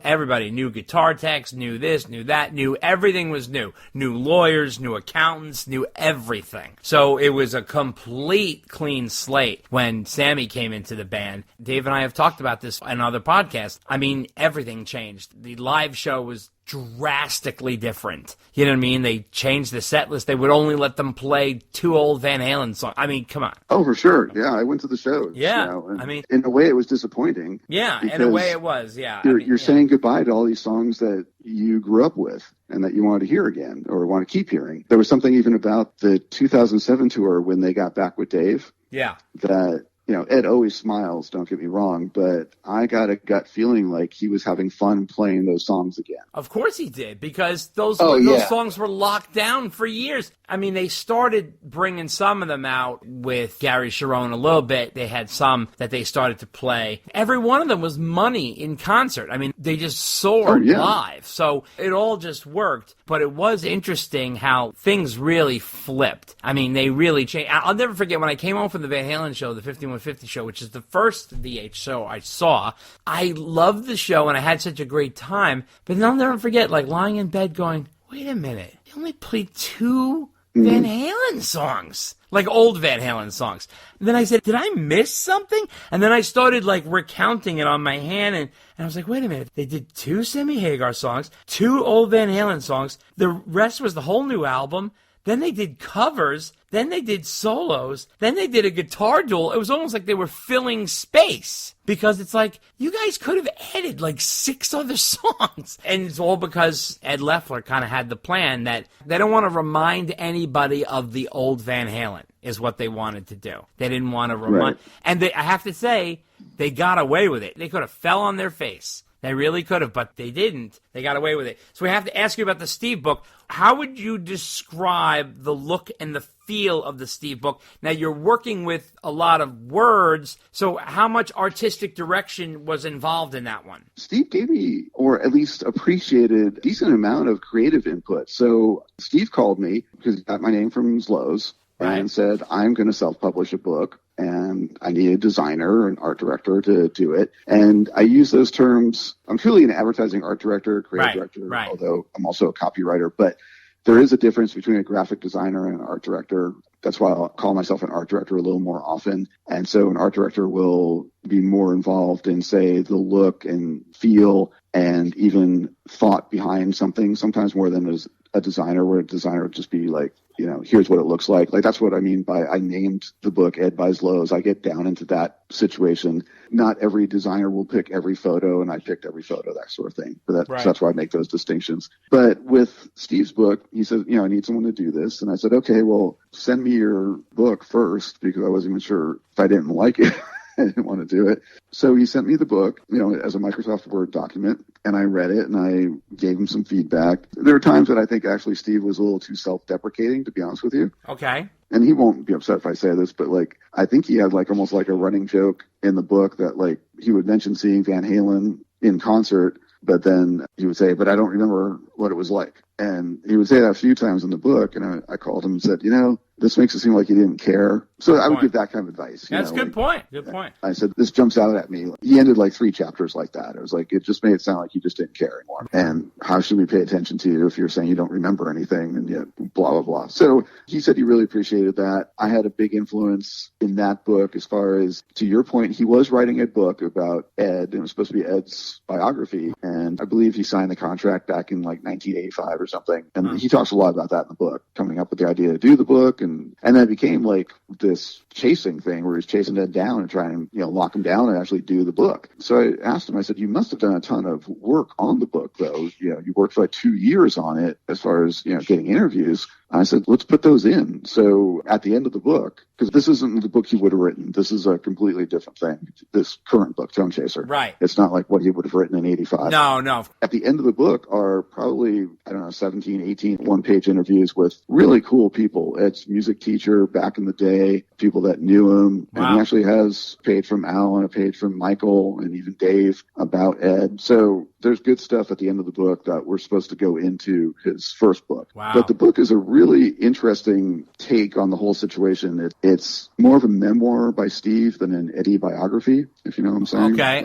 everybody, new guitar techs, new this, new that, everything was new. New lawyers, new accountants, new everything. So it was a complete clean slate when Sammy came into the band. Dave and I have talked about this on other podcasts. I mean, everything changed. The live show was drastically different. You know what I mean? They changed the set list. They would only let them play two old Van Halen songs. I mean, come on. Oh, for sure. Yeah, I went to the shows. Yeah. I mean, in a way, it was disappointing. Yeah, in a way it was, yeah. You're saying goodbye to all these songs that you grew up with and that you wanted to hear again or want to keep hearing. There was something even about the 2007 tour when they got back with Dave. Yeah. That... Ed always smiles, don't get me wrong, but I got a gut feeling like he was having fun playing those songs again. Of course he did, because those songs were locked down for years. I mean, they started bringing some of them out with Gary Sharon a little bit. They had some that they started to play. Every one of them was money in concert. I mean, they just soared live. So it all just worked. But it was interesting how things really flipped. I mean, they really changed. I'll never forget when I came home from the Van Halen show, the 5150 show, which is the first VH show I saw. I loved the show and I had such a great time. But then I'll never forget, lying in bed going, wait a minute, they only played two Van Halen songs, old Van Halen songs. And then I said, did I miss something? And then I started recounting it on my hand, and I was like, wait a minute, they did two Sammy Hagar songs, two old Van Halen songs, the rest was the whole new album, then they did covers, then they did solos, then they did a guitar duel. It was almost like they were filling space. Because it's like, you guys could have added 6 other songs. And it's all because Ed Loeffler kind of had the plan that they don't want to remind anybody of the old Van Halen. is what they wanted to do. They didn't want to remind. And I have to say, they got away with it. They could have fell on their face. They really could have, but they didn't. They got away with it. So we have to ask you about the Steve book. How would you describe the look and the feel of the Steve book? Now, you're working with a lot of words, so how much artistic direction was involved in that one? Steve gave me, or at least appreciated, a decent amount of creative input. So Steve called me, because he got my name from Zloz, and said, I'm going to self-publish a book, and I need a designer or an art director to do it. And I use those terms. I'm truly an advertising art director, creative director, although I'm also a copywriter. But there is a difference between a graphic designer and an art director. That's why I'll call myself an art director a little more often. And so an art director will be more involved in, say, the look and feel and even thought behind something, sometimes more than a designer, where a designer would just be like, you know, here's what it looks like. Like, that's what I mean by I named the book Ed By Zloz. I get down into that situation. Not every designer will pick every photo, and I picked every photo, that sort of thing. But so that's why I make those distinctions. But with Steve's book, he said, you know, I need someone to do this. And I said, okay, well, send me your book first, because I wasn't even sure if I didn't like it. I didn't want to do it. So he sent me the book, you know, as a Microsoft Word document, and I read it and I gave him some feedback. There are times that I think actually Steve was a little too self-deprecating, to be honest with you. Okay. And he won't be upset if I say this, but like, I think he had like almost like a running joke in the book that like he would mention seeing Van Halen in concert, but then he would say, but I don't remember what it was like. And he would say that a few times in the book, and I called him and said, you know, this makes it seem like he didn't care. So I would give that kind of advice. That's a good point. Good point. I said, this jumps out at me. He ended like 3 chapters like that. It was like, it just made it sound like you just didn't care anymore. And how should we pay attention to you if you're saying you don't remember anything and yet blah, blah, blah. So he said he really appreciated that. I had a big influence in that book as far as, to your point, he was writing a book about Ed, and it was supposed to be Ed's biography. And I believe he signed the contract back in like 1985 or something. And he talks a lot about that in the book, coming up with the idea to do the book. And then it became like this chasing thing where he's chasing Ed down and trying to, you know, lock him down and actually do the book. So I asked him, I said, you must have done a ton of work on the book, though. You know, you worked for like 2 years on it as far as, you know, getting interviews. I said, let's put those in. So at the end of the book, because this isn't the book he would have written. This is a completely different thing. This current book, Tone Chaser. Right. It's not like what he would have written in 85. No. At the end of the book are probably, I don't know, 17, 18 one-page interviews with really cool people. Ed's music teacher back in the day, people that knew him. Wow. And he actually has a page from Al and a page from Michael and even Dave about Ed. So there's good stuff at the end of the book that we're supposed to go into his first book. Wow. But the book is a really interesting take on the whole situation. It's more of a memoir by Steve than an Eddie biography, if you know what I'm saying. Okay.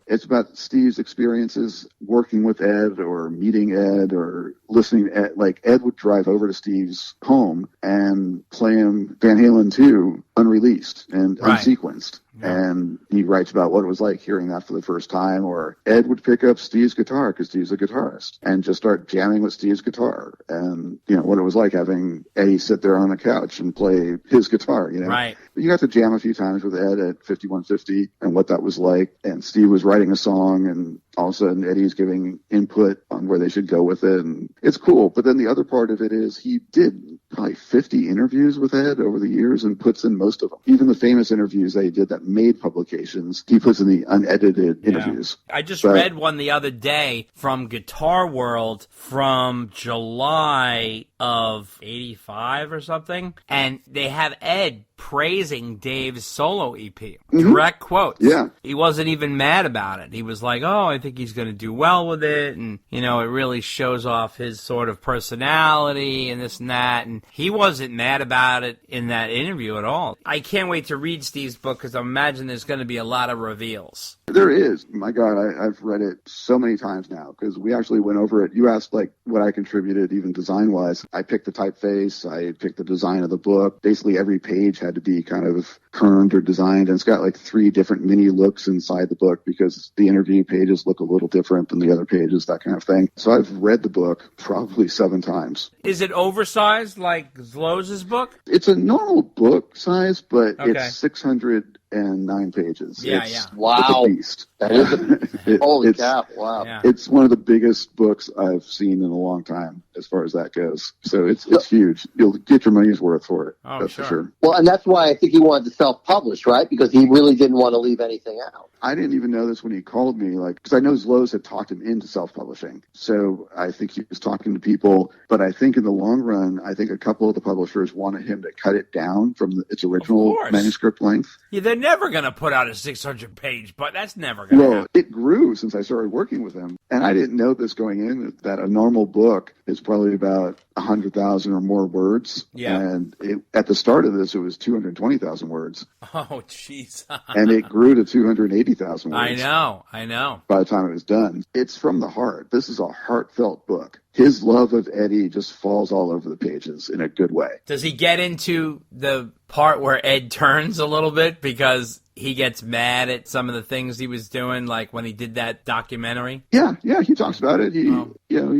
It's about Steve's experiences working with Ed or meeting Ed or listening to Ed. Like, Ed would drive over to Steve's home and play him Van Halen 2 unreleased and unsequenced. And he writes about what it was like hearing that for the first time. Or Ed would pick up Steve's guitar, because Steve's a guitarist, and just start jamming with Steve's guitar. And, you know, what it was like having Eddie sit there on the couch and play his guitar, you know. Right. You got to jam a few times with Ed at 5150 and what that was like. And Steve was writing a song, and all of a sudden Eddie's giving input on where they should go with it. And it's cool. But then the other part of it is he did probably 50 interviews with Ed over the years and puts in most of them. Even the famous interviews that he did that made publications, he puts in the unedited interviews. I just read one the other day from Guitar World from July of 85 or something, and they have Ed praising Dave's solo EP. Direct quotes. Yeah. He wasn't even mad about it. He was like, oh, I think he's going to do well with it, and, you know, it really shows off his sort of personality and this and that, and he wasn't mad about it in that interview at all. I can't wait to read Steve's book, because I imagine there's going to be a lot of reveals. There is. My God, I've read it so many times now, because we actually went over it. You asked, like, what I contributed, even design-wise. I picked the typeface. I picked the design of the book. Basically, every page had to be kind of kerned or designed, and it's got like 3 different mini looks inside the book because the interview pages look a little different than the other pages, that kind of thing. So I've read the book probably 7 times. Is it oversized like Zloz's book? It's a normal book size, but Okay. it's 609 pages. Yeah, It's Wow. a beast. That is holy It's- cow! Wow. Yeah. It's one of the biggest books I've seen in a long time as far as that goes. So it's huge. You'll get your money's worth for it. Oh, that's sure. for sure. Well, and that's why I think he wanted to self-publish, right? Because he really didn't want to leave anything out. I didn't even know this when he called me, because I know Zloz had talked him into self-publishing. So I think he was talking to people, but I think in the long run, I think a couple of the publishers wanted him to cut it down from its original course. manuscript length. Yeah, they're never going to put out a 600-page, but that's never going to Well, happen. it grew since I started working with him. And I didn't know this going in, that a normal book is probably about 100,000 or more words. Yeah. And at the start of this, it was 220,000 words. Oh, jeez. And it grew to 280,000 words. I know. By the time it was done. It's from the heart. This is a heartfelt book. His love of Eddie just falls all over the pages in a good way. Does he get into the part where Ed turns a little bit because he gets mad at some of the things he was doing, like when he did that documentary? Yeah, he talks about it. He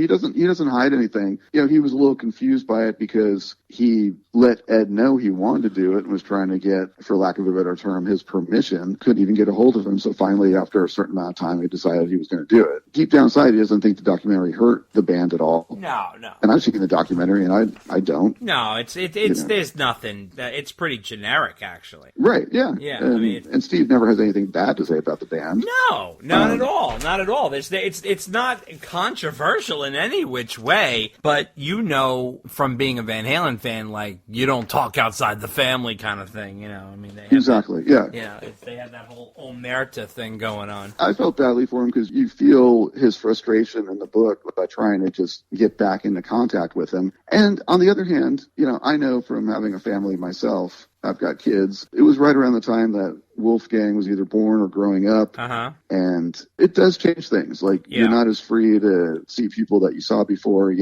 doesn't hide anything. He was a little confused by it because he let Ed know he wanted to do it and was trying to get, for lack of a better term, his permission. Couldn't even get a hold of him. So finally, after a certain amount of time, he decided he was going to do it. Deep down inside, he doesn't think the documentary hurt the band at all. No. And I've seen the documentary, and I don't. No, it's there's nothing. It's pretty generic, actually. Right? Yeah. Yeah, And Steve never has anything bad to say about the band. No, not at all. Not at all. It's not controversial in any which way, but from being a Van Halen fan, like, you don't talk outside the family kind of thing, They have Exactly. Yeah. They have that whole omerta thing going on. I felt badly for him because you feel his frustration in the book by trying to just get back into contact with him. And on the other hand, I know from having a family myself, I've got kids. It was right around the time that Wolfgang was either born or growing up. And it does change things. Like, you're not as free to see people that you saw before.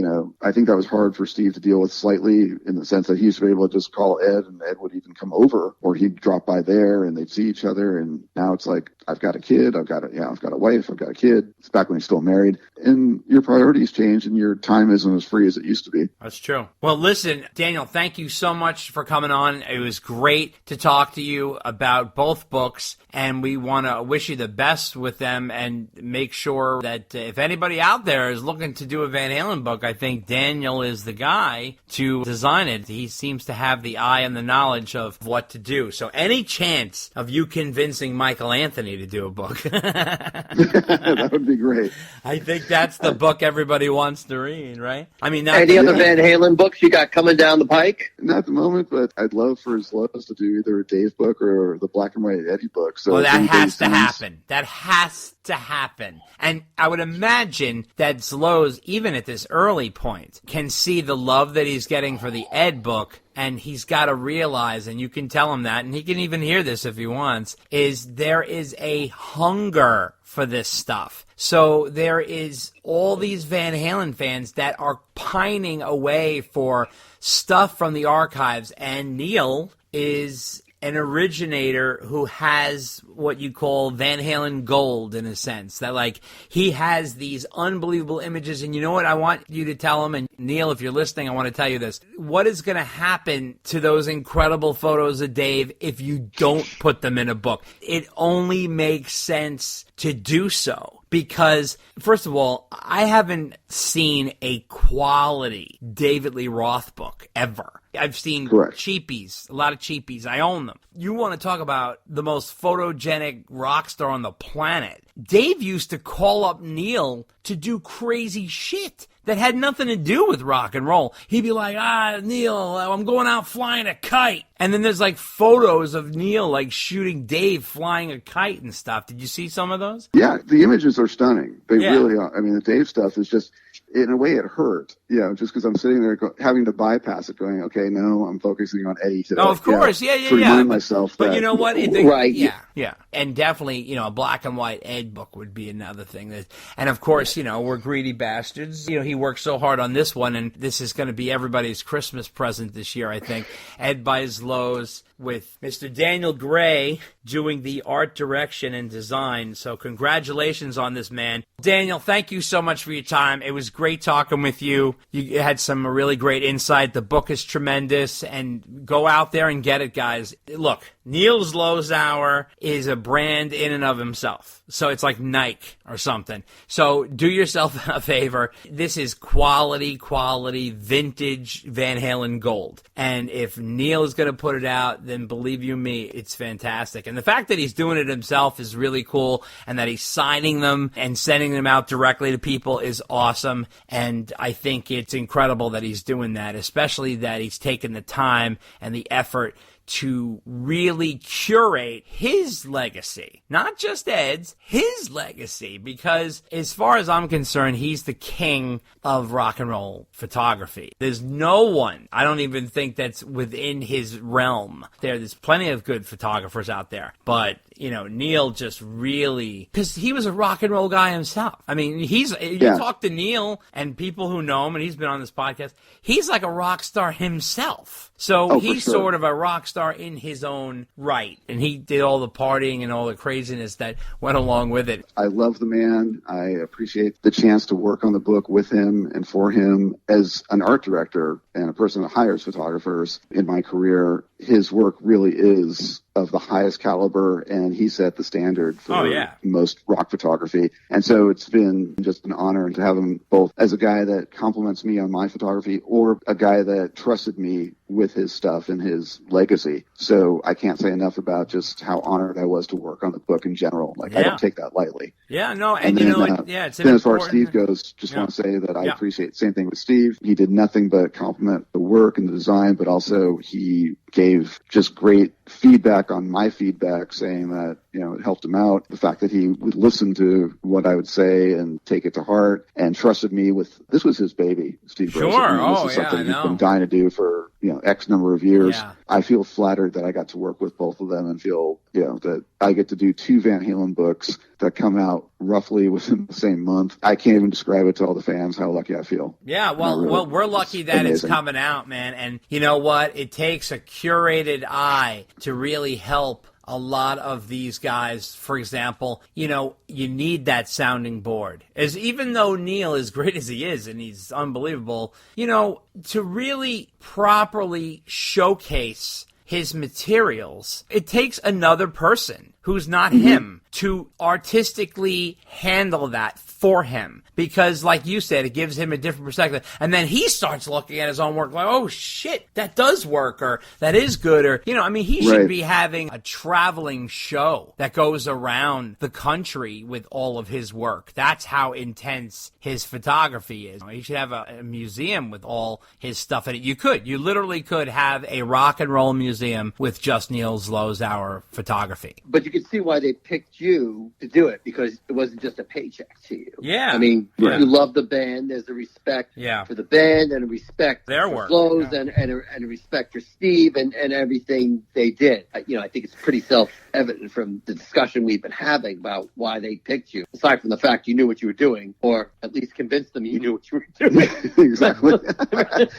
I think that was hard for Steve to deal with slightly, in the sense that he used to be able to just call Ed, and Ed would even come over, or he'd drop by there and they'd see each other. And now it's like, I've got a kid, I've got a wife, I've got a kid. It's back when he's still married, and your priorities change and your time isn't as free as it used to be. That's true. Well, listen, Daniel, thank you so much for coming on. It was great to talk to you about both books, and we want to wish you the best with them and make sure that if anybody out there is looking to do a Van Halen book, I think Daniel is the guy to design it. He seems to have the eye and the knowledge of what to do. So any chance of you convincing Michael Anthony to do a book? That would be great. I think that's the book everybody wants to read, right? I mean, Any other Van Halen books you got coming down the pike? Not at the moment, but I'd love for Zloz to do either a Dave book or the Black and White Eddie book. So well, that if has to anybody happen. That has to happen. And I would imagine that Zloz, even at this early point, can see the love that he's getting for the Ed book, and he's got to realize, and you can tell him that, and he can even hear this if he wants, is there is a hunger for this stuff. So there is all these Van Halen fans that are pining away for stuff from the archives, and Neil is an originator who has what you call Van Halen gold, in a sense, that like he has these unbelievable images. And you know what I want you to tell him, and Neil, if you're listening, I want to tell you this. What is going to happen to those incredible photos of Dave if you don't put them in a book? It only makes sense to do so. Because, first of all, I haven't seen a quality David Lee Roth book ever. I've seen cheapies, a lot of cheapies. I own them. You want to talk about the most photogenic rock star on the planet. Dave used to call up Neil to do crazy shit that had nothing to do with rock and roll. He'd be like, Neil, I'm going out flying a kite. And then there's like photos of Neil like shooting Dave flying a kite and stuff. Did you see some of those? Yeah, the images are stunning. They really are. I mean, the Dave stuff is just, in a way, it hurt. Just because I'm sitting there having to bypass it, going, okay, no, I'm focusing on Eddie today. Oh, of course. Yeah. To remind myself but that. You know what? Right. Yeah. And definitely, a black and white Ed book would be another thing. And of course, we're greedy bastards. He worked so hard on this one, and this is going to be everybody's Christmas present this year, I think. Ed By Zloz, with Mr. Daniel Gray doing the art direction and design. So congratulations on this, man. Daniel, thank you so much for your time. It was great talking with you. You had some really great insight. The book is tremendous, and go out there and get it, guys. Look, Neil Zlozower is a brand in and of himself. So it's like Nike or something. So do yourself a favor. This is quality, vintage Van Halen gold. And if Neil is going to put it out, then believe you me, it's fantastic. And the fact that he's doing it himself is really cool, and that he's signing them and sending them out directly to people is awesome. And I think it's incredible that he's doing that, especially that he's taken the time and the effort to really curate his legacy, not just Ed's, his legacy, because as far as I'm concerned, he's the king of rock and roll photography. There's no one, I don't even think, that's within his realm. There's plenty of good photographers out there, but Neil just really, because he was a rock and roll guy himself. I mean, you talk to Neil and people who know him, and he's been on this podcast, he's like a rock star himself. So he's sort of a rock star in his own right. And he did all the partying and all the craziness that went along with it. I love the man. I appreciate the chance to work on the book with him and for him. As an art director and a person that hires photographers in my career, his work really is of the highest caliber, and he set the standard for most rock photography. And so it's been just an honor to have him both as a guy that compliments me on my photography or a guy that trusted me with his stuff and his legacy. So I can't say enough about just how honored I was to work on the book in general. I don't take that lightly. Yeah, no, and then, it's then as far as Steve goes, just want to say that I appreciate the same thing with Steve. He did nothing but compliment the work and the design, but also he gave just great feedback on my feedback, saying that, it helped him out. The fact that he would listen to what I would say and take it to heart and trusted me with, this was his baby, Steve Rosen. This is something he's been dying to do for, X number of years. Yeah. I feel flattered that I got to work with both of them and feel, that I get to do 2 Van Halen books that come out roughly within the same month. I can't even describe it to all the fans how lucky I feel. Yeah, well, we're lucky that it's coming out, man. And you know what? It takes a curated eye to really help a lot of these guys. For example, you need that sounding board. As even though Neil, as great as he is, and he's unbelievable, to really properly showcase his materials, it takes another person who's not him to artistically handle that for him. Because, like you said, it gives him a different perspective. And then he starts looking at his own work like, oh, shit, that does work, or that is good, or, he should be having a traveling show that goes around the country with all of his work. That's how intense his photography is. He should have a museum with all his stuff in it. You literally could have a rock and roll museum with just Neil Zlozower photography. But you can see why they picked you to do it, because it wasn't just a paycheck to you. Yeah. I mean, you love the band. There's a respect for the band and a respect their for work. Flows and a respect for Steve and everything they did. I think it's pretty self-evident from the discussion we've been having about why they picked you, aside from the fact you knew what you were doing, or at least convinced them you knew what you were doing. Exactly. But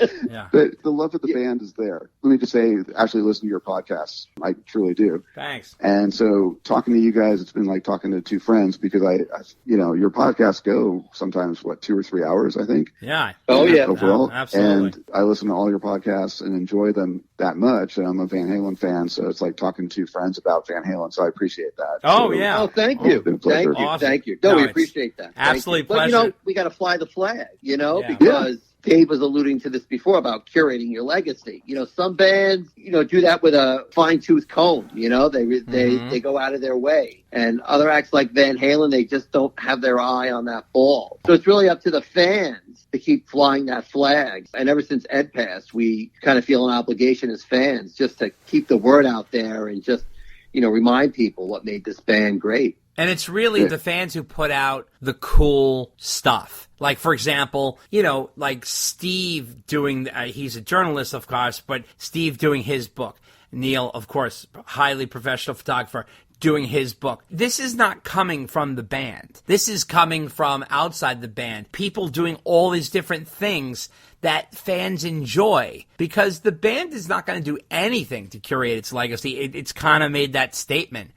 the love of the band is there. Let me just say, actually listen to your podcasts. I truly do. Thanks. And so talking to you guys, it's been like talking to 2 friends, because I your podcasts go sometimes 2 or 3 hours, I think. Yeah. Overall. Absolutely. And I listen to all your podcasts and enjoy them that much. And I'm a Van Halen fan, so it's like talking to friends about Van Halen. So I appreciate that. Oh, yeah. Oh, thank you. Thank you. Awesome. Thank you. No, we appreciate that. Absolutely pleasure. But, we got to fly the flag, because Dave was alluding to this before about curating your legacy. Some bands, do that with a fine-tooth comb. They go out of their way. And other acts like Van Halen, they just don't have their eye on that ball. So it's really up to the fans to keep flying that flag. And ever since Ed passed, we kind of feel an obligation as fans just to keep the word out there and just, remind people what made this band great. And it's really the fans who put out the cool stuff. Like, for example, like Steve doing, he's a journalist, of course, but Steve doing his book. Neil, of course, highly professional photographer, doing his book. This is not coming from the band. This is coming from outside the band. People doing all these different things that fans enjoy, because the band is not going to do anything to curate its legacy. It's kind of made that statement,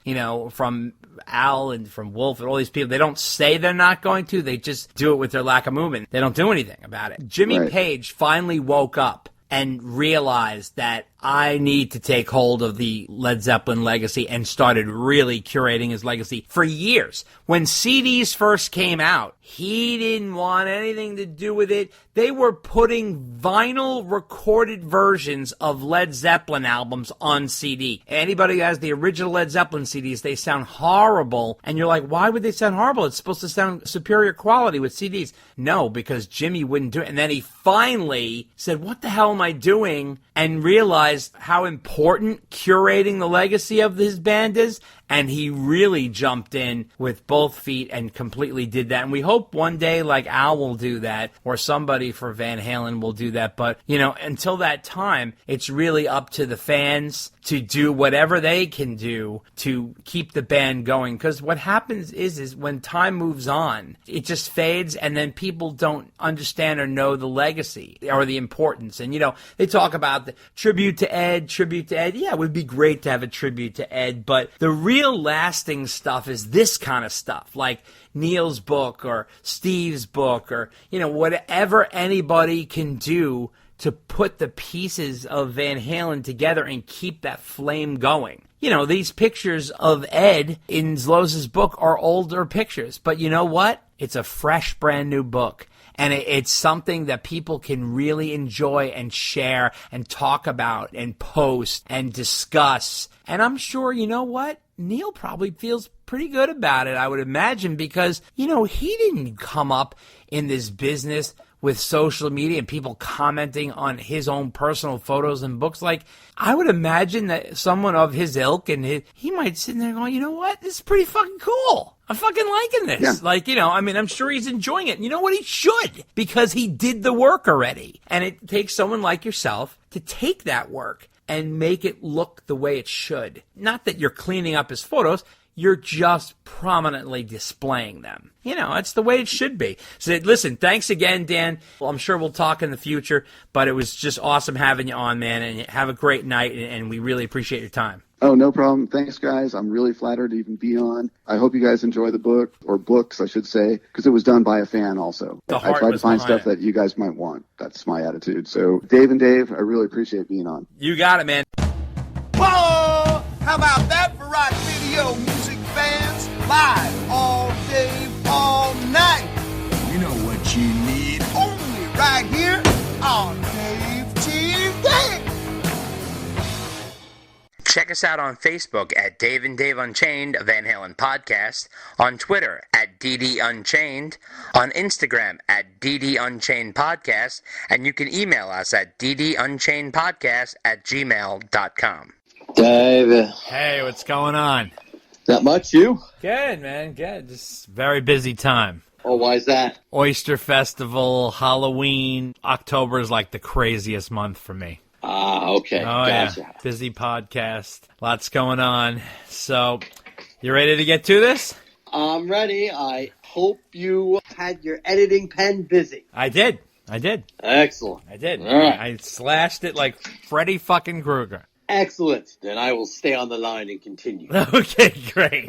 from Al and from Wolf and all these people. They don't say they're not going to. They just do it with their lack of movement. They don't do anything about it. Jimmy Page finally woke up and realized that I need to take hold of the Led Zeppelin legacy, and started really curating his legacy for years. When CDs first came out, he didn't want anything to do with it. They were putting vinyl recorded versions of Led Zeppelin albums on CD. Anybody who has the original Led Zeppelin CDs, they sound horrible. And you're like, why would they sound horrible? It's supposed to sound superior quality with CDs. No, because Jimmy wouldn't do it. And then he finally said, what the hell am I doing? And realized how important curating the legacy of his band is. And he really jumped in with both feet and completely did that. And we hope one day, like Al will do that, or somebody for Van Halen will do that. But, until that time, it's really up to the fans to do whatever they can do to keep the band going. Because what happens is when time moves on, it just fades, and then people don't understand or know the legacy or the importance. And, they talk about the tribute to Ed. Yeah, it would be great to have a tribute to Ed, but the real lasting stuff is this kind of stuff, like Neil's book or Steve's book, or whatever anybody can do to put the pieces of Van Halen together and keep that flame going. These pictures of Ed in Zloz's book are older pictures, but you know what? It's a fresh, brand new book. And it's something that people can really enjoy and share and talk about and post and discuss. And I'm sure, you know what? Neil probably feels pretty good about it, I would imagine, because, he didn't come up in this business with social media and people commenting on his own personal photos and books. Like, I would imagine that someone of his ilk and he might sit there going, you know what? This is pretty fucking cool. I'm fucking liking this. Yeah. I'm sure he's enjoying it. And you know what? He should, because he did the work already. And it takes someone like yourself to take that work and make it look the way it should. Not that you're cleaning up his photos. You're just prominently displaying them. It's the way it should be. So listen, thanks again, Dan. Well, I'm sure we'll talk in the future, but it was just awesome having you on, man, and have a great night, and we really appreciate your time. Oh, no problem. Thanks, guys. I'm really flattered to even be on. I hope you guys enjoy the book, or books, I should say, because it was done by a fan also. I tried to find stuff that you guys might want. That's my attitude. So, Dave and Dave, I really appreciate being on. You got it, man. Whoa! How about that for rock video music fans? Live all day, all night. You know what you need. Only right here on Dave TV. Check us out on Facebook at Dave and Dave Unchained, a Van Halen podcast, on Twitter at DD Unchained, on Instagram at DD Unchained Podcast, and you can email us at ddunchainedpodcast@gmail.com. Dave. Hey, what's going on? Not much, you? Good, man, good. Just very busy time. Oh, why is that? Oyster Festival, Halloween. October is like the craziest month for me. Ah, okay. Oh, gotcha. Yeah. Busy podcast. Lots going on. So, you ready to get to this? I'm ready. I hope you had your editing pen busy. I did. Excellent. I did. All right. I slashed it like Freddy fucking Krueger. Excellent. Then I will stay on the line and continue. Okay, great.